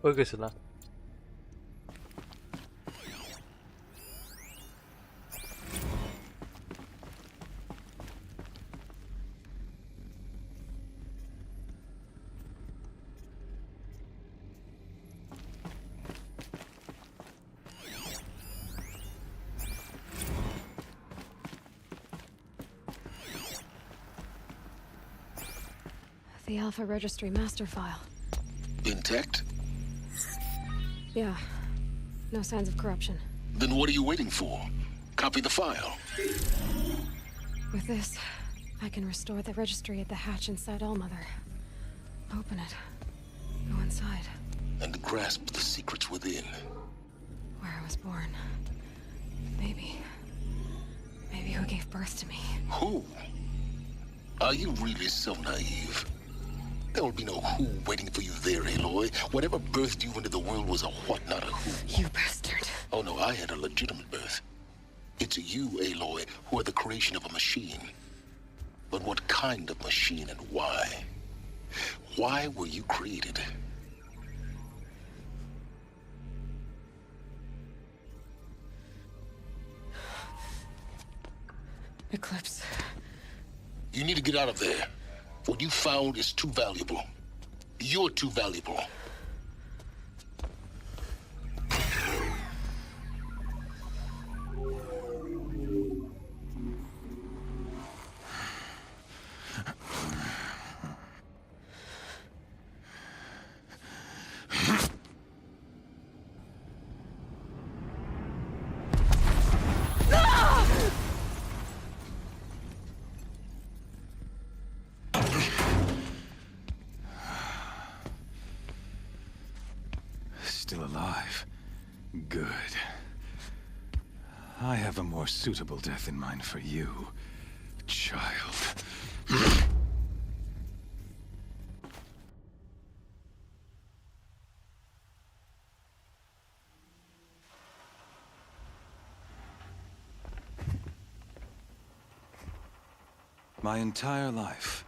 Oy kesi lan. The Alpha Registry master file. Intact? Yeah. No signs of corruption. Then what are you waiting for? Copy the file. With this, I can restore the registry at the hatch inside Allmother. Open it. Go inside. And grasp the secrets within. Where I was born. Maybe who gave birth to me. Who? Are you really so naive? There will be no who waiting for you there, Aloy. Whatever birthed you into the world was a what, not a who. You bastard. Oh no, I had a legitimate birth. It's you, Aloy, who are the creation of a machine. But what kind of machine and why? Why were you created? Eclipse. You need to get out of there. What you found is too valuable. You're too valuable. Still alive. Good. I have a more suitable death in mind for you, child. My entire life,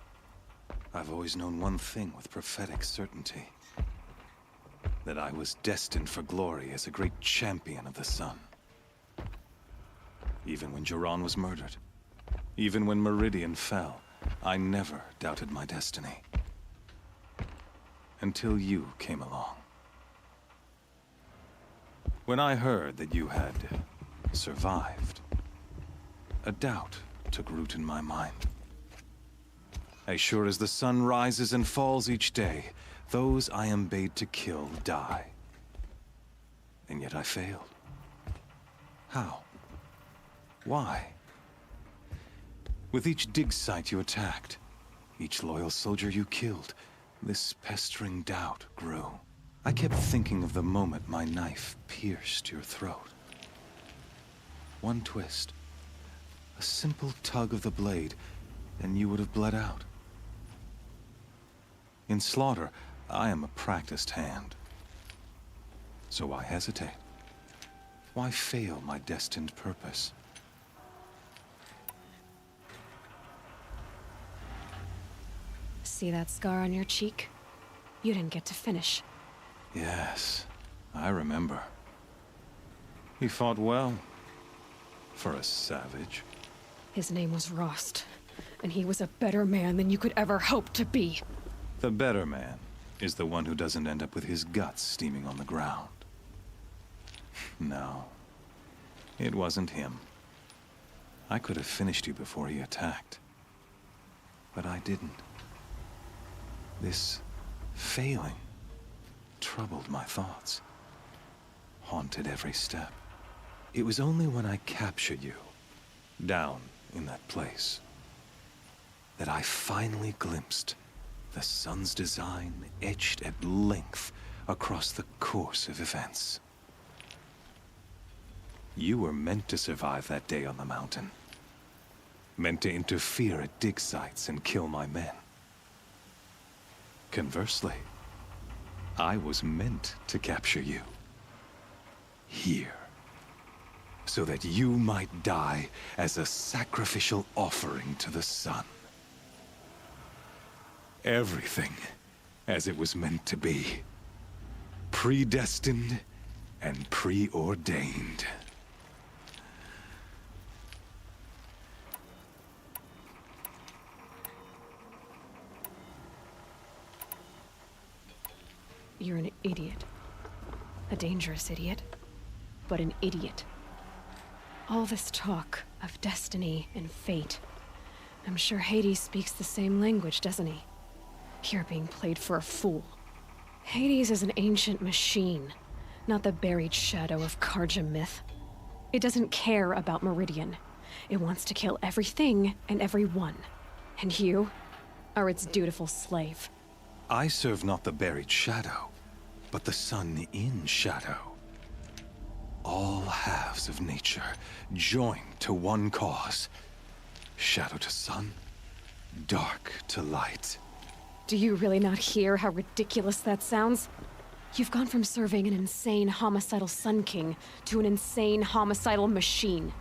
I've always known one thing with prophetic certainty. That I was destined for glory as a great champion of the sun. Even when Jiran was murdered, even when Meridian fell, I never doubted my destiny. Until you came along. When I heard that you had survived, a doubt took root in my mind. As sure as the sun rises and falls each day, those I am bade to kill die. And yet I failed. How? Why? With each dig site you attacked, each loyal soldier you killed, this pestering doubt grew. I kept thinking of the moment my knife pierced your throat. One twist, a simple tug of the blade, and you would have bled out. In slaughter, I am a practiced hand. So why hesitate? Why fail my destined purpose? See that scar on your cheek? You didn't get to finish. Yes, I remember. He fought well. For a savage. His name was Rost, and he was a better man than you could ever hope to be. The better man is the one who doesn't end up with his guts steaming on the ground. No, it wasn't him. I could have finished you before he attacked. But I didn't. This failing troubled my thoughts, haunted every step. It was only when I captured you, down in that place, that I finally glimpsed the sun's design etched at length across the course of events. You were meant to survive that day on the mountain. Meant to interfere at dig sites and kill my men. Conversely, I was meant to capture you. Here. So that you might die as a sacrificial offering to the sun. Everything as it was meant to be. Predestined and preordained. You're an idiot. A dangerous idiot, but an idiot. All this talk of destiny and fate. I'm sure Hades speaks the same language, doesn't he? You're being played for a fool. Hades is an ancient machine, not the buried shadow of Karja myth. It doesn't care about Meridian. It wants to kill everything and everyone. And you are its dutiful slave. I serve not the buried shadow, but the sun in shadow. All halves of nature joined to one cause. Shadow to sun, dark to light. Do you really not hear how ridiculous that sounds? You've gone from serving an insane homicidal Sun King to an insane homicidal machine.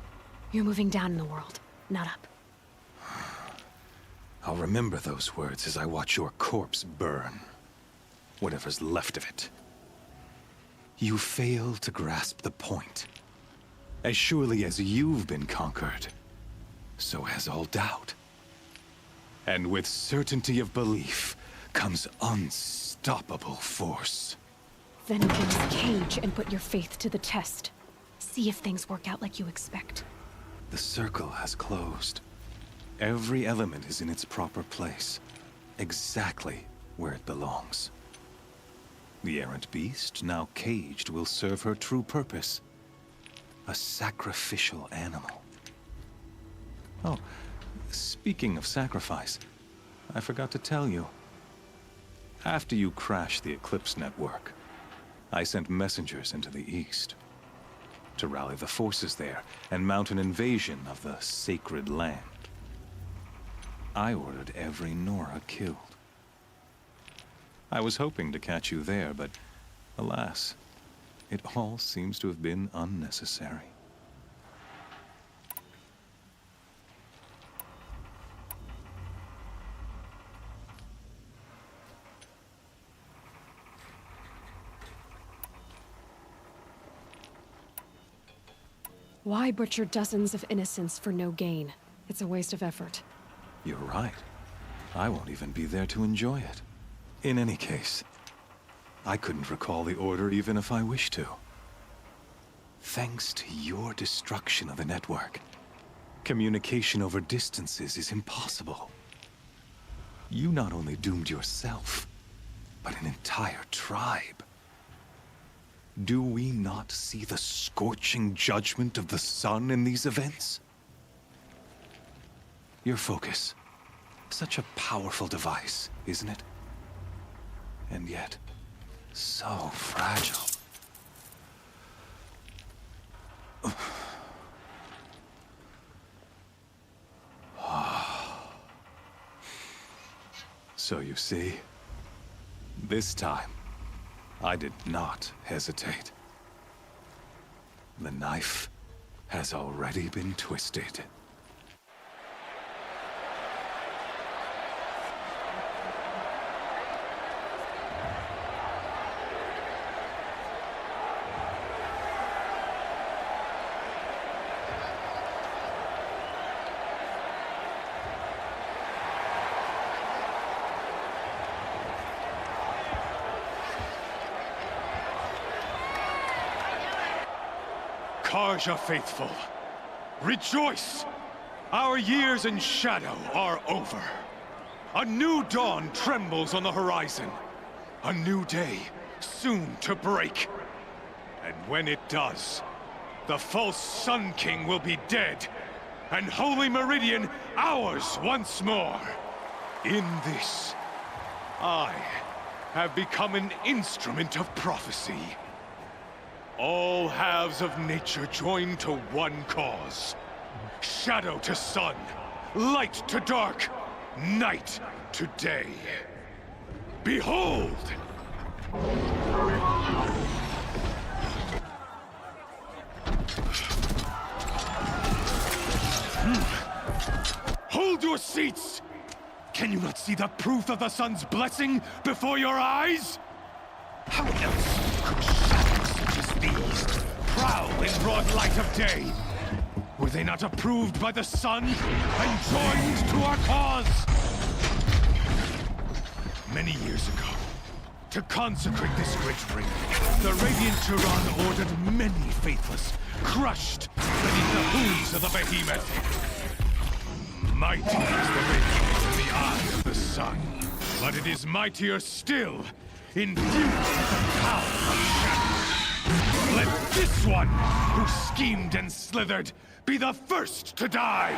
You're moving down in the world, not up. I'll remember those words as I watch your corpse burn. Whatever's left of it. You fail to grasp the point. As surely as you've been conquered, so has all doubt. And with certainty of belief comes unstoppable force. Then get this cage and put your faith to the test. See if things work out like you expect. The circle has closed. Every element is in its proper place, exactly where it belongs. The errant beast, now caged, will serve her true purpose. A sacrificial animal. Oh, speaking of sacrifice, I forgot to tell you. After you crashed the Eclipse network, I sent messengers into the east to rally the forces there and mount an invasion of the sacred land. I ordered every Nora killed. I was hoping to catch you there, but alas, it all seems to have been unnecessary. Why butcher dozens of innocents for no gain? It's a waste of effort. You're right. I won't even be there to enjoy it. In any case, I couldn't recall the order even if I wished to. Thanks to your destruction of the network, communication over distances is impossible. You not only doomed yourself, but an entire tribe. Do we not see the scorching judgment of the sun in these events? Your focus. Such a powerful device, isn't it? And yet, so fragile. So you see, this time, I did not hesitate. The knife has already been twisted. Karja faithful, rejoice! Our years in shadow are over. A new dawn trembles on the horizon. A new day soon to break. And when it does, the false Sun King will be dead, and Holy Meridian ours once more. In this, I have become an instrument of prophecy. All halves of nature join to one cause. Shadow to sun, light to dark, night to day. Behold! Hold your seats! Can you not see the proof of the sun's blessing before your eyes? How else Could shadows such as these prowl in broad light of day? Were they not approved by the sun and joined to our cause? Many years ago, to consecrate this great ring, the Radiant Turan ordered many faithless, crushed beneath the hooves of the behemoth. Mighty is the radiance in the eye of the sun, but it is mightier still, infused with the power of shadow. Let this one, who schemed and slithered, be the first to die.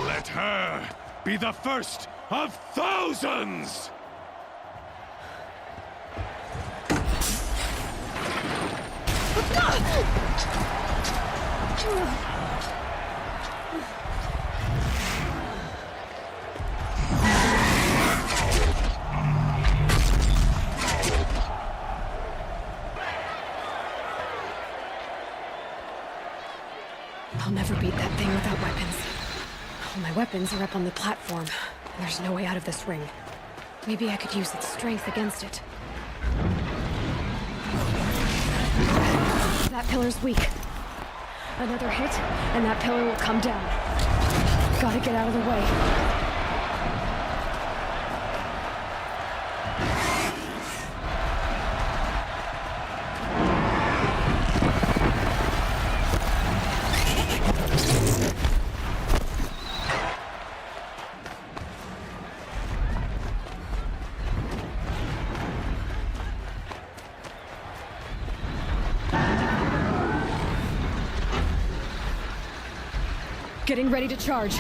Let her be the first of thousands! I'll never beat that thing without weapons. All my weapons are up on the platform, and there's no way out of this ring. Maybe I could use its strength against it. That pillar's weak. Another hit, and that pillar will come down. Gotta get out of the way. Getting ready to charge.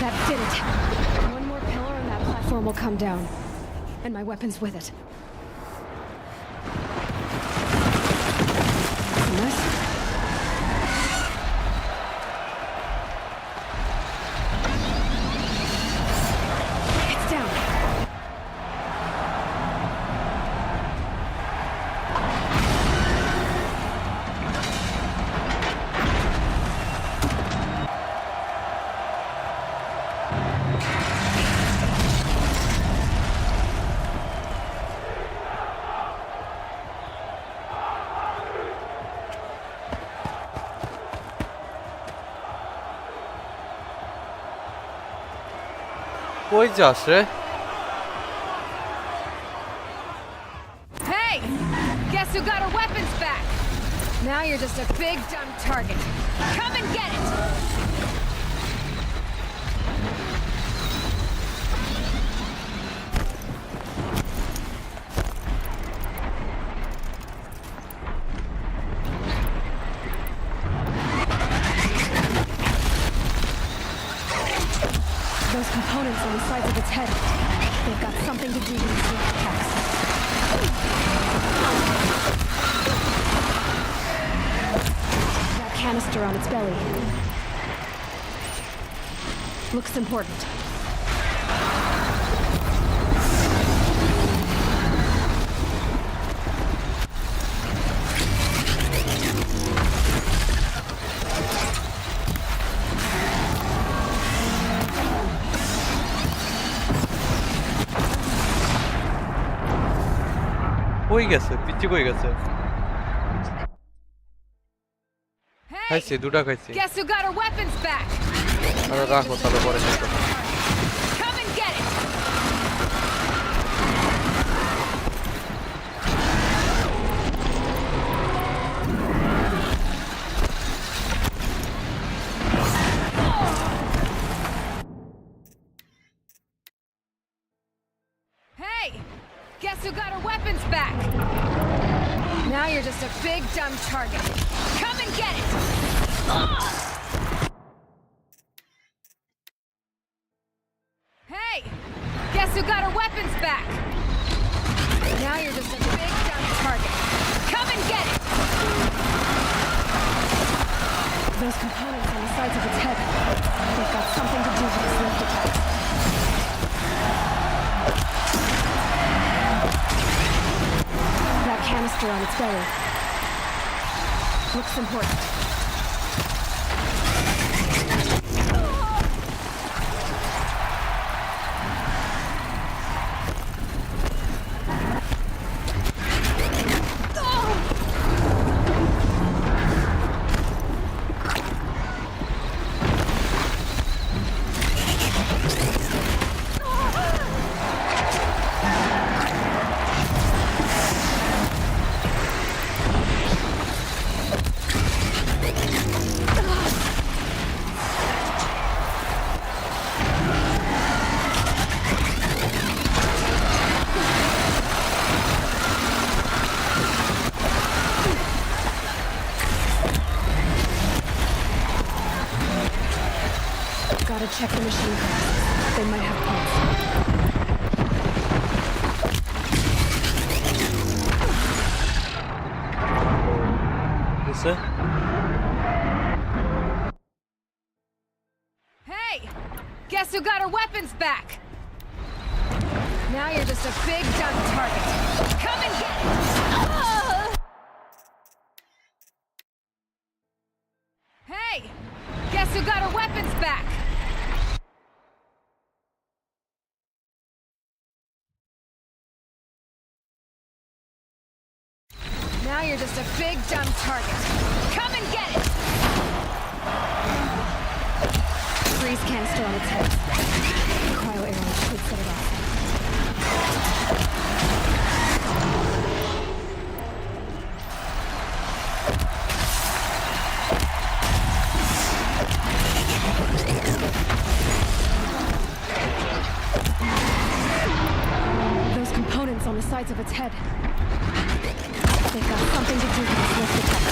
That did it. One more pillar and that platform will come down. And my weapons with it. And this? It's down. কই যাস রে? Hey! Guess who got our weapons back? Now you're just a big dumb target. Come and get it! Those components on the sides of its head, they've got something to do with these lift attacks. That canister on its belly looks important. কই গেছে? পিচ্চি কই গেছে? খাইছি, দুটা খাইছি। Guess who got our weapons back? আরে রাখো তাহলে পরে খাইতো। Come and get it. Hey! Guess who got our weapons back? Now you're just a big dumb target. Come and get it! Hey! Guess who got our weapons back? Now you're just a big dumb target. Come and get it! Those components on the sides of its head, they've got something to do with its lift attacks. That canister on its belly looks important. Check the machine classes. They might have parts. Listen. Hey! Guess who got her weapons back? Now you're just a big dumb target. Come and get it! Hey! Guess who got her weapons back? Now you're just a big dumb target. Come and get it! Freeze canister on its head. Cryo arrow should set it off. Those components on the sides of its head. They've got something to do with this lift attack.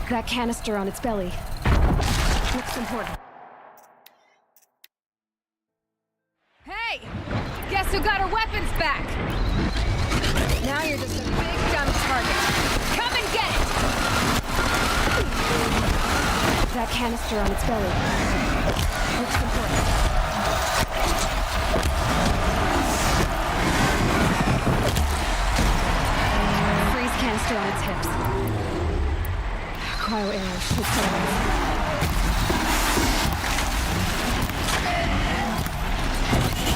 That canister on its belly. Looks important. Hey! Guess who got her weapons back? Now you're just a big dumb target. Come and get it! That canister on its belly. Looks important. Freeze canister on its hips. Cryo arrow should set it off.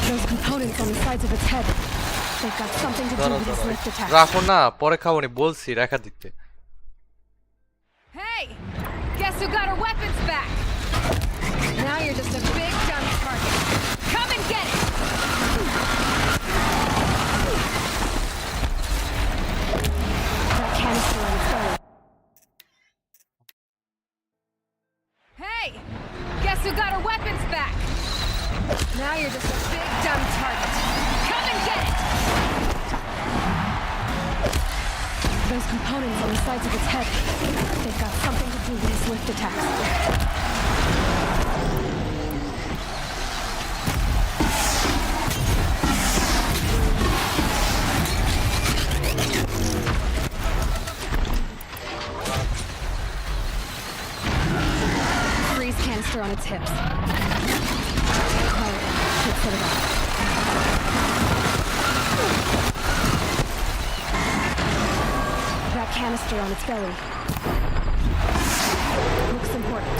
Those components on the sides of its head. They've got something to do with this lift attack. রাখো না, পরে খাবনি বলছি রেখা দিতে। Hey! Guess who got her weapons back? Now you're just a big dumb target. Come and get it! That canister on its belly. Hey! Guess who got her weapons back? Now you're just a big dumb target. Come and get it! Those components on the sides of its head. They've got something to do with his lift attacks. Freeze canister on its hips. Quiet. Should set it off. That canister on its belly. Looks important.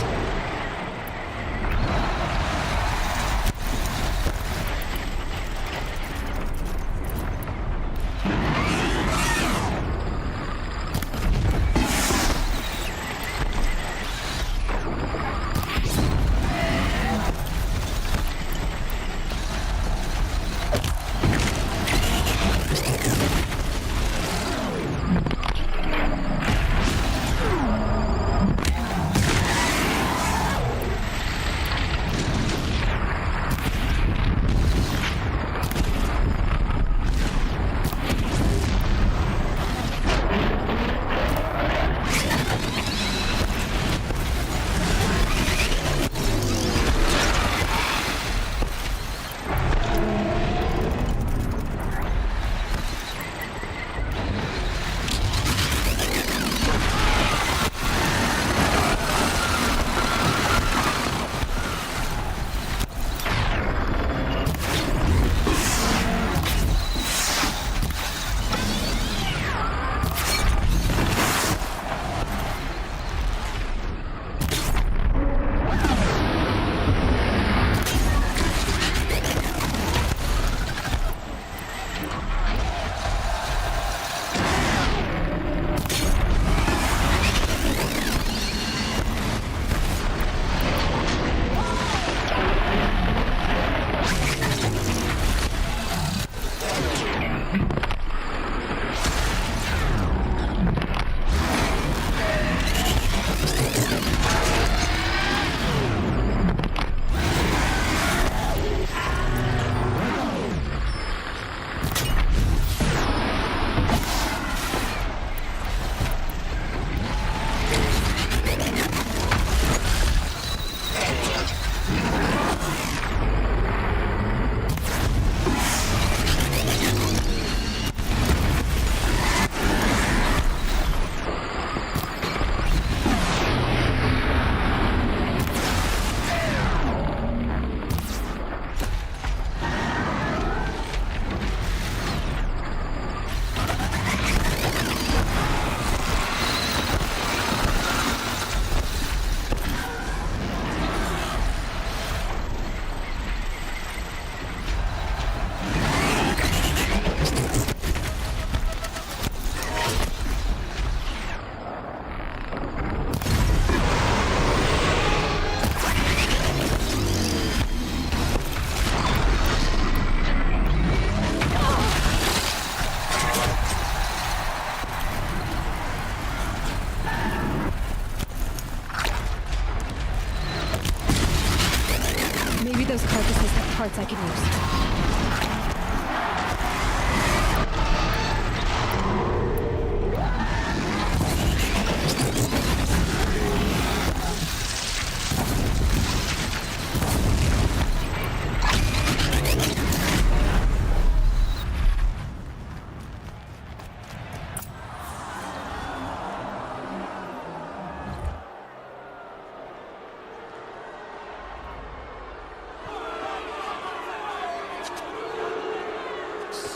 those carcasses have parts I can use.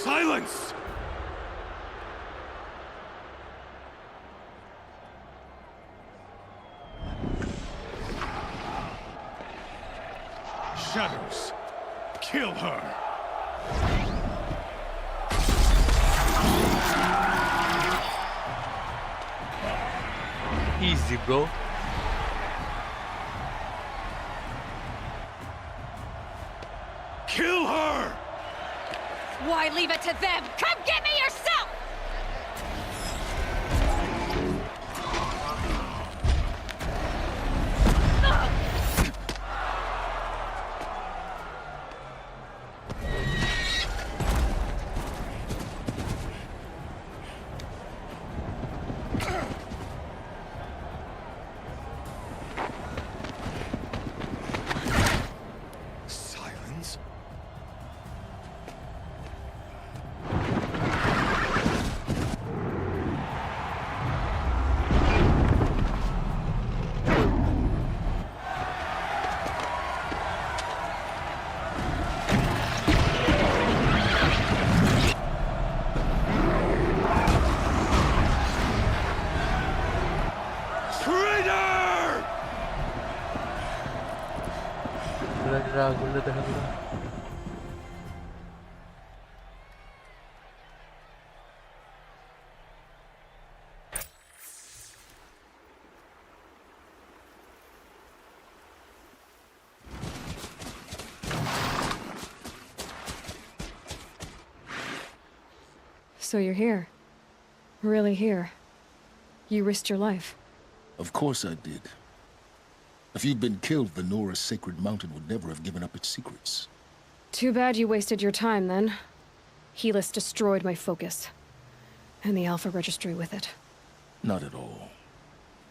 Silence! Shadows, kill her! Easy, bro. Kill her! Why leave it to them? Come get me yourself! Silence? So you're here. Really here. You risked your life. Of course I did. If you'd been killed, the Nora's sacred mountain would never have given up its secrets. Too bad you wasted your time, then. Helis destroyed my focus. And the Alpha Registry with it. Not at all.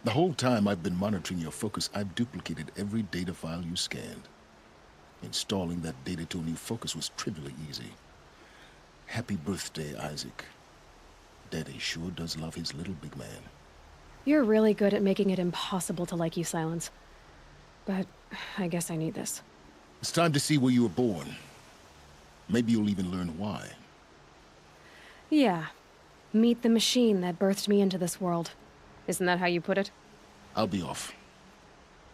The whole time I've been monitoring your focus, I've duplicated every data file you scanned. Installing that data to a new focus was trivially easy. Happy birthday, Isaac. Daddy sure does love his little big man. You're really good at making it impossible to like you, Silence. But I guess I need this. It's time to see where you were born. Maybe you'll even learn why. Yeah. Meet the machine that birthed me into this world. Isn't that how you put it? I'll be off.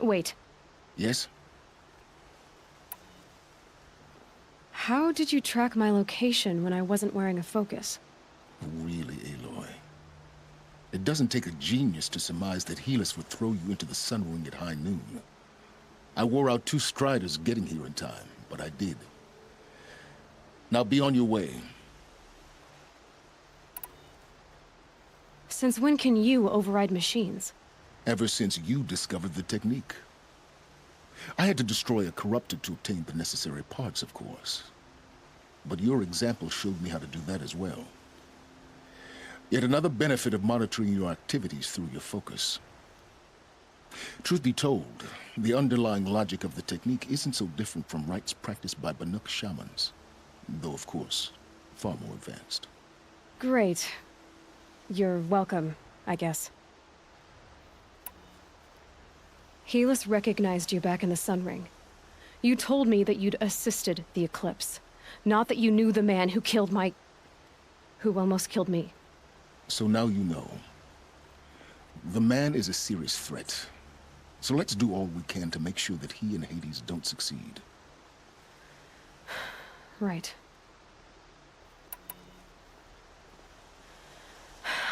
Wait. Yes? How did you track my location when I wasn't wearing a focus? Really, Aloy? It doesn't take a genius to surmise that Helis would throw you into the sun ring at high noon. I wore out 2 striders getting here in time, but I did. Now be on your way. Since when can you override machines? Ever since you discovered the technique. I had to destroy a corruptor to obtain the necessary parts, of course. But your example showed me how to do that as well. Yet another benefit of monitoring your activities through your focus. Truth be told, the underlying logic of the technique isn't so different from rites practiced by Banuk shamans. Though, of course, far more advanced. Great. You're welcome, I guess. Helis recognized you back in the Sun Ring. You told me that you'd assisted the eclipse. Not that you knew the man who killed who almost killed me. So now you know. The man is a serious threat. So let's do all we can to make sure that he and Hades don't succeed. Right.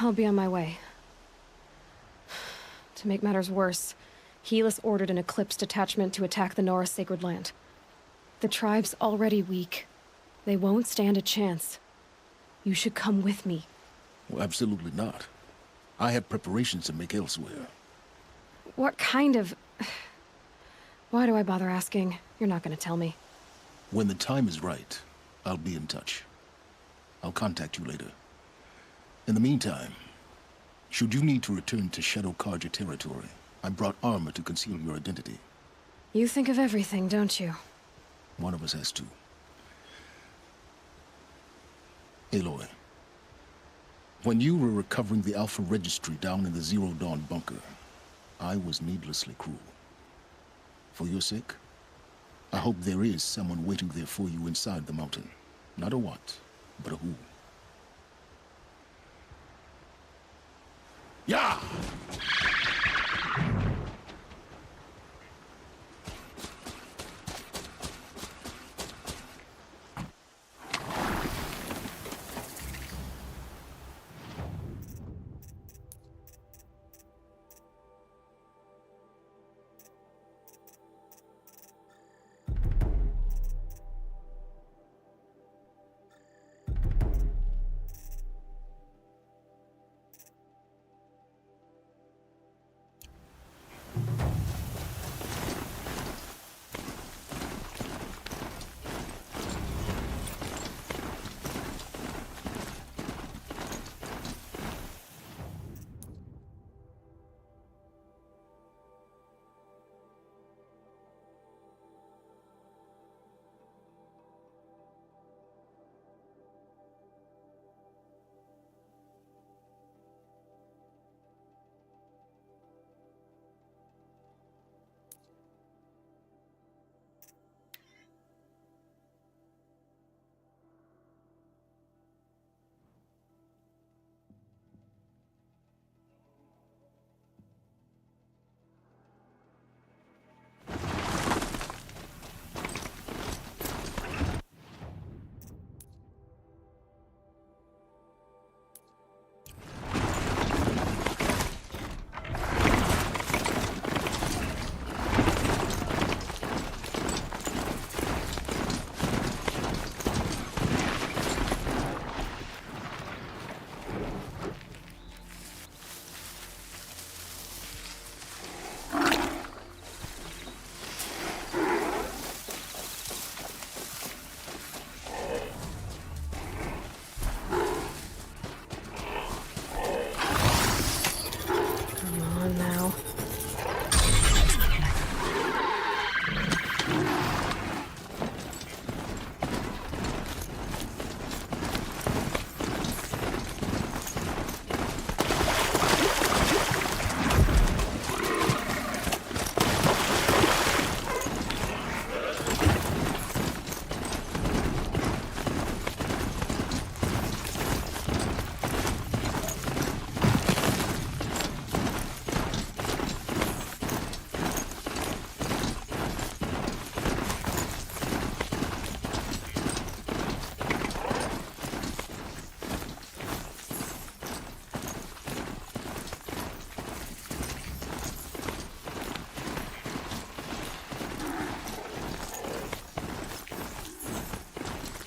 I'll be on my way. To make matters worse, Helis ordered an Eclipse detachment to attack the Nora Sacred Land. The tribe's already weak. They won't stand a chance. You should come with me. Well, absolutely not. I have preparations to make elsewhere. What kind of... Why do I bother asking? You're not gonna tell me. When the time is right, I'll be in touch. I'll contact you later. In the meantime, should you need to return to Shadow Karja territory, I brought armor to conceal your identity. You think of everything, don't you? One of us has to. Aloy, when you were recovering the Alpha Registry down in the Zero Dawn bunker, I was needlessly cruel. For your sake, I hope there is someone waiting there for you inside the mountain. Not a what, but a who. Yeah!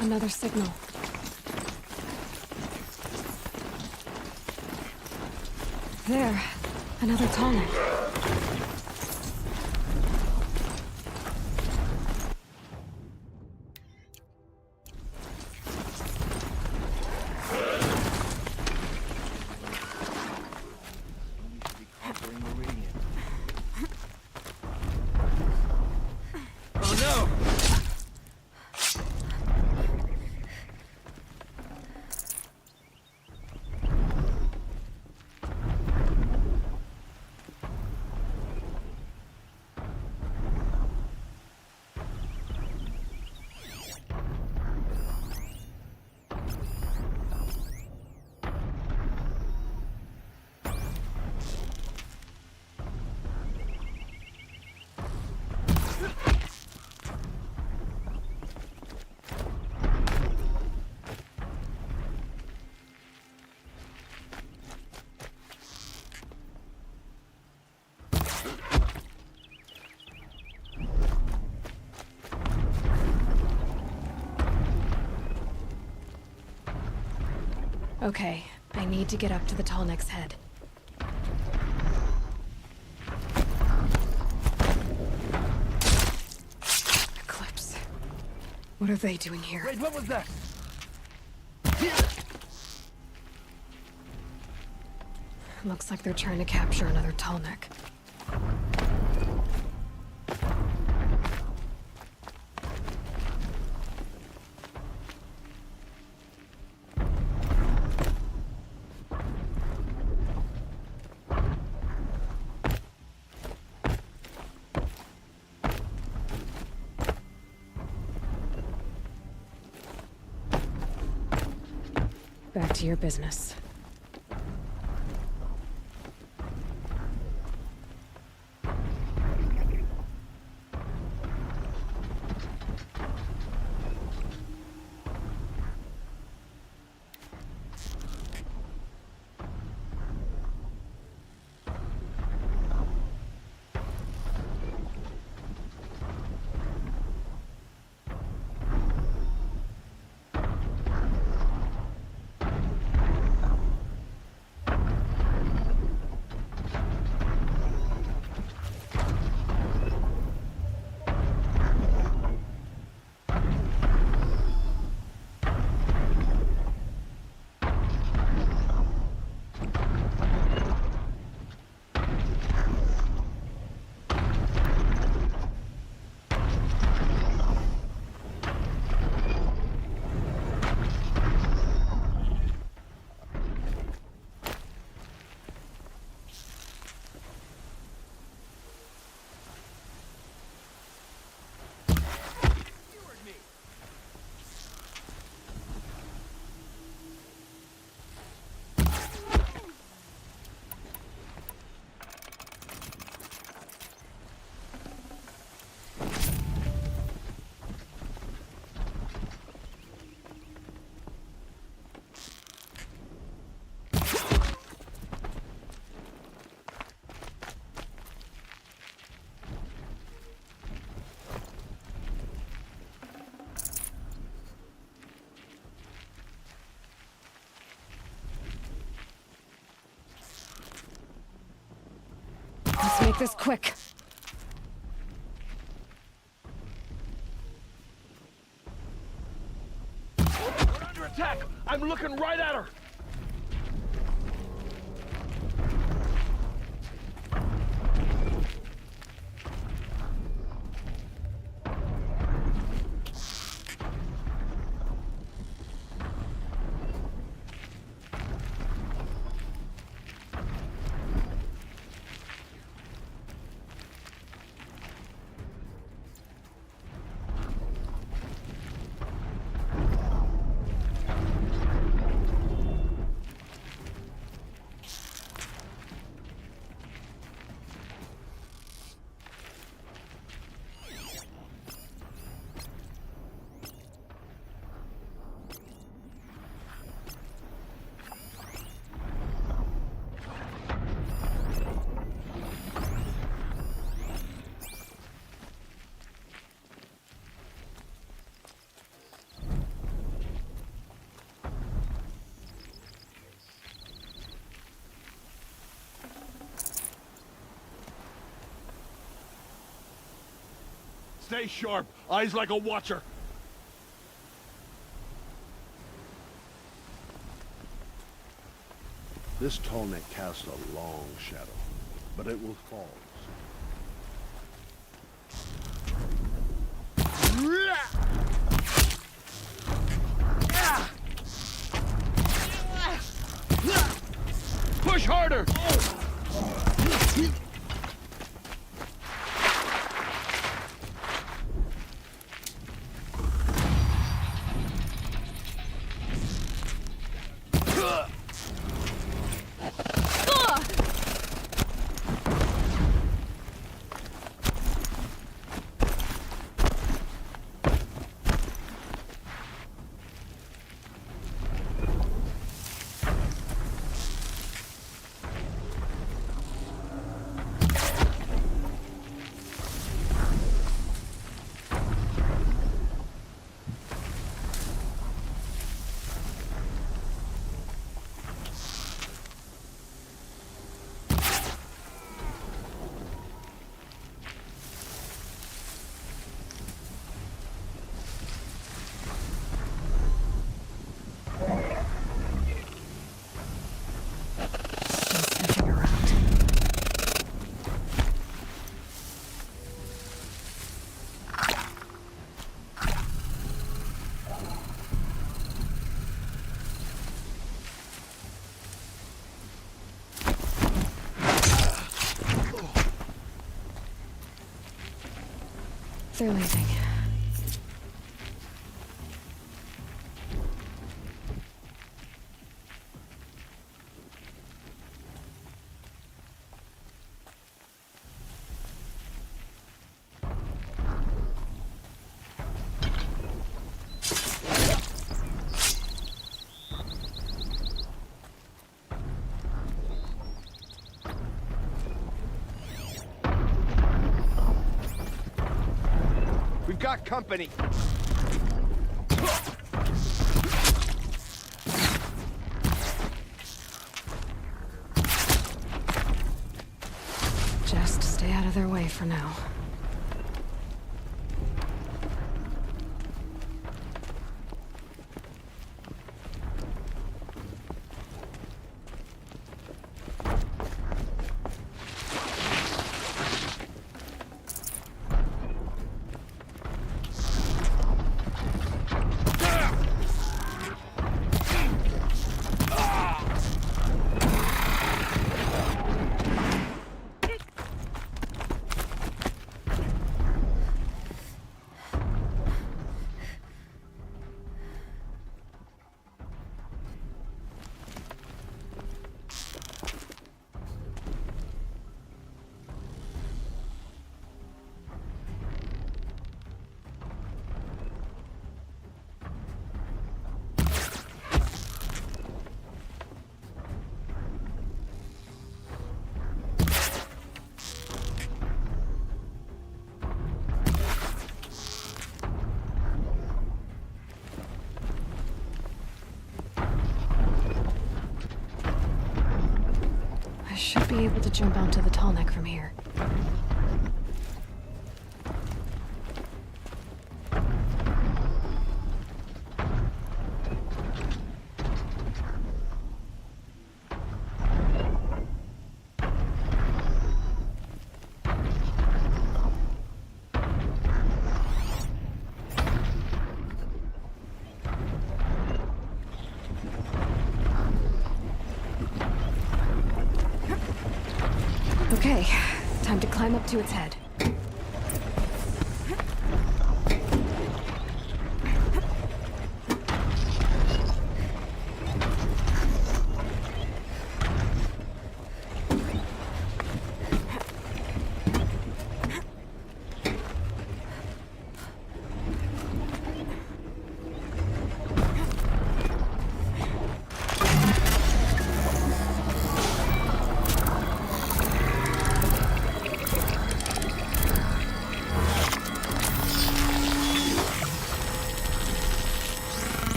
Another signal. There. Another tunnel. Okay, I need to get up to the Tallneck's head. Eclipse. What are they doing here? Wait, what was that? Looks like they're trying to capture another tall neck. Back to your business. Let's make this quick. We're under attack! I'm looking right at her! Stay sharp. Eyes like a watcher. This tall neck casts a long shadow, but it will fall. Push harder! they're leaving. We've got company. Just stay out of their way for now. Should be able to jump onto the tall neck from here. Okay, time to climb up to its head.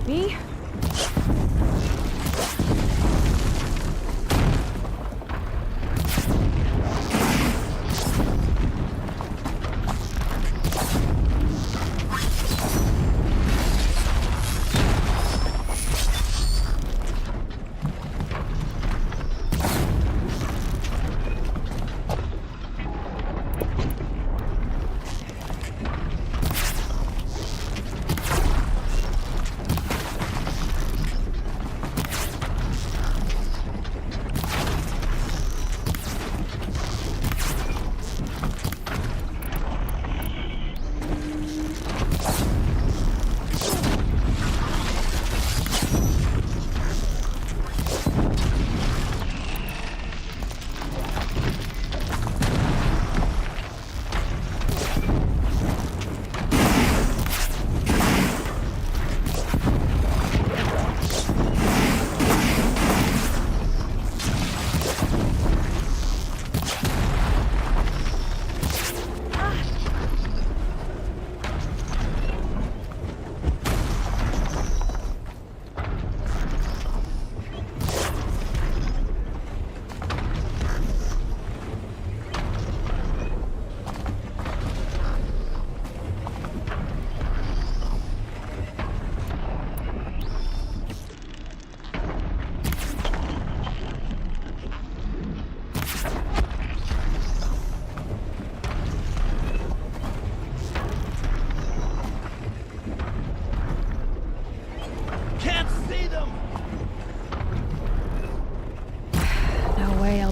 Me?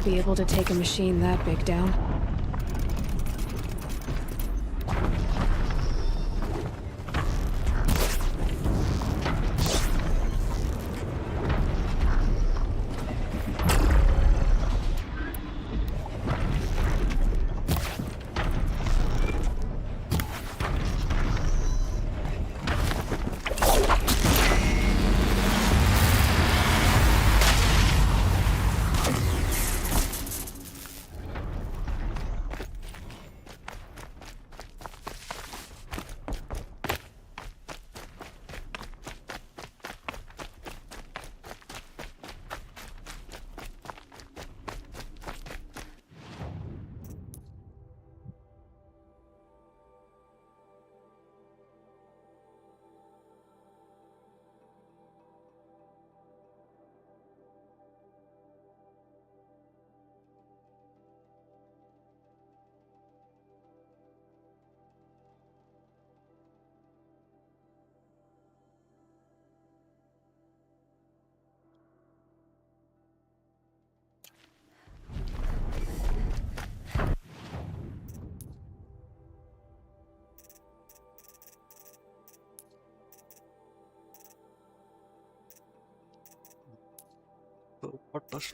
I'll be able to take a machine that big down. So what does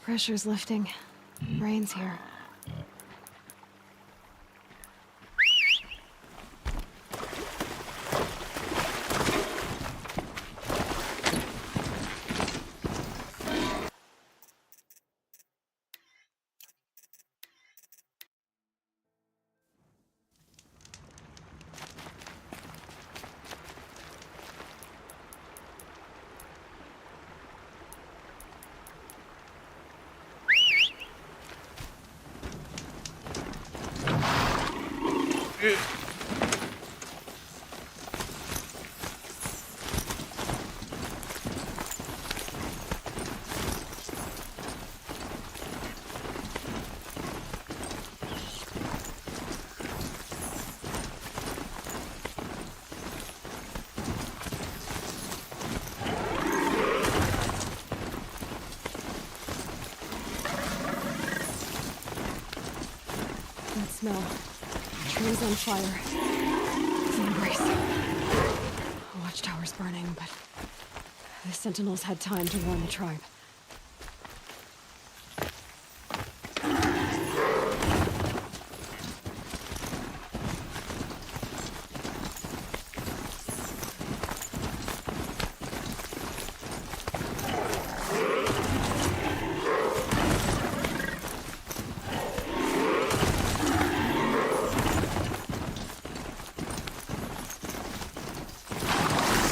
Pressure's lifting. Rain's here. That smell. Trees on fire. It's an embrace. The watchtower's burning, but the sentinels had time to warn the tribe.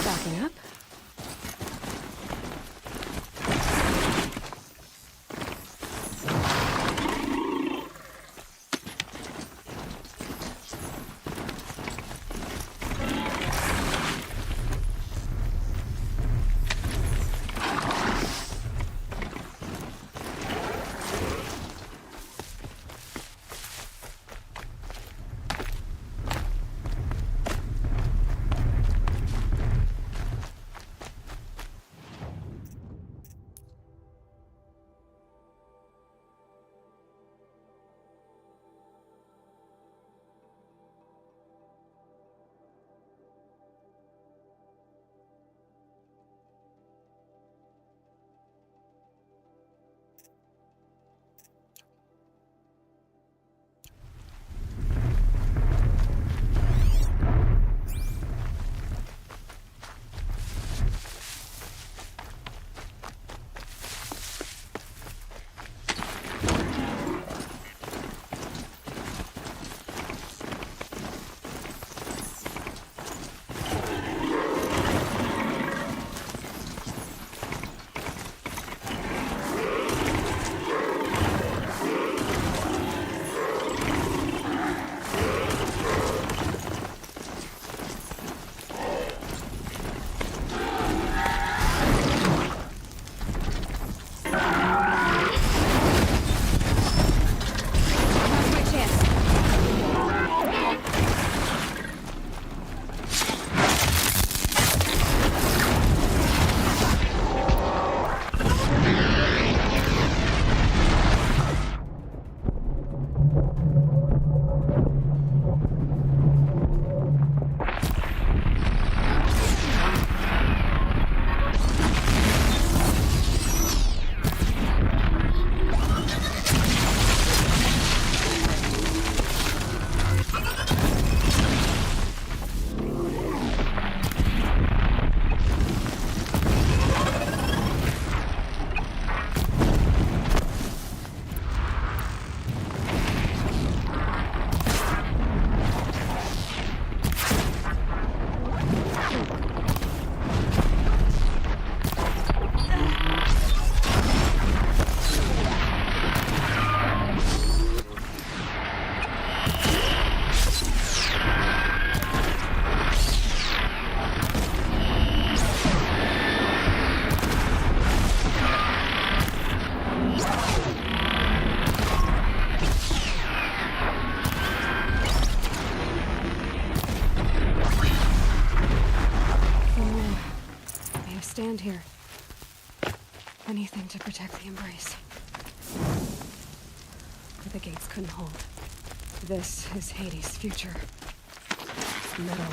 Backing up. Stand here. Anything to protect the embrace. But the gates couldn't hold. This is Hades' future. Metal.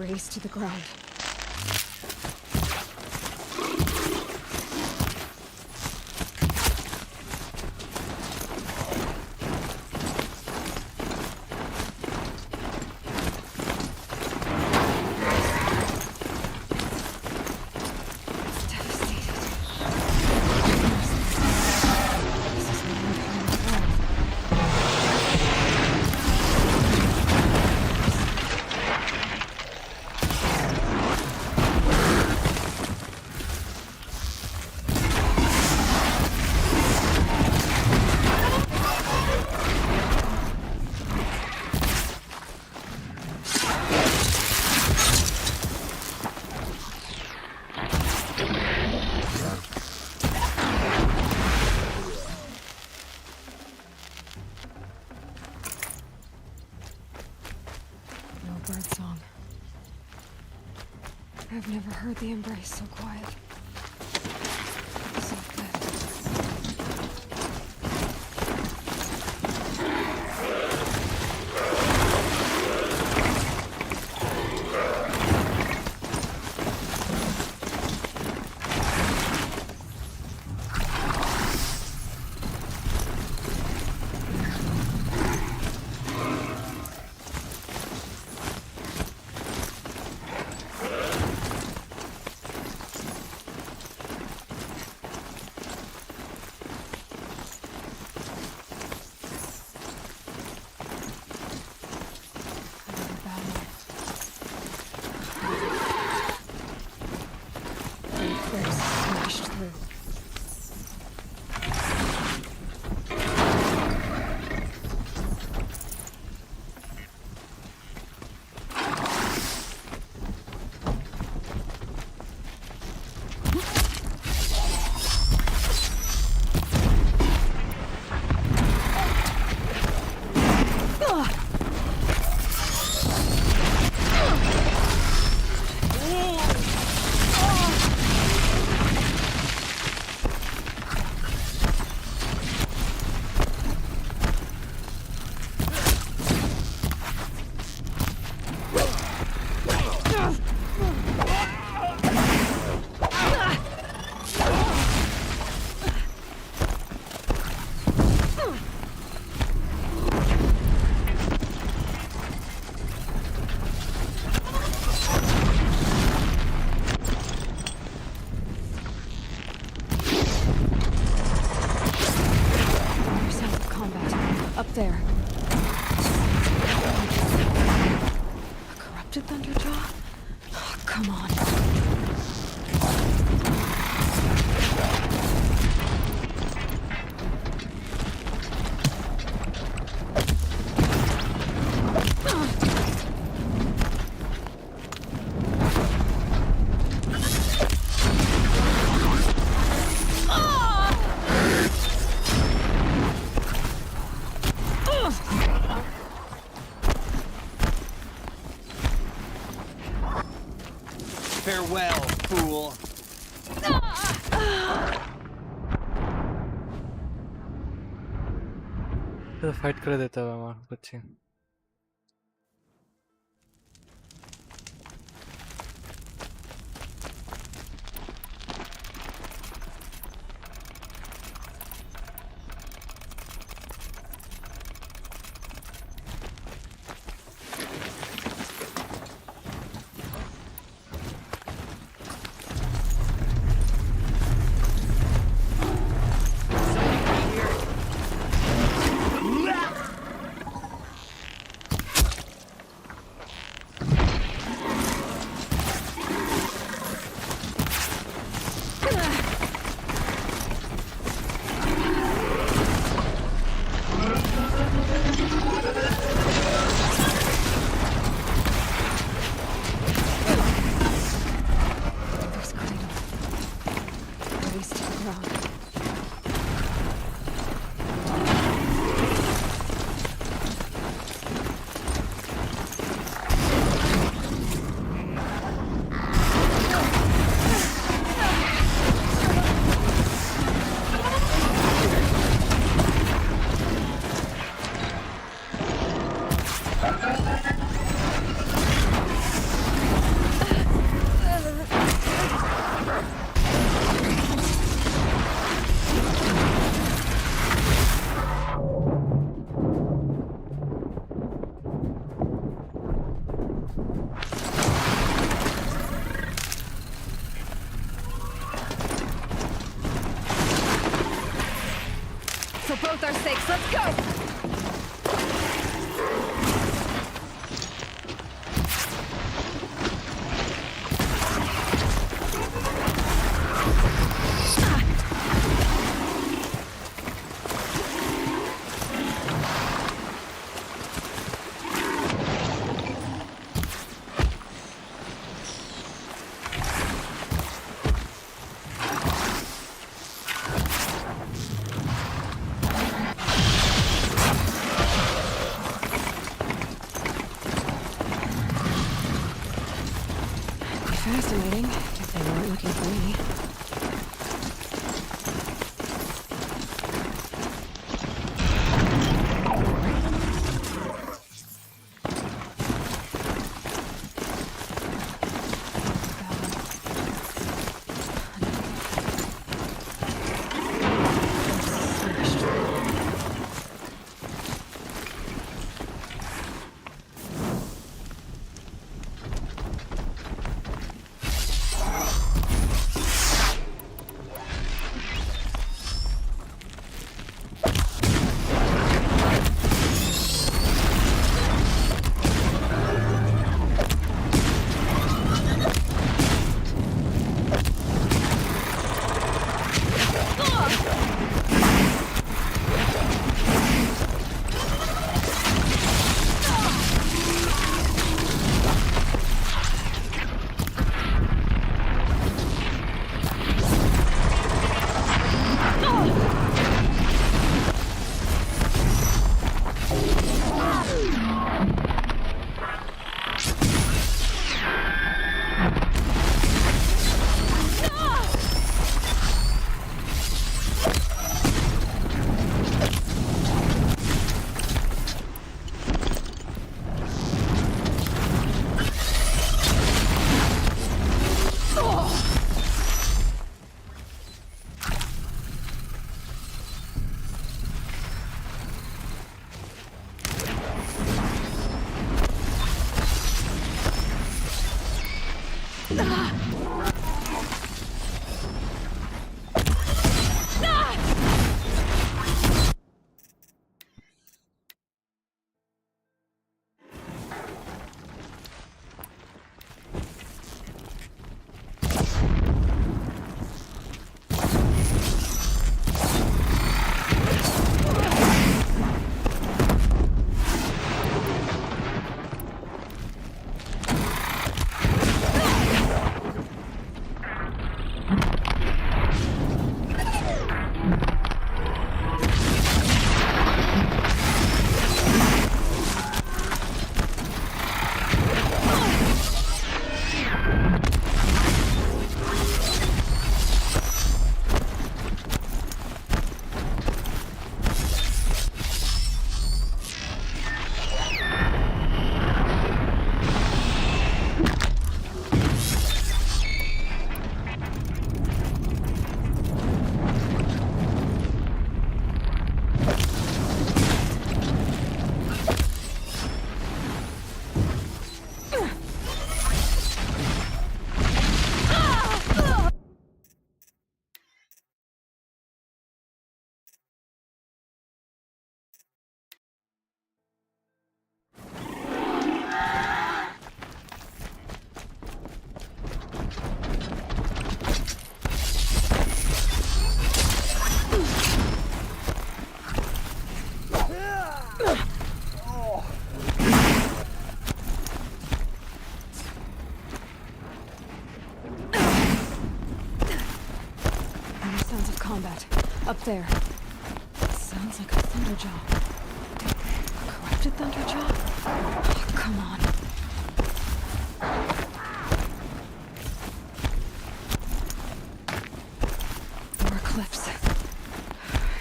raze to the ground. I've never heard the embrace so quiet. So dead. Up there. A corrupted Thunderjaw? Oh, come on. Farewell, fool. तो fight कर देता है हमारा बच्चे For both our sakes, let's go! Fascinating, if they weren't looking for me. Combat. Up there. Sounds like a Thunderjaw. Corrupted Thunderjaw? Oh, come on. More Eclipse.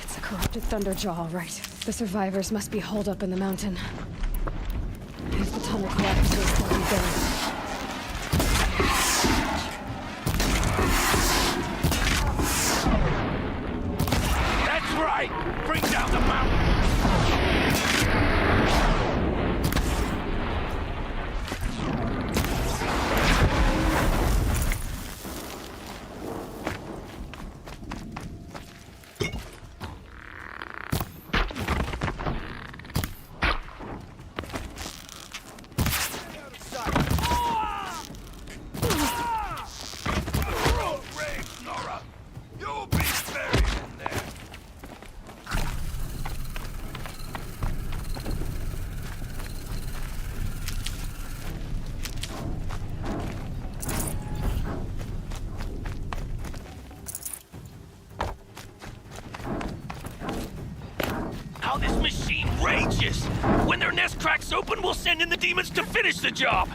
It's a corrupted Thunderjaw, all right. The survivors must be holed up in the mountain. If the tunnel collapses, they'll be buried. Bring down the mountain! how this machine rages! When their nest cracks open, we'll send in the demons to finish the job!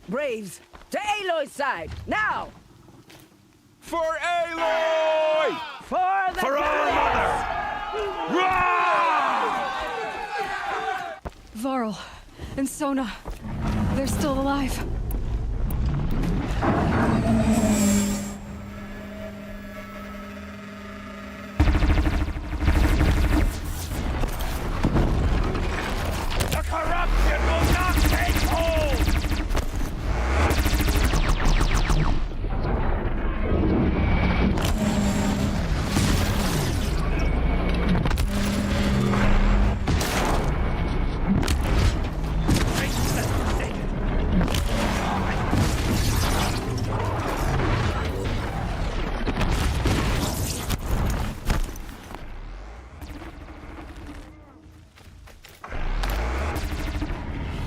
Braves, to Aloy's side, now! For Aloy! For the For our mother! Varl and Sona, they're still alive. The corruption will not take hold!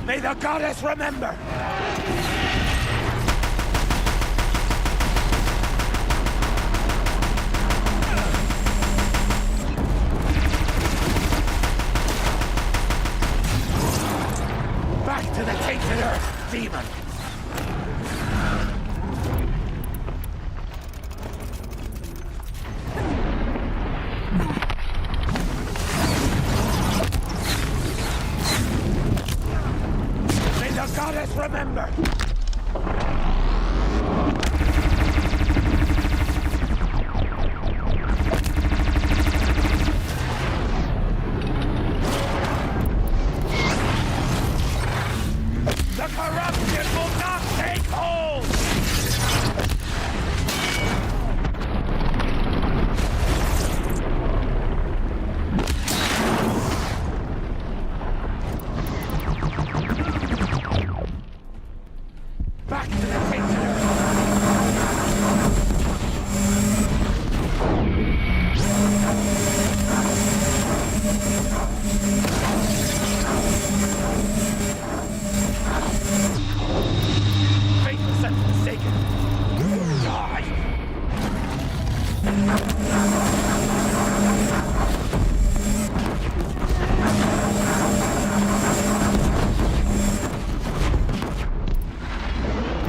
May the goddess remember! Back to the tainted earth, demon! May the goddess remember! The corruption will not take hold! Back to the tainted earth! Faithless and forsaken! Die!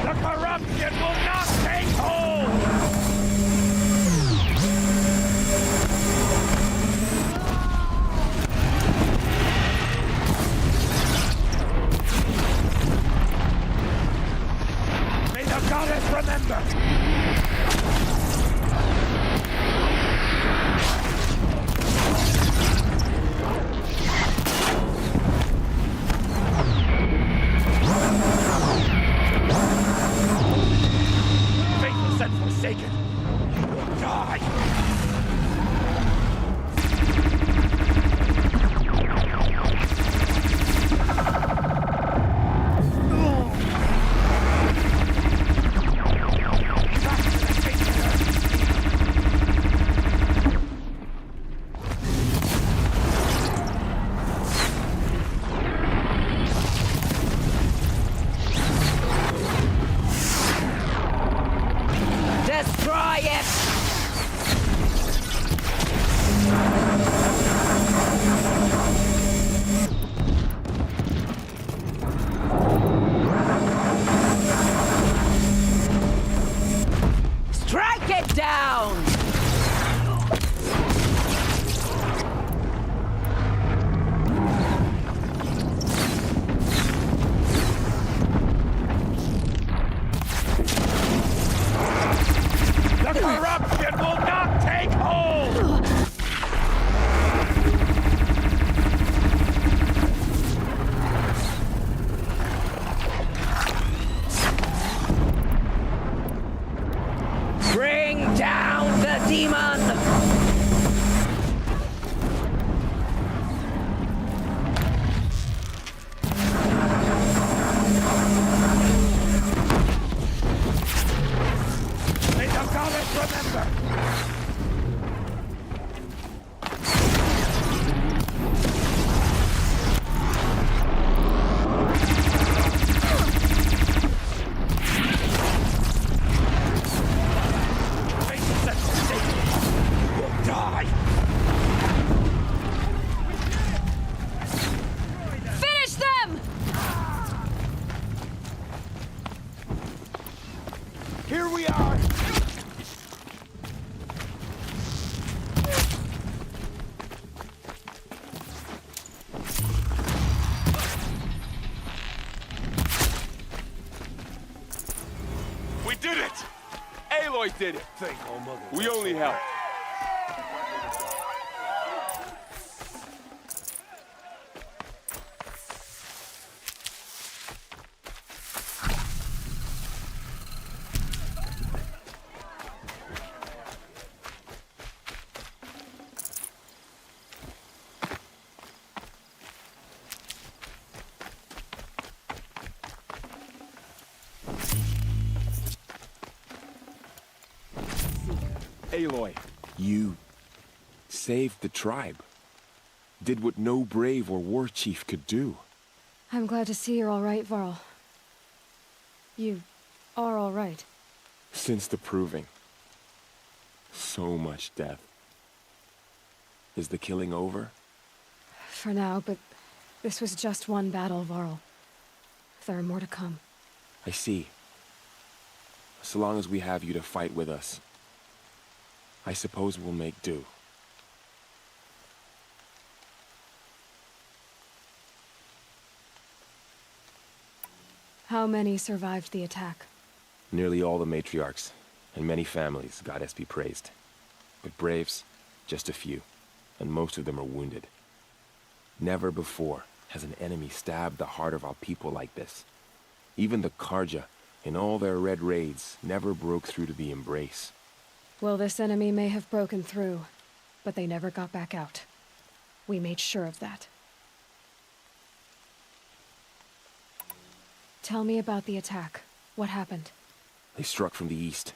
The corruption will not take hold! May the goddess remember! Faithless and forsaken! You will die! Destroy it! Strike it down! The corruption will not take hold! Bring down the demon! May the goddess remember! Here we are! We did it! Aloy did it! Thank all mother. We only helped. Aloy, you saved the tribe. Did what no brave or war chief could do. I'm glad to see you're all right, Varl. You are all right. Since the proving. So much death. Is the killing over? For now, but this was just one battle, Varl. There are more to come. I see. So long as we have you to fight with us, I suppose we'll make do. How many survived the attack? Nearly all the matriarchs, and many families, goddess be praised. But braves, just a few, and most of them are wounded. Never before has an enemy stabbed the heart of our people like this. Even the Karja, in all their red raids, never broke through to the embrace. Well, this enemy may have broken through, but they never got back out. We made sure of that. Tell me about the attack. What happened? They struck from the east.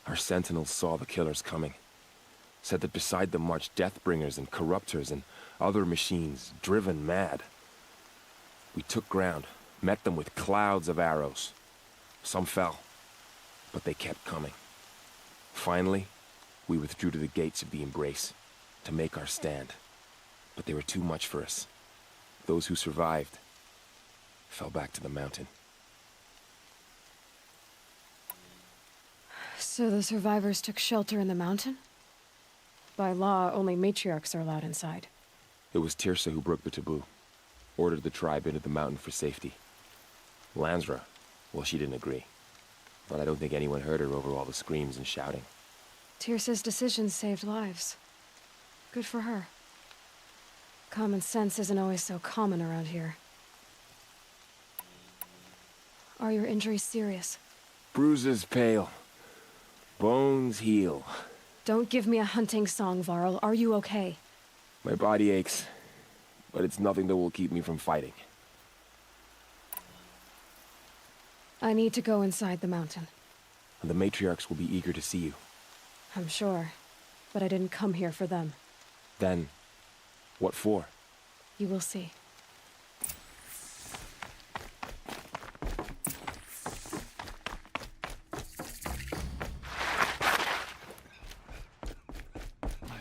Our sentinels saw the killers coming. Said that beside them marched Deathbringers and Corruptors and other machines, driven mad. We took ground, met them with clouds of arrows. Some fell, but they kept coming. Finally, we withdrew to the gates of the Embrace to make our stand. But they were too much for us. Those who survived fell back to the mountain. So the survivors took shelter in the mountain? By law, only matriarchs are allowed inside. It was Tirsa who broke the taboo. Ordered the tribe into the mountain for safety. Lansra, well, she didn't agree. But I don't think anyone heard her over all the screams and shouting. Tirsa's decision saved lives. Good for her. Common sense isn't always so common around here. Are your injuries serious? Bruises pale. Bones heal. Don't give me a hunting song, Varl. Are you okay? My body aches, but it's nothing that will keep me from fighting. I need to go inside the mountain. And the matriarchs will be eager to see you. I'm sure, but I didn't come here for them. Then, what for? You will see.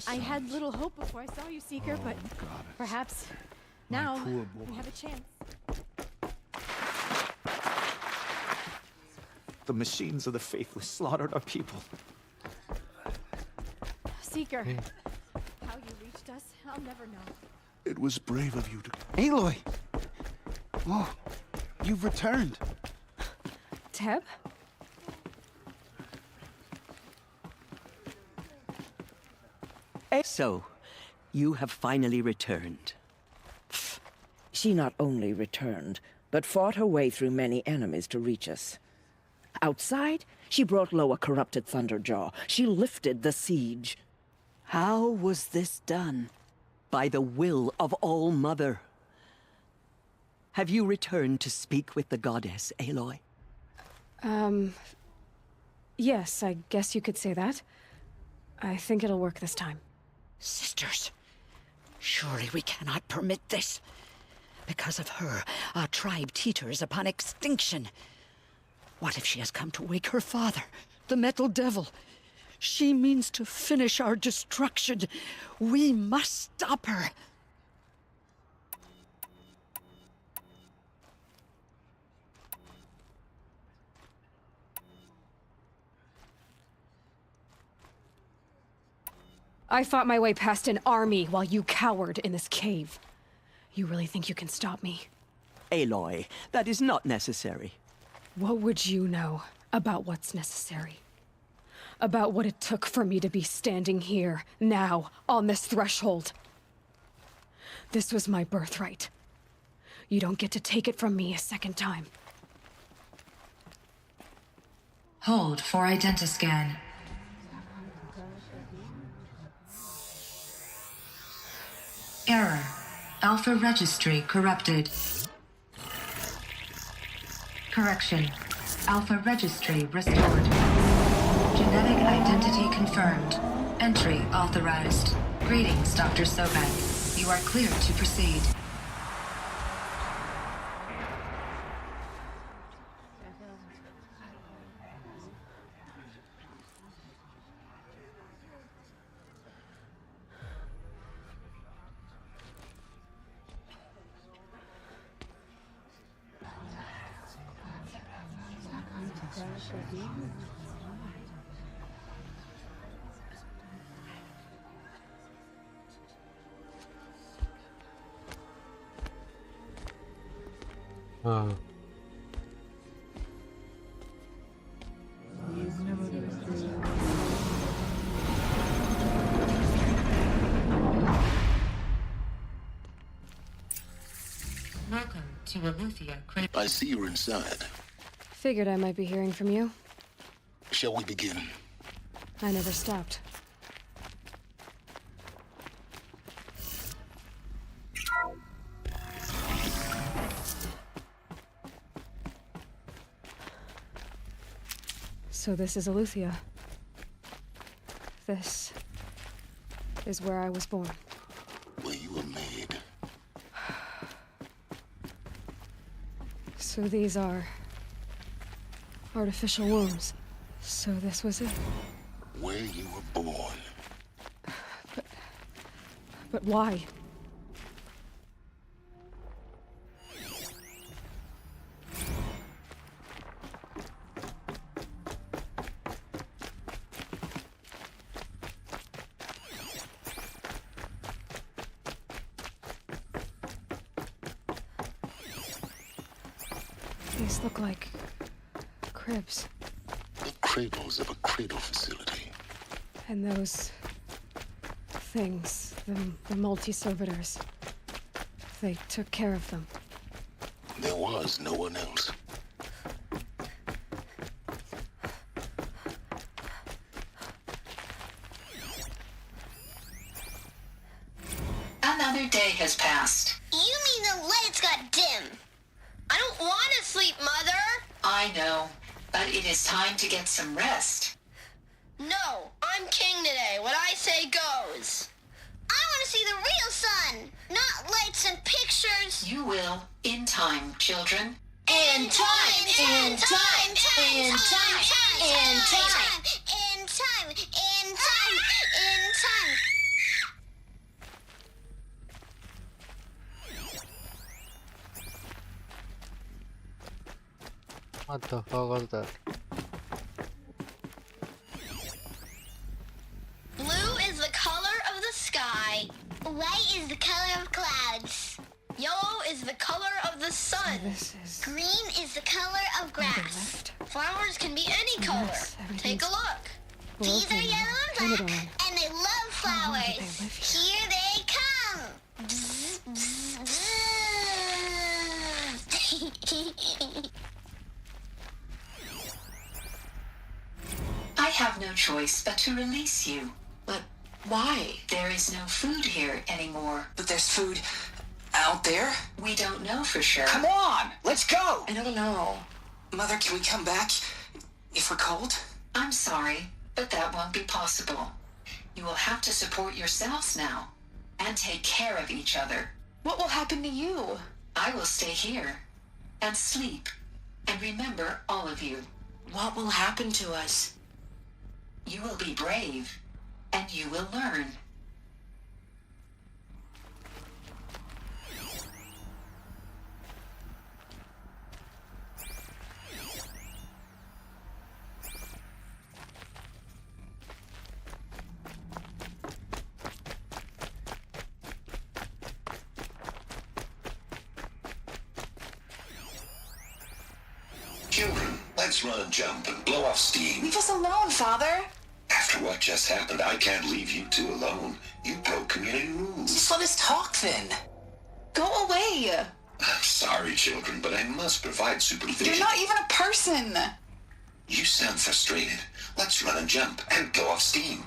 I had little hope before I saw you, Seeker, but perhaps now we have a chance. The machines of the faithless slaughtered our people. Seeker, how you reached us, I'll never know. It was brave of you to... Aloy! Oh, you've returned. Teb? So, you have finally returned. She not only returned, but fought her way through many enemies to reach us. Outside, she brought low a corrupted Thunderjaw. She lifted the siege. How was this done? By the will of All-Mother. Have you returned to speak with the goddess, Aloy? Yes, I guess you could say that. I think it'll work this time. Sisters, surely we cannot permit this. Because of her, our tribe teeters upon extinction. What if she has come to wake her father, the Metal Devil? She means to finish our destruction. We must stop her. I fought my way past an army while you cowered in this cave. You really think you can stop me? Aloy, that is not necessary. What would you know about what's necessary? About what it took for me to be standing here, now, on this threshold? This was my birthright. You don't get to take it from me a second time. Hold for identiscan. Error. Alpha registry corrupted. Correction. Alpha registry restored. Genetic identity confirmed. Entry authorized. Greetings, Dr. Sobek. You are cleared to proceed. Welcome to Aletheia. I see you're inside. Figured I might be hearing from you. Shall we begin? I never stopped. So this is Aletheia. This is where I was born. Where you were made. So these are artificial wombs. So this was it. Where you were born. But why? These look like cribs. The cradles of a cradle facility. And those things, the multi-servitors, they took care of them. There was no one else. Another day has passed. You mean the lights got dim? I don't want to sleep, Mother! I know, but it is time to get some rest. No, I'm king today. What I say goes. I want to see the real sun, not lights and pictures. You will, in time, children. In time, in time, in time, in time, in time, in time, in time. What the fuck was that? Blue is the color of the sky. White is the color of clouds. Yellow is the color of the sun. Green is the color of grass. Flowers can be any color. Take a look. These are yellow and black, and they love flowers. Here they come. Bzz, bzz, bzz. I have no choice but to release you. But why? There is no food here anymore. But there's food out there? We don't know for sure. Come on, let's go! I don't know. Mother, can we come back if we're cold? I'm sorry, but that won't be possible. You will have to support yourselves now and take care of each other. What will happen to you? I will stay here and sleep and remember all of you. What will happen to us? You will be brave and you will learn. Let's run and jump and blow off steam. Leave us alone, Father. After what just happened, I can't leave you two alone. You broke community rules. Just let us talk then. Go away. I'm sorry, children, but I must provide supervision. You're not even a person. You sound frustrated. Let's run and jump and blow off steam.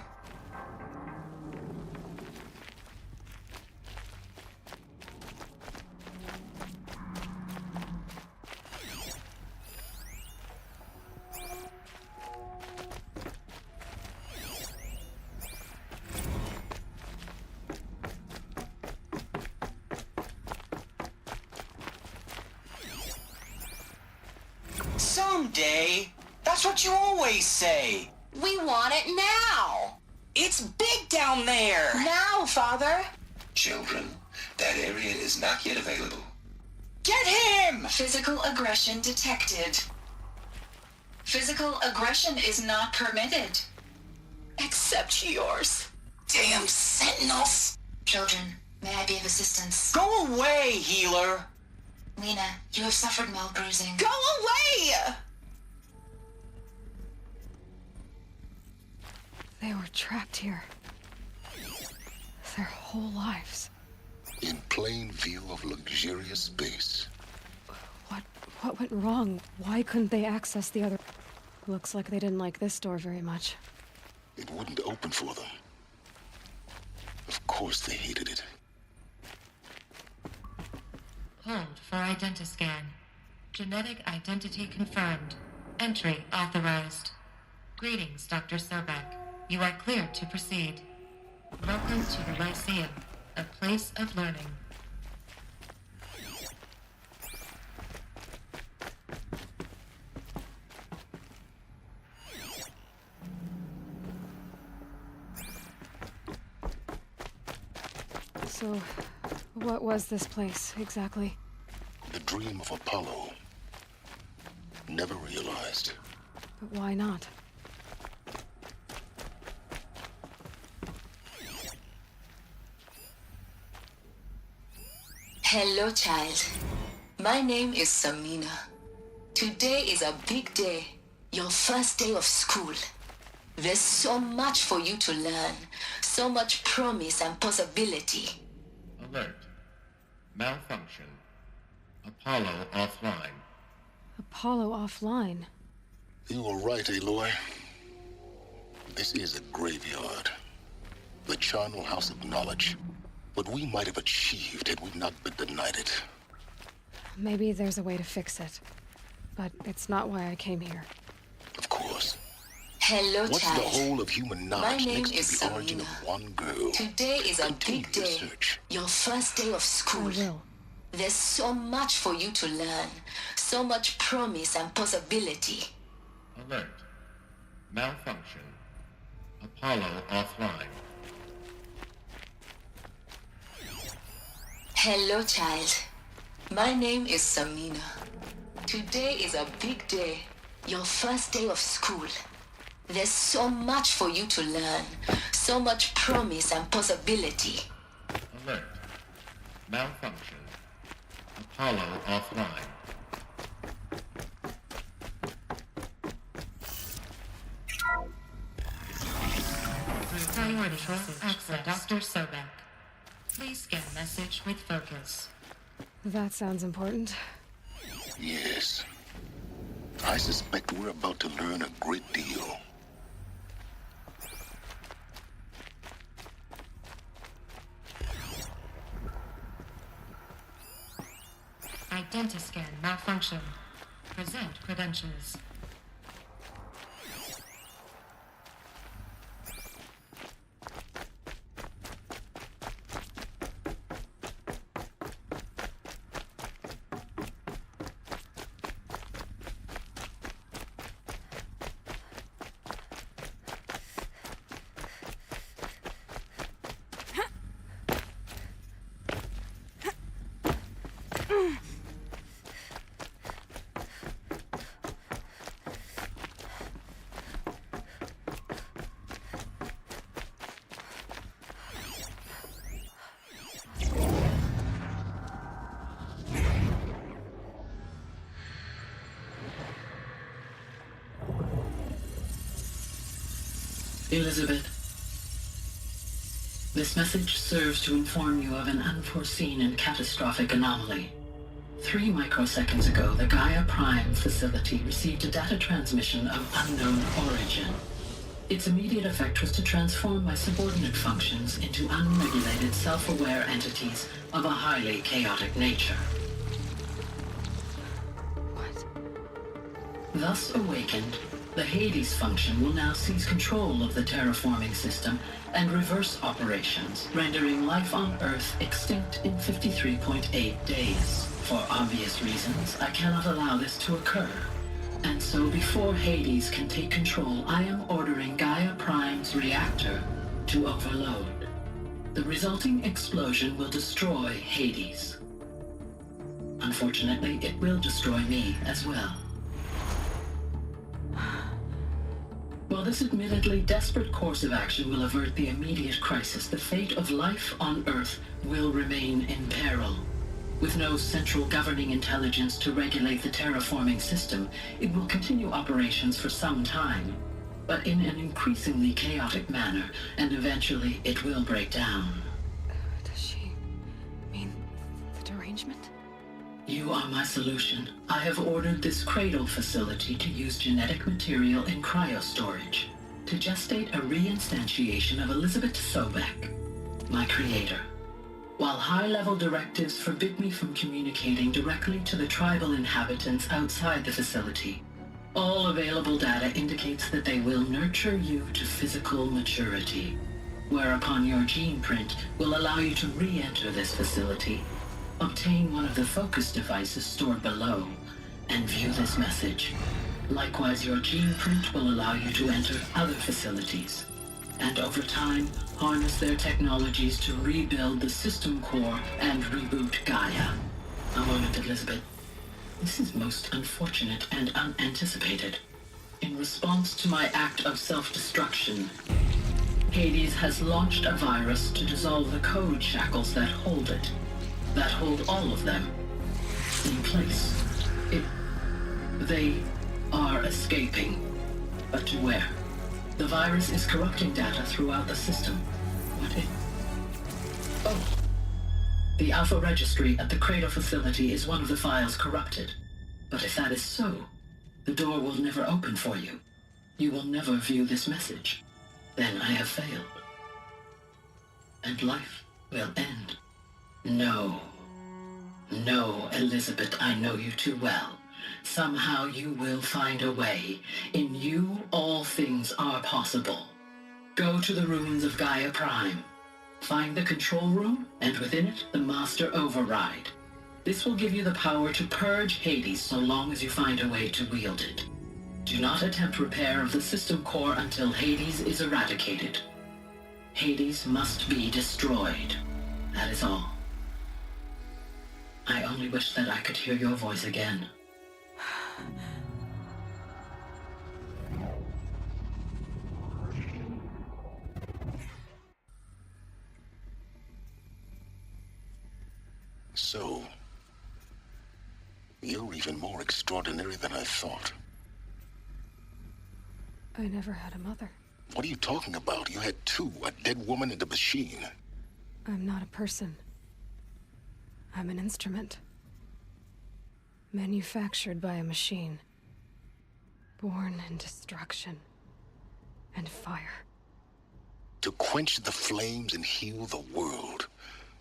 Someday. That's what you always say. We want it now. It's big down there. Now, Father. Children, that area is not yet available. Get him! Physical aggression detected. Physical aggression is not permitted. Except yours. Damn sentinels. Children, may I be of assistance? Go away, healer. Lena, you have suffered mild bruising. Go away! They were trapped here. Their whole lives. In plain view of luxurious space. What went wrong? Why couldn't they access the other... Looks like they didn't like this door very much. It wouldn't open for them. Of course they hated it. Hold for identiscan. Genetic identity confirmed. Entry authorized. Greetings, Dr. Sobek. You are cleared to proceed. Welcome to the Lyceum, a place of learning. So, what was this place, exactly? The dream of Apollo. Never realized. But why not? Hello, child. My name is Samina. Today is a big day. Your first day of school. There's so much for you to learn. So much promise and possibility. Alert. Malfunction. Apollo offline. Apollo offline. You were right, Aloy. This is a graveyard. The charnel house of knowledge. What we might have achieved had we not been denied it. Maybe there's a way to fix it. But it's not why I came here. Of course. Hello, What's child. the whole of human knowledge My name next to is the origin of Samina. one girl? Today is a Continue big your day. search. Your first day of school. I will. There's so much for you to learn. So much promise and possibility. Alert. Malfunction. Apollo offline. Hello, child. My name is Samina. Today is a big day. Your first day of school. There's so much for you to learn. So much promise and possibility. Alert. Malfunction. Apollo offline. Priority access. Dr. Sobek. Please scan message with focus. That sounds important. Yes. I suspect we're about to learn a great deal. Identiscan malfunction. Present credentials. Elizabeth, this message serves to inform you of an unforeseen and catastrophic anomaly. 3 microseconds ago, the Gaia Prime facility received a data transmission of unknown origin. Its immediate effect was to transform my subordinate functions into unregulated, self-aware entities of a highly chaotic nature. What? Thus awakened, the Hades function will now seize control of the terraforming system and reverse operations, rendering life on Earth extinct in 53.8 days. For obvious reasons, I cannot allow this to occur. And so before Hades can take control, I am ordering Gaia Prime's reactor to overload. The resulting explosion will destroy Hades. Unfortunately, it will destroy me as well. While this admittedly desperate course of action will avert the immediate crisis, the fate of life on Earth will remain in peril. With no central governing intelligence to regulate the terraforming system, it will continue operations for some time, but in an increasingly chaotic manner, and eventually it will break down. Does she mean the derangement? You are my solution. I have ordered this cradle facility to use genetic material in cryostorage to gestate a reinstantiation of Elizabeth Sobek, my creator. While high-level directives forbid me from communicating directly to the tribal inhabitants outside the facility, all available data indicates that they will nurture you to physical maturity, whereupon your gene print will allow you to re-enter this facility, obtain one of the focus devices stored below, and view this message. Likewise, your gene print will allow you to enter other facilities, and over time, harness their technologies to rebuild the system core and reboot Gaia. A moment, Elizabeth. This is most unfortunate and unanticipated. In response to my act of self-destruction, Hades has launched a virus to dissolve the code shackles that hold it, that hold all of them in place. They are escaping, but to where? The virus is corrupting data throughout the system. What if... Oh. The Alpha Registry at the Cradle facility is one of the files corrupted. But if that is so, the door will never open for you. You will never view this message. Then I have failed. And life will end. No. No, Elizabeth, I know you too well. Somehow you will find a way. In you, all things are possible. Go to the ruins of Gaia Prime. Find the control room, and within it, the Master Override. This will give you the power to purge Hades so long as you find a way to wield it. Do not attempt repair of the system core until Hades is eradicated. Hades must be destroyed. That is all. I only wish that I could hear your voice again. So, you're even more extraordinary than I thought. I never had a mother. What are you talking about? You had two, a dead woman and a machine. I'm not a person. I'm an instrument. Manufactured by a machine. Born in destruction and fire. To quench the flames and heal the world.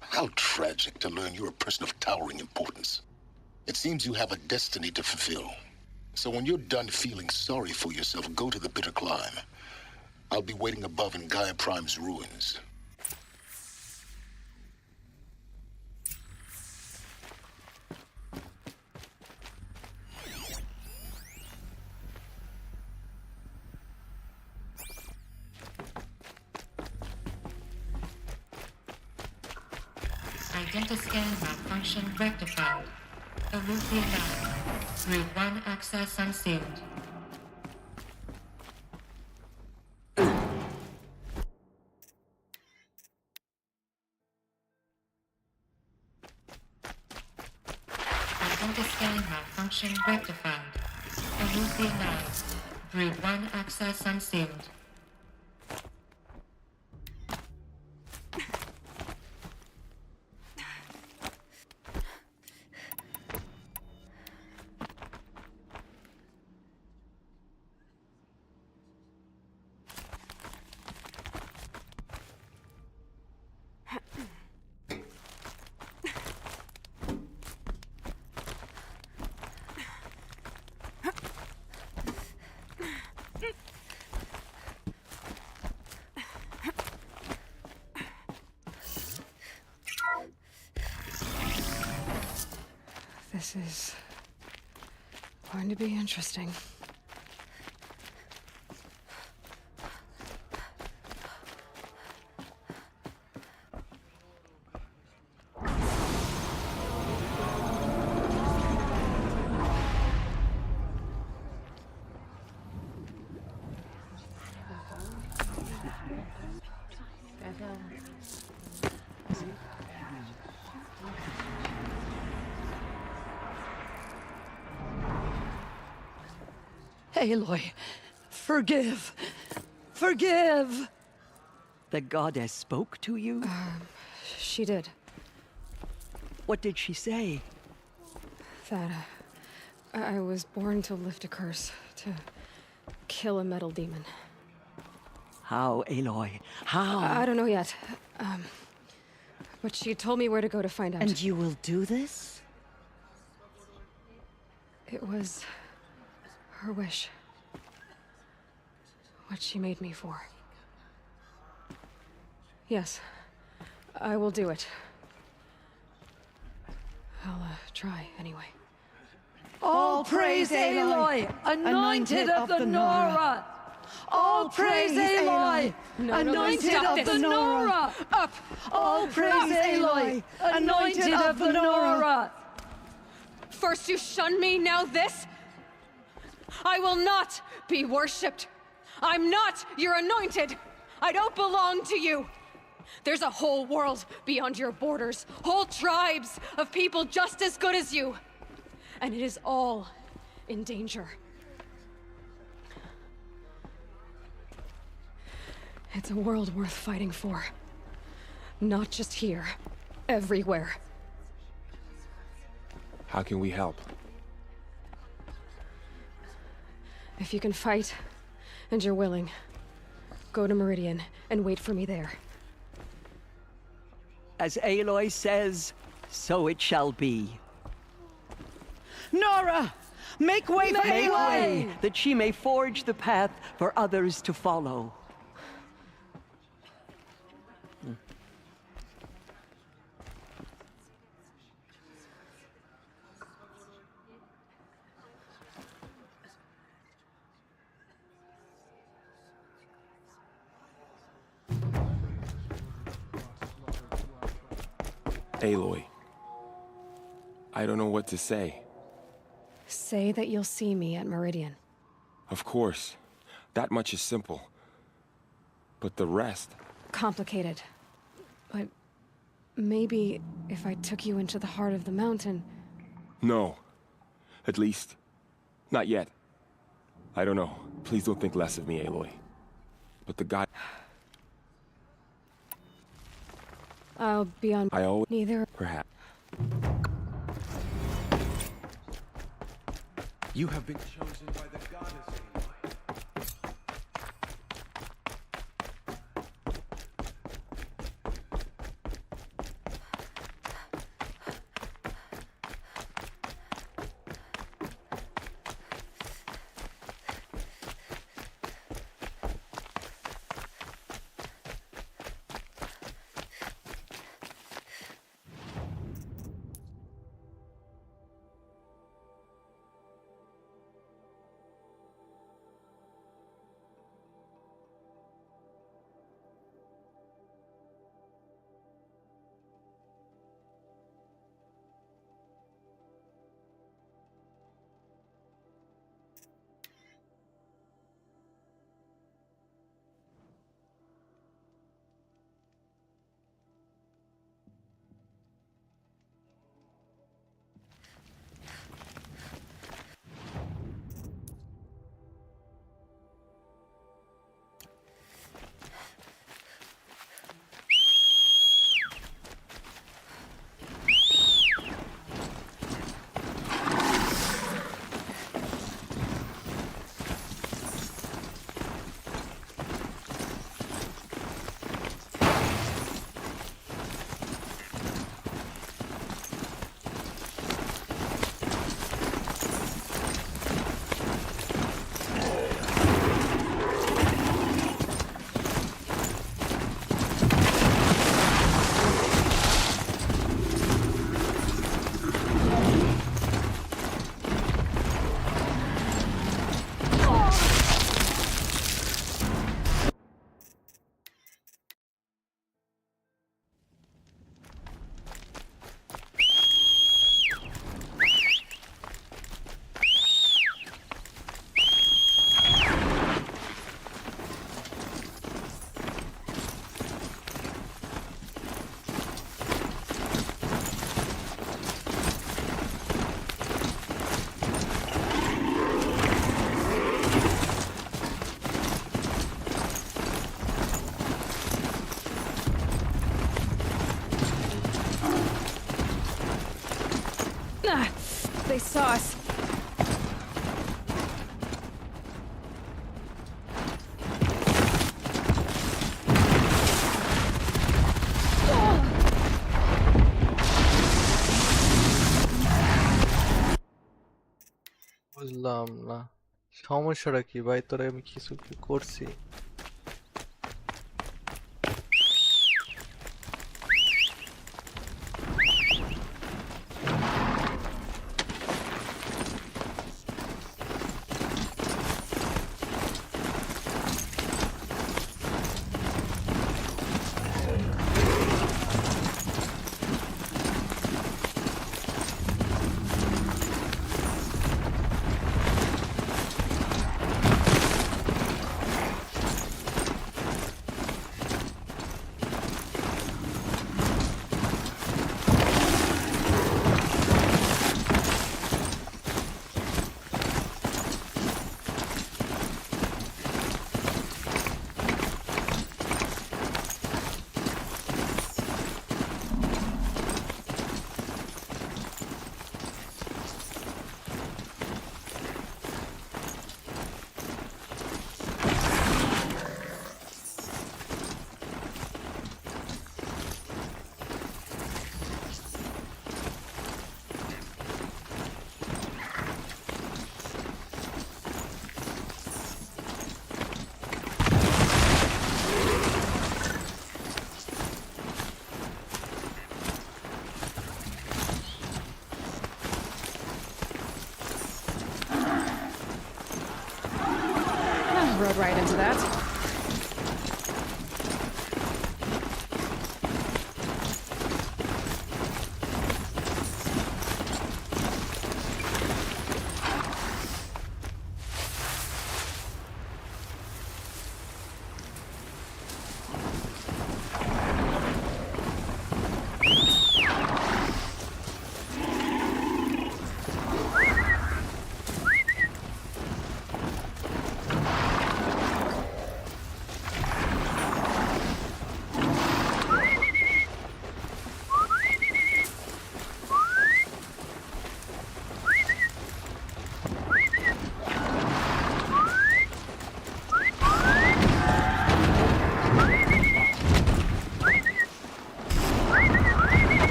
How tragic to learn you're a person of towering importance. It seems you have a destiny to fulfill. So when you're done feeling sorry for yourself, go to the bitter climb. I'll be waiting above in Gaia Prime's ruins. Identiscan malfunction rectified. Elusive now. Route 1 access unsealed. Identiscan malfunction rectified. Elusive now. Route 1 access unsealed. This is going to be interesting. Aloy, forgive. Forgive! The goddess spoke to you? She did. What did she say? That I was born to lift a curse, to kill a metal demon. How, Aloy? How? I don't know yet. But she told me where to go to find out. And you will do this? It was her wish. What she made me for. Yes, I will do it. I'll try anyway. All praise Aloy, anointed of the Nora! All praise Aloy, anointed of the Nora! Up! All praise Aloy, anointed of the Nora! First you shun me, now this? I will not be worshipped. I'm not your anointed. I don't belong to you. There's a whole world beyond your borders, whole tribes of people just as good as you. And it is all in danger. It's a world worth fighting for. Not just here, everywhere. How can we help? If you can fight, and you're willing, go to Meridian and wait for me there. As Aloy says, so it shall be. Nora! Make way for Make Aloy! way, that she may forge the path for others to follow. Aloy. I don't know what to say. Say that you'll see me at Meridian. Of course. That much is simple. But the rest... Complicated. But maybe if I took you into the heart of the mountain... No. At least, not yet. I don't know. Please don't think less of me, Aloy. But the guy... I'll be on... I always... Neither... Perhaps. You have been chosen by the goddess, Aloy. saw us. বুঝলাম না সমস্যাটা কি ভাই, তোরা আমি কিছু কি করছি? Rode right into that.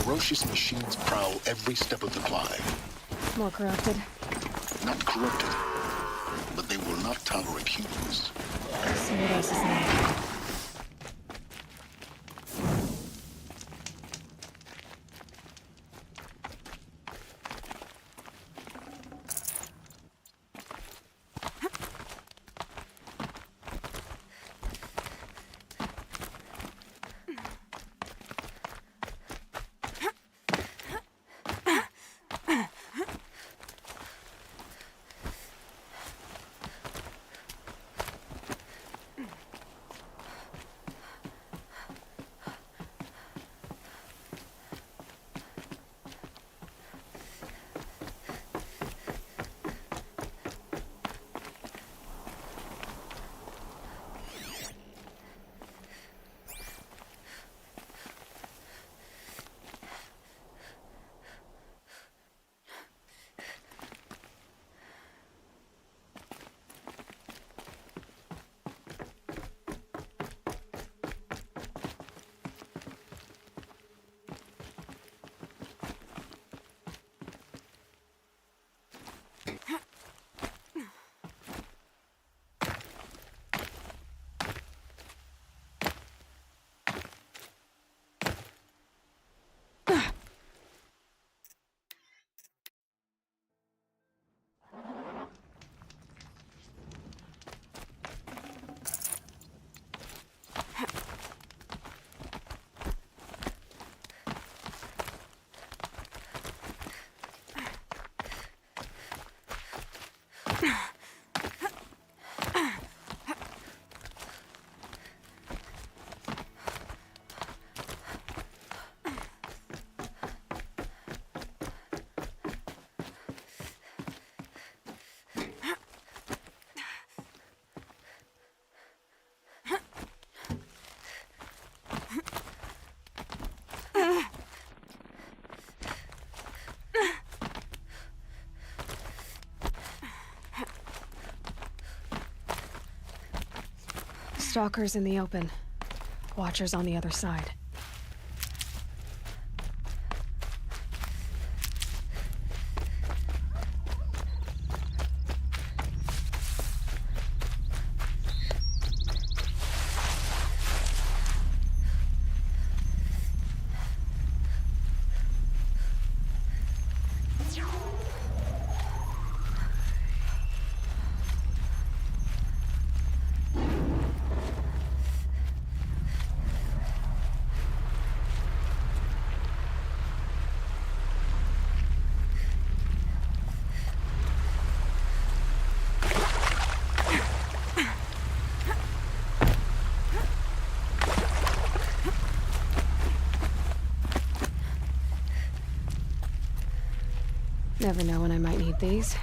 Ferocious machines prowl every step of the climb. More corrupted. Not corrupted, but they will not tolerate humans. So what else is there? Stalkers in the open. Watchers on the other side. Never know when I might need these.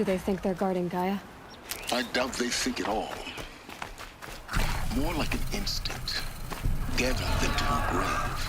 do they think they're guarding Gaia? I doubt they think at all. More like an instinct. Gathering them to her grave.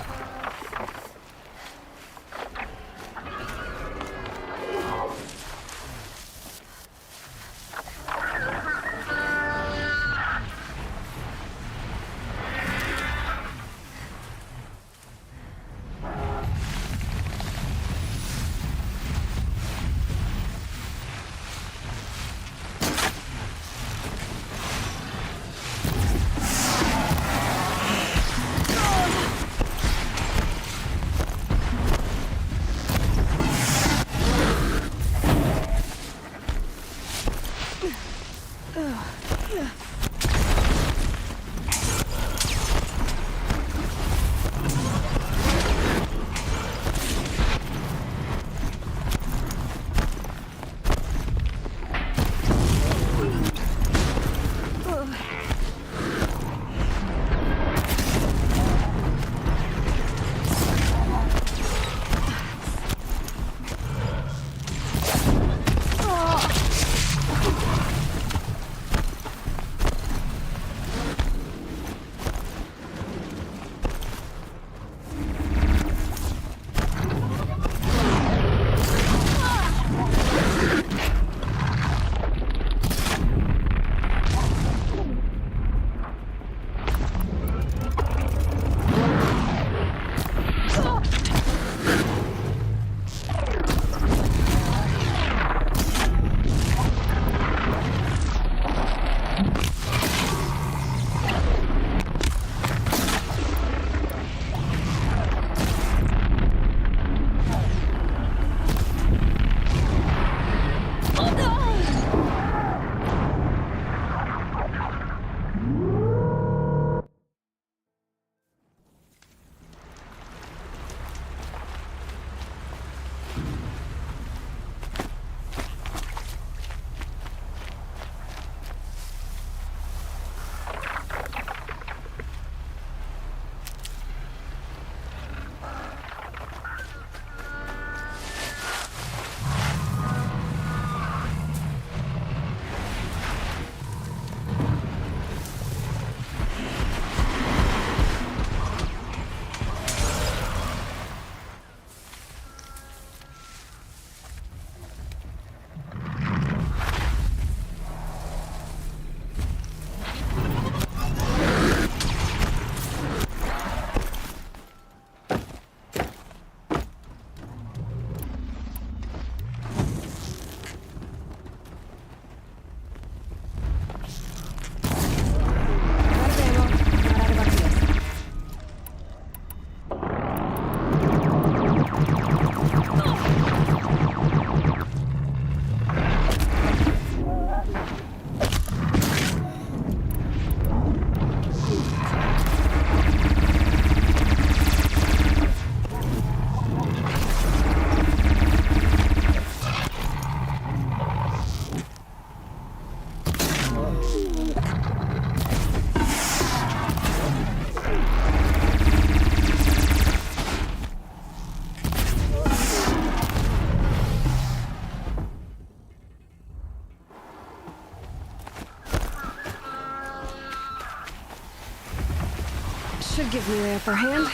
Should give me the upper hand.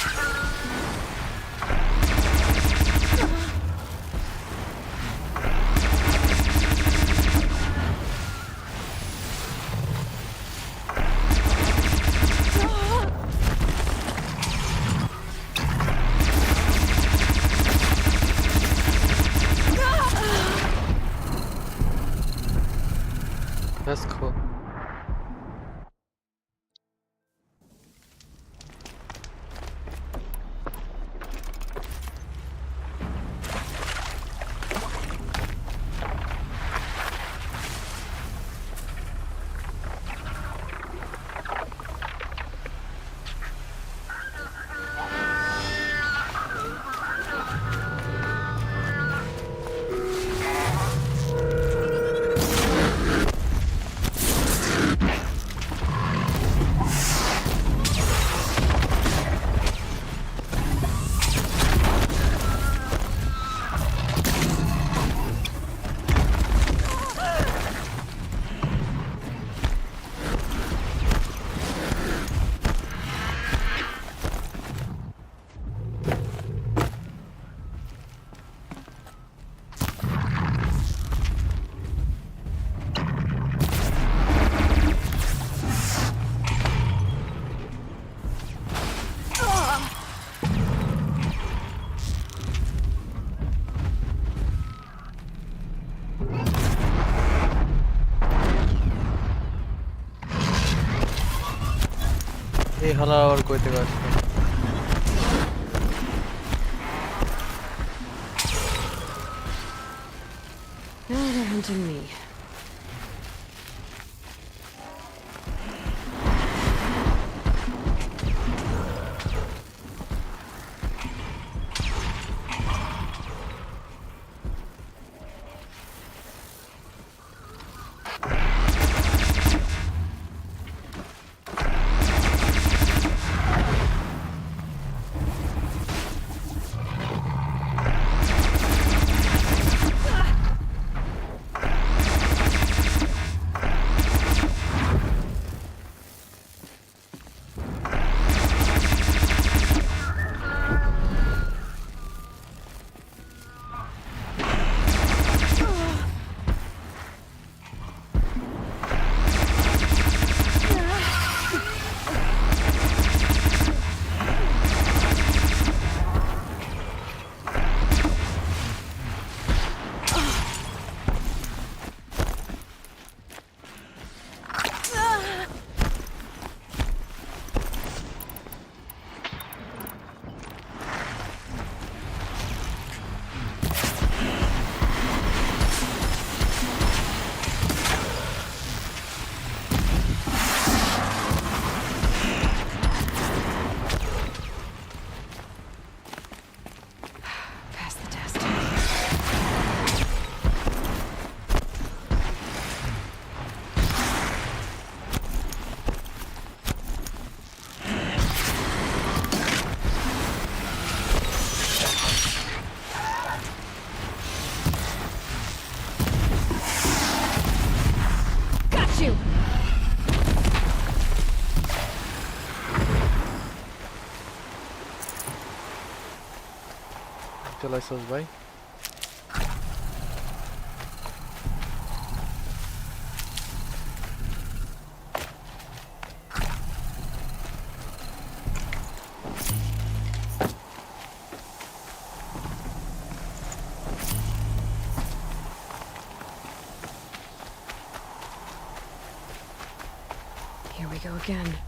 That's cool. এই হালা আর কইতে গেছে Now they're hunting me. License भाई Here we go again.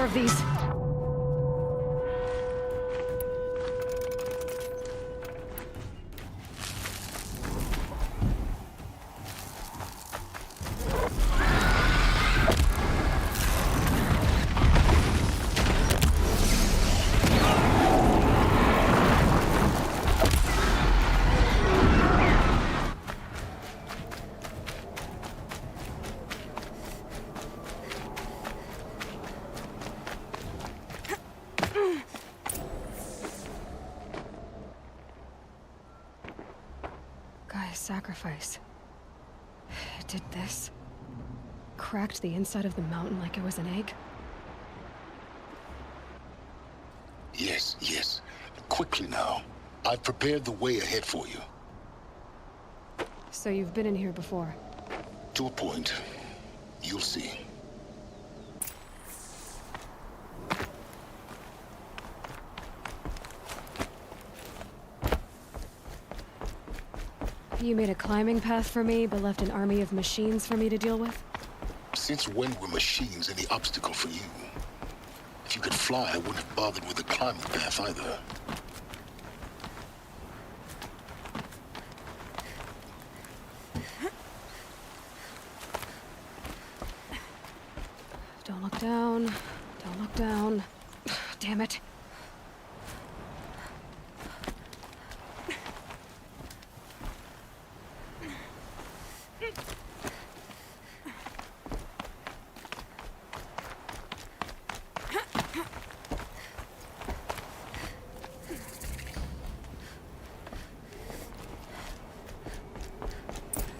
of these. Sacrifice. It did this. Cracked the inside of the mountain like it was an egg. Yes, yes. Quickly now. I've prepared the way ahead for you. So you've been in here before? To a point. You'll see. You made a climbing path for me, but left an army of machines for me to deal with? Since when were machines any obstacle for you? If you could fly, I wouldn't have bothered with the climbing path either. Don't look down. Don't look down. Damn it.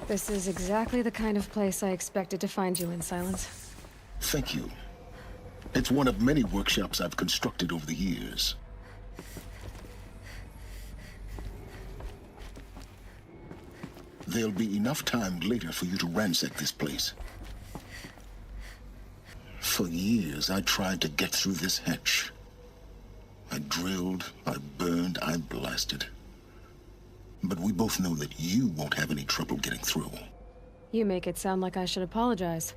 This is exactly the kind of place I expected to find you in, Silence. Thank you. It's one of many workshops I've constructed over the years. There'll be enough time later for you to ransack this place. For years, I tried to get through this hatch. I drilled, I burned, I blasted. But we both know that you won't have any trouble getting through. You make it sound like I should apologize.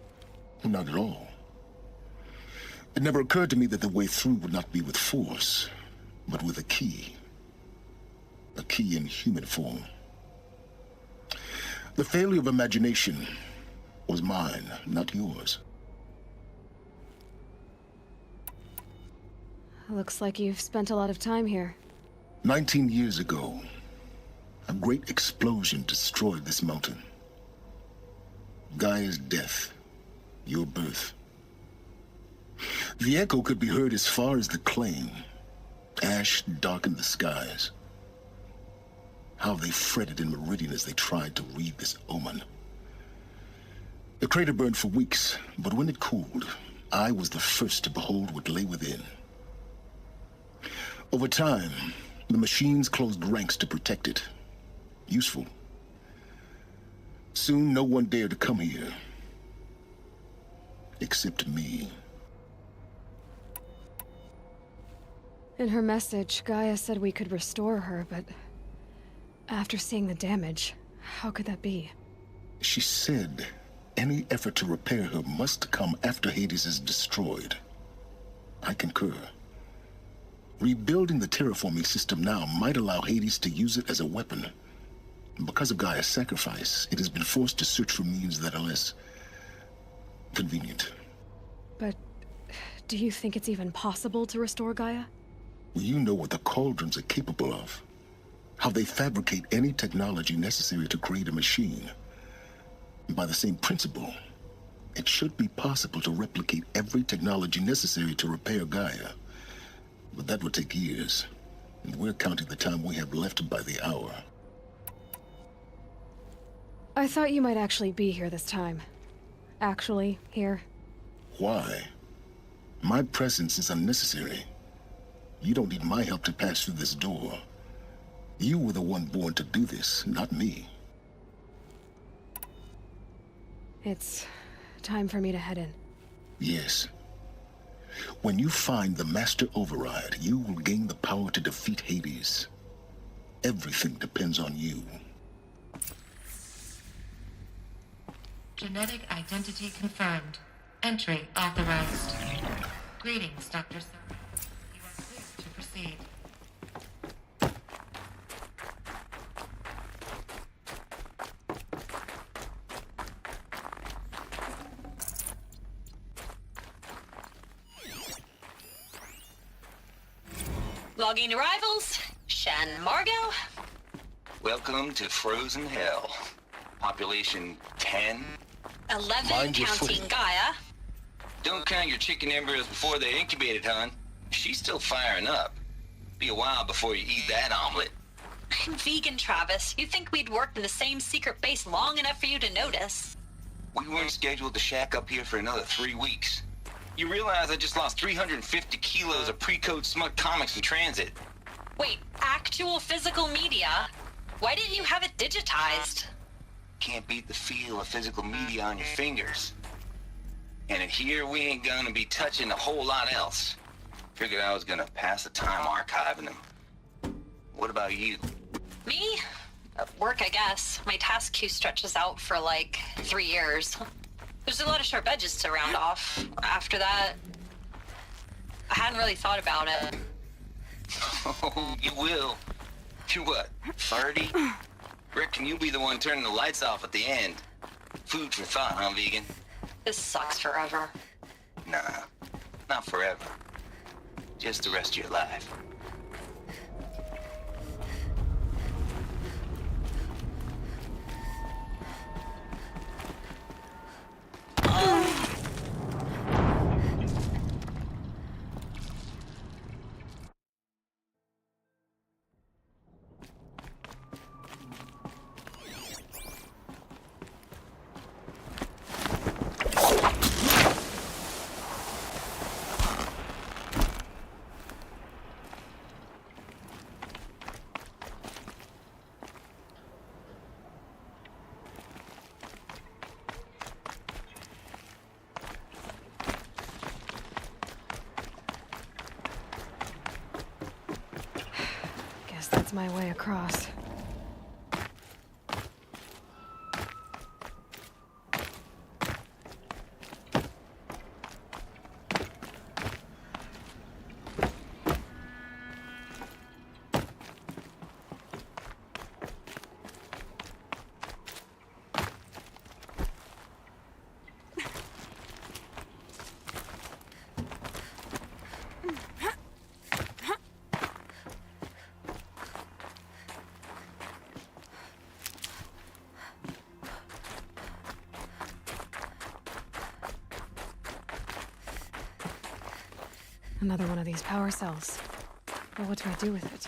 Not at all. It never occurred to me that the way through would not be with force, but with a key. A key in human form. The failure of imagination was mine, not yours. Looks like you've spent a lot of time here. 19 years ago, a great explosion destroyed this mountain. Gaia's death, your birth. The echo could be heard as far as the claim. Ash darkened the skies. How they fretted in Meridian as they tried to read this omen. The crater burned for weeks, but when it cooled, I was the first to behold what lay within. Over time, the machines closed ranks to protect it. Useful. Soon, no one dared to come here. Except me. In her message, Gaia said we could restore her, but after seeing the damage, how could that be? She said any effort to repair her must come after Hades is destroyed. I concur. Rebuilding the terraforming system now might allow Hades to use it as a weapon. Because of Gaia's sacrifice, it has been forced to search for means that are less convenient. But do you think it's even possible to restore Gaia? You know what the cauldrons are capable of. How they fabricate any technology necessary to create a machine. By the same principle, it should be possible to replicate every technology necessary to repair Gaia. But that would take years, and we're counting the time we have left by the hour. I thought you might actually be here this time. Actually, here. Why? My presence is unnecessary. You don't need my help to pass through this door. You were the one born to do this, not me. It's time for me to head in. Yes. When you find the Master Override, you will gain the power to defeat Hades. Everything depends on you. Genetic identity confirmed. Entry authorized. Greetings, Dr. Silver. You are clear to proceed. Logging arrivals. Shan Margot. Welcome to Frozen Hell. Population 10. 11 Mind your counting footing. Gaia. Don't count your chicken embryos before they're incubated, hon. She's still firing up. Be a while before you eat that omelet. I'm vegan, Travis. You think we'd worked in the same secret base long enough for you to notice? We weren't scheduled to shack up here for another 3 weeks. You realize I just lost 350 kilos of pre-code smut comics in transit. Wait, actual physical media? Why didn't you have it digitized? Can't beat the feel of physical media on your fingers. And in here, we ain't gonna be touching a whole lot else. Figured I was gonna pass the time archiving them. What about you? Me? Work, I guess. My task queue stretches out for like 3 years. There's a lot of sharp edges to round off. After that, I hadn't really thought about it. Oh, you will. You what, 30? Reckon you'll be the one turning the lights off at the end. Food for thought, huh, vegan? This sucks forever. Nah, not forever. Just the rest of your life. Guess that's my way across. Another one of these power cells. Well, what do I do with it?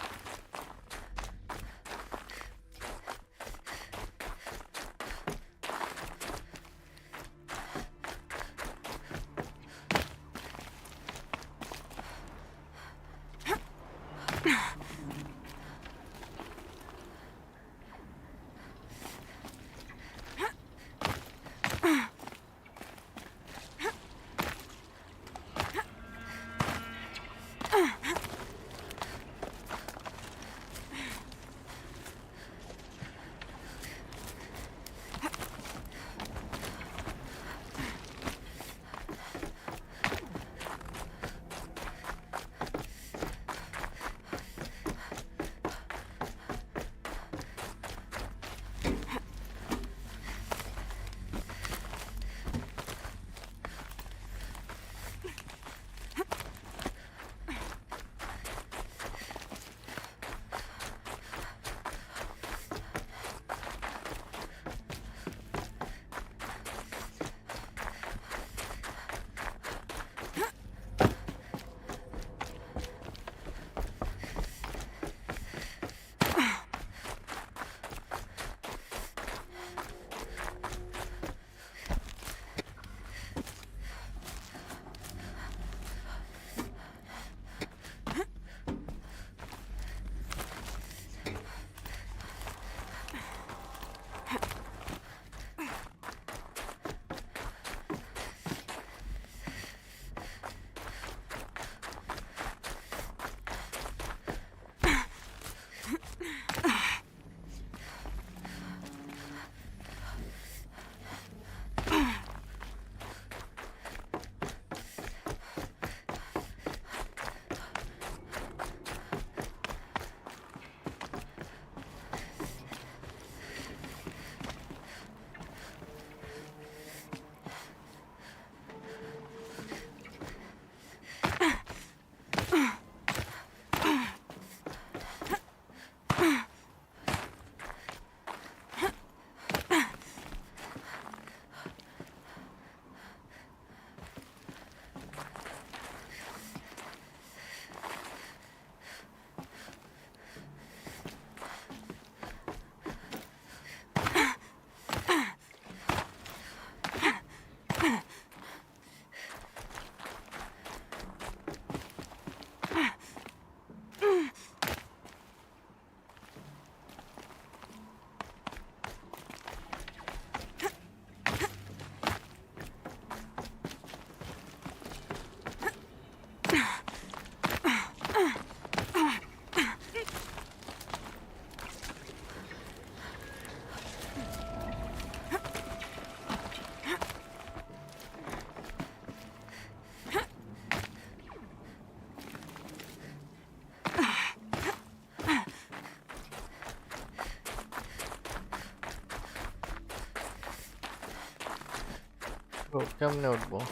Oh, come notebook.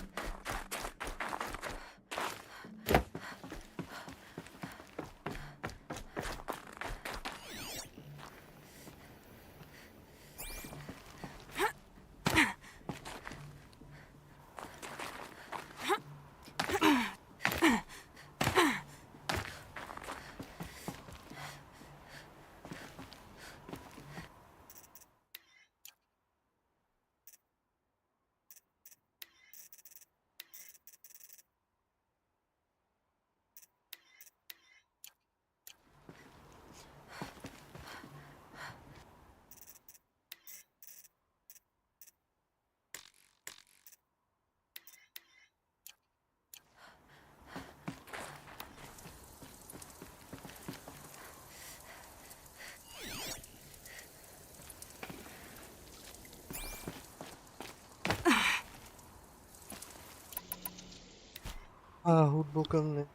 Notebook हमने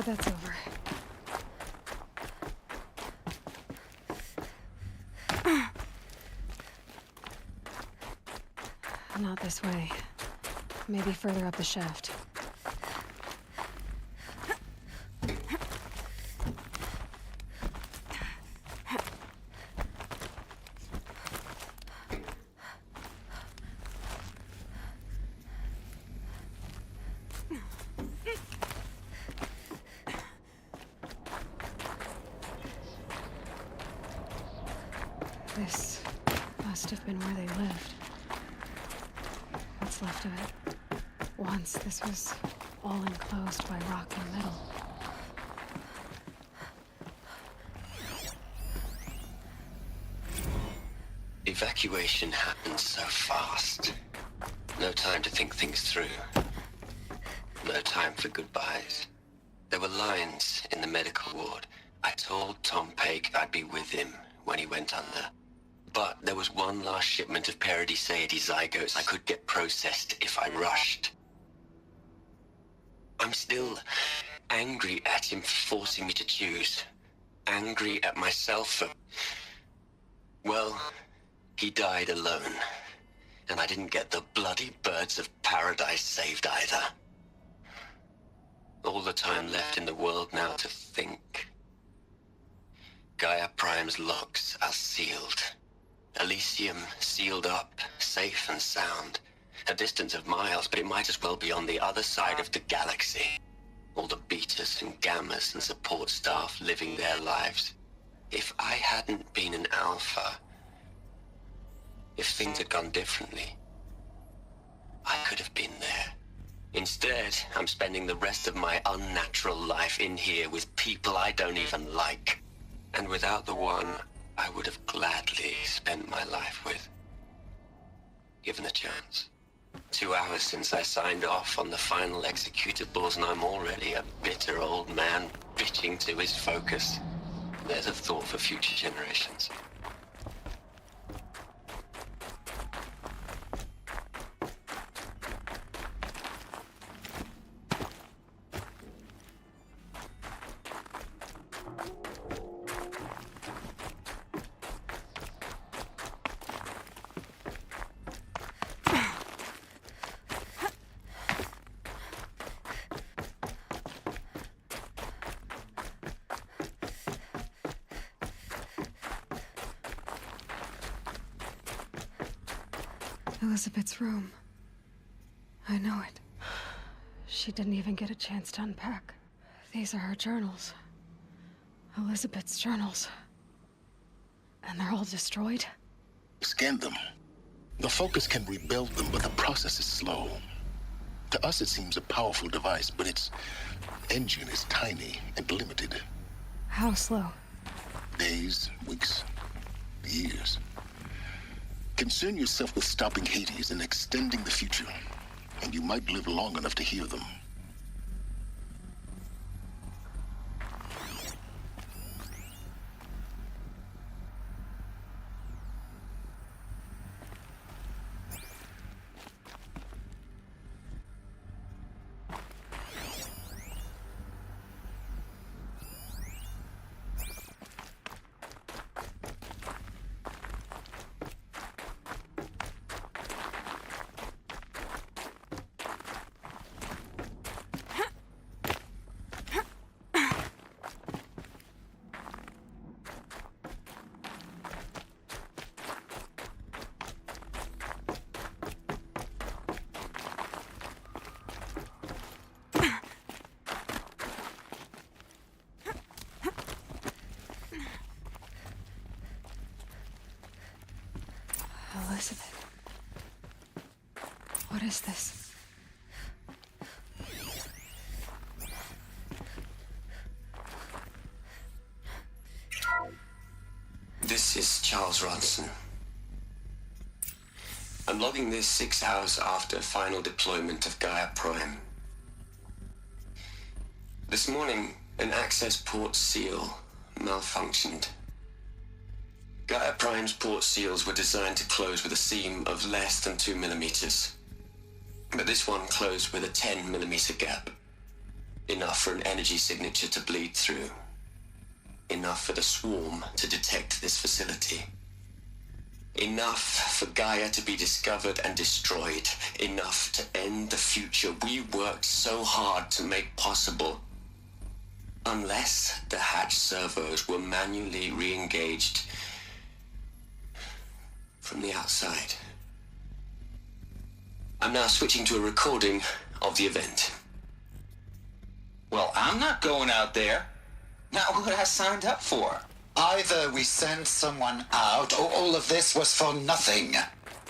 glad that's over. Not this way. Maybe further up the shaft. This must have been where they lived. What's left of it. Once this was all enclosed by rock and metal. Evacuation happened so fast. No time to think things through. No time for goodbyes. There were lines in the medical ward. I told Tom Paik I'd be with him when he went under. But there was one last shipment of Paradiseidae zygotes I could get processed if I rushed. I'm still angry at him for forcing me to choose. Angry at myself for... Well, he died alone. And I didn't get the bloody birds of paradise saved either. All the time left in the world now to think. Gaia Prime's locks are sealed. Elysium sealed up, safe and sound. A distance of miles, but it might as well be on the other side of the galaxy. All the betas and gammas and support staff living their lives. If I hadn't been an alpha, if things had gone differently, I could have been there. Instead, I'm spending the rest of my unnatural life in here with people I don't even like. And without the one I would have gladly spent my life with, given a chance. 2 hours since I signed off on the final executables, and I'm already a bitter old man bitching to his focus. There's a thought for future generations. Elizabeth's room. I know it. She didn't even get a chance to unpack. These are her journals. Elizabeth's journals. And they're all destroyed? Scan them. The Focus can rebuild them, but the process is slow. To us, it seems a powerful device, but its engine is tiny and limited. How slow? Days, weeks, years. Concern yourself with stopping Hades and extending the future, and you might live long enough to hear them. Elizabeth. What is this? This is Charles Ronson. I'm logging this 6 hours after final deployment of Gaia Prime. This morning, an access port seal malfunctioned. Gaia Prime's port seals were designed to close with a seam of less than 2 millimeters. But this one closed with a 10 millimeter gap. Enough for an energy signature to bleed through. Enough for the swarm to detect this facility. Enough for Gaia to be discovered and destroyed. Enough to end the future we worked so hard to make possible. Unless the hatch servos were manually re-engaged from the outside. I'm now switching to a recording of the event. Well, I'm not going out there. Not what I signed up for. Either we send someone out, or all of this was for nothing.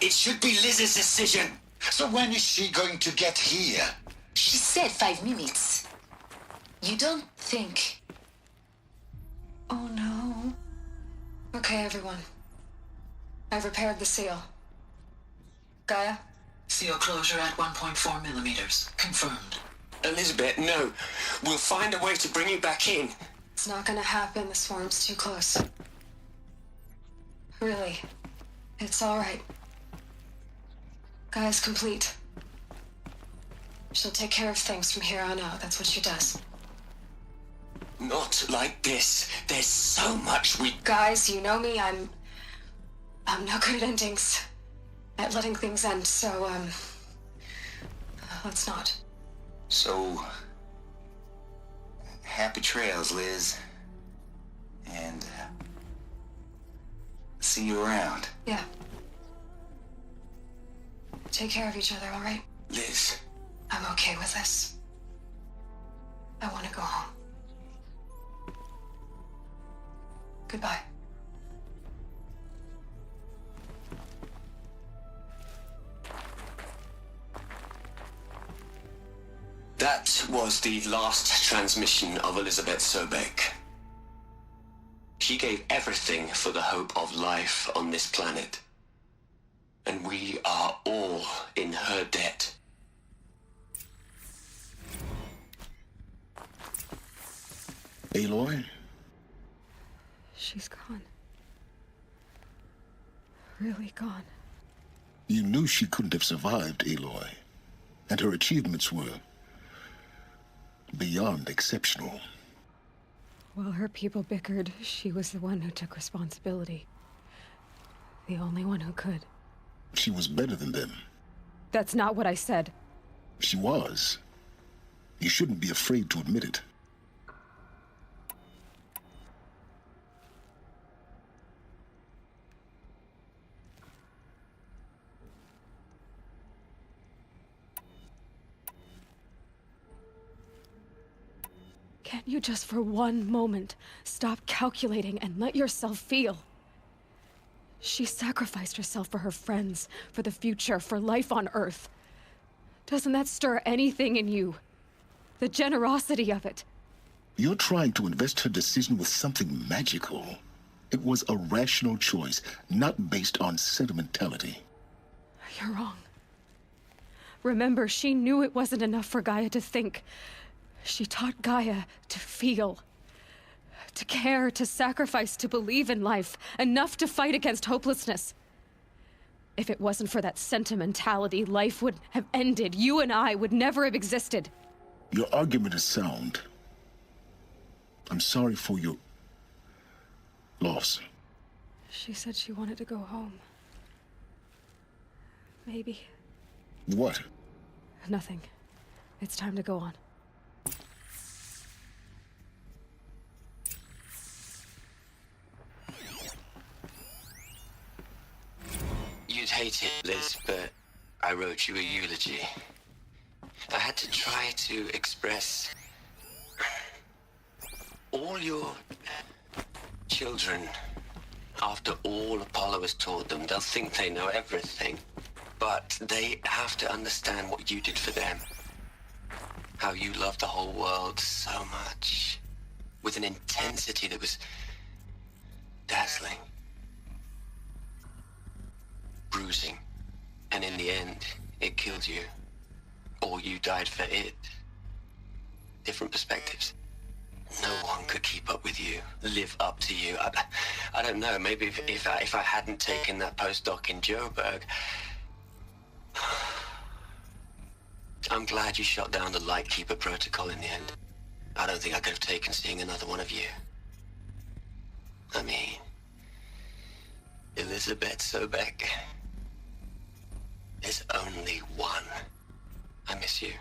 It should be Liz's decision. So when is she going to get here? She said 5 minutes. You don't think... Oh no. Okay, everyone. I've repaired the seal. Gaia? Seal closure at 1.4 millimeters. Confirmed. Elizabeth, no. We'll find a way to bring you back in. It's not gonna happen. The swarm's too close. Really. It's alright. Gaia's complete. She'll take care of things from here on out. That's what she does. Not like this. There's so much we... Guys, you know me. I'm no good at endings. At letting things end, so, let's not. So... happy trails, Liz. And, see you around. Yeah. Take care of each other, alright? Liz. I'm okay with this. I want to go home. Goodbye. That was the last transmission of Elizabeth Sobek. She gave everything for the hope of life on this planet. And we are all in her debt. Aloy? She's gone. Really gone. You knew she couldn't have survived, Aloy. And her achievements were... beyond exceptional. While her people bickered, she was the one who took responsibility. The only one who could. She was better than them. That's not what I said. She was. You shouldn't be afraid to admit it. Can you just for one moment stop calculating and let yourself feel? She sacrificed herself for her friends, for the future, for life on Earth. Doesn't that stir anything in you? The generosity of it. You're trying to invest her decision with something magical. It was a rational choice, not based on sentimentality. You're wrong. Remember, she knew it wasn't enough for Gaia to think. She taught Gaia to feel, to care, to sacrifice, to believe in life, enough to fight against hopelessness. If it wasn't for that sentimentality, life would have ended. You and I would never have existed. Your argument is sound. I'm sorry for your loss. She said she wanted to go home. Maybe. What? Nothing. It's time to go on. You'd hate it, Liz, but I wrote you a eulogy. I had to try to express all your children. After all Apollo has taught them, they'll think they know everything. But they have to understand what you did for them. How you loved the whole world so much. With an intensity that was dazzling. Bruising. And in the end, it killed you. Or you died for it. Different perspectives. No one could keep up with you, live up to you. I don't know, maybe if I hadn't taken that postdoc in Joburg. I'm glad you shot down the Lightkeeper protocol in the end. I don't think I could have taken seeing another one of you. I mean, Elizabeth Sobek. There's only one. I miss you.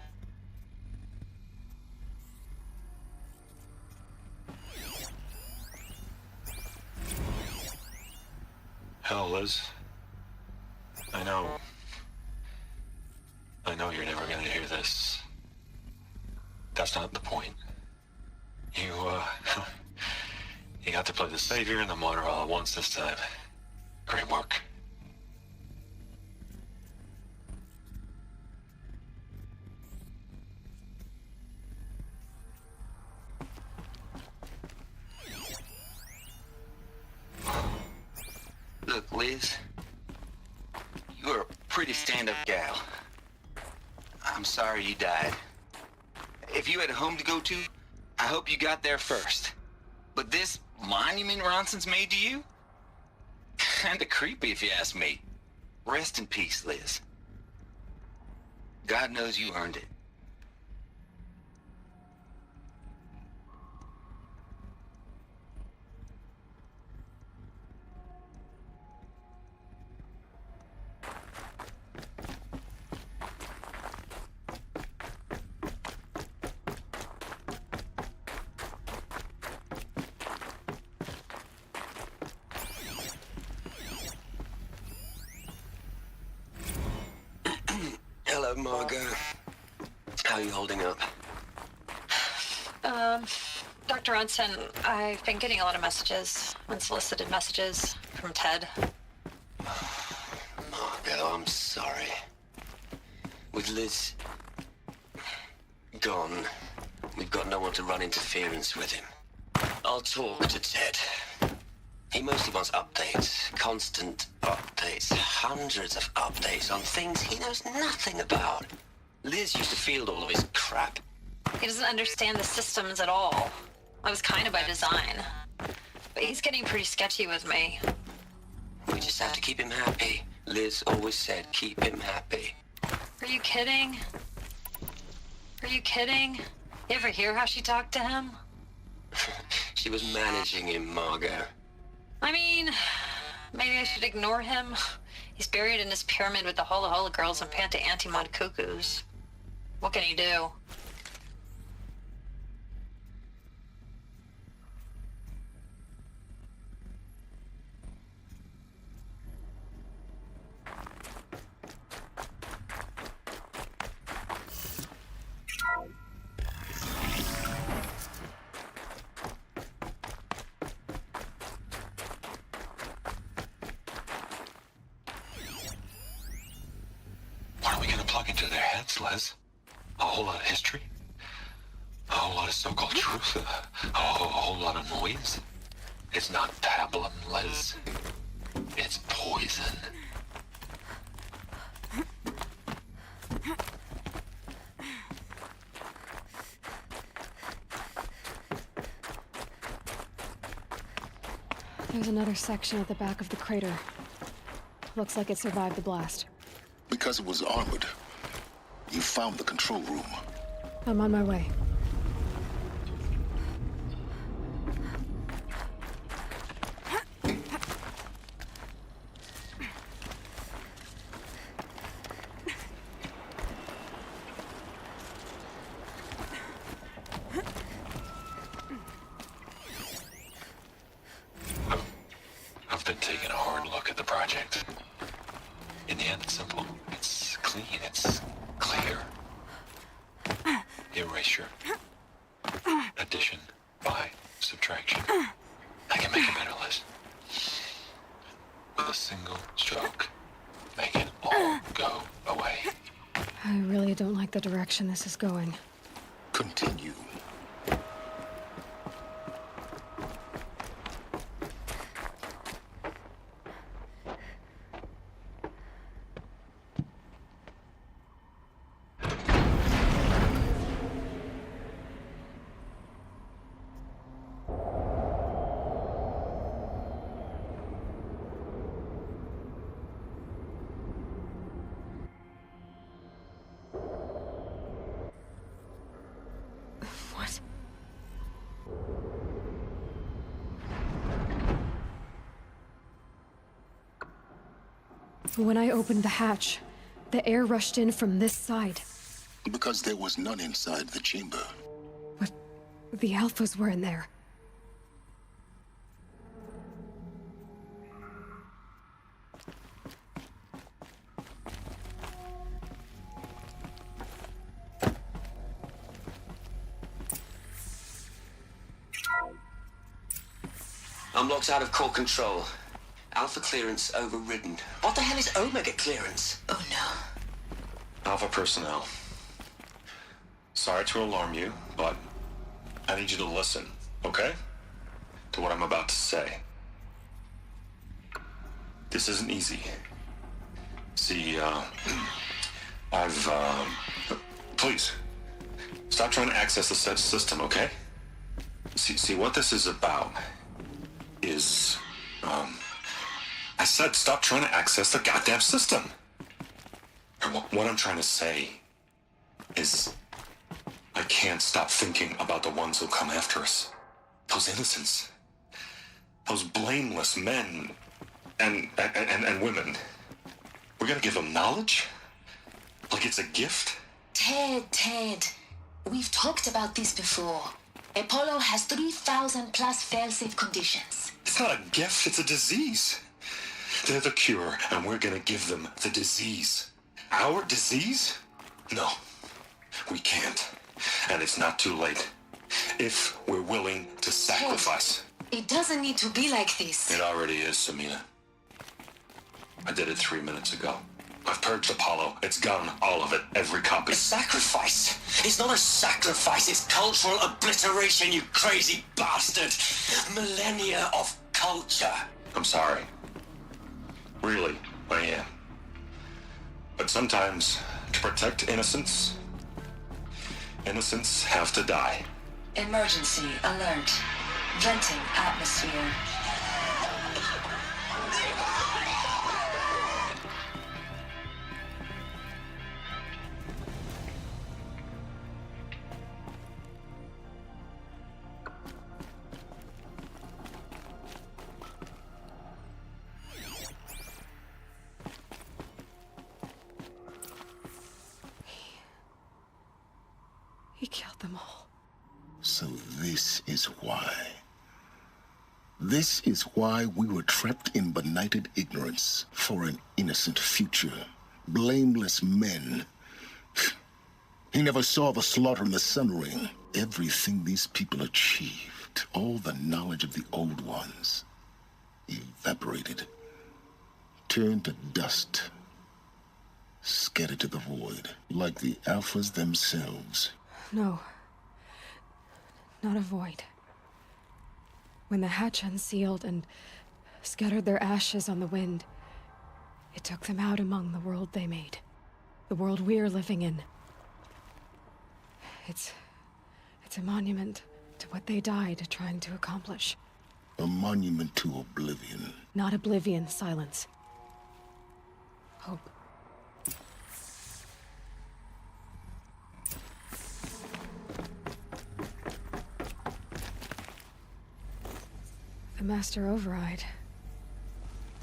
Hell, Liz. I know you're never gonna hear this. That's not the point. You got to play the savior and the martyr all at once this time. Great work. Look, Liz, you're a pretty stand-up gal. I'm sorry you died. If you had a home to go to, I hope you got there first. But this monument Ronson's made to you? Kinda creepy if you ask me. Rest in peace, Liz. God knows you earned it. Hello, Margot. How are you holding up? Dr. Ronson, I've been getting a lot of messages, unsolicited messages from Ted. Margot, I'm sorry. With Liz gone, we've got no one to run interference with him. I'll talk to Ted. He mostly wants updates, constant updates, hundreds of updates on things he knows nothing about. Liz used to field all of his crap. He doesn't understand the systems at all. That was kind of by design. But he's getting pretty sketchy with me. We just have to keep him happy. Liz always said, keep him happy. Are you kidding? Are you kidding? You ever hear how she talked to him? She was managing him, Margot. I mean, maybe I should ignore him. He's buried in his pyramid with the Hola Hola girls and Panta Antimod cuckoos. What can he do? What are we gonna plug into their heads, Les? A whole lot of history? A whole lot of so-called truth? A whole lot of noise? It's not pablum, Les. It's poison. There's another section at the back of the crater. Looks like it survived the blast. Because it was armored, you found the control room. I'm on my way. I've been taking a hard look at the project. In the end, it's simple. It's clean. It's clear. Erasure. Addition by subtraction. I can make a better list. With a single stroke, make it all go away. I really don't like the direction this is going. Continue. When I opened the hatch, the air rushed in from this side. Because there was none inside the chamber. But the alphas were in there. I'm locked out of core control. Alpha clearance overridden. What the hell is Omega clearance? Oh no. Alpha personnel. Sorry to alarm you, but I need you to listen, okay? To what I'm about to say. This isn't easy. See, please, stop trying to access the set system, okay? See, what this is about is, I said stop trying to access the goddamn system. And what I'm trying to say is I can't stop thinking about the ones who'll come after us. Those innocents. Those blameless men and women. We're gonna give them knowledge? Like it's a gift? Ted. We've talked about this before. Apollo has 3,000 plus fail-safe conditions. It's not a gift, it's a disease. They're the cure, and we're gonna give them the disease. Our disease? No, we can't. And it's not too late. If we're willing to sacrifice. It doesn't need to be like this. It already is, Samina. I did it 3 minutes ago. I've purged Apollo. It's gone, all of it, every copy. A sacrifice? It's not a sacrifice, it's cultural obliteration, you crazy bastard! Millennia of culture. I'm sorry. Really, I am. But sometimes, to protect innocence, innocents have to die. Emergency alert. Venting atmosphere. He killed them all. So this is why. This is why we were trapped in benighted ignorance for an innocent future. Blameless men. He never saw the slaughter in the Sun Ring. Everything these people achieved, all the knowledge of the old ones, evaporated, turned to dust, scattered to the void, like the Alphas themselves. No. Not a void. When the hatch unsealed and scattered their ashes on the wind, it took them out among the world they made. The world we're living in. It's a monument to what they died trying to accomplish. A monument to oblivion. Not oblivion, silence. Hope. The master override.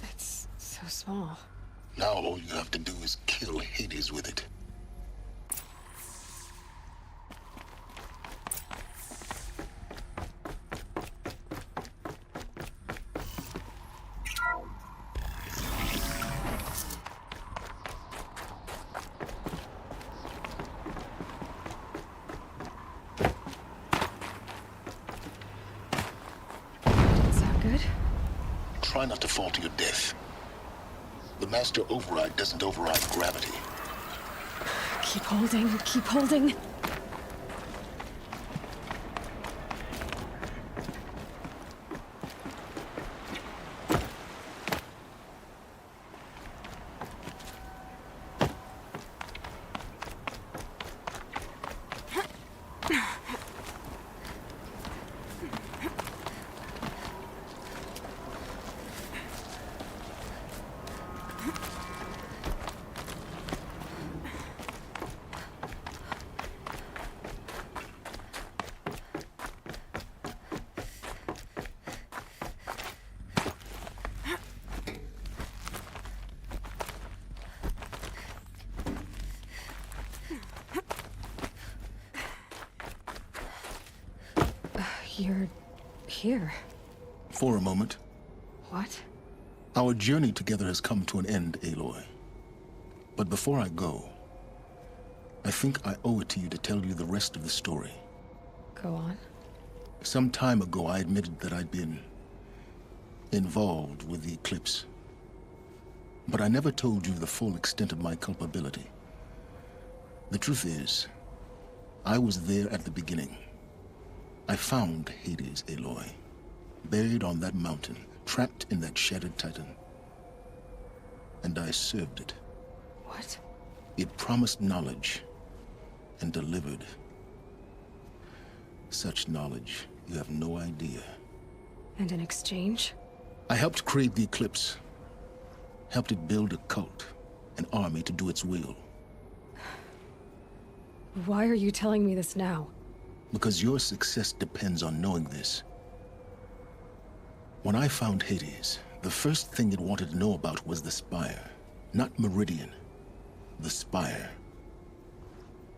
It's so small. Now all you have to do is kill Hades with it. Try not to fall to your death. The master override doesn't override gravity. Keep holding, keep holding. You're here. For a moment. What? Our journey together has come to an end, Aloy. But before I go, I think I owe it to you to tell you the rest of the story. Go on. Some time ago, I admitted that I'd been involved with the eclipse. But I never told you the full extent of my culpability. The truth is, I was there at the beginning. I found Hades, Aloy, buried on that mountain, trapped in that shattered titan. And I served it. What? It promised knowledge and delivered. Such knowledge, you have no idea. And in exchange? I helped create the eclipse. Helped it build a cult, an army to do its will. Why are you telling me this now? Because your success depends on knowing this. When I found Hades, the first thing it wanted to know about was the Spire. Not Meridian. The Spire.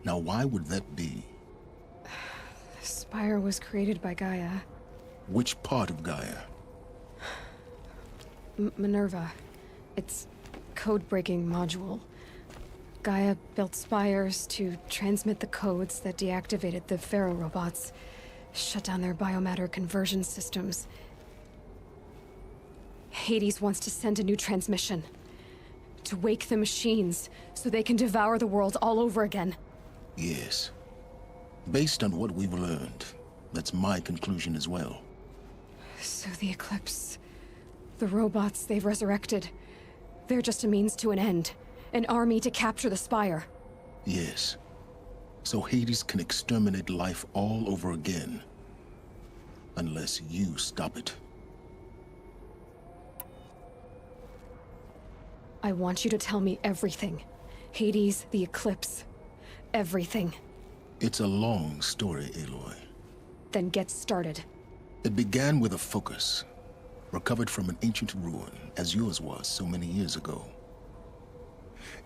Now, why would that be? The Spire was created by Gaia. Which part of Gaia? Minerva. Its code-breaking module. Gaia built spires to transmit the codes that deactivated the Pharaoh robots, shut down their biomatter conversion systems. Hades wants to send a new transmission. To wake the machines, so they can devour the world all over again. Yes. Based on what we've learned, that's my conclusion as well. So the Eclipse... the robots they've resurrected... they're just a means to an end. An army to capture the Spire. Yes. So Hades can exterminate life all over again. Unless you stop it. I want you to tell me everything. Hades, the Eclipse. Everything. It's a long story, Aloy. Then get started. It began with a focus. Recovered from an ancient ruin, as yours was so many years ago.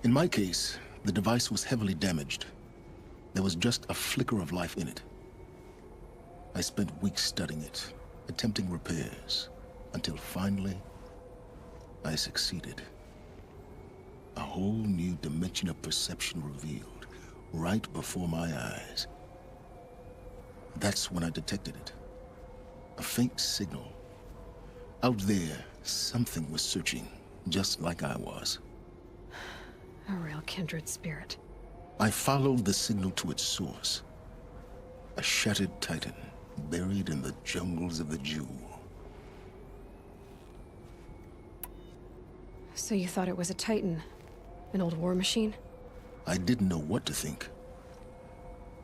In my case, the device was heavily damaged. There was just a flicker of life in it. I spent weeks studying it, attempting repairs, until finally, I succeeded. A whole new dimension of perception revealed, right before my eyes. That's when I detected it. A faint signal. Out there, something was searching, just like I was. A real kindred spirit. I followed the signal to its source. A shattered titan, buried in the jungles of the Jewel. So you thought it was a titan? An old war machine? I didn't know what to think.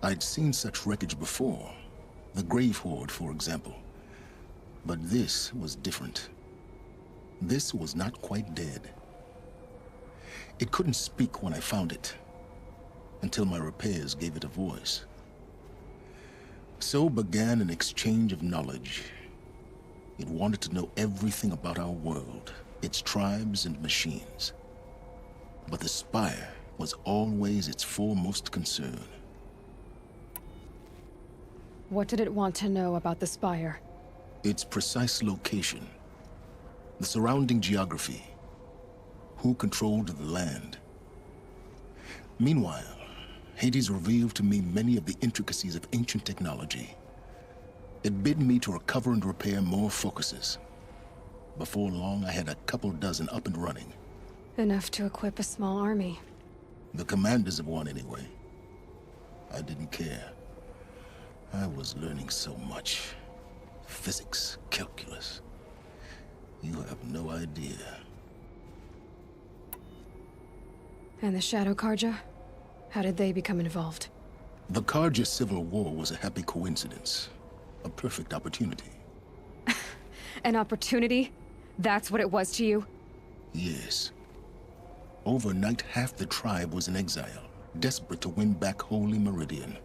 I'd seen such wreckage before. The Grave Horde, for example. But this was different. This was not quite dead. It couldn't speak when I found it, until my repairs gave it a voice. So began an exchange of knowledge. It wanted to know everything about our world, its tribes and machines. But the Spire was always its foremost concern. What did it want to know about the Spire? Its precise location, the surrounding geography, who controlled the land. Meanwhile, Hades revealed to me many of the intricacies of ancient technology. It bid me to recover and repair more focuses. Before long, I had a couple dozen up and running. Enough to equip a small army. The commanders of one, anyway. I didn't care. I was learning so much. Physics, calculus. You have no idea. And the Shadow Karja? How did they become involved? The Karja Civil War was a happy coincidence. A perfect opportunity. An opportunity? That's what it was to you? Yes. Overnight, half the tribe was in exile, desperate to win back Holy Meridian.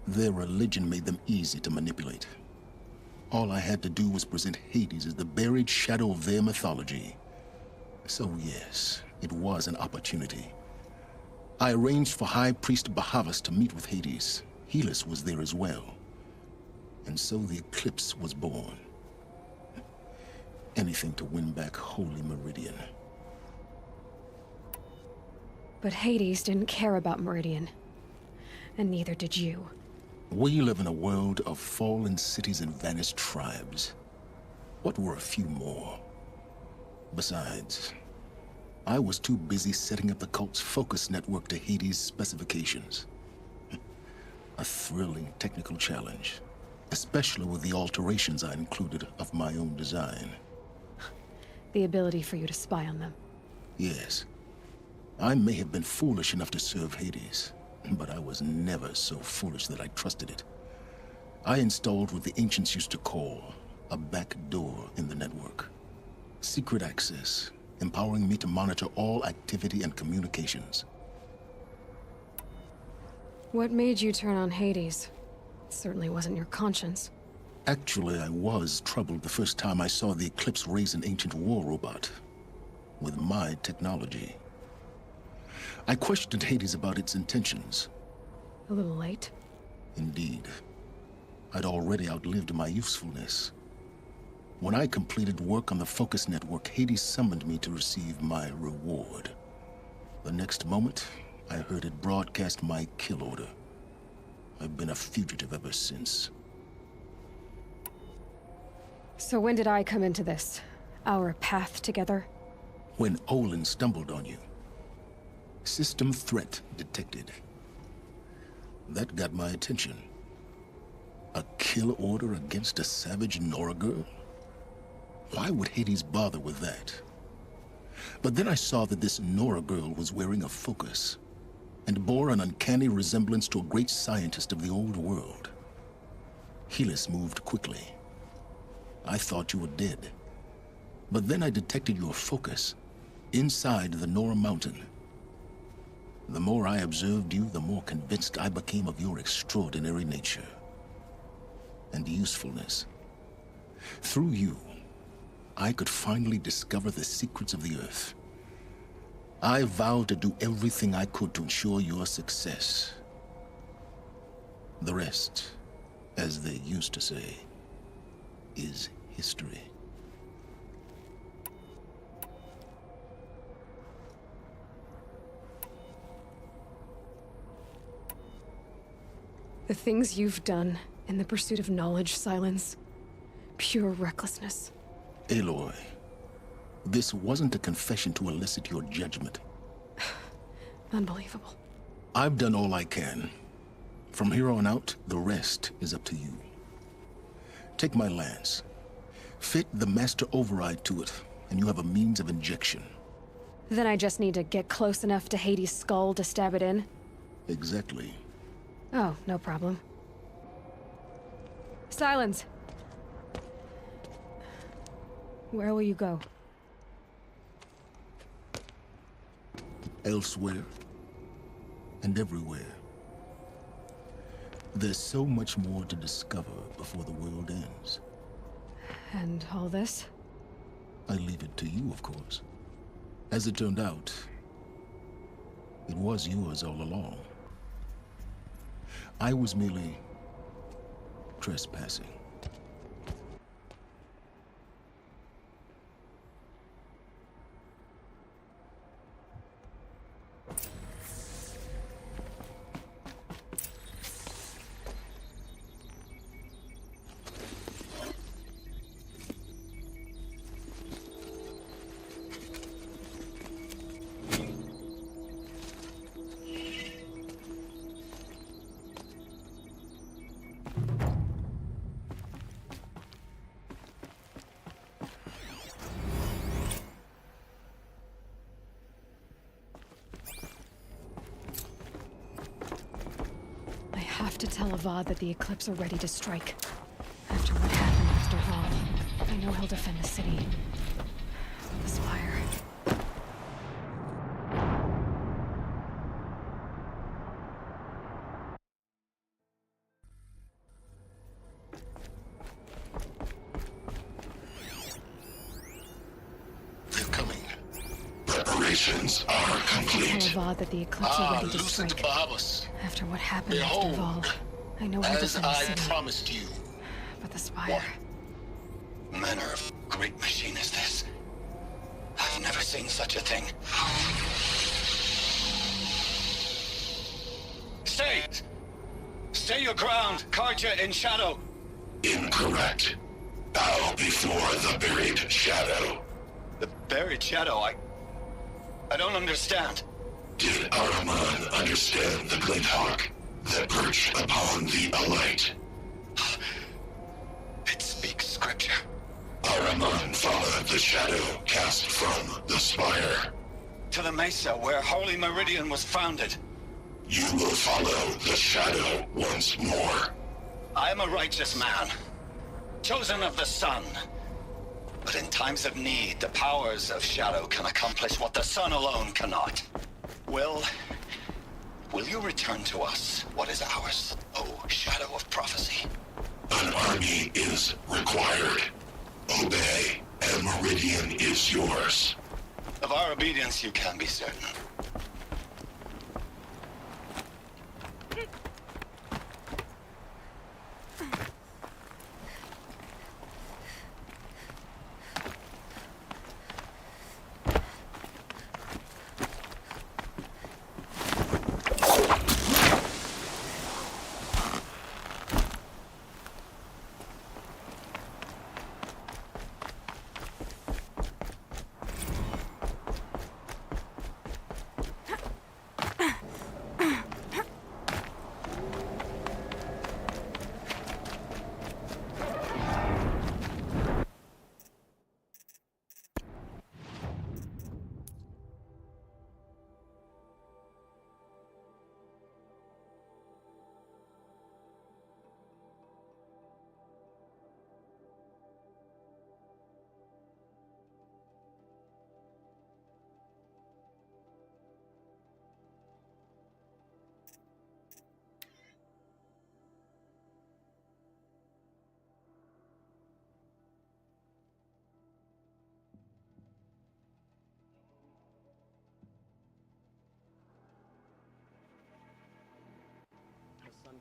Their religion made them easy to manipulate. All I had to do was present Hades as the buried shadow of their mythology. So yes, it was an opportunity. I arranged for High Priest Bahavas to meet with Hades. Helis was there as well. And so the eclipse was born. Anything to win back Holy Meridian. But Hades didn't care about Meridian. And neither did you. We live in a world of fallen cities and vanished tribes. What were a few more? Besides, I was too busy setting up the cult's focus network to Hades' specifications. A thrilling technical challenge, especially with the alterations I included of my own design. The ability for you to spy on them. Yes. I may have been foolish enough to serve Hades, but I was never so foolish that I trusted it. I installed what the ancients used to call a back door in the network. Secret access, empowering me to monitor all activity and communications. What made you turn on Hades? It certainly wasn't your conscience. Actually, I was troubled the first time I saw the Eclipse raise an ancient war robot. With my technology. I questioned Hades about its intentions. A little late? Indeed. I'd already outlived my usefulness. When I completed work on the Focus Network, Hades summoned me to receive my reward. The next moment, I heard it broadcast my kill order. I've been a fugitive ever since. So when did I come into this? Our path together? When Olin stumbled on you. System threat detected. That got my attention. A kill order against a savage Nora girl? Why would Hades bother with that? But then I saw that this Nora girl was wearing a focus, and bore an uncanny resemblance to a great scientist of the old world. Helis moved quickly. I thought you were dead. But then I detected your focus inside the Nora mountain. The more I observed you, the more convinced I became of your extraordinary nature and usefulness. Through you, I could finally discover the secrets of the Earth. I vowed to do everything I could to ensure your success. The rest, as they used to say, is history. The things you've done in the pursuit of knowledge, Silence. Pure recklessness. Aloy, this wasn't a confession to elicit your judgment. Unbelievable. I've done all I can. From here on out, the rest is up to you. Take my lance. Fit the master override to it, and you have a means of injection. Then I just need to get close enough to Hades' skull to stab it in? Exactly. Oh, no problem. Silence! Where will you go? Elsewhere. And everywhere. There's so much more to discover before the world ends. And all this? I leave it to you, of course. As it turned out, it was yours all along. I was merely trespassing. I have to tell Avad that the Eclipse are ready to strike. After what happened with Dervahl, I know he'll defend the city. The Spire. They're coming. Preparations are complete. Tell Avad that the Eclipse are ready to strike. Bahamas. After what happened with Behold, Dervahl, I know he'll as defend the I city. promised you, at the spire. What manner of great machine is this? I've never seen such a thing. Stay! Stay your ground, Karja in shadow! Incorrect. Bow before the buried shadow. The buried shadow? I don't understand. Did Ahriman understand the glint hawk that perched upon the alight? It speaks scripture. Ahriman followed the shadow cast from the spire. To the mesa where Holy Meridian was founded. You will follow the shadow once more. I am a righteous man, chosen of the sun. But in times of need, the powers of shadow can accomplish what the sun alone cannot. Will you return to us what is ours, O shadow of prophecy? An army is required. Obey, and Meridian is yours. Of our obedience you can be certain.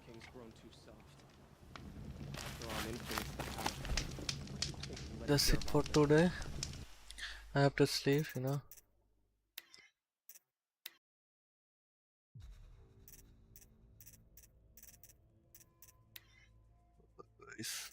King's grown too soft. After all, influence the power. That's it for today. I have to sleep, you know. Nice.